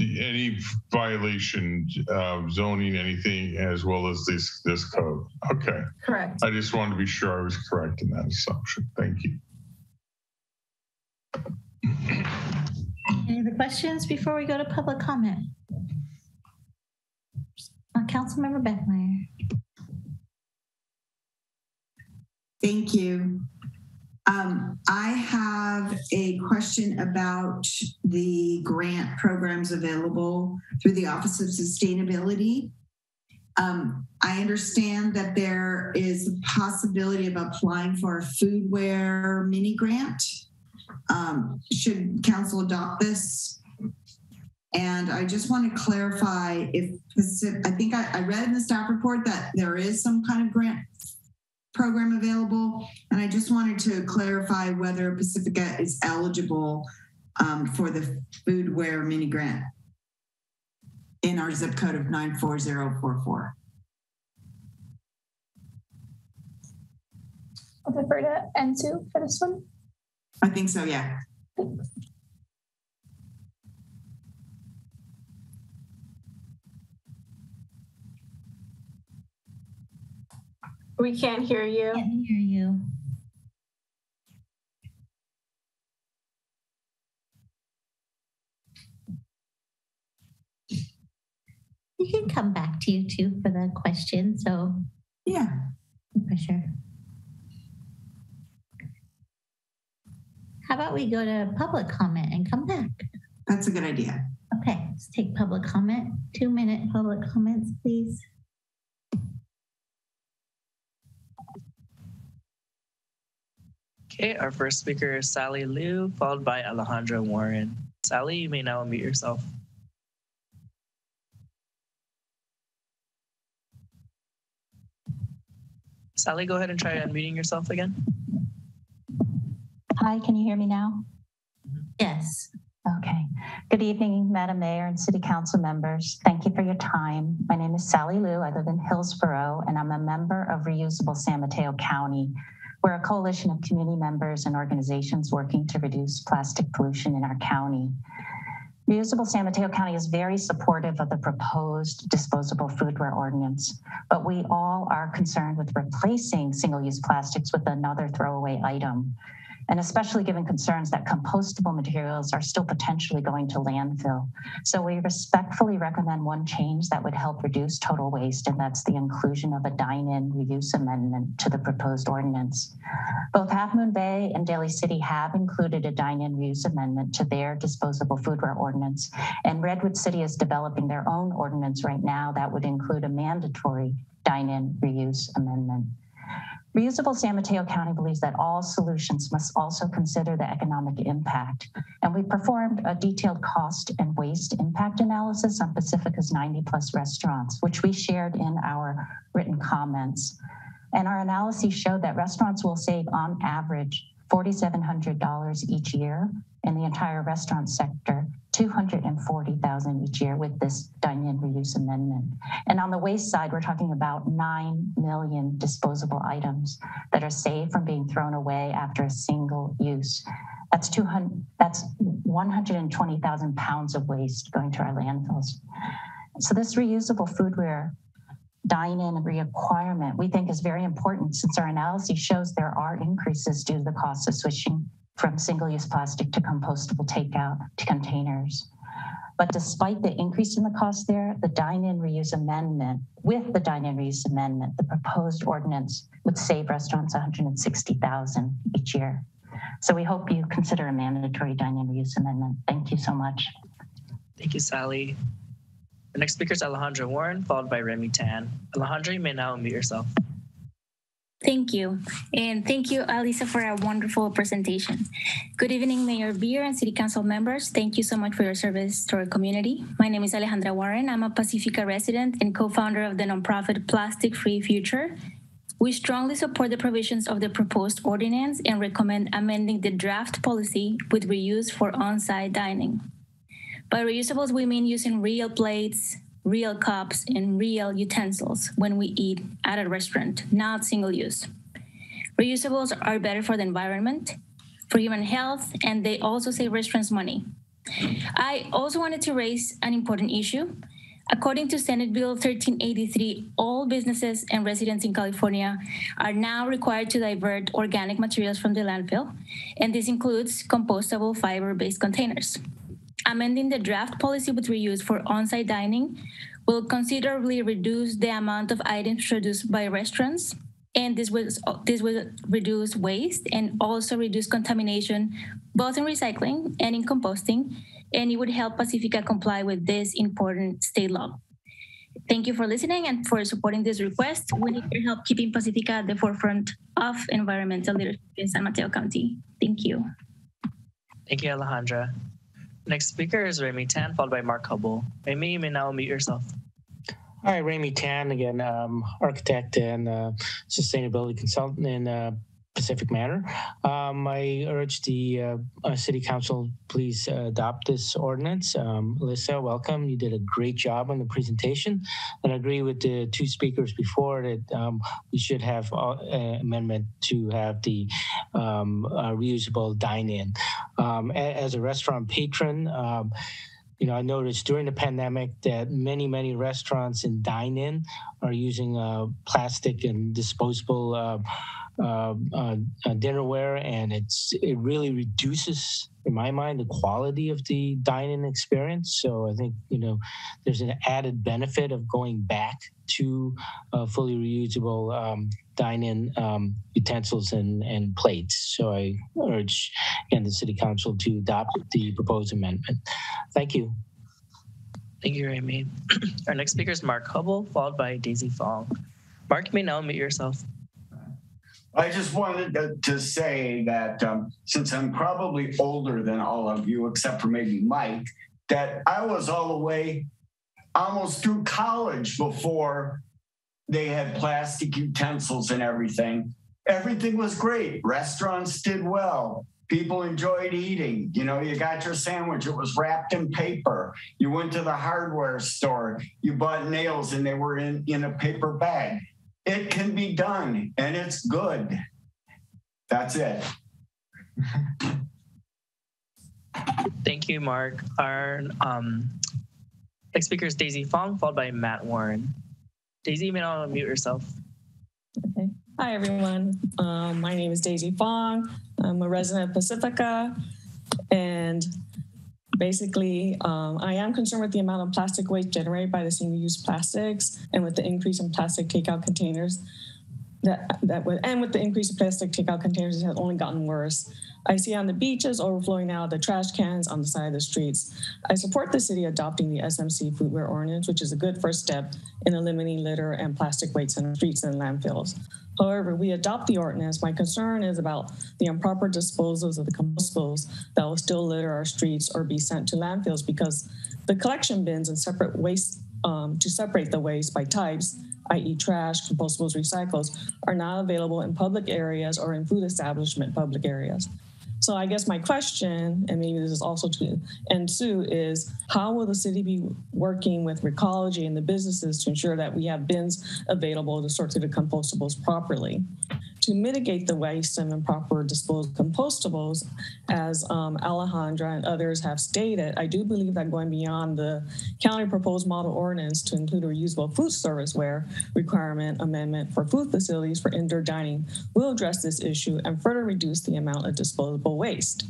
any violation of zoning, anything, as well as this code. Okay. Correct. I just wanted to be sure I was correct in that assumption. Thank you. Any other questions before we go to public comment? Councilmember Beckmeyer. Thank you. I have a question about the grant programs available through the Office of Sustainability. I understand that there is a possibility of applying for a foodware mini grant. Should council adopt this? And I just want to clarify if I think I read in the staff report that there is some kind of grant program available. And I just wanted to clarify whether Pacifica is eligible for the foodware mini grant in our zip code of 94044. I'll defer to Ensu for this one. I think so, yeah. We can't hear you. Can't hear you. We can come back to you too for the question. So yeah, for sure. How about we go to public comment and come back? That's a good idea. Okay, let's take public comment. 2-minute public comments, please. Okay, our first speaker is Sally Liu, followed by Alejandra Warren. Sally, you may now unmute yourself. Sally, go ahead and try unmuting yourself again. Hi, can you hear me now? Yes. Okay. Good evening, Madam Mayor and City Council members. Thank you for your time. My name is Sally Liu. I live in Hillsborough, and I'm a member of Reusable San Mateo County. We're a coalition of community members and organizations working to reduce plastic pollution in our county. Reusable San Mateo County is very supportive of the proposed disposable foodware ordinance, but we all are concerned with replacing single-use plastics with another throwaway item, and especially given concerns that compostable materials are still potentially going to landfill. So we respectfully recommend one change that would help reduce total waste, and that's the inclusion of a dine-in reuse amendment to the proposed ordinance. Both Half Moon Bay and Daly City have included a dine-in reuse amendment to their disposable foodware ordinance, and Redwood City is developing their own ordinance right now that would include a mandatory dine-in reuse amendment. Reusable San Mateo County believes that all solutions must also consider the economic impact. And we performed a detailed cost and waste impact analysis on Pacifica's 90+ restaurants, which we shared in our written comments. And our analyses showed that restaurants will save on average $4,700 each year, in the entire restaurant sector, $240,000 each year with this dine-in reuse amendment. And on the waste side, we're talking about 9 million disposable items that are saved from being thrown away after a single use. That's 120,000 pounds of waste going to our landfills. So this reusable foodware dine-in requirement we think is very important, since our analysis shows there are increases due to the cost of switching from single-use plastic to compostable takeout to containers. But despite the increase in the cost there, the dine-in reuse amendment, the proposed ordinance would save restaurants $160,000 each year. So we hope you consider a mandatory dine-in reuse amendment. Thank you so much. Thank you, Sally. Our next speaker is Alejandra Warren, followed by Remy Tan. Alejandra, you may now unmute yourself. Thank you. And thank you, Alisa, for a wonderful presentation. Good evening, Mayor Beer and City Council members. Thank you so much for your service to our community. My name is Alejandra Warren. I'm a Pacifica resident and co-founder of the nonprofit Plastic Free Future. We strongly support the provisions of the proposed ordinance and recommend amending the draft policy with reuse for on-site dining. By reusables, we mean using real plates, real cups, and real utensils when we eat at a restaurant, not single use. Reusables are better for the environment, for human health, and they also save restaurants money. I also wanted to raise an important issue. According to Senate Bill 1383, all businesses and residents in California are now required to divert organic materials from the landfill, and this includes compostable fiber-based containers. Amending the draft policy with reuse for on-site dining will considerably reduce the amount of items produced by restaurants, and this will reduce waste and also reduce contamination, both in recycling and in composting, and it would help Pacifica comply with this important state law. Thank you for listening and for supporting this request. We need your help keeping Pacifica at the forefront of environmental leadership in San Mateo County. Thank you. Thank you, Alejandra. Next speaker is Remy Tan, followed by Mark Hubble. Remy, you may now unmute yourself. Hi, Remy Tan again, architect and sustainability consultant in Pacific Manor. I urge the City Council please adopt this ordinance. Alyssa, welcome. You did a great job on the presentation, and I agree with the two speakers before that we should have an amendment to have the reusable dine-in. As a restaurant patron, I noticed during the pandemic that many restaurants in dine-in are using plastic and disposable dinnerware, and it really reduces, in my mind, the quality of the dine-in experience. So I think there's an added benefit of going back to fully reusable dine-in utensils and plates. So I urge again the City Council to adopt the proposed amendment. Thank you. Thank you, Remy. Our next speaker is Mark Hubble, followed by Daisy Fong. Mark, you may now unmute yourself. I just wanted to say that since I'm probably older than all of you, except for maybe Mike, that I was all the way almost through college before they had plastic utensils and everything. Everything was great. Restaurants did well. People enjoyed eating. You got your sandwich. It was wrapped in paper. You went to the hardware store. You bought nails and they were in a paper bag. It can be done, and it's good. That's it. Thank you, Mark. Our next speaker is Daisy Fong, followed by Matt Warren. Daisy, you may now unmute yourself. Okay. Hi, everyone. My name is Daisy Fong. I'm a resident of Pacifica, and basically, I am concerned with the amount of plastic waste generated by the single-use plastics, and with the increase in plastic takeout containers, with the increase of plastic takeout containers, it has only gotten worse. I see on the beaches overflowing out the trash cans on the side of the streets. I support the city adopting the SMC foodware ordinance, which is a good first step in eliminating litter and plastic waste in the streets and landfills. However, we adopt the ordinance. My concern is about the improper disposals of the compostables that will still litter our streets or be sent to landfills, because the collection bins and separate waste to separate the waste by types, i.e. trash, compostables, recycles, are not available in public areas or in food establishment public areas. So I guess my question, and maybe this is also to Sue, is how will the city be working with Recology and the businesses to ensure that we have bins available to sort through the compostables properly? To mitigate the waste and improper disposal of compostables, as Alejandra and others have stated, I do believe that going beyond the county proposed model ordinance to include a reusable food serviceware requirement amendment for food facilities for indoor dining will address this issue and further reduce the amount of disposable waste.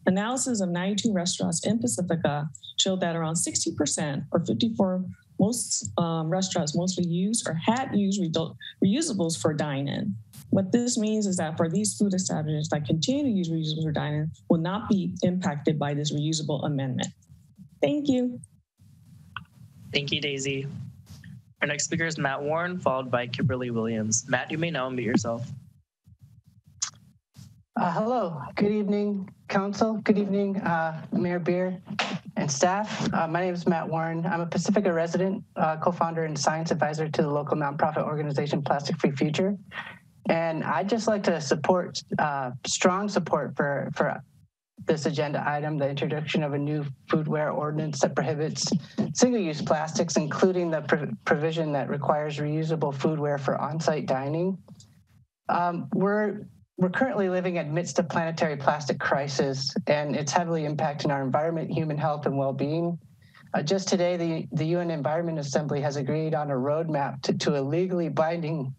Analysis of 92 restaurants in Pacifica showed that around 60% or 54 most restaurants mostly used or had used reusables for dine-in. What this means is that for these food establishments that continue to use reusables for dine-in will not be impacted by this reusable amendment. Thank you. Thank you, Daisy. Our next speaker is Matt Warren, followed by Kimberly Williams. Matt, you may now unmute yourself. Hello, good evening, Council. Good evening, Mayor Beer and staff. My name is Matt Warren. I'm a Pacifica resident, co-founder and science advisor to the local nonprofit organization Plastic Free Future. And I'd just like to support, strong support for this agenda item, the introduction of a new foodware ordinance that prohibits single-use plastics, including the provision that requires reusable foodware for on-site dining. We're currently living amidst a planetary plastic crisis, and it's heavily impacting our environment, human health, and well-being. Just today, the UN Environment Assembly has agreed on a roadmap to a legally binding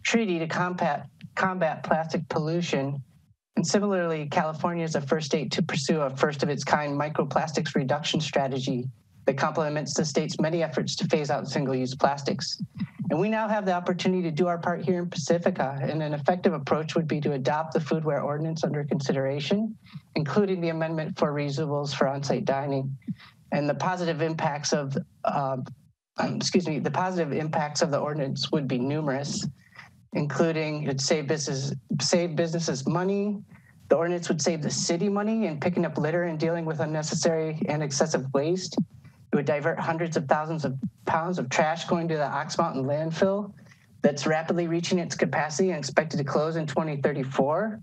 treaty to combat plastic pollution. And similarly, California is the first state to pursue a first-of-its-kind microplastics reduction strategy that complements the state's many efforts to phase out single-use plastics. And we now have the opportunity to do our part here in Pacifica, and an effective approach would be to adopt the foodware ordinance under consideration, including the amendment for reusables for on-site dining. And the positive impacts of, the positive impacts of the ordinance would be numerous, including it'd save businesses money. The ordinance would save the city money in picking up litter and dealing with unnecessary and excessive waste. It would divert hundreds of thousands of pounds of trash going to the Ox Mountain landfill that's rapidly reaching its capacity and expected to close in 2034.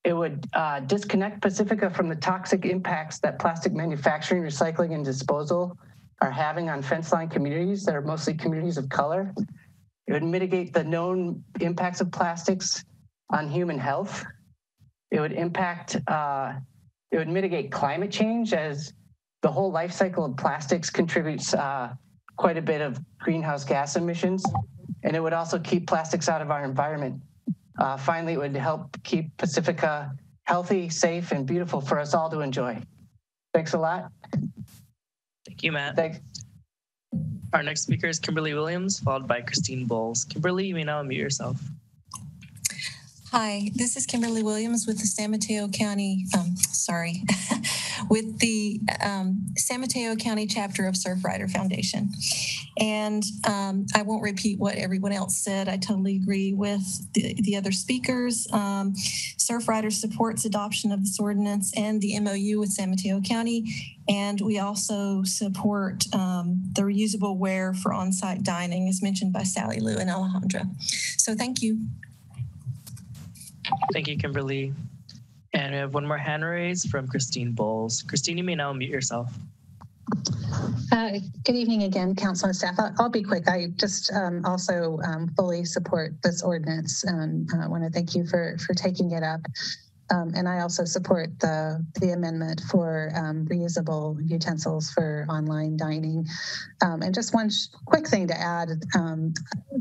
It would disconnect Pacifica from the toxic impacts that plastic manufacturing, recycling, and disposal are having on fence-line communities that are mostly communities of color. It would mitigate the known impacts of plastics on human health. It would mitigate climate change, as the whole life cycle of plastics contributes quite a bit of greenhouse gas emissions. And it would also keep plastics out of our environment. Finally, it would help keep Pacifica healthy, safe, and beautiful for us all to enjoy. Thanks a lot. Thank you, Matt. Thanks. Our next speaker is Kimberly Williams, followed by Christine Bowles. Kimberly, you may now unmute yourself. Hi, this is Kimberly Williams with the San Mateo County, with the San Mateo County chapter of Surfrider Foundation. And I won't repeat what everyone else said. I totally agree with the other speakers. Surfrider supports adoption of this ordinance and the MOU with San Mateo County. And we also support the reusable ware for on-site dining, as mentioned by Sally Lou and Alejandra. So thank you. Thank you, Kimberly. And we have one more hand raised from Christine Bowles. Christine, you may now unmute yourself. Good evening again, Council and staff. I'll be quick. I just also fully support this ordinance, and I want to thank you for taking it up. And I also support the amendment for reusable utensils for online dining. And just one quick thing to add,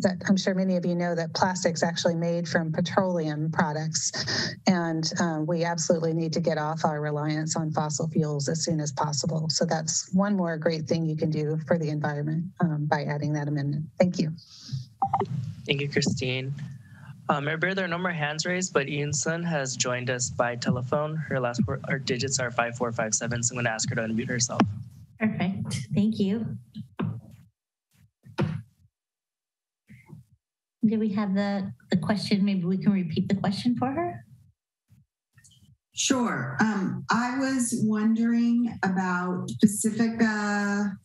that I'm sure many of you know that plastic's actually made from petroleum products. And we absolutely need to get off our reliance on fossil fuels as soon as possible. So that's one more great thing you can do for the environment by adding that amendment. Thank you. Thank you, Christine. Mayor Bear, there are no more hands raised, but Ian Sun has joined us by telephone. Her last her digits are 5457, so I'm going to ask her to unmute herself. Perfect. Thank you. Do we have the question? Maybe we can repeat the question for her. Sure. I was wondering about Pacifica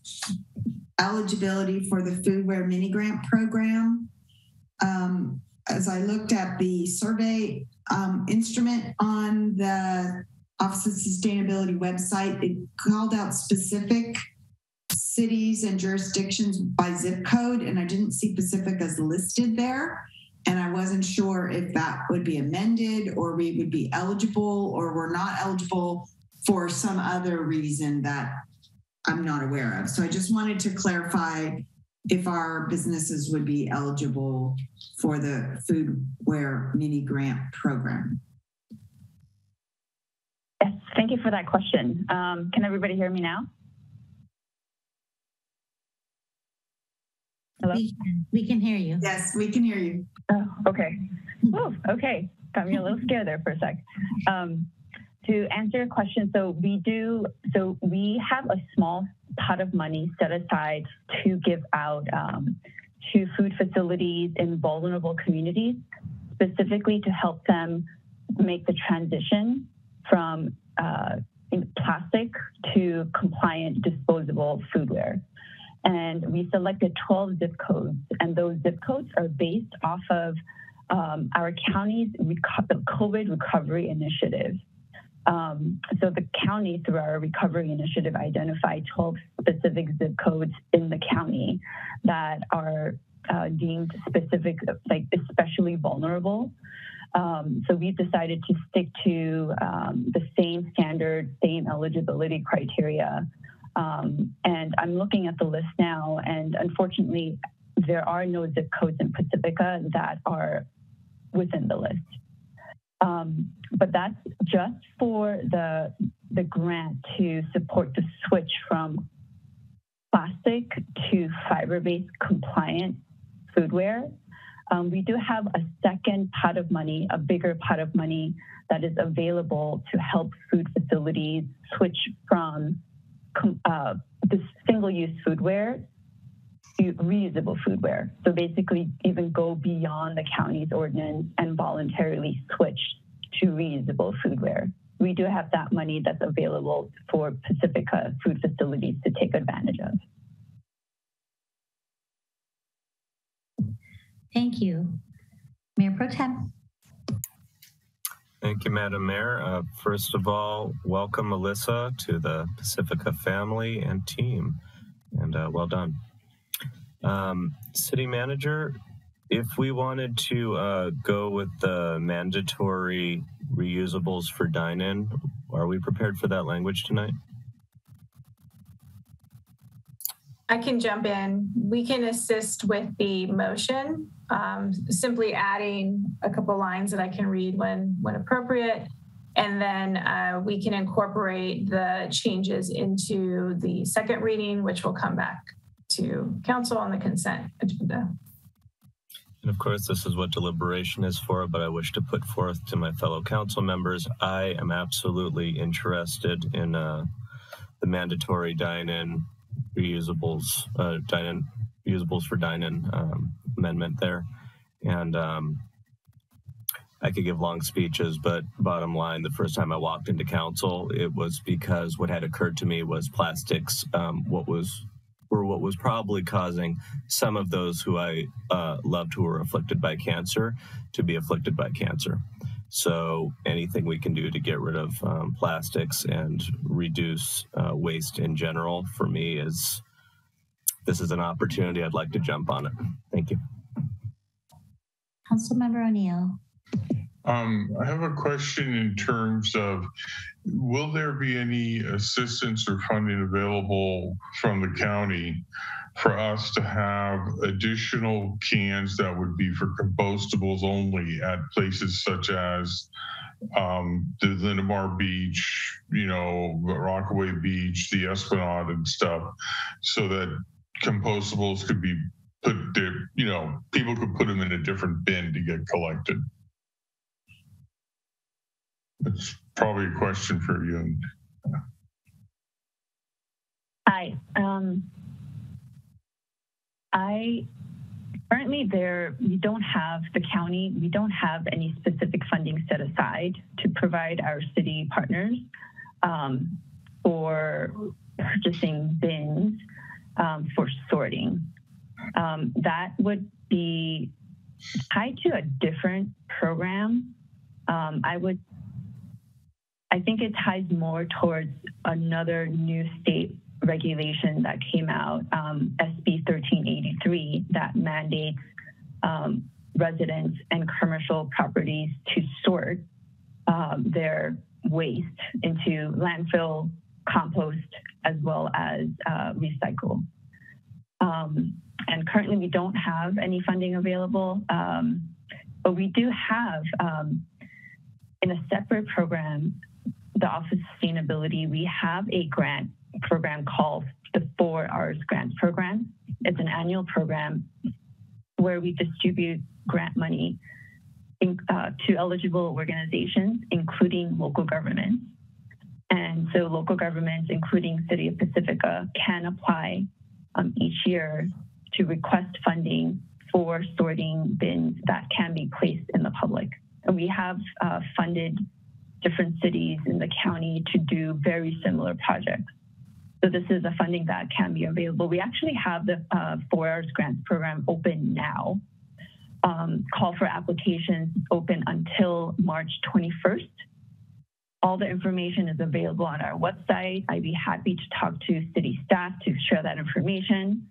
eligibility for the foodware mini grant program. As I looked at the survey instrument on the Office of Sustainability website, it called out specific cities and jurisdictions by zip code, and I didn't see Pacifica's listed there. And I wasn't sure if that would be amended, or we would be eligible, or we're not eligible for some other reason that I'm not aware of. So I just wanted to clarify if our businesses would be eligible for the foodware mini grant program. Yes, thank you for that question. Can everybody hear me now? Hello? We can hear you. Yes, we can hear you. Oh, okay. Oh, okay. Got me a little scared there for a sec. To answer your question, so we have a small pot of money set aside to give out to food facilities in vulnerable communities, specifically to help them make the transition from plastic to compliant disposable foodware. And we selected 12 zip codes, and those zip codes are based off of our county's COVID recovery initiative. So the county, through our recovery initiative, identified 12 specific zip codes in the county that are deemed specific, like especially vulnerable. So we've decided to stick to the same standard, same eligibility criteria. And I'm looking at the list now, and unfortunately, there are no zip codes in Pacifica that are within the list. But that's just for the grant to support the switch from plastic to fiber-based compliant foodware. We do have a second pot of money, a bigger pot of money that is available to help food facilities switch from this single-use foodware to reusable foodware. So basically even go beyond the county's ordinance and voluntarily switch to reusable foodware. We do have that money that's available for Pacifica food facilities to take advantage of. Thank you. Mayor Pro Tem. Thank you, Madam Mayor. First of all, welcome, Alyssa, to the Pacifica family and team, and well done. City Manager, if we wanted to go with the mandatory reusables for dine-in, are we prepared for that language tonight? I can jump in. We can assist with the motion, simply adding a couple lines that I can read when appropriate. And then we can incorporate the changes into the second reading, which will come back to council on the consent agenda. And of course, this is what deliberation is for, but I wish to put forth to my fellow council members, I am absolutely interested in the mandatory dine-in reusables, reusables for dine-in amendment there. And I could give long speeches, but bottom line, the first time I walked into council, it was because what had occurred to me was plastics, what was probably causing some of those who I loved who were afflicted by cancer to be afflicted by cancer. So anything we can do to get rid of plastics and reduce waste in general, for me, this is an opportunity. I'd like to jump on it. Thank you. Councilmember O'Neill. I have a question in terms of, will there be any assistance or funding available from the county for us to have additional cans that would be for compostables only at places such as the Lindemar Beach, Rockaway Beach, the Esplanade and stuff, so that compostables could be put there, people could put them in a different bin to get collected? It's probably a question for you. Hi. Currently we don't have any specific funding set aside to provide our city partners for purchasing bins for sorting. That would be tied to a different program. I think it ties more towards another new state regulation that came out, SB 1383, that mandates residents and commercial properties to sort their waste into landfill, compost, as well as recycle. And currently we don't have any funding available, but we do have, in a separate program, the Office of Sustainability, we have a grant program called the 4 Hours Grants Program. It's an annual program where we distribute grant money to eligible organizations, including local governments. And so local governments, including City of Pacifica, can apply each year to request funding for sorting bins that can be placed in the public. And we have funded different cities in the county to do very similar projects. So this is a funding that can be available. We actually have the 4 Hours Grants program open now. Call for applications open until March 21st. All the information is available on our website. I'd be happy to talk to city staff to share that information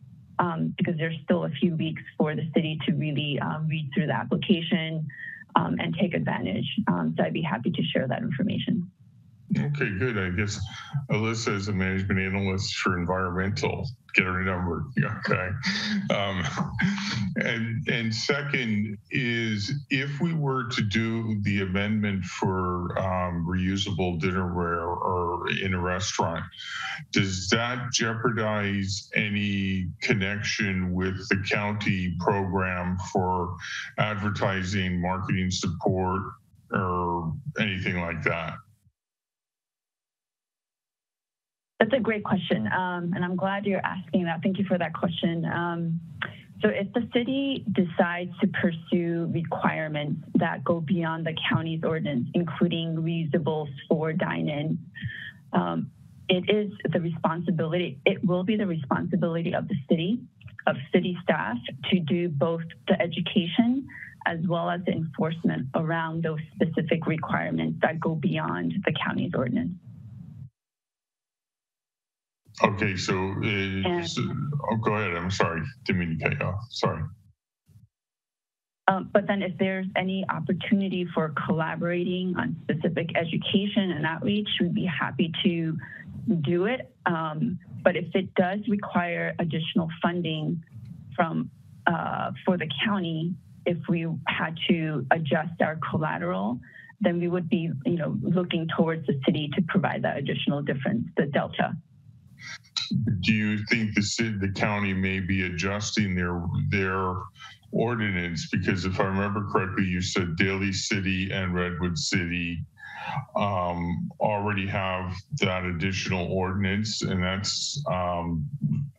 because there's still a few weeks for the city to really read through the application and take advantage. So I'd be happy to share that information. Okay, good. I guess Alyssa is a management analyst for environmental. Get her number. Okay. And second is, if we were to do the amendment for reusable dinnerware or in a restaurant, does that jeopardize any connection with the county program for advertising, marketing support, or anything like that? That's a great question, and I'm glad you're asking that. Thank you for that question. So if the city decides to pursue requirements that go beyond the county's ordinance, including reusables for dine-in, it will be the responsibility of the city, of city staff, to do both the education as well as the enforcement around those specific requirements that go beyond the county's ordinance. Okay, so go ahead. I'm sorry. Didn't mean to cut you off. Sorry. But then if there's any opportunity for collaborating on specific education and outreach, we'd be happy to do it. But if it does require additional funding from for the county, if we had to adjust our collateral, then we would be, looking towards the city to provide that additional difference, the delta. Do you think the county may be adjusting their ordinance? Because if I remember correctly, you said Daly City and Redwood City already have that additional ordinance, and that's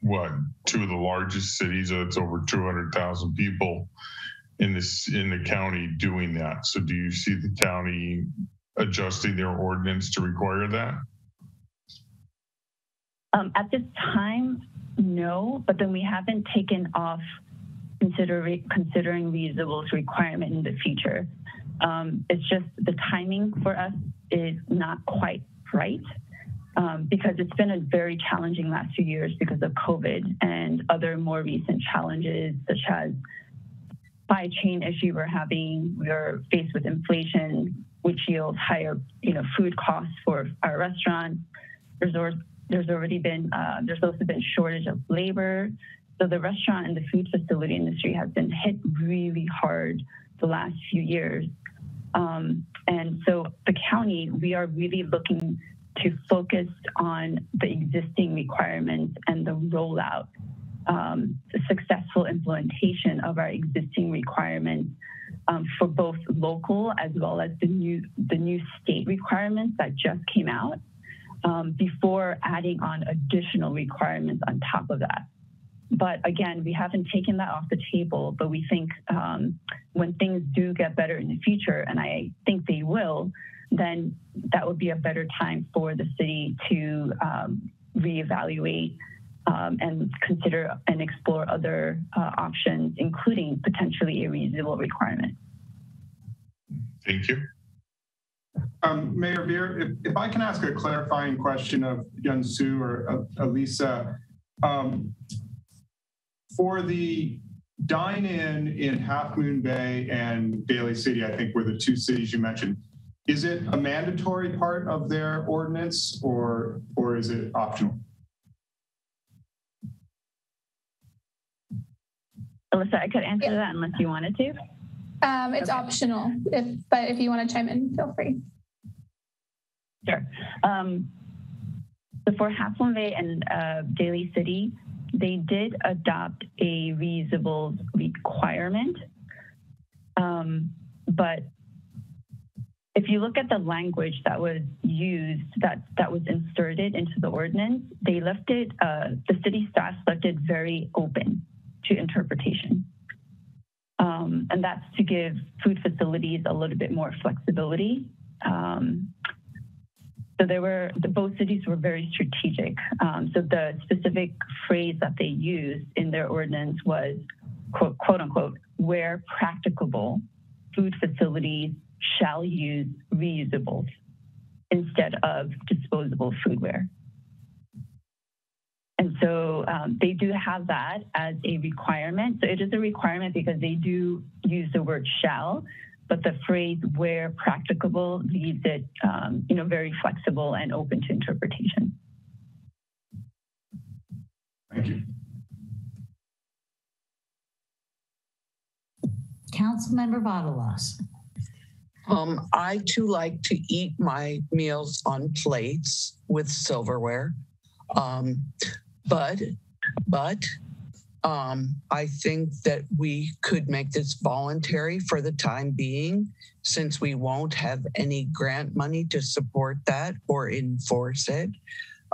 what, 2 of the largest cities. That's over 200,000 people in the county doing that. So do you see the county adjusting their ordinance to require that? At this time, no, but then we haven't taken off considering reusables requirement in the future. It's just the timing for us is not quite right because it's been a very challenging last few years because of COVID and other more recent challenges such as supply chain issue we're having. We're faced with inflation, which yields higher, food costs for our restaurants. There's also been shortage of labor. So the restaurant and the food facility industry has been hit really hard the last few years. And so the county, we are really looking to focus on the existing requirements and the rollout, the successful implementation of our existing requirements for both local as well as the new state requirements that just came out. Before adding on additional requirements on top of that. But again, we haven't taken that off the table, but we think when things do get better in the future, and I think they will, then that would be a better time for the city to reevaluate and consider and explore other options, including potentially a reasonable requirement. Thank you. Mayor Beer, if I can ask a clarifying question of Yunsu or Elisa, for the dine-in in Half Moon Bay and Daly City, I think were the 2 cities you mentioned, is it a mandatory part of their ordinance or is it optional? Alyssa, I could answer that unless you wanted to. It's optional, but if you want to chime in, feel free. Sure. So for Half Moon Bay and Daly City, they did adopt a reusable requirement, but if you look at the language that was used, that was inserted into the ordinance, they left it, the city staff left it very open to interpretation. And that's to give food facilities a little bit more flexibility. So both cities were very strategic. So the specific phrase that they used in their ordinance was, quote unquote, where practicable, food facilities shall use reusables instead of disposable foodware. And so they do have that as a requirement. So it is a requirement because they do use the word shall, but the phrase where practicable leaves it very flexible and open to interpretation. Thank you. Councilmember Vadalas. I too like to eat my meals on plates with silverware. But I think that we could make this voluntary for the time being, since we won't have any grant money to support that or enforce it.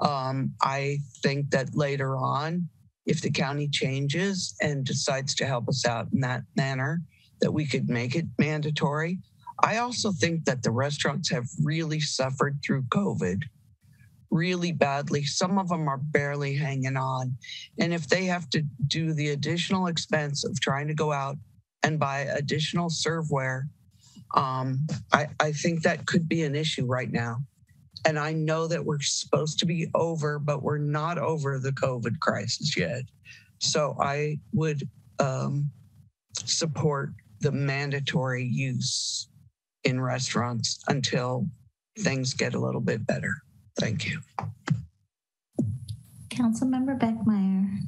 I think that later on, if the county changes and decides to help us out in that manner, that we could make it mandatory. I also think that the restaurants have really suffered through COVID really badly. Some of them are barely hanging on. And if they have to do the additional expense of trying to go out and buy additional serveware, I think that could be an issue right now. And I know that we're supposed to be over, but we're not over the COVID crisis yet. So I would support the mandatory use in restaurants until things get a little bit better. Thank you. Councilmember Beckmeyer.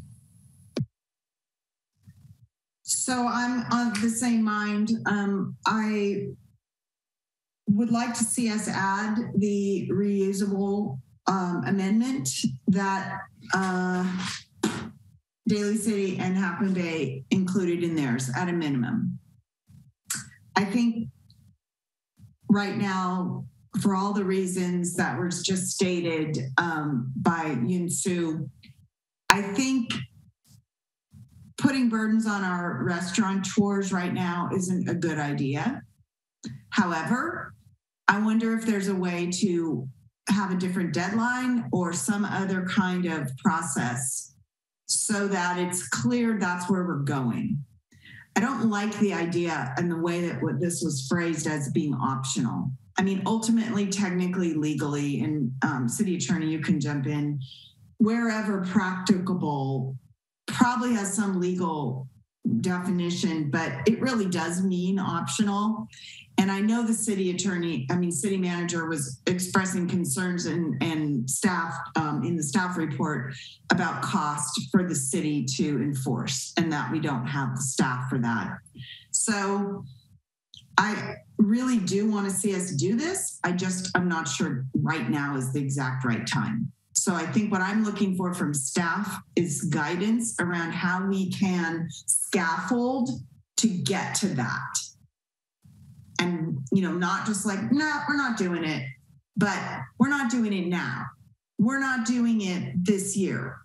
So I'm of the same mind. I would like to see us add the reusable amendment that Daly City and Half Moon Bay included in theirs at a minimum. I think right now, for all the reasons that were just stated by Yunsu, I think putting burdens on our restaurateurs right now isn't a good idea. However, I wonder if there's a way to have a different deadline or some other kind of process so that it's clear that's where we're going. I don't like the idea and the way that what this was phrased as being optional. I mean, ultimately, technically, legally, and city attorney, you can jump in, wherever practicable, probably has some legal definition, but it really does mean optional. And I know the city manager was expressing concerns and staff in the staff report about cost for the city to enforce, and that we don't have the staff for that. So I really do want to see us do this. I'm not sure right now is the exact right time. So I think what I'm looking for from staff is guidance around how we can scaffold to get to that. And, not just like, no, we're not doing it, but we're not doing it now. We're not doing it this year.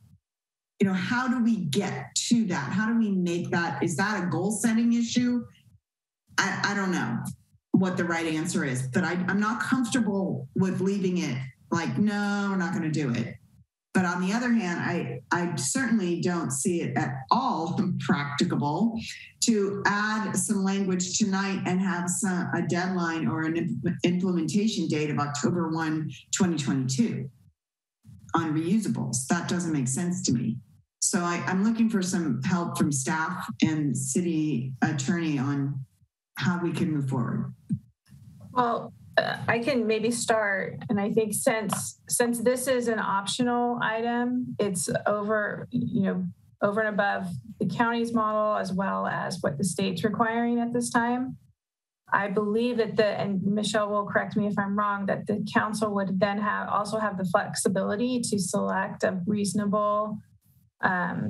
How do we get to that? How do we make that? Is that a goal setting issue? I don't know what the right answer is, but I'm not comfortable with leaving it like, no, we're not going to do it. But on the other hand, I certainly don't see it at all practicable to add some language tonight and have a deadline or an implementation date of October 1, 2022 on reusables. That doesn't make sense to me. So I'm looking for some help from staff and city attorney on how we can move forward. Well, I can maybe start, and I think since this is an optional item, it's over and above the county's model as well as what the state's requiring at this time. I believe that and Michelle will correct me if I'm wrong, that the council would then also have the flexibility to select a reasonable, I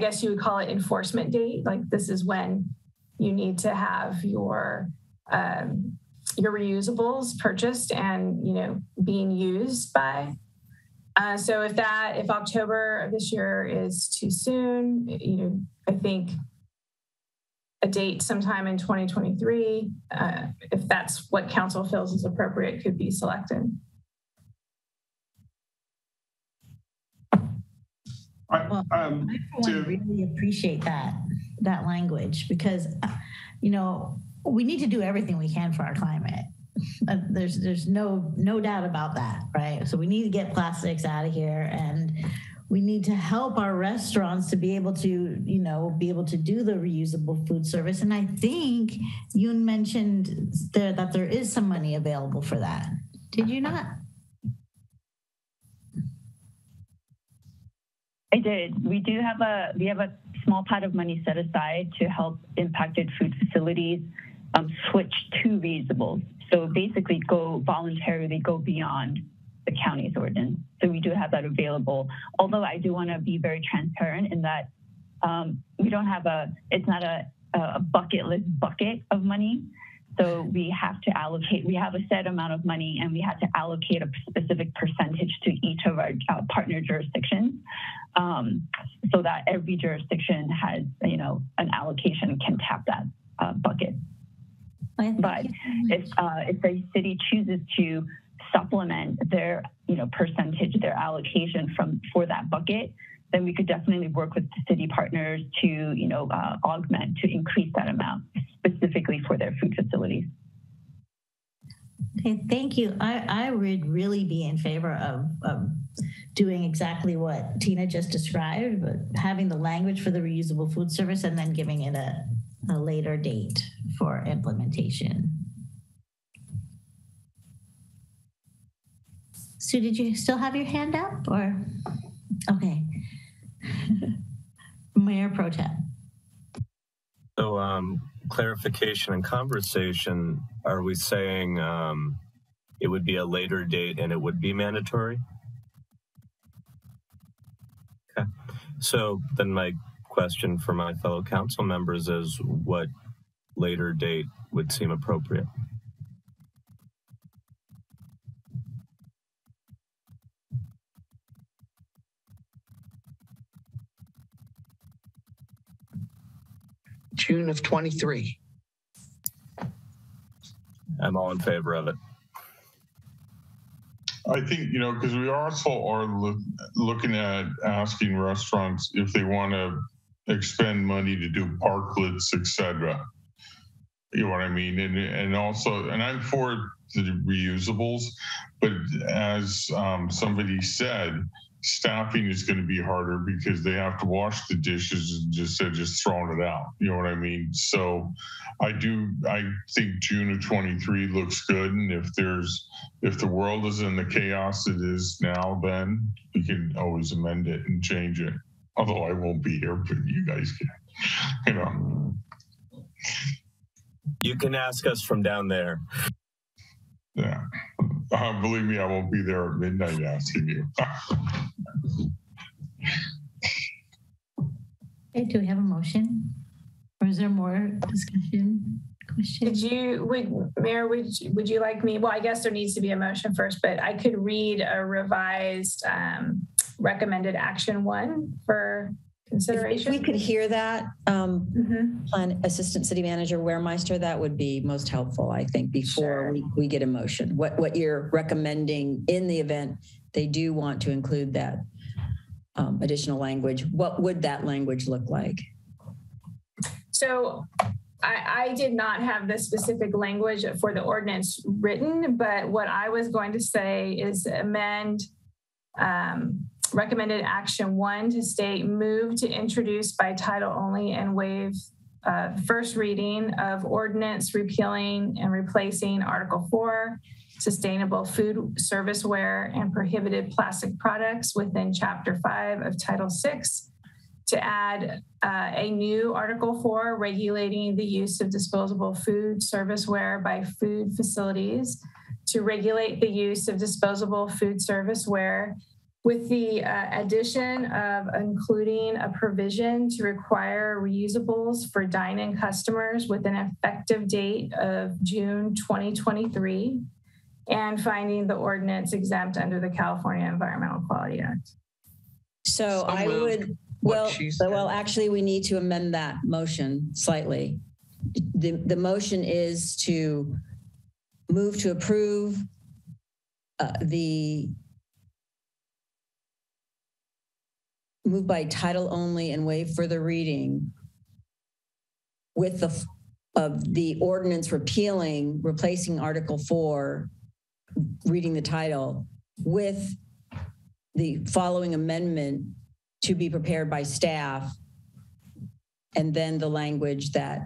guess you would call it enforcement date. Like, this is when you need to have your your reusables purchased and, you know, being used by. So if October of this year is too soon, you know, I think a date sometime in 2023, if that's what council feels is appropriate, could be selected. Well, I really appreciate that language because, you know, we need to do everything we can for our climate. There's no doubt about that, right? So we need to get plastics out of here, and we need to help our restaurants to be able to, you know, do the reusable food service. And I think you mentioned that there is some money available for that. Did you not? I did. We have a small pot of money set aside to help impacted food facilities switch to reusables. So basically voluntarily go beyond the county's ordinance. So we do have that available. Although I do want to be very transparent in that we don't have it's not a bucket list bucket of money. So we have to allocate, we have a set amount of money and we have to allocate a specific percentage to each of our partner jurisdictions so that every jurisdiction has, you know, an allocation and can tap that bucket. But if a city chooses to supplement their, you know, percentage, their allocation for that bucket, then we could definitely work with the city partners to, you know, augment, to increase that amount specifically for their food facilities. Okay, thank you. I would really be in favor of doing exactly what Tina just described, but having the language for the reusable food service and then giving it a later date for implementation. Sue, did you still have your hand up or? Okay. Mayor Pro Tem. So clarification and conversation, are we saying it would be a later date and it would be mandatory? Okay. So then my question for my fellow council members is what later date would seem appropriate? June of 23. I'm all in favor of it. I think, you know, because we also are looking at asking restaurants if they want to expend money to do parklets, etc. You know what I mean? And also, and I'm for the reusables, but as somebody said, staffing is going to be harder because they have to wash the dishes instead of just throwing it out. You know what I mean? So I think June of 23 looks good. And if the world is in the chaos it is now, then we can always amend it and change it. Although I won't be here, but you guys can, you know. You can ask us from down there. Yeah. Believe me, I won't be there at midnight asking you. Okay, do we have a motion? Or is there more discussion? Mayor, would you like me? Well, I guess there needs to be a motion first, but I could read a revised recommended action 1 for consideration. If we could hear that, Plan Assistant City Manager Waremeister, that would be most helpful, I think, before we get a motion. What you're recommending in the event they do want to include that additional language, what would that language look like? So I did not have the specific language for the ordinance written, but what I was going to say is amend recommended action 1 to state move to introduce by title only and waive first reading of ordinance repealing and replacing Article 4, sustainable food serviceware and prohibited plastic products within Chapter 5 of Title 6, to add a new Article 4 regulating the use of disposable food serviceware by food facilities, to regulate the use of disposable food serviceware with the addition of including a provision to require reusables for dine-in customers with an effective date of June 2023, and finding the ordinance exempt under the California Environmental Quality Act. So I would, well, actually, we need to amend that motion slightly. The motion is to move to approve move by title only and waive further reading with the ordinance replacing Article 4, reading the title, with the following amendment to be prepared by staff, and then the language that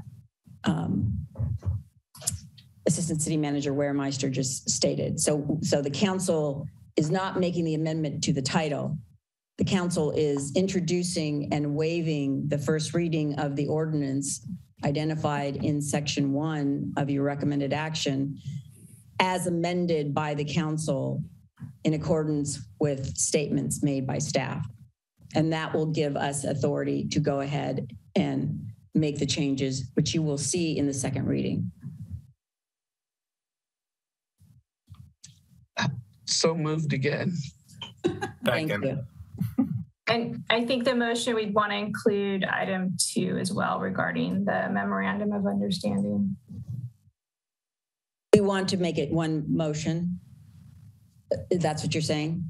Assistant City Manager Waremeister just stated. So the council is not making the amendment to the title. The council is introducing and waiving the first reading of the ordinance identified in section 1 of your recommended action as amended by the council in accordance with statements made by staff. And that will give us authority to go ahead and make the changes, which you will see in the second reading. So moved again. Thank you. And I think the motion, we'd want to include item 2 as well regarding the memorandum of understanding. We want to make it one motion. That's what you're saying?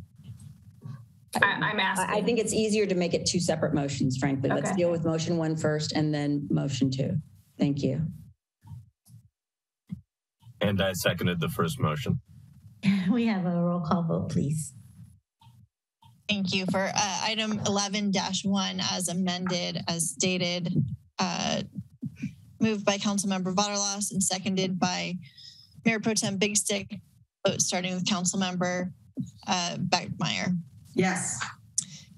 I'm asking. I think it's easier to make it 2 separate motions, frankly. Okay. Let's deal with motion 1 first and then motion 2. Thank you. And I seconded the first motion. We have a roll call vote, please. Thank you. For item 11-1 as amended, as stated, moved by Councilmember Vaterlas and seconded by Mayor Pro Tem Big Stick, starting with Councilmember Beckmeyer. Yes.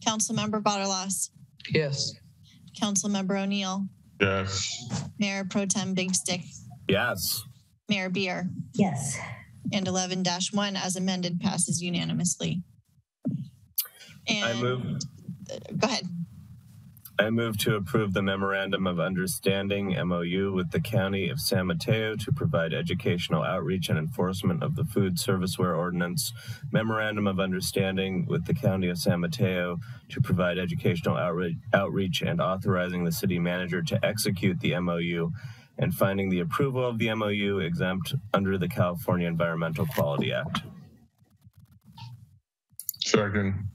Councilmember Vaterlas. Yes. Councilmember O'Neill. Yes. Mayor Pro Tem Big Stick. Yes. Mayor Beer. Yes. And 11-1 as amended passes unanimously. And go ahead. I move to approve the Memorandum of Understanding, MOU, with the County of San Mateo to provide educational outreach and enforcement of the Food Serviceware Ordinance. Memorandum of Understanding with the County of San Mateo to provide educational outreach and authorizing the city manager to execute the MOU, and finding the approval of the MOU exempt under the California Environmental Quality Act. Second.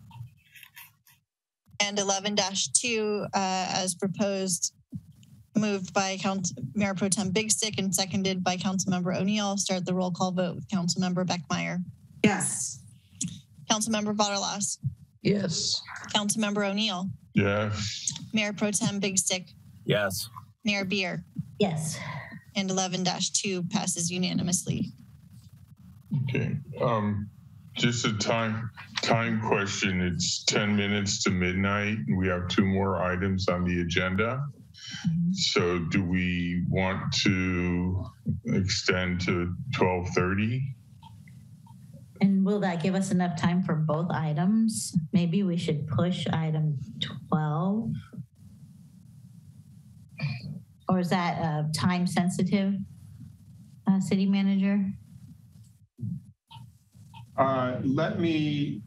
And 11-2 as proposed, moved by Mayor Pro Tem Big Stick and seconded by Councilmember O'Neill. Start the roll call vote with Councilmember Beckmeyer. Yes. Councilmember Vaterlas. Yes. Councilmember O'Neill. Yes. Mayor Pro Tem Big Stick. Yes. Mayor Beer. Yes. And 11-2 passes unanimously. Okay. Just a time question. It's 10 minutes to midnight. We have 2 more items on the agenda. So do we want to extend to 12:30? And will that give us enough time for both items? Maybe we should push item 12. Or is that time sensitive, City Manager? Let me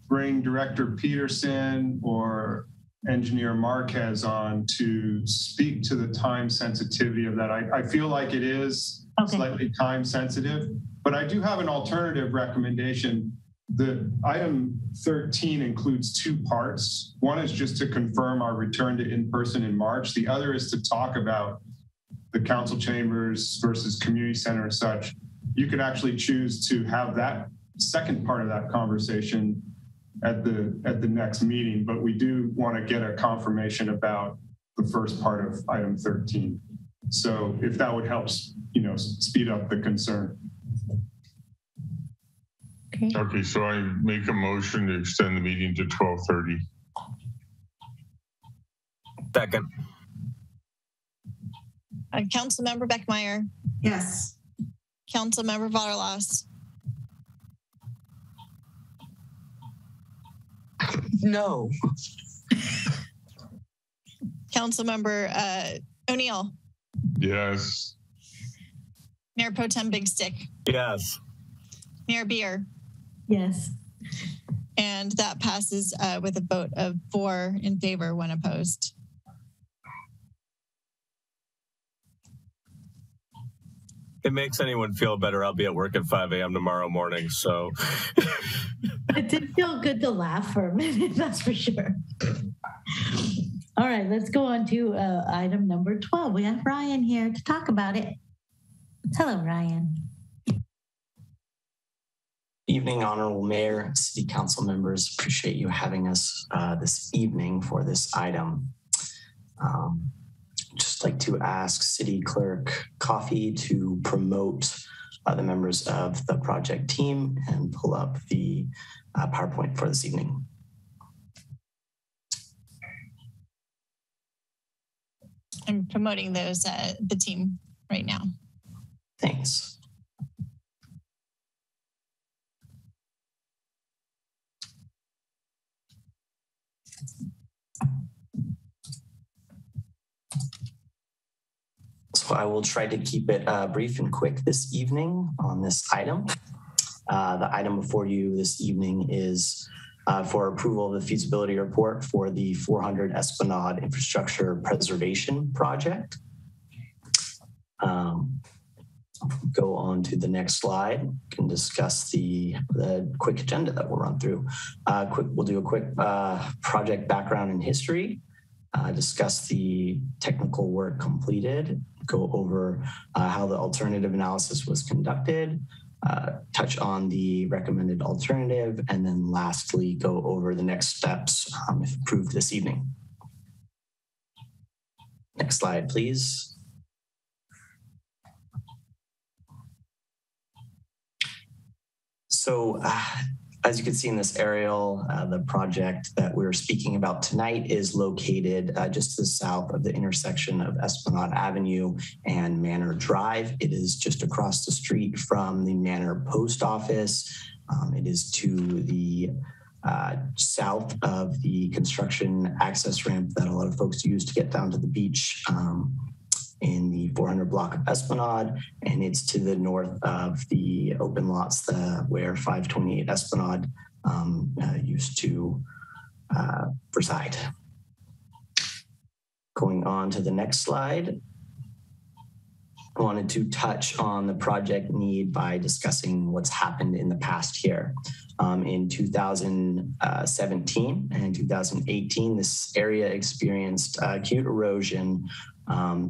bring Director Peterson or Engineer Marquez on to speak to the time sensitivity of that. I feel like it is slightly time sensitive, but I do have an alternative recommendation. The item 13 includes 2 parts. One is just to confirm our return to in-person in March. The other is to talk about the council chambers versus community center and such. You could actually choose to have that second part of that conversation at the next meeting, but we do want to get a confirmation about the first part of item 13. So if that would help, speed up the concern. Okay, so I make a motion to extend the meeting to 12:30. Second. Councilmember Beckmeyer. Yes. Councilmember Vaterlas. No. Councilmember O'Neill. Yes. Mayor Pro Tem Big Stick. Yes. Mayor Beer. Yes. And that passes with a vote of 4 in favor, 1 opposed. It makes anyone feel better. I'll be at work at 5 a.m. tomorrow morning, so. It did feel good to laugh for a minute, that's for sure. All right, let's go on to item number 12. We have Ryan here to talk about it. Hello, Ryan. Evening, Honorable Mayor, City Council members. Appreciate you having us this evening for this item. Just like to ask City Clerk Coffey to promote the members of the project team and pull up the PowerPoint for this evening. I'm promoting those, the team right now. Thanks. So I will try to keep it brief and quick this evening on this item. The item before you this evening is for approval of the feasibility report for the 400 Esplanade Infrastructure Preservation Project. Go on to the next slide and discuss the quick agenda that we'll run through. We'll do a quick project background and history, discuss the technical work completed, go over how the alternative analysis was conducted, touch on the recommended alternative, and then lastly, go over the next steps if approved this evening. Next slide, please. So as you can see in this aerial, the project that we're speaking about tonight is located just to the south of the intersection of Esplanade Avenue and Manor Drive. It is just across the street from the Manor Post Office. It is to the south of the construction access ramp that a lot of folks use to get down to the beach in the 400 block of Esplanade, and it's to the north of the open lots where 528 Esplanade used to reside. Going on to the next slide, I wanted to touch on the project need by discussing what's happened in the past here. In 2017 and 2018, this area experienced acute erosion,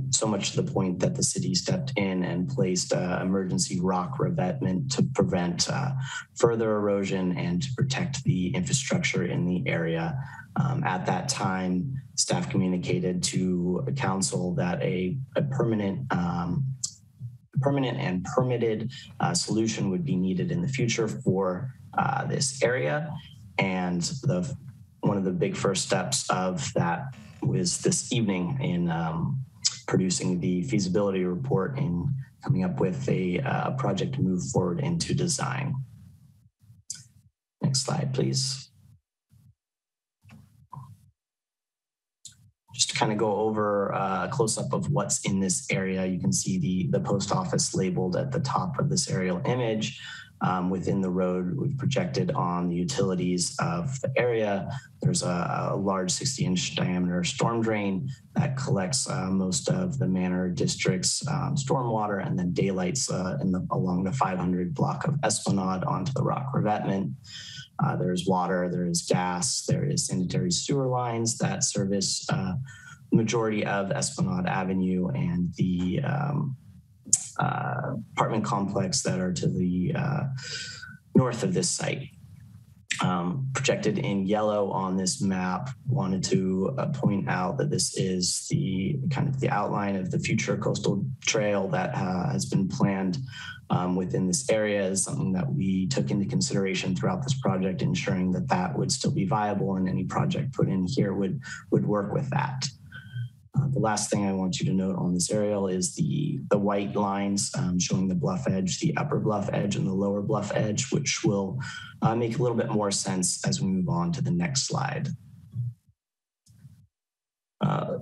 so much to the point that the city stepped in and placed emergency rock revetment to prevent further erosion and to protect the infrastructure in the area. At that time, staff communicated to the council that a permanent and permitted solution would be needed in the future for this area. And one of the big first steps of that was this evening in producing the feasibility report and coming up with a project to move forward into design. Next slide, please. Just to kind of go over a close-up of what's in this area, you can see the post office labeled at the top of this aerial image. Within the road, we've projected on the utilities of the area. There's a large 60-inch diameter storm drain that collects most of the Manor District's stormwater and then daylights along the 500 block of Esplanade onto the rock revetment. There's water, there is gas, there is sanitary sewer lines that service the majority of Esplanade Avenue and the apartment complex that are to the north of this site. Projected in yellow on this map, wanted to point out that this is the kind of the outline of the future coastal trail that has been planned within this area. Is something that we took into consideration throughout this project, ensuring that that would still be viable and any project put in here would work with that. The last thing I want you to note on this aerial is the white lines showing the bluff edge, the upper bluff edge and the lower bluff edge, which will make a little bit more sense as we move on to the next slide.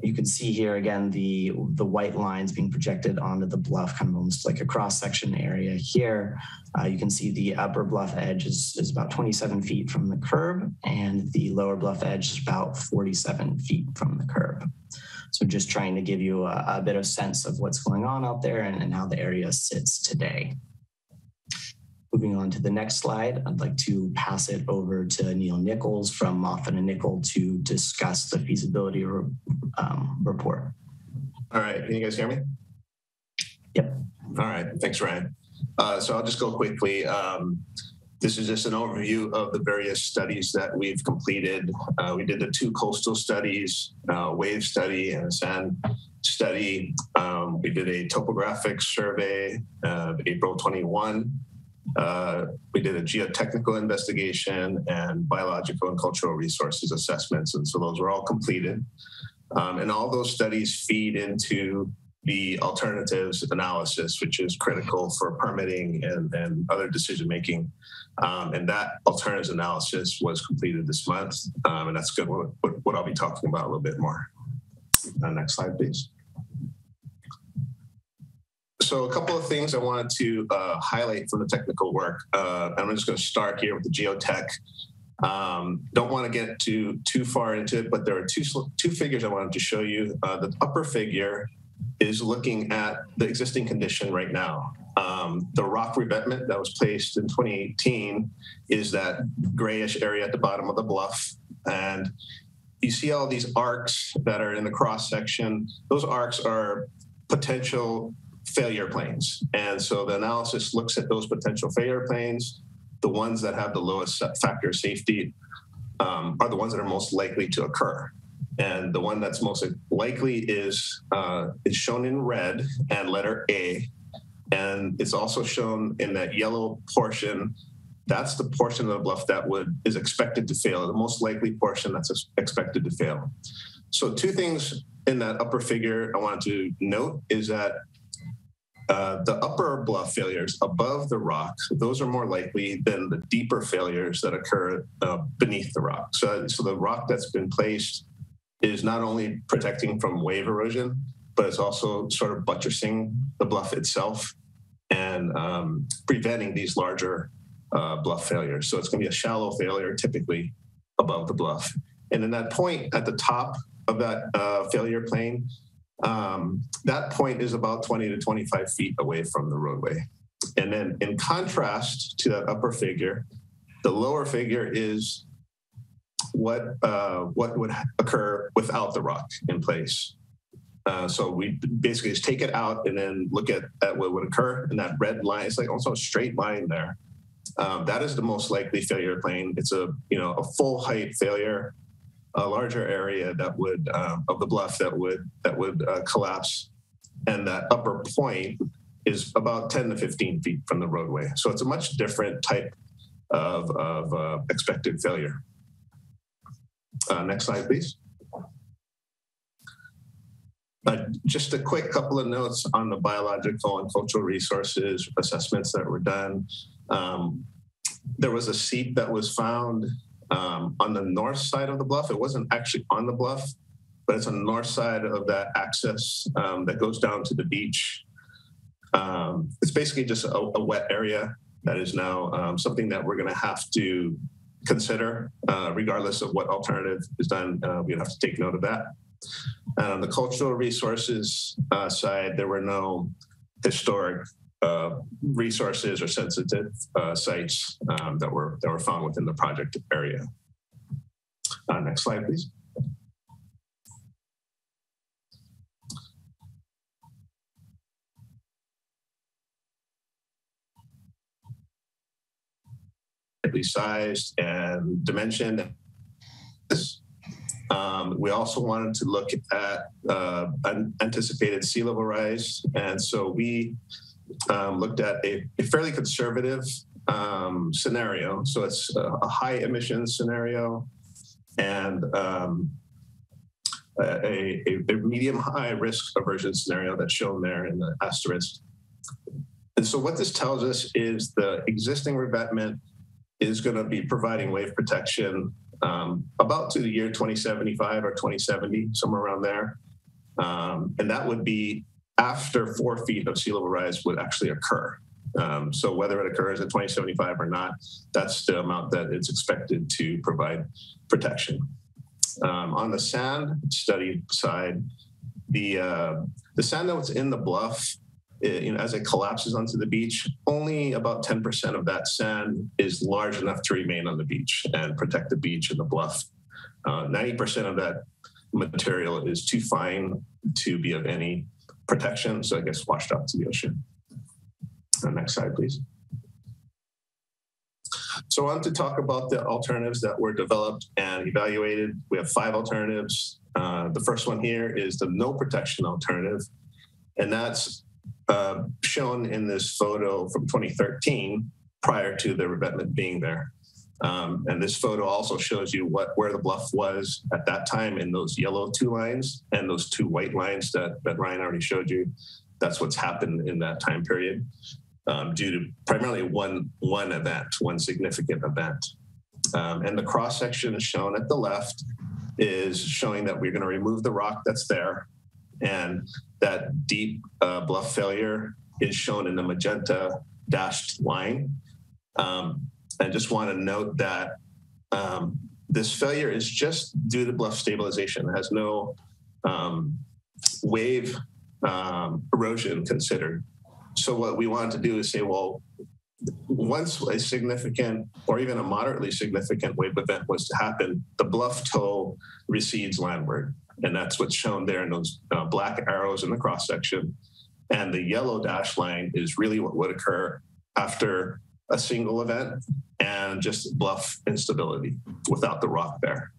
You can see here again the white lines being projected onto the bluff, kind of almost like a cross-section area here. You can see the upper bluff edge is about 27 feet from the curb, and the lower bluff edge is about 47 feet from the curb. So just trying to give you a bit of sense of what's going on out there and how the area sits today. Moving on to the next slide, I'd like to pass it over to Neil Nichols from Moffett and Nickel to discuss the feasibility report. All right, can you guys hear me? Yep. All right, thanks, Ryan. So I'll just go quickly. This is just an overview of the various studies that we've completed. We did the 2 coastal studies, wave study and a sand study. We did a topographic survey of April 21. We did a geotechnical investigation and biological and cultural resources assessments. And so those were all completed. And all those studies feed into the alternatives analysis, which is critical for permitting and other decision-making. And that alternatives analysis was completed this month. And that's good. What I'll be talking about a little bit more. Next slide, please. So a couple of things I wanted to highlight from the technical work. I'm just going to start here with the geotech. Don't want to get too far into it, but there are two figures I wanted to show you. The upper figure is looking at the existing condition right now. The rock revetment that was placed in 2018 is that grayish area at the bottom of the bluff. And you see all these arcs that are in the cross section. Those arcs are potential failure planes. And so the analysis looks at those potential failure planes. The ones that have the lowest factor of safety are the ones that are most likely to occur. And the one that's most likely is shown in red and letter A. And it's also shown in that yellow portion. That's the portion of the bluff that is expected to fail, the most likely portion that's expected to fail. So 2 things in that upper figure I wanted to note is that the upper bluff failures above the rock, those are more likely than the deeper failures that occur beneath the rock. So the rock that's been placed is not only protecting from wave erosion, but it's also sort of buttressing the bluff itself and preventing these larger bluff failures. So it's going to be a shallow failure typically above the bluff. And then that point at the top of that failure plane, that point is about 20 to 25 feet away from the roadway. And then in contrast to that upper figure, the lower figure is what would occur without the rock in place. So we basically just take it out and then look at what would occur. And that red line, it's like also a straight line there. That is the most likely failure plane. It's a full height failure, a larger area that would of the bluff that would collapse, and that upper point is about 10 to 15 feet from the roadway. So it's a much different type of expected failure. Next slide, please. Just a quick couple of notes on the biological and cultural resources assessments that were done. There was a seep that was found on the north side of the bluff. It wasn't actually on the bluff, but it's on the north side of that access that goes down to the beach. It's basically just a wet area that is now something that we're going to have to consider, regardless of what alternative is done. We'd have to take note of that. And on the cultural resources side, there were no historic resources or sensitive sites that were found within the project area. Next slide, please. Sized and dimensioned. We also wanted to look at anticipated sea level rise, and so we looked at a fairly conservative scenario. So it's a high emissions scenario, and a medium-high risk erosion scenario that's shown there in the asterisk. And so what this tells us is the existing revetment is going to be providing wave protection about to the year 2075 or 2070, somewhere around there. And that would be after 4 feet of sea level rise would actually occur. So whether it occurs at 2075 or not, that's the amount that it's expected to provide protection. On the sand study side, the sand that was in the bluff, as it collapses onto the beach, only about 10% of that sand is large enough to remain on the beach and protect the beach and the bluff. 90% of that material is too fine to be of any protection, so it gets washed out to the ocean. Next slide, please. So I want to talk about the alternatives that were developed and evaluated. We have 5 alternatives. The first one here is the no protection alternative, and that's shown in this photo from 2013 prior to the revetment being there. And this photo also shows you where the bluff was at that time in those yellow 2 lines and those 2 white lines that Ryan already showed you. That's what's happened in that time period due to primarily one event, one significant event. And the cross section shown at the left is showing that we're going to remove the rock that's there, and that deep bluff failure is shown in the magenta dashed line. I just want to note that this failure is just due to bluff stabilization. It has no wave erosion considered. So what we wanted to do is say, well, once a significant or even a moderately significant wave event was to happen, the bluff toe recedes landward. And that's what's shown there in those black arrows in the cross section. And the yellow dash line is really what would occur after a single event and just bluff instability without the rock there.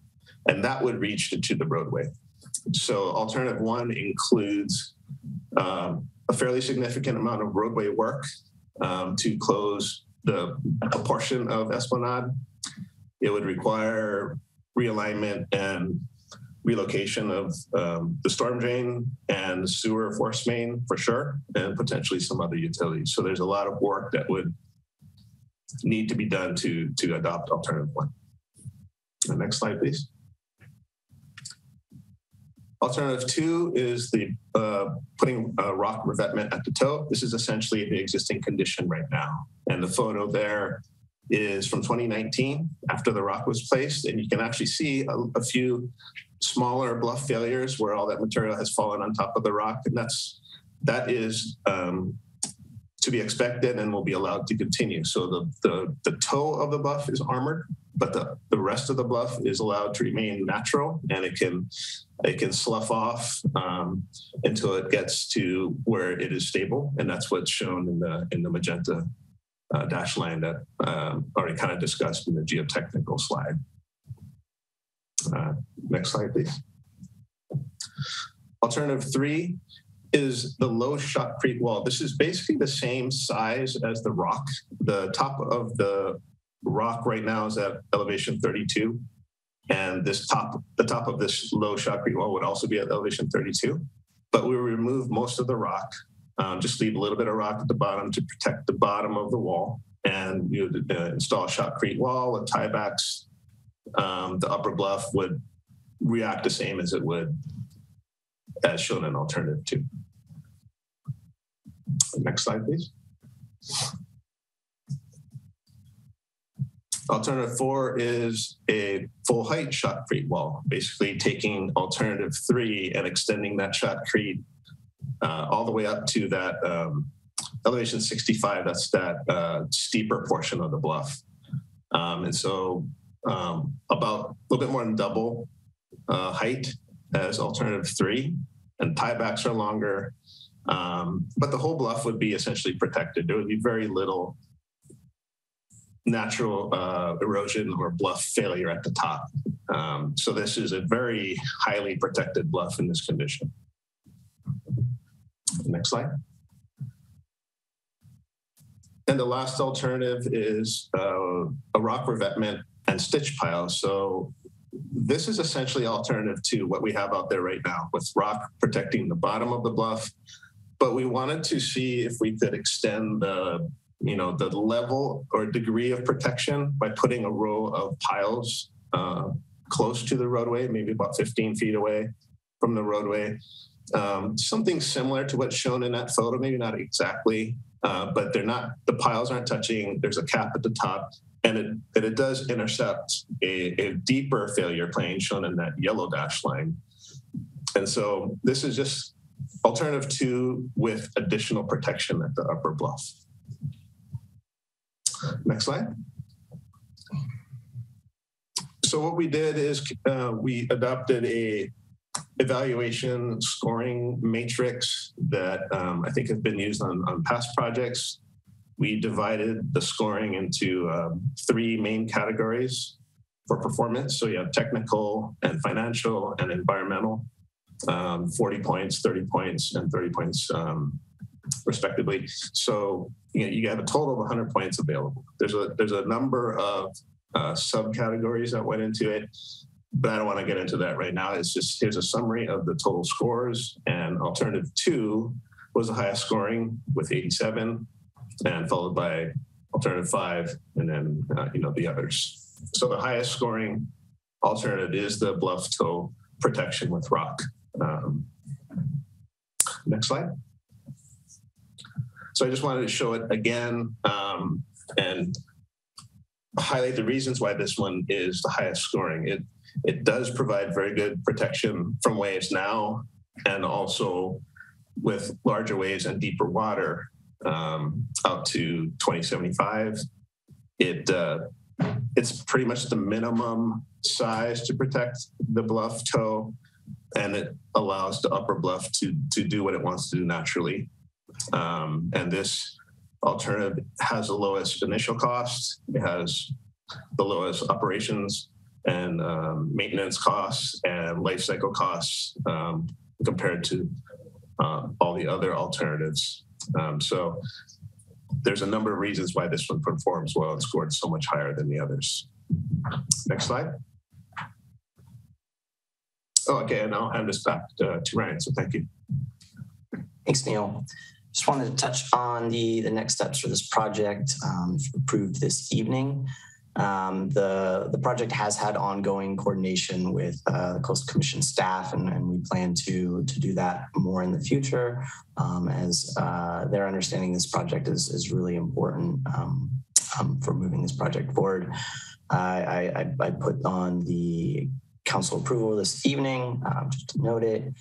And that would reach into the roadway. So alternative 1 includes a fairly significant amount of roadway work to close a portion of Esplanade. It would require realignment and relocation of the storm drain and the sewer force main for sure, and potentially some other utilities. So there's a lot of work that would need to be done to adopt alternative 1. The next slide, please. Alternative 2 is the putting rock revetment at the toe. This is essentially the existing condition right now. And the photo there is from 2019 after the rock was placed. And you can actually see a few smaller bluff failures where all that material has fallen on top of the rock. And that is to be expected and will be allowed to continue. So the toe of the bluff is armored, but the rest of the bluff is allowed to remain natural, and it can slough off until it gets to where it is stable. And that's what's shown in the magenta dash line that already kind of discussed in the geotechnical slide. Next slide, please. Alternative 3 is the low shotcrete wall. This is basically the same size as the rock. The top of the rock right now is at elevation 32. And the top of this low shotcrete wall would also be at elevation 32. But we remove most of the rock, just leave a little bit of rock at the bottom to protect the bottom of the wall. And you would install a shotcrete wall with tiebacks. The upper bluff would react the same as it would as shown in alternative 2. Next slide, please. Alternative 4 is a full height shotcrete wall, basically taking alternative 3 and extending that shotcrete all the way up to that elevation 65. That's that steeper portion of the bluff. And so about a little bit more than double height as alternative 3, and tiebacks are longer. But the whole bluff would be essentially protected. There would be very little natural erosion or bluff failure at the top. So this is a very highly protected bluff in this condition. Next slide. And the last alternative is a rock revetment and stitch pile. So this is essentially alternative to what we have out there right now, with rock protecting the bottom of the bluff. But we wanted to see if we could extend the level or degree of protection by putting a row of piles close to the roadway, maybe about 15 feet away from the roadway. Something similar to what's shown in that photo, maybe not exactly, but the piles aren't touching. There's a cap at the top, and it does intercept a deeper failure plane shown in that yellow dash line. And so this is just alternative 2 with additional protection at the upper bluff. Next slide. So what we did is we adopted a evaluation scoring matrix that I think has been used on past projects. We divided the scoring into 3 main categories for performance. So you have technical and financial and environmental, 40 points, 30 points, and 30 points respectively. So you have a total of 100 points available. There's a number of subcategories that went into it, but I don't want to get into that right now. It's just, here's a summary of the total scores, and alternative 2 was the highest scoring with 87, and followed by alternative 5, and then the others. So the highest scoring alternative is the bluff toe protection with rock. Next slide. So I just wanted to show it again and highlight the reasons why this one is the highest scoring. It does provide very good protection from waves now, and also with larger waves and deeper water out to 2075. It's pretty much the minimum size to protect the bluff toe, and it allows the upper bluff to do what it wants to do naturally. And this alternative has the lowest initial cost. It has the lowest operations and maintenance costs and life cycle costs compared to all the other alternatives. So there's a number of reasons why this one performs well and scored so much higher than the others. Next slide. Oh, okay, and I'll hand this back to Ryan, so thank you. Thanks, Neil. Just wanted to touch on the next steps for this project approved this evening. The project has had ongoing coordination with the Coastal Commission staff, and we plan to do that more in the future as their understanding this project is really important for moving this project forward. I put on the council approval this evening, just to note it.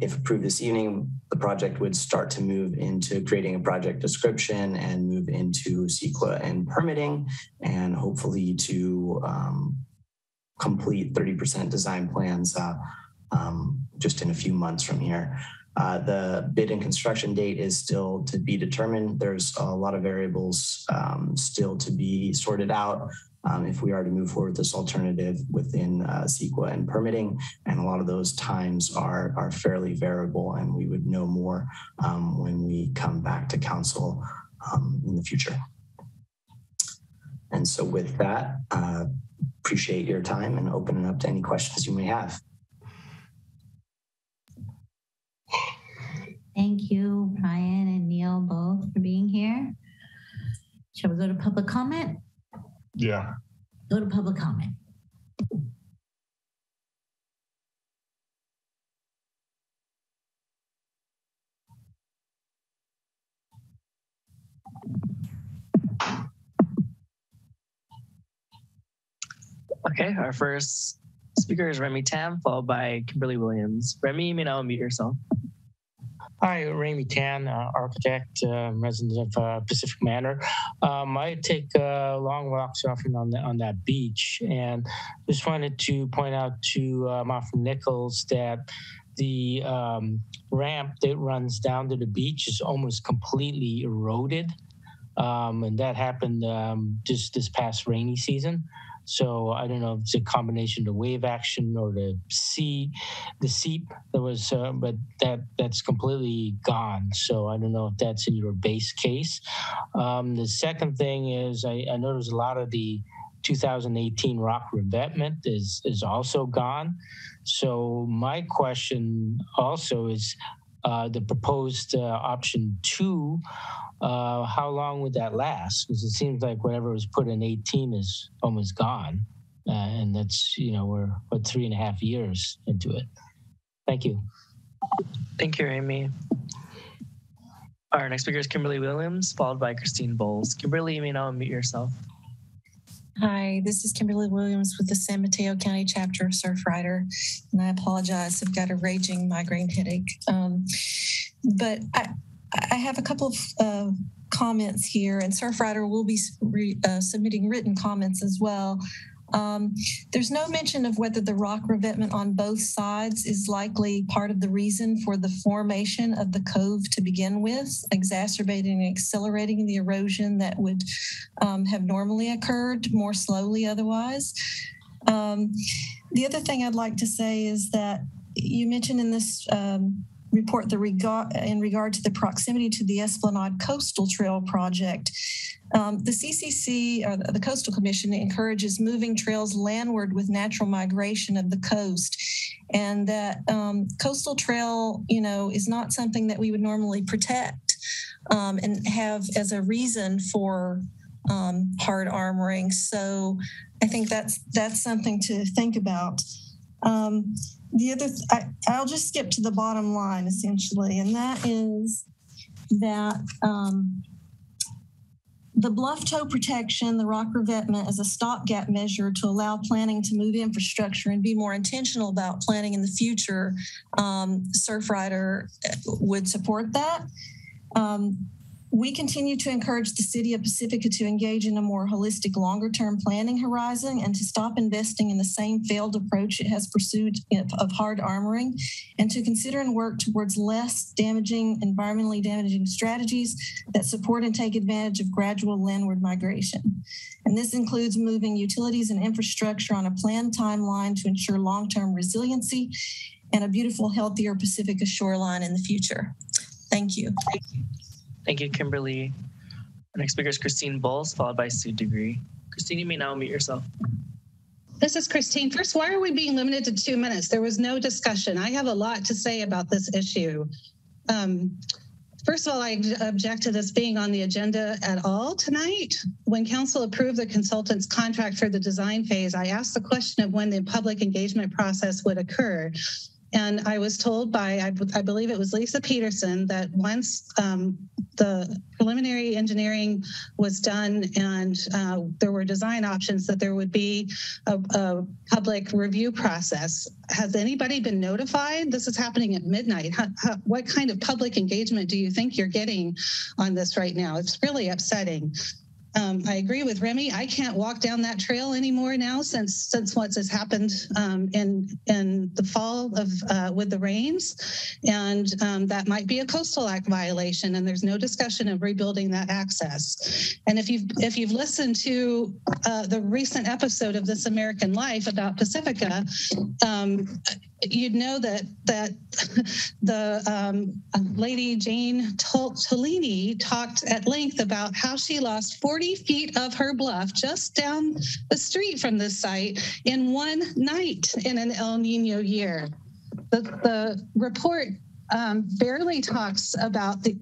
If approved this evening, the project would start to move into creating a project description and move into CEQA and permitting, and hopefully to complete 30% design plans just in a few months from here. The bid and construction date is still to be determined. There's a lot of variables still to be sorted out if we are to move forward with this alternative within CEQA and permitting. And a lot of those times are fairly variable, and we would know more when we come back to council in the future. And so with that, appreciate your time and open it up to any questions you may have. Thank you, Ryan and Neil, both for being here. Shall we go to public comment? Yeah. Go to public comment. Okay, our first speaker is Remy Tam, followed by Kimberly Williams. Remy, you may now unmute yourself. Hi, Remy Tan, architect, resident of Pacific Manor. I take long walks often on that beach, and just wanted to point out to Martin Nichols that the ramp that runs down to the beach is almost completely eroded, and that happened just this past rainy season. So I don't know if it's a combination of the wave action or the seep that was, but that's completely gone. So I don't know if that's in your base case. The second thing is I noticed a lot of the 2018 rock revetment is also gone. So my question also is the proposed option 2, how long would that last? Because it seems like whatever was put in 18 is almost gone. And that's, we're 3.5 years into it. Thank you. Thank you, Amy. Our next speaker is Kimberly Williams, followed by Christine Bowles. Kimberly, you may now unmute yourself. Hi, this is Kimberly Williams with the San Mateo County chapter of Surfrider, and I apologize, I've got a raging migraine headache. But I have a couple of comments here, and Surfrider will be submitting written comments as well. There's no mention of whether the rock revetment on both sides is likely part of the reason for the formation of the cove to begin with, exacerbating and accelerating the erosion that would have normally occurred more slowly otherwise. The other thing I'd like to say is that you mentioned in this report in regard to the proximity to the Esplanade Coastal Trail project. The CCC, or the Coastal Commission, encourages moving trails landward with natural migration of the coast. And that coastal trail, is not something that we would normally protect and have as a reason for hard armoring. So I think that's something to think about. I'll just skip to the bottom line, essentially, and that is that the bluff toe protection, the rock revetment, is a stopgap measure to allow planning to move infrastructure and be more intentional about planning in the future. Surfrider would support that. We continue to encourage the city of Pacifica to engage in a more holistic, longer-term planning horizon and to stop investing in the same failed approach it has pursued of hard armoring, and to consider and work towards less environmentally damaging strategies that support and take advantage of gradual landward migration. And this includes moving utilities and infrastructure on a planned timeline to ensure long-term resiliency and a beautiful, healthier Pacifica shoreline in the future. Thank you. Thank you, Kimberly. Our next speaker is Christine Bowles, followed by Sue Degree. Christine, you may now unmute yourself. This is Christine. First, why are we being limited to 2 minutes? There was no discussion. I have a lot to say about this issue. First of all, I object to this being on the agenda at all tonight. When council approved the consultant's contract for the design phase, I asked the question of when the public engagement process would occur. And I was told by, I believe it was Lisa Peterson, that once the preliminary engineering was done and there were design options, that there would be a public review process. Has anybody been notified? This is happening at midnight. What kind of public engagement do you think you're getting on this right now? It's really upsetting. I agree with Remy. I can't walk down that trail anymore now since what has happened in the fall with the rains, and that might be a Coastal Act violation. And there's no discussion of rebuilding that access. And if you've listened to the recent episode of This American Life about Pacifica, you'd know that the lady Jane Tolini talked at length about how she lost 40 feet of her bluff just down the street from this site in one night in an El Nino year. The report barely talks about the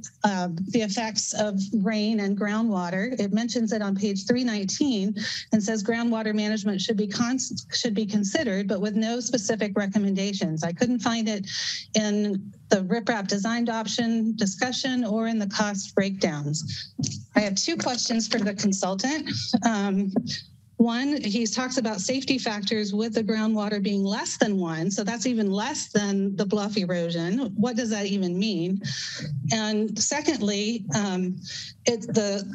effects of rain and groundwater. It mentions it on page 319 and says groundwater management should be considered, but with no specific recommendations. I couldn't find it in the riprap design option discussion or in the cost breakdowns. I have 2 questions for the consultant. One, he talks about safety factors with the groundwater being less than 1. So that's even less than the bluff erosion. What does that even mean? And secondly, the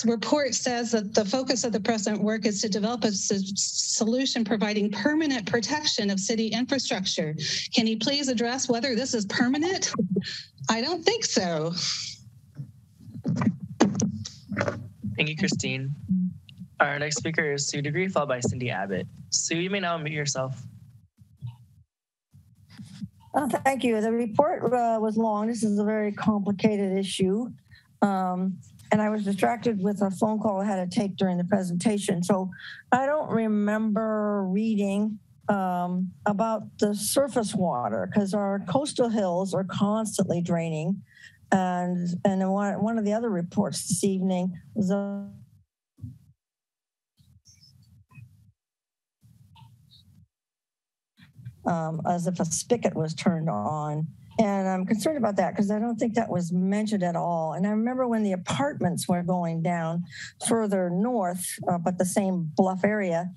report says that the focus of the present work is to develop a solution providing permanent protection of city infrastructure. Can you please address whether this is permanent? I don't think so. Thank you, Christine. Our next speaker is Sue Degree, followed by Cindy Abbott. Sue, you may now unmute yourself. Thank you. The report was long. This is a very complicated issue. and I was distracted with a phone call I had to take during the presentation. So I don't remember reading about the surface water, because our coastal hills are constantly draining. And in one of the other reports this evening was as if a spigot was turned on. And I'm concerned about that because I don't think that was mentioned at all. And I remember when the apartments were going down further north, but the same bluff area,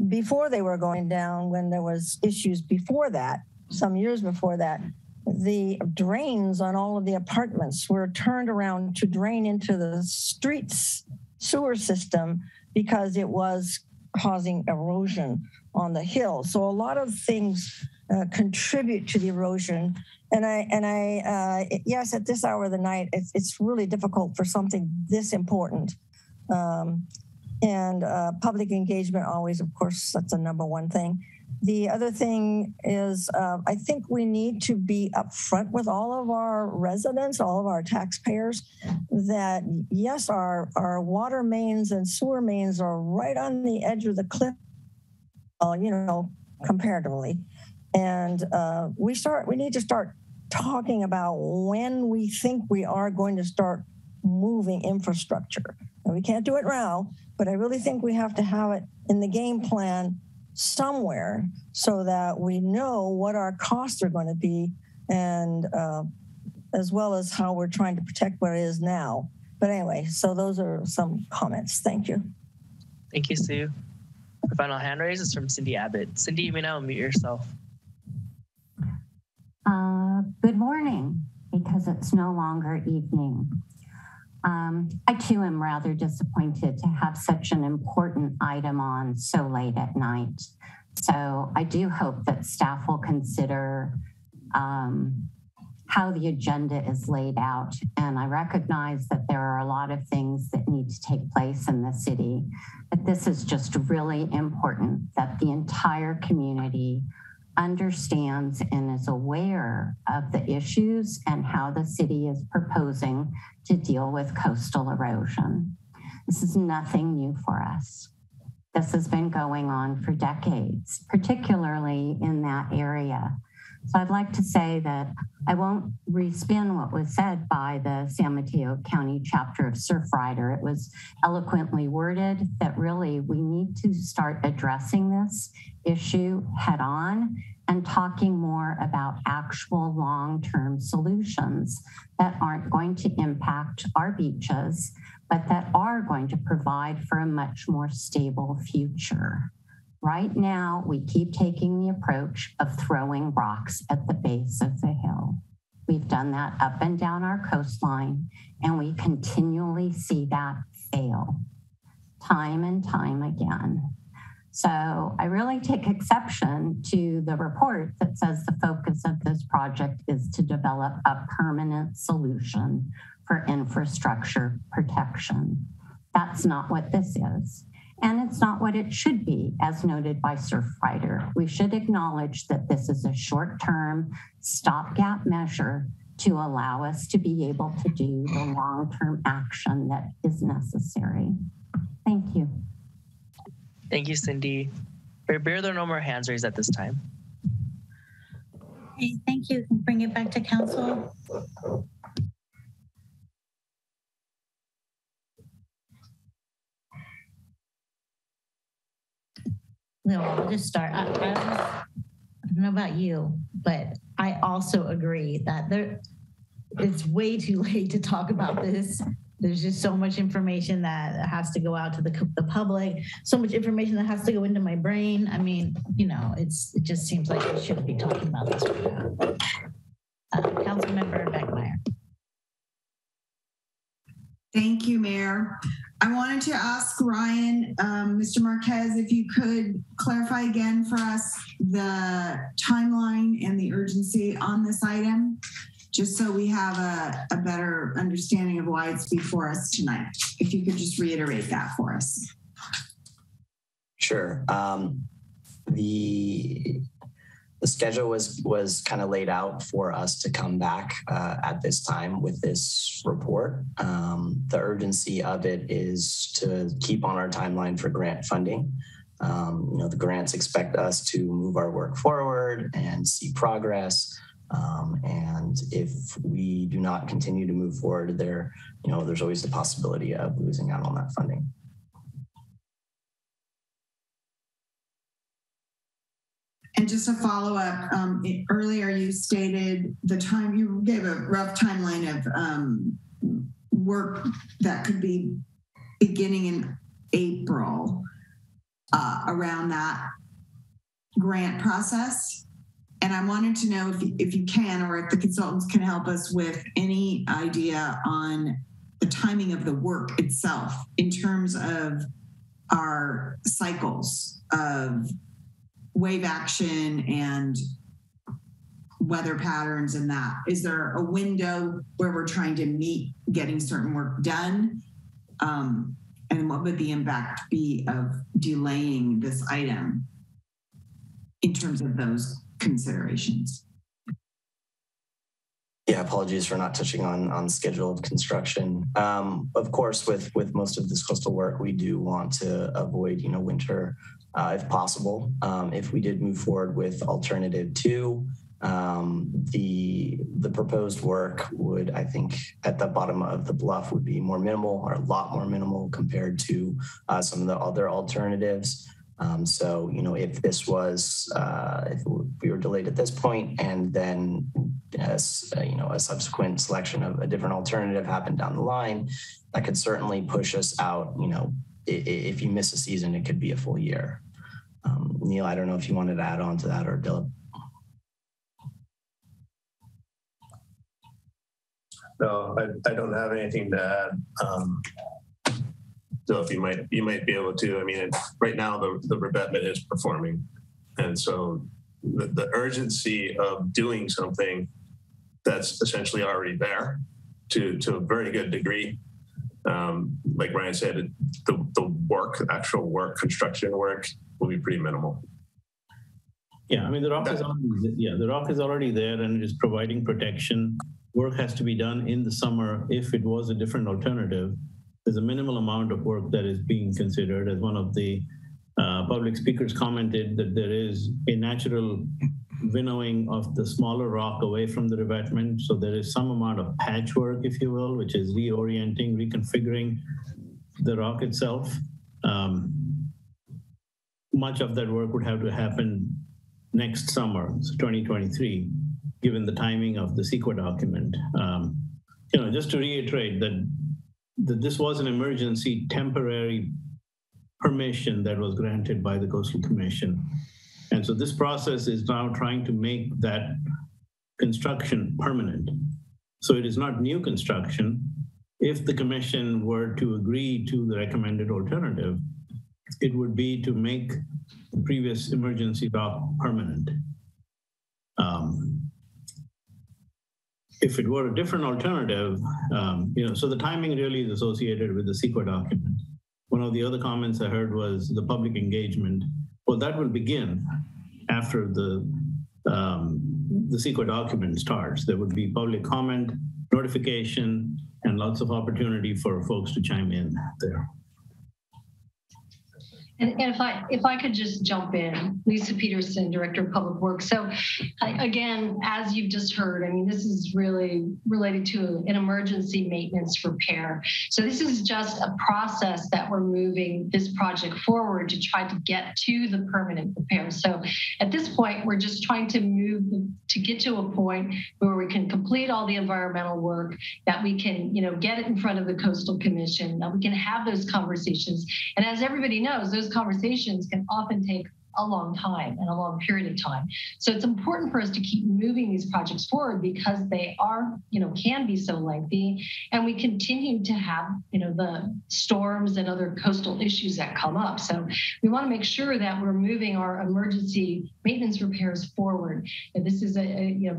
before they were going down, when there was issues before that, some years before that, the drains on all of the apartments were turned around to drain into the streets sewer system because it was causing erosion on the hill. So a lot of things contribute to the erosion. And I yes, at this hour of the night, it's really difficult for something this important. And public engagement always, of course, that's the number one thing. The other thing is, I think we need to be upfront with all of our residents, all of our taxpayers, that yes, our water mains and sewer mains are right on the edge of the cliff, you know, comparatively. And we need to start talking about when we think we are going to start moving infrastructure. And we can't do it now, but I really think we have to have it in the game plan somewhere so that we know what our costs are going to be, and as well as how we're trying to protect what it is now. But anyway, so those are some comments. Thank you. Thank you, Sue. Our final hand raise is from Cindy Abbott. Cindy, you may now unmute yourself. Good morning, because it's no longer evening. I too am rather disappointed to have such an important item on so late at night. So I do hope that staff will consider how the agenda is laid out. And I recognize that there are a lot of things that need to take place in the city, but this is just really important that the entire community understands and is aware of the issues and how the city is proposing to deal with coastal erosion. This is nothing new for us. This has been going on for decades, particularly in that area. So I'd like to say that I won't respin what was said by the San Mateo County chapter of Surfrider. It was eloquently worded that really we need to start addressing this issue head on and talking more about actual long-term solutions that aren't going to impact our beaches, but that are going to provide for a much more stable future. Right now, we keep taking the approach of throwing rocks at the base of the hill. We've done that up and down our coastline, and we continually see that fail time and time again. So I really take exception to the report that says the focus of this project is to develop a permanent solution for infrastructure protection. That's not what this is. And it's not what it should be, as noted by Surfrider. We should acknowledge that this is a short-term stopgap measure to allow us to be able to do the long-term action that is necessary. Thank you. Thank you, Cindy. There are no more hands raised at this time. Okay, thank you. Bring it back to council. No, I'll just start. I don't know about you, but I also agree that it's way too late to talk about this. There's just so much information that has to go out to the public, so much information that has to go into my brain. I mean, you know, it just seems like we shouldn't be talking about this right now. Councilmember Beckmeyer. Thank you, Mayor. I wanted to ask Ryan, Mr. Marquez, if you could clarify again for us the timeline and the urgency on this item, just so we have a better understanding of why it's before us tonight. If you could just reiterate that for us. Sure. The The schedule was kind of laid out for us to come back at this time with this report. The urgency of it is to keep on our timeline for grant funding. The grants expect us to move our work forward and see progress. And if we do not continue to move forward, there's always the possibility of losing out on that funding. And just a follow up, earlier you stated you gave a rough timeline of work that could be beginning in April around that grant process. And I wanted to know if you can, or if the consultants can help us with any idea on the timing of the work itself in terms of our cycles of wave action and weather patterns and that. Is there a window where we're trying to meet getting certain work done? And what would the impact be of delaying this item in terms of those considerations? Yeah, apologies for not touching on schedule of construction. Of course, with most of this coastal work, we do want to avoid, winter if possible. If we did move forward with alternative 2, the proposed work would, I think, at the bottom of the bluff would be more minimal, or a lot more minimal compared to some of the other alternatives. So, if this was, if we were delayed at this point, and then, a subsequent selection of a different alternative happened down the line, that could certainly push us out. If you miss a season, it could be a full year. Neil, I don't know if you wanted to add on to that, or Dylan. No, I don't have anything to add. So if you might be able to. I mean, right now the revetment is performing, and so the urgency of doing something that's essentially already there to a very good degree. Like Ryan said, the actual work, construction work, will be pretty minimal. Yeah, I mean the rock is already there, and it is providing protection. Work has to be done in the summer. If it was a different alternative, there's a minimal amount of work that is being considered. As one of the public speakers commented, that there is a natural winnowing of the smaller rock away from the revetment. So there is some amount of patchwork, if you will, which is reorienting, reconfiguring the rock itself. Much of that work would have to happen next summer, so 2023, given the timing of the CEQA document. Just to reiterate that this was an emergency temporary permission that was granted by the Coastal Commission. And so this process is now trying to make that construction permanent. So it is not new construction. If the commission were to agree to the recommended alternative, it would be to make the previous emergency dock permanent. If it were a different alternative, so the timing really is associated with the CEQA document. One of the other comments I heard was the public engagement. Well, that will begin after the CEQA document starts. There would be public comment, notification, and lots of opportunity for folks to chime in there. And if I could just jump in, Lisa Peterson, Director of Public Works. So again, as you've just heard, I mean, this is really related to an emergency maintenance repair. So this is just a process that we're moving this project forward to try to get to the permanent repair. So at this point, we're just trying to get to a point where we can complete all the environmental work, that we can, get it in front of the Coastal Commission, that we can have those conversations. And as everybody knows, those conversations can often take a long time and a long period of time. So it's important for us to keep moving these projects forward, because they are, can be so lengthy, and we continue to have, the storms and other coastal issues that come up. So we want to make sure that we're moving our emergency maintenance repairs forward. And this is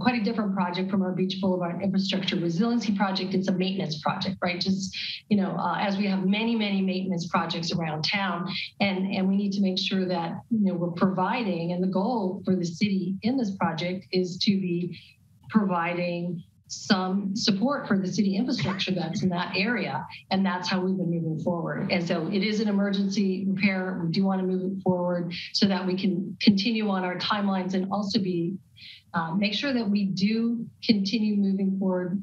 quite a different project from our Beach Boulevard Infrastructure Resiliency Project. It's a maintenance project, right? Just, as we have many, many maintenance projects around town, and we need to make sure that, we're we're providing, and the goal for the city in this project is to be providing some support for the city infrastructure that's in that area. And that's how we've been moving forward. And so it is an emergency repair. We do want to move it forward so that we can continue on our timelines and also be make sure that we do continue moving forward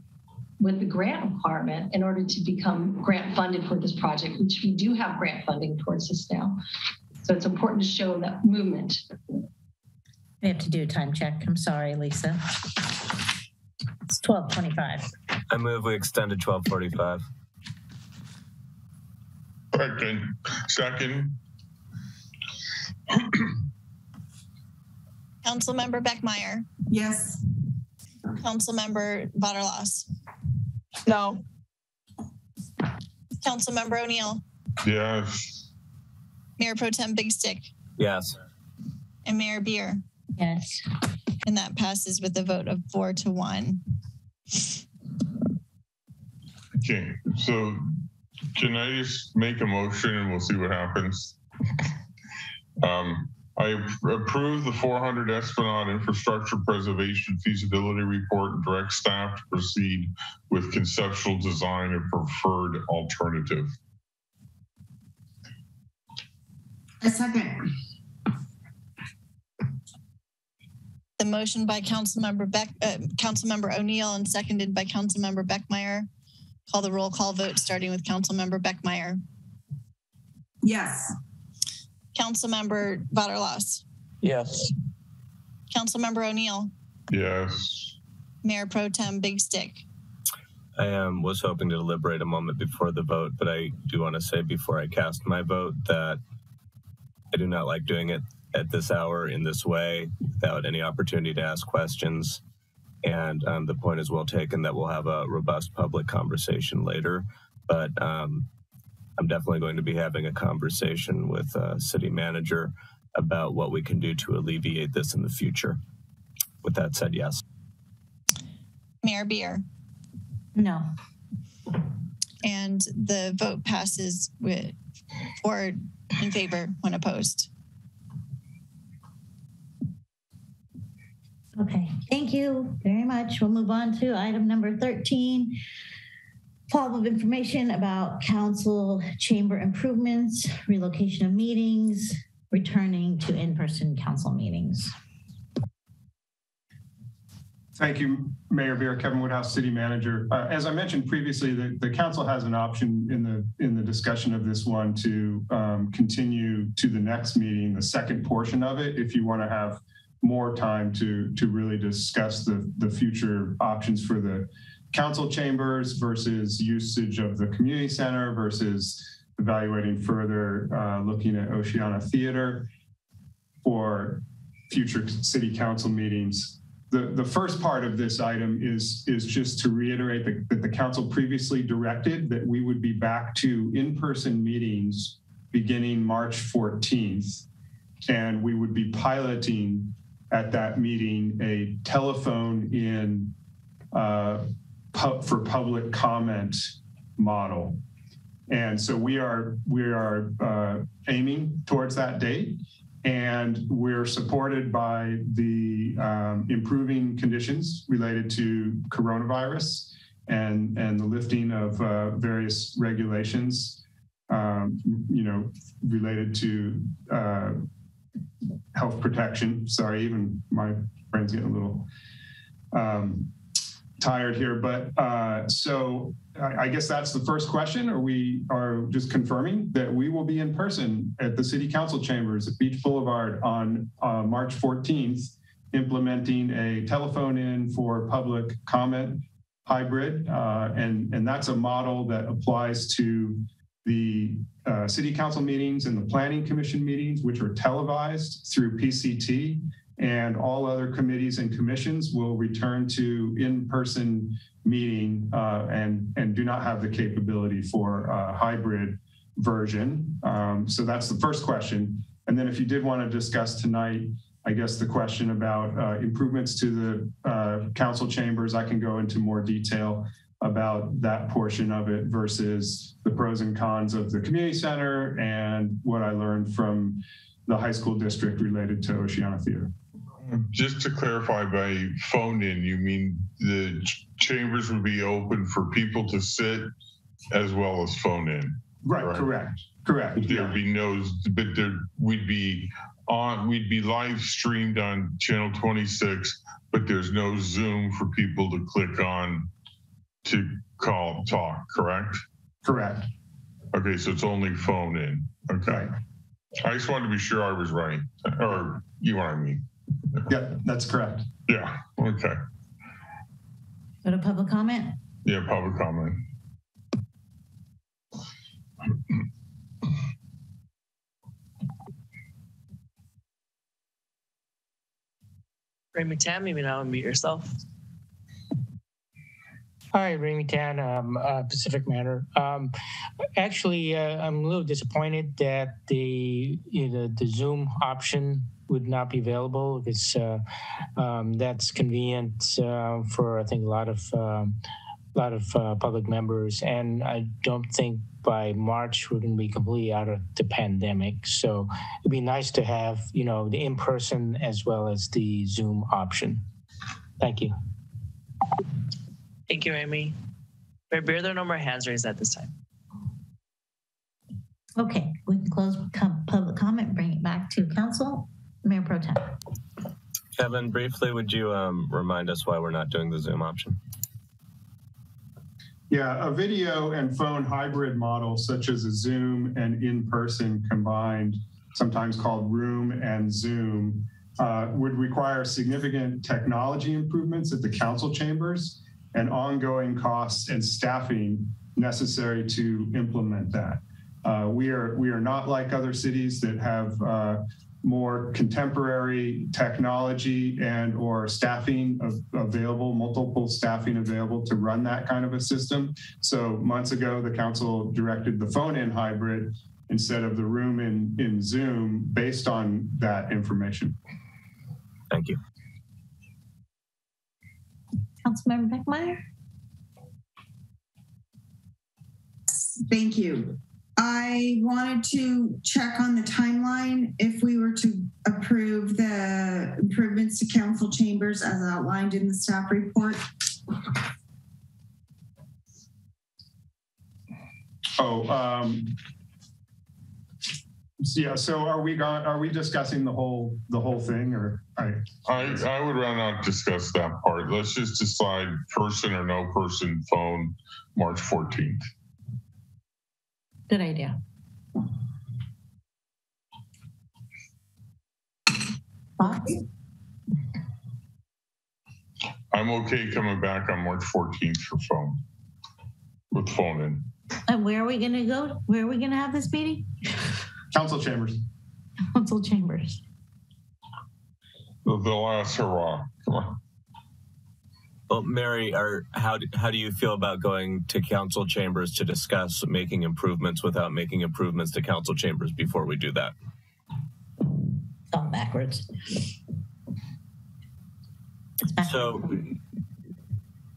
with the grant requirement in order to become grant funded for this project, which we do have grant funding towards this now. So it's important to show that movement. We have to do a time check. I'm sorry, Lisa. It's 12:25. I move we extend to 12:45. Second. Councilmember Beckmeyer. Yes. Councilmember Vaterlas. No. Councilmember O'Neill. Yes. Mayor Pro Tem Big Stick. Yes. And Mayor Beer. Yes. And that passes with a vote of 4-1. Okay, so can I just make a motion and we'll see what happens? I approve the 400 Esplanade Infrastructure Preservation Feasibility Report and direct staff to proceed with conceptual design of preferred alternative. A second. The motion by Councilmember O'Neill and seconded by Councilmember Beckmeyer. Call the roll call vote starting with Councilmember Beckmeyer. Yes. Councilmember Vaterlas. Yes. Councilmember O'Neill. Yes. Mayor Pro Tem Big Stick. I was hoping to deliberate a moment before the vote, but I do want to say before I cast my vote that I do not like doing it at this hour in this way without any opportunity to ask questions. And the point is well taken that we'll have a robust public conversation later. But I'm definitely going to be having a conversation with city manager about what we can do to alleviate this in the future. With that said, yes. Mayor Beer. No. And the vote passes with 4 in favor, 1 opposed. Okay, thank you very much. We'll move on to item number 13. Follow-up of information about council chamber improvements, relocation of meetings, returning to in-person council meetings. Thank you, Mayor Beer, Kevin Woodhouse, City Manager. As I mentioned previously, the council has an option in the discussion of this one to continue to the next meeting, the second portion of it, if you want to have more time to really discuss the future options for the council chambers versus usage of the community center versus evaluating further looking at Oceana Theater for future city council meetings. The first part of this item is just to reiterate that the council previously directed that we would be back to in-person meetings beginning March 14th, and we would be piloting at that meeting a telephone in for public comment model. And so we are aiming towards that date, and we're supported by the improving conditions related to coronavirus and the lifting of various regulations, related to health protection. Sorry, even my brain's getting a little tired here, but so I guess that's the first question. Or we are just confirming that we will be in person at the City Council chambers at Beach Boulevard on March 14th, implementing a telephone in for public comment hybrid. And that's a model that applies to the City Council meetings and the Planning Commission meetings, which are televised through PCT. And all other committees and commissions will return to in-person meeting and do not have the capability for a hybrid version. So that's the first question. And then if you did want to discuss tonight, I guess the question about improvements to the council chambers, I can go into more detail about that portion of it versus the pros and cons of the community center and what I learned from the high school district related to Oceana Theater. Just to clarify, by phone in, you mean the chambers would be open for people to sit as well as phone in? Right, correct. But there'd be no, but there we'd be live streamed on channel 26, but there's no Zoom for people to click on to talk, correct? Correct. Okay, so it's only phone in. Okay. Right. I just wanted to be sure I was right, or you know what I mean. Yeah, that's correct. Yeah, okay. Go to public comment. Yeah, public comment. Raymond Tam, you may now unmute yourself. Hi, Remy Tan, Pacific Manor. Actually, I'm a little disappointed that the Zoom option would not be available because that's convenient for I think a lot of public members, and I don't think by March we're going to be completely out of the pandemic. So it'd be nice to have the in-person as well as the Zoom option. Thank you. Thank you, Amy. Are there no more hands raised at this time? Okay, we can close public comment, bring it back to council. Mayor Pro Tem. Kevin, briefly, would you remind us why we're not doing the Zoom option? Yeah, a video and phone hybrid model such as a Zoom and in-person combined, sometimes called Room and Zoom, would require significant technology improvements at the council chambers and ongoing costs and staffing necessary to implement that. We are not like other cities that have more contemporary technology and or staffing available, multiple staffing available to run that kind of a system. So months ago, the council directed the phone-in hybrid instead of the room in Zoom based on that information. Thank you. Councilmember Beckmeyer. Thank you. I wanted to check on the timeline if we were to approve the improvements to council chambers as outlined in the staff report. Yeah. So are we discussing the whole thing, or I would rather not discuss that part. Let's just decide person or no person phone March 14th. Good idea. I'm okay coming back on March 14th for phone, with phone in. And where are we going to go? Where are we going to have this meeting? Council chambers. Council chambers. The last hurrah. Come on. Well, Mary, how do you feel about going to council chambers to discuss making improvements without making improvements to council chambers before we do that? It's all backwards. So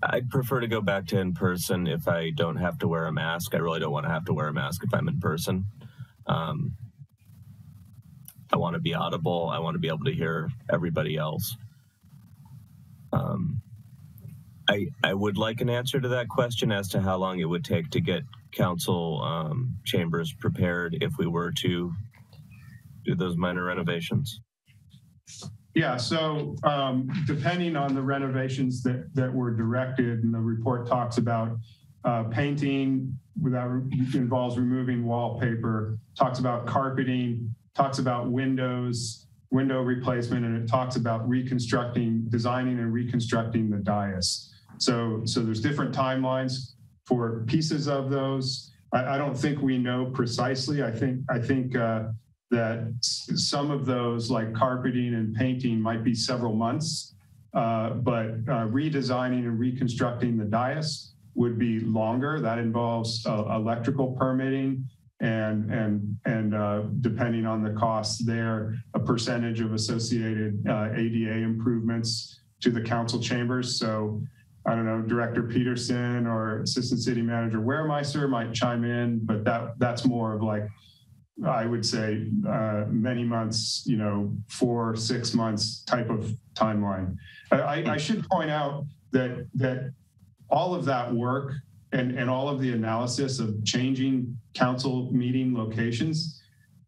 I'd prefer to go back to in person if I don't have to wear a mask. I really don't want to have to wear a mask if I'm in person. I want to be audible. I want to be able to hear everybody else. I would like an answer to that question as to how long it would take to get council chambers prepared if we were to do those minor renovations. Yeah, so depending on the renovations that were directed, and the report talks about painting involves removing wallpaper, talks about carpeting, talks about window replacement, and it talks about designing and reconstructing the dais. So there's different timelines for pieces of those. I don't think we know precisely. I think that some of those, like carpeting and painting, might be several months, but redesigning and reconstructing the dais would be longer. That involves electrical permitting and depending on the costs there, a percentage of associated ADA improvements to the council chambers. So I don't know, Director Peterson or Assistant City Manager Waremeister might chime in, but that's more of like I would say many months, 4, 6 months type of timeline. I should point out that all of that work and all of the analysis of changing council meeting locations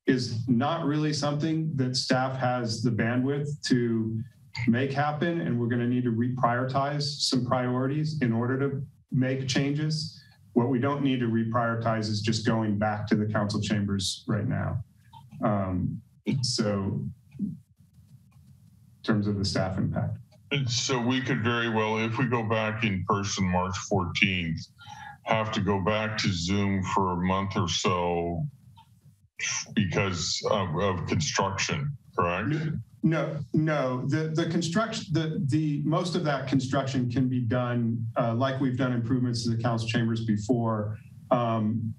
is not really something that staff has the bandwidth to make happen. And we're going to need to reprioritize some priorities in order to make changes. What we don't need to reprioritize is just going back to the council chambers right now. So in terms of the staff impact. And so we could very well, if we go back in person March 14th, have to go back to Zoom for a month or so because of construction, correct? No. The construction, the most of that construction can be done like we've done improvements to the council chambers before, in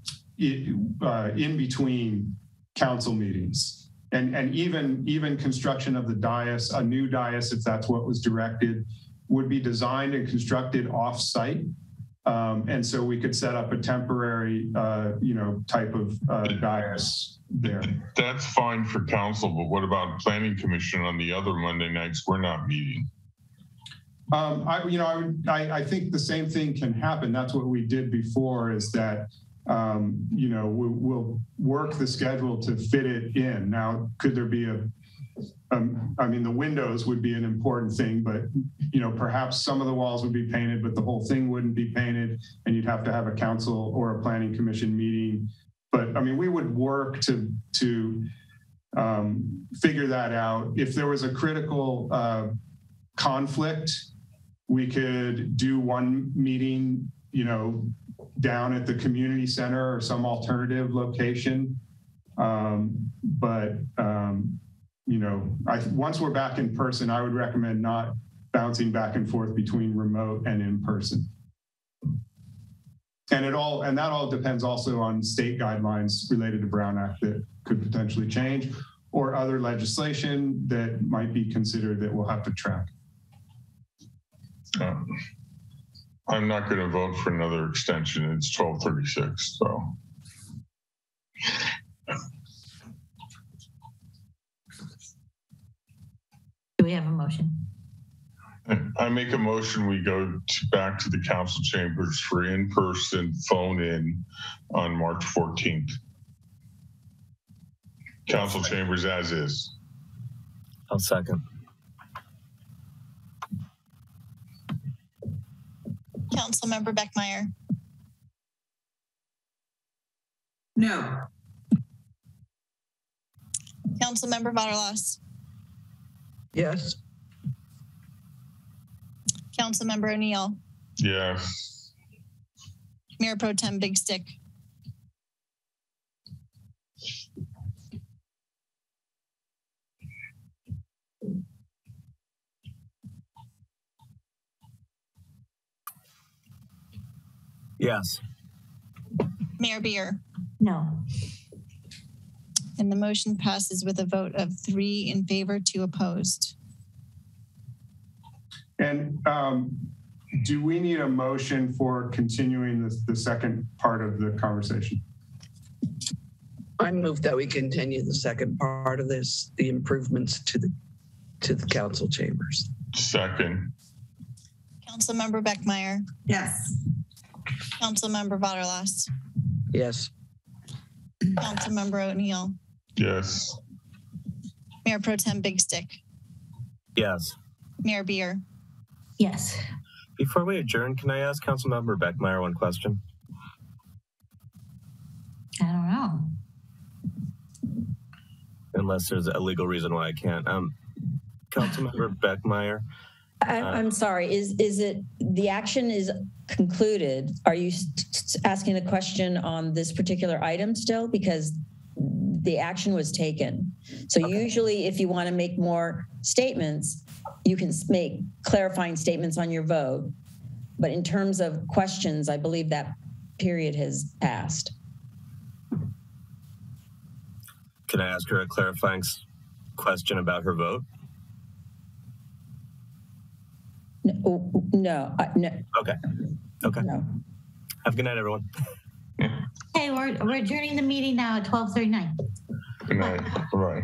between council meetings. And even construction of the dais, a new dais, if that's what was directed, would be designed and constructed off-site. And so we could set up a temporary, type of dais there. That's fine for council, but what about planning commission on the other Monday nights? We're not meeting. I think the same thing can happen. That's what we did before, is that we'll work the schedule to fit it in. Now, could there be the windows would be an important thing, but perhaps some of the walls would be painted, but the whole thing wouldn't be painted, and you'd have to have a council or a planning commission meeting. But we would work to figure that out. If there was a critical conflict, we could do one meeting, down at the community center or some alternative location. Once we're back in person, I would recommend not bouncing back and forth between remote and in person. And that all depends also on state guidelines related to Brown Act that could potentially change, or other legislation that might be considered that we'll have to track. I'm not going to vote for another extension. It's 12:36, so. Do we have a motion? I make a motion we go back to the council chambers for in-person phone-in on March 14th. Council chambers as is. I'll second. Councilmember Beckmeyer. No. Councilmember Vaterlas. Yes. Councilmember O'Neill. Yes. Mayor Pro Tem Big Stick. Yes. Mayor Beer. No. And the motion passes with a vote of 3 in favor, 2 opposed. And do we need a motion for continuing the second part of the conversation? I move that we continue the second part of this, the improvements to the council chambers. Second. Councilmember Beckmeyer. Yes. Councilmember Vaterlas. Yes. Councilmember O'Neill. Yes. Mayor Pro Tem Big Stick. Yes. Mayor Beer. Yes. Before we adjourn, can I ask Councilmember Beckmeyer one question? I don't know. Unless there's a legal reason why I can't. Councilmember Beckmeyer. I'm sorry. Is it the action is concluded? Are you asking a question on this particular item still? Because the action was taken. So usually if you want to make more statements, you can make clarifying statements on your vote. But in terms of questions, I believe that period has passed. Can I ask her a clarifying question about her vote? No. Okay. Okay. No. Have a good night, everyone. Hey, we're adjourning the meeting now at 12:39. Good night. Bye.